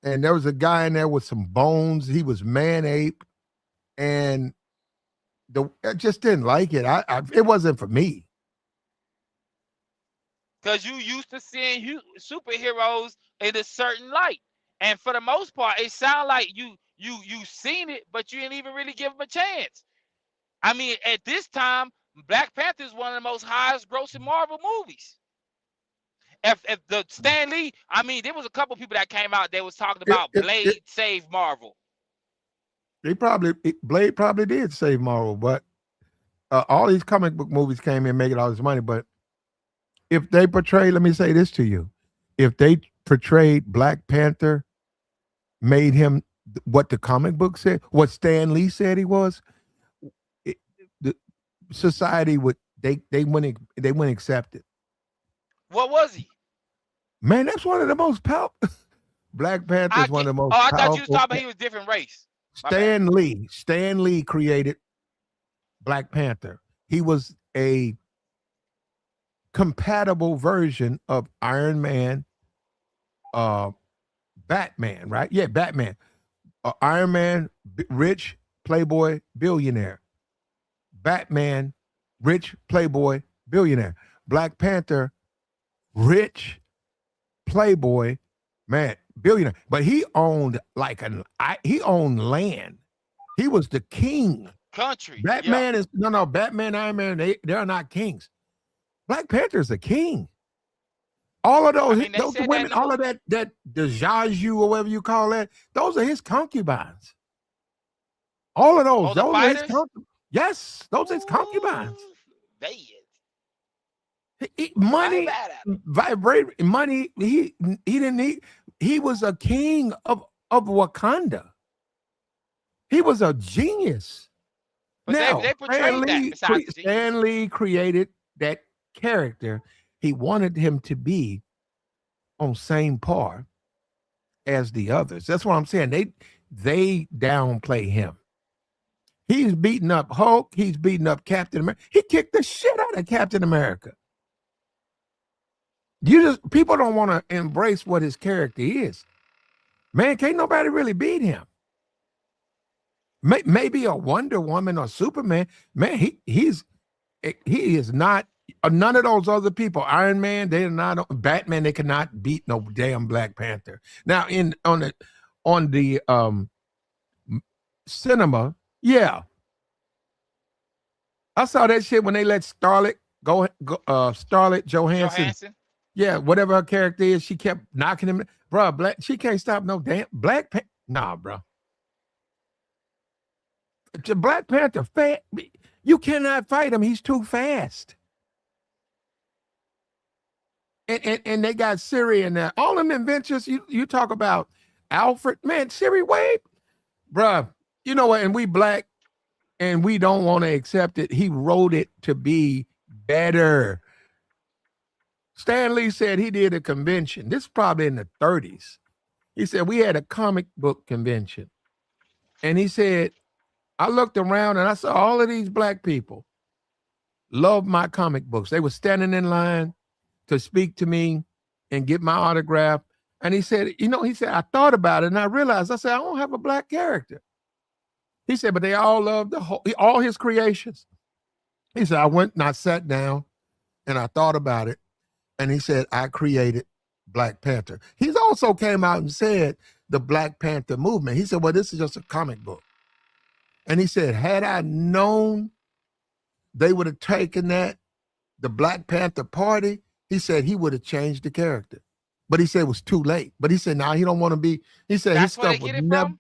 and there was a guy in there with some bones. He was man-ape, and I just didn't like it. It wasn't for me. Because you used to seeing superheroes in a certain light. And for the most part, it sounds like you seen it, but you didn't even really give them a chance. I mean, at this time, Black Panther is one of the most highest grossing Marvel movies. If the Stan Lee, I mean, there was a couple people that came out that was talking about Blade saved Marvel. Blade probably did save Marvel, but all these comic book movies came in making all this money, but if they portray, let me say this to you, if they portrayed Black Panther, made him what the comic book said, what Stan Lee said he was, the society would they wouldn't accept it. What was he? Man, that's one of the most powerful. Black Panther is one of the most I powerful. thought you was talking about he was different race. Stan Lee created Black Panther. He was a compatible version of Iron Man, Batman, right? Yeah, Batman. Iron Man, rich playboy billionaire. Batman, rich playboy billionaire. Black Panther, rich playboy man, billionaire. But he owned he owned land. He was the king. Country. Batman is Batman, Iron Man, they're not kings. Black Panther is a king. All of those, those women, all of that Dejaju or whatever you call that, those are his concubines. All of those, those are his concubines. Yes, those are his concubines. Money, vibrate money. He didn't need. He was a king of Wakanda. He was a genius. But now, they portrayed Stan Lee created that character. He wanted him to be on same par as the others. That's what I'm saying. They downplay him. He's beating up Hulk. He's beating up Captain America. He kicked the shit out of Captain America. People don't want to embrace what his character is. Man, can't nobody really beat him. Maybe a Wonder Woman or Superman. Man, he is not. None of those other people, Iron Man, they're not. Batman, they cannot beat no damn Black Panther. Now, on the cinema, yeah, I saw that shit when they let Scarlett Johansson. Yeah, whatever her character is, she kept knocking him. Bro, she can't stop no damn Black Panther. Nah, bro. Black Panther, you cannot fight him. He's too fast. And they got Siri in there. All them inventions, you talk about Alfred, man, Siri, wait. Bruh, you know what? And we black and we don't want to accept it. He wrote it to be better. Stan Lee said he did a convention. This is probably in the 30s. He said, we had a comic book convention. And he said, I looked around and I saw all of these black people love my comic books. They were standing in line to speak to me and get my autograph. And he said, I thought about it and I realized, I said, I don't have a black character. He said, but they all love all his creations. He said, I went and I sat down and I thought about it. And he said, I created Black Panther. He's also came out and said the Black Panther movement. He said, well, this is just a comic book. And he said, had I known they would have taken the Black Panther Party, he said he would have changed the character. But he said it was too late. But he said, he don't want to be. He said his stuff would never.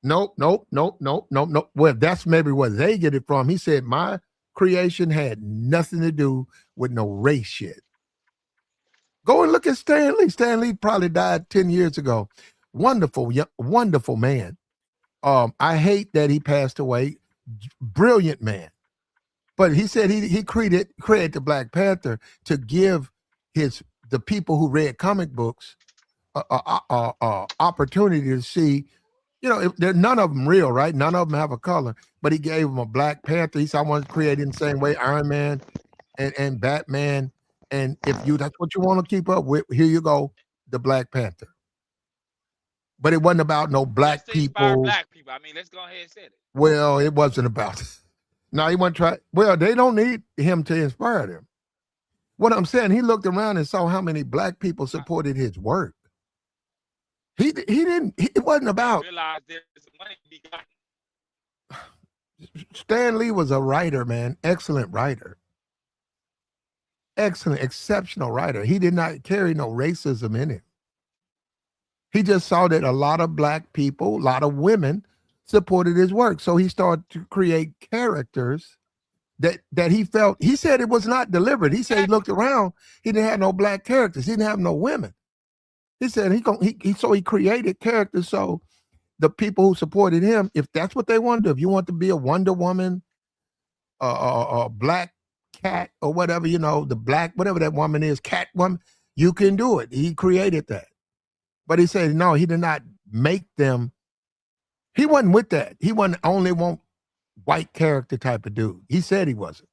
Nope. Well, that's maybe where they get it from. He said, my creation had nothing to do with no race shit. Go and look at Stan Lee. Stan Lee probably died 10 years ago. Wonderful, wonderful man. I hate that he passed away. Brilliant man. But he said he created the Black Panther to give the people who read comic books opportunity to see, none of them real, right? None of them have a color, but he gave them a Black Panther. He said, I want to create it in the same way Iron Man and Batman. And if that's what you want to keep up with, here you go, the Black Panther. But it wasn't about no black people. Black people. I mean, let's go ahead and say it. Well, it wasn't about it. No, he wasn't trying. Well, they don't need him to inspire them. What I'm saying, he looked around and saw how many black people supported his work. He didn't. It wasn't about. Realize there's money to be gotten. Stan Lee was a writer, man. Excellent writer. Excellent, exceptional writer. He did not carry no racism in him. He just saw that a lot of black people, a lot of women supported his work. So he started to create characters that he felt. He said it was not deliberate. He said he looked around. He didn't have no black characters. He didn't have no women. He said he created characters so the people who supported him, if that's what they want to do, if you want to be a Wonder Woman, a black cat or whatever, the black, whatever that woman is, cat woman, you can do it. He created that. But he said, no, he did not make them. He wasn't with that. He wasn't only one white character type of dude. He said he wasn't.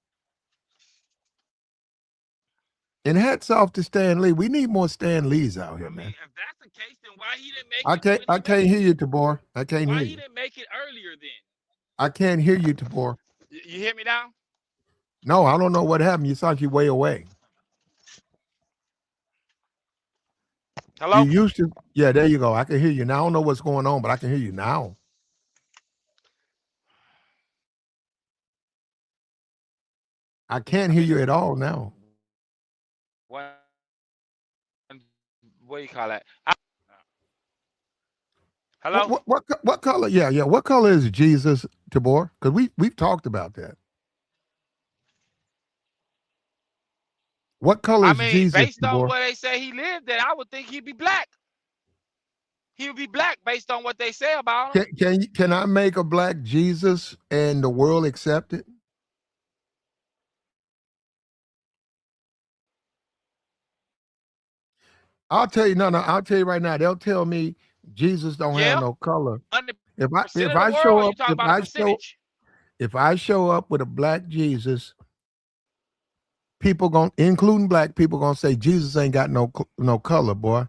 And hats off to Stan Lee. We need more Stan Lees out here, man. If that's the case, then why he didn't make I can't hear you, Tabor. I can't hear you. Why he didn't make it earlier then? I can't hear you, Tabor. You hear me now? No, I don't know what happened. You sound you way away. Hello? You used to, yeah, there you go. I can hear you now. I don't know what's going on, but I can hear you now. I can't hear you at all now. What do you call that? Hello? What color? Yeah. What color is Jesus, Tabor? Because we've talked about that. What color is Jesus? Based Tabor? on where they say he lived, then I would think he'd be black. He would be black based on what they say about him. Can I make a black Jesus and the world accept it? I'll tell you, I'll tell you right now. They'll tell me Jesus don't have no color. If I show up with a black Jesus, people including black people, gonna say Jesus ain't got no color, boy.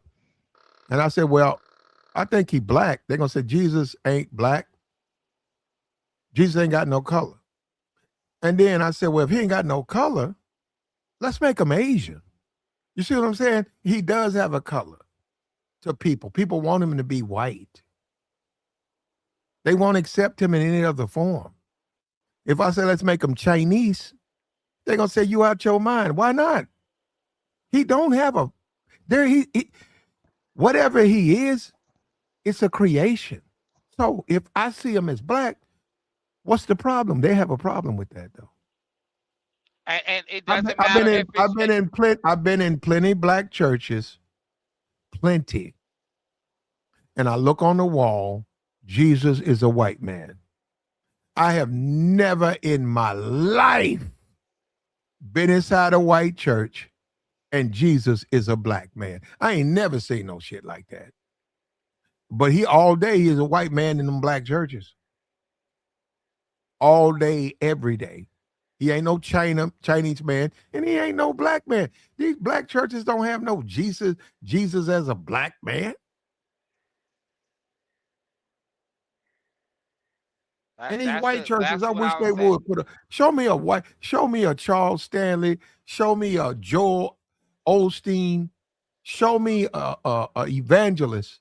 And I said, well, I think he black. They're gonna say Jesus ain't black. Jesus ain't got no color. And then I said, well, if he ain't got no color, let's make him Asian. You see what I'm saying? He does have a color to people. People want him to be white. They won't accept him in any other form. If I say, let's make him Chinese, they're going to say, you out your mind. Why not? He don't have whatever he is, it's a creation. So if I see him as black, what's the problem? They have a problem with that, though. And it doesn't matter. I've been in plenty black churches, plenty. And I look on the wall, Jesus is a white man. I have never in my life been inside a white church and Jesus is a black man. I ain't never seen no shit like that. But he is a white man in them black churches. All day, every day. He ain't no Chinese man, and he ain't no black man. These black churches don't have no Jesus as a black man. And these white churches, I wish they would show me a Charles Stanley, show me a Joel Osteen, show me a evangelist,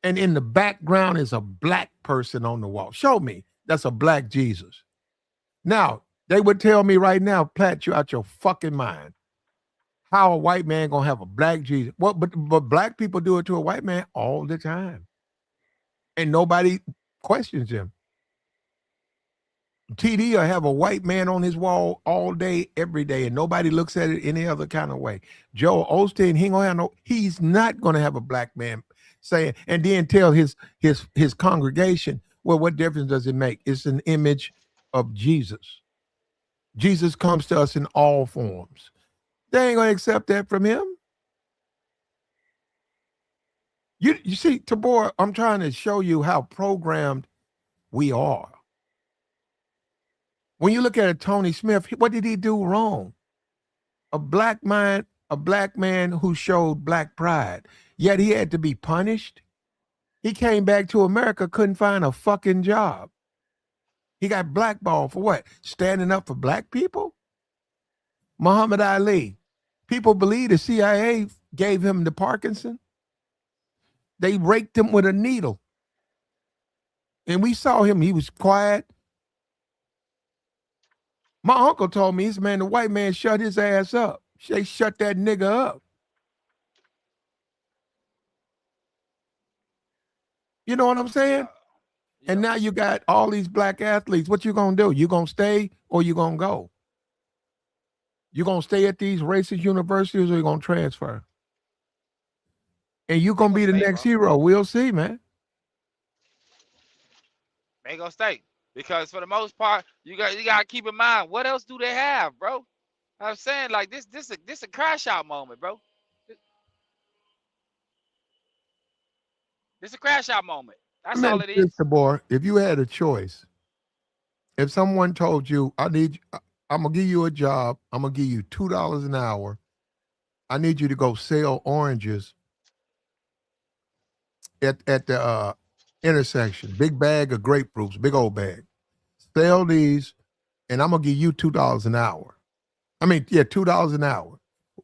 and in the background is a black person on the wall. Show me that's a black Jesus. Now, they would tell me right now, Platt, you out your fucking mind. How a white man gonna have a black Jesus? Well, but black people do it to a white man all the time. And nobody questions him. TD will have a white man on his wall all day, every day, and nobody looks at it any other kind of way. Joel Osteen, he's not gonna have a black man saying, and then tell his congregation, well, what difference does it make? It's an image of Jesus. Jesus comes to us in all forms. They ain't going to accept that from him. You see, Tabor, I'm trying to show you how programmed we are. When you look at Tony Smith, what did he do wrong? A black man who showed black pride, yet he had to be punished. He came back to America, couldn't find a fucking job. He got blackballed for what? Standing up for black people? Muhammad Ali. People believe the CIA gave him the Parkinson. They raked him with a needle. And we saw him. He was quiet. My uncle told me, the white man shut his ass up. They shut that nigga up. You know what I'm saying? And now you got all these black athletes. What you gonna do? You gonna stay or you gonna go? You gonna stay at these racist universities or you gonna transfer? And you gonna be the stay, next bro. hero. We'll see, man. They gonna stay because for the most part, you gotta keep in mind what else do they have, bro? I'm saying like this a crash out moment, bro. This a crash out moment. Let That's me all ask it you is. this, boy. If you had a choice, if someone told you, I'm gonna give you a job, I'm gonna give you $2 an hour. I need you to go sell oranges at the intersection. Big bag of grapefruits, big old bag. Sell these, and I'm gonna give you $2 an hour. I mean, yeah, $2 an hour.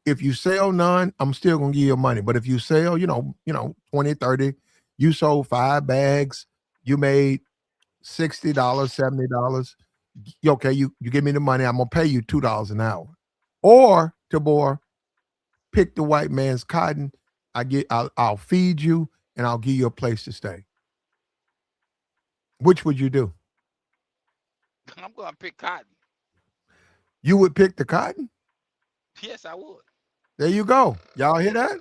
If you sell none, I'm still gonna give you money. But if you sell, 20, 30, you sold 5 bags, you made $60, $70. Okay, you give me the money, I'm gonna pay you $2 an hour. Or Tabor, pick the white man's cotton. I'll feed you and I'll give you a place to stay. Which would you do? I'm gonna pick cotton. You would pick the cotton? Yes, I would. There you go. Y'all hear that?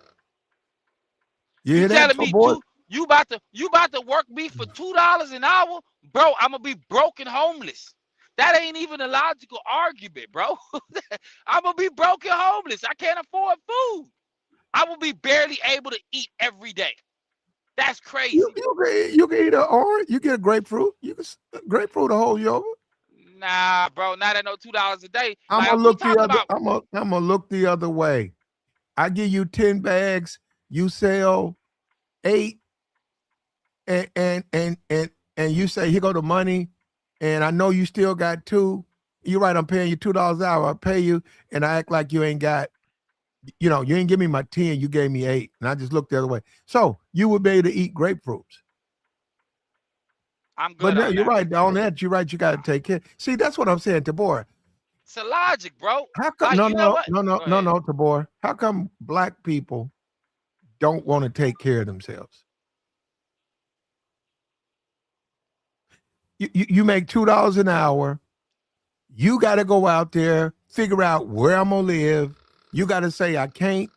You You hear that, telling me Tabor? you about to work me for $2 an hour, bro? I'm gonna be broke and homeless. That ain't even a logical argument, bro. I'm gonna be broke and homeless. I can't afford food. I will be barely able to eat every day. That's crazy. You can eat an orange. You get a grapefruit. Grapefruit will hold you over. Nah, bro, not at no $2 a day. I'm Like gonna we look the talking other. about. I'm gonna look the other way. I give you 10 bags. You sell 8, and you say, here go the money, and I know you still got 2. You're right. I'm paying you $2 an hour. I pay you, and I act like you ain't got. You ain't give me my 10. You gave me 8, and I just looked the other way. So you would be able to eat grapefruits. I'm But good no, on you're that. right. On that, you're right. You got to take care. See, that's what I'm saying, Tabor. It's a logic, bro. How come? Like, No, you know no, what? no, no, Go no, ahead. no, Tabor. How come black people don't want to take care of themselves? You make $2 an hour. You got to go out there, figure out where I'm gonna live. You got to say I can't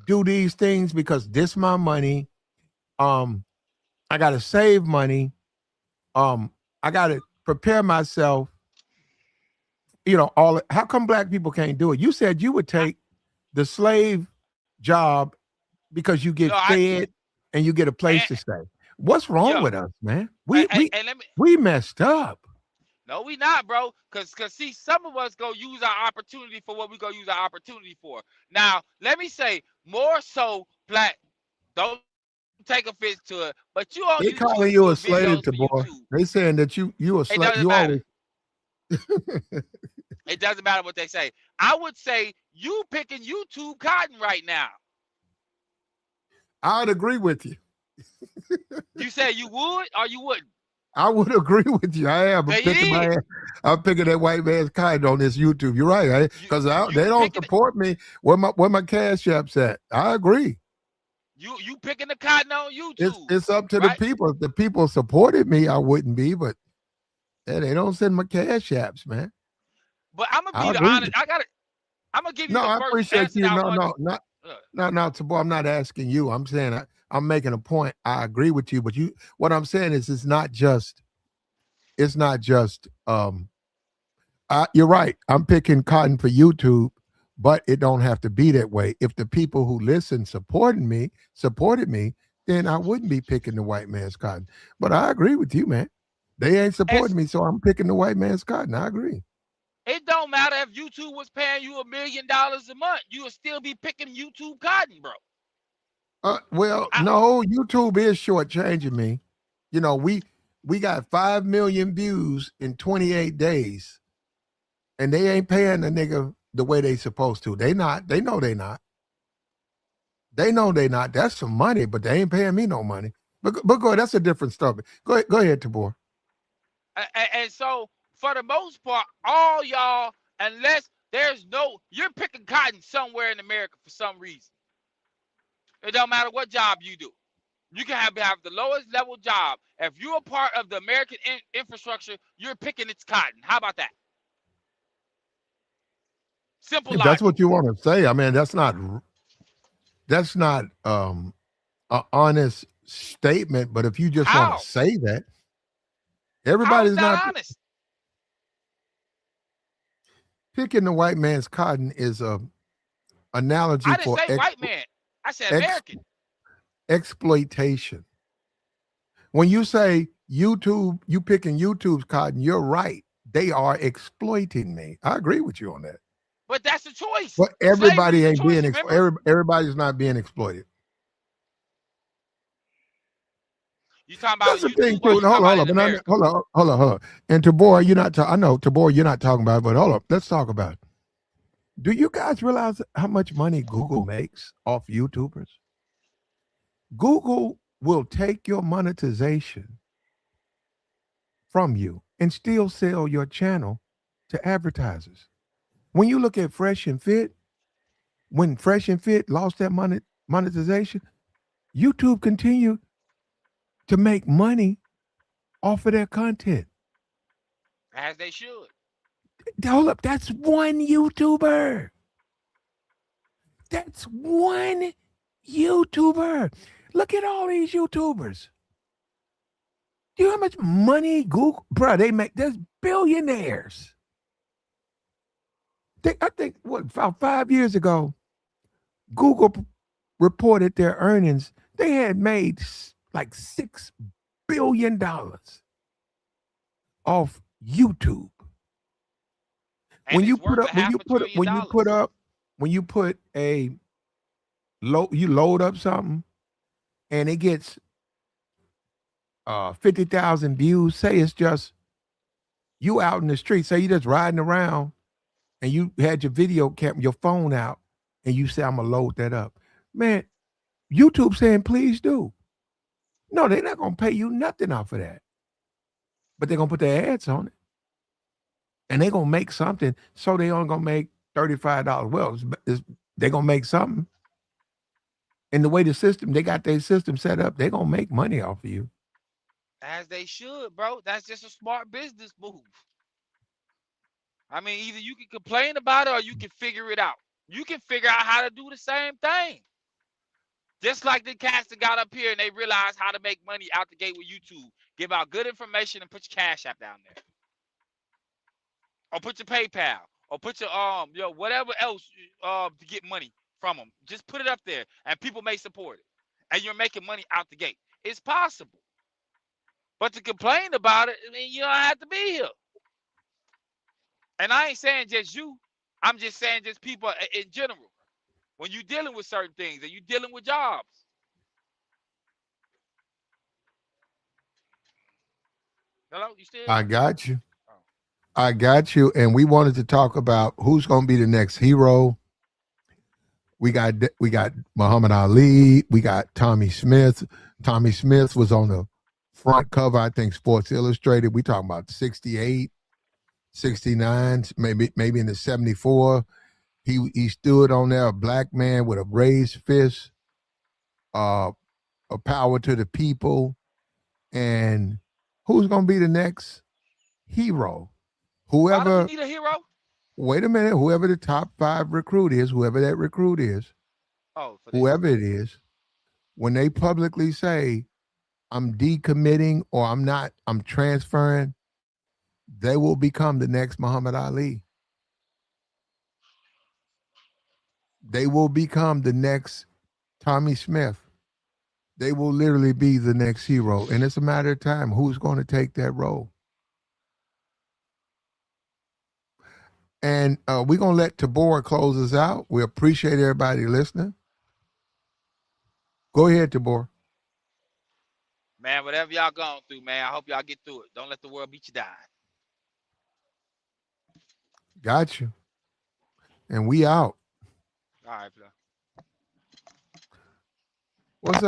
do these things because this my money. I got to save money. I got to prepare myself. How come black people can't do it? You said you would take the slave job because you get No, fed and you get a place to stay. What's wrong yo, with us, man? We and let me. we messed up. No, we not, bro. Cause see, some of us go use our opportunity for what we go use our opportunity for. Now, let me say more so, black. Don't take offense to it, but you on They calling YouTube you a doing slave, videos to for boy. YouTube. They saying that you a It slave. doesn't You matter. always. It doesn't matter what they say. I would say you picking YouTube cotton right now. I'd agree with you. You say you would or you wouldn't? I would agree with you. I am. There you is. I'm picking that white man's kind on this YouTube. You're right, because they You don't picking support me. Where my cash app's at? I agree. you picking the cotton on YouTube, It's up to the right? people. If the people supported me, I wouldn't be. But they don't send my cash apps, man. But I'm gonna I be the agree. honest. I'm gonna give you No, the I first appreciate answer you. that I No, want. no, not. No, Tabo, I'm not asking you. I'm saying I'm making a point. I agree with you, but what I'm saying is it's not just you're right. I'm picking cotton for YouTube, but it don't have to be that way. If the people who listen supported me, then I wouldn't be picking the white man's cotton. But I agree with you, man. They ain't supporting me, so I'm picking the white man's cotton. I agree. It don't matter if YouTube was paying you $1 million a month, you would still be picking YouTube cotton, bro. Well, no, YouTube is shortchanging me. We got 5 million views in 28 days, and they ain't paying the nigga the way they supposed to. They not. They know they not. They know they not. That's some money, but they ain't paying me no money. But go ahead. That's a different story. Go ahead, Tabor. And so for the most part, all y'all, unless you're picking cotton somewhere in America for some reason. It don't matter what job you do. You can have the lowest level job. If you're a part of the American infrastructure, you're picking its cotton. How about that? Simple If that's logic. what you want to say, I mean, that's not an honest statement. But if you just want to How? say that, How is everybody's not that honest? picking the white man's cotton is a analogy I didn't for say white man. I said ex, American. exploitation. When you say YouTube, you picking YouTube's cotton, you're right. They are exploiting me. I agree with you on that. But that's the choice. But Slavery is everybody a ain't choice, being remember? everybody's not being exploited. You talking about That's the thing YouTube or too. you talking Hold about on, in but I, America? hold on. And Tabor, you're not. I know Tabor, you're not talking about it. But hold on, let's talk about it. Do you guys realize how much money Google makes off YouTubers? Google will take your monetization from you and still sell your channel to advertisers. When you look at Fresh and Fit, when Fresh and Fit lost that monetization, YouTube continued to make money off of their content. As they should. Hold up, that's one YouTuber. That's one YouTuber. Look at all these YouTubers. Do you know how much money Google, bro? They make. There's billionaires. I think what about 5 years ago, Google reported their earnings. They had made like $6 billion off YouTube. And When you it's put worth up, a half a trillion dollars. when you put a you load up something and it gets 50,000 views. Say it's just you out in the street. Say you just riding around and you had your video camera, your phone out, and you say, I'm gonna load that up. Man, YouTube saying, please do. No, they're not gonna pay you nothing off of that. But they're gonna put their ads on it. And they're gonna make something, so they only gonna make $35. Well, they're gonna make something. And the way they got their system set up, they're gonna make money off of you. As they should, bro. That's just a smart business move. I mean, either you can complain about it or you can figure it out. You can figure out how to do the same thing. Just like the cats that got up here and they realized how to make money out the gate with YouTube. Give out good information and put your Cash App down there. Or put your PayPal. Or put your whatever else to get money from them. Just put it up there and people may support it. And you're making money out the gate. It's possible. But to complain about it, I mean, you don't have to be here. And I ain't saying just you. I'm just saying just people in general. When you're dealing with certain things and you're dealing with jobs. Hello, you still I there? got you. Oh. I got you. And we wanted to talk about who's gonna be the next hero. We got Muhammad Ali. We got Tommy Smith. Tommy Smith was on the front cover, I think, Sports Illustrated. We talking about 68, 69, maybe in the 74. He stood on there, a black man with a raised fist, a power to the people. And who's gonna be the next hero? Why do we Whoever, need a hero? wait a minute, whoever the top 5 recruit is, whoever that recruit is, Oh, for this. whoever it is, when they publicly say, I'm decommitting or I'm transferring, they will become the next Muhammad Ali. They will become the next Tommy Smith. They will literally be the next hero. And it's a matter of time who's going to take that role. And we're going to let Tabor close us out. We appreciate everybody listening. Go ahead, Tabor. Man, whatever y'all going through, man, I hope y'all get through it. Don't let the world beat you down. Got you. And we out. All right, bro. What's up?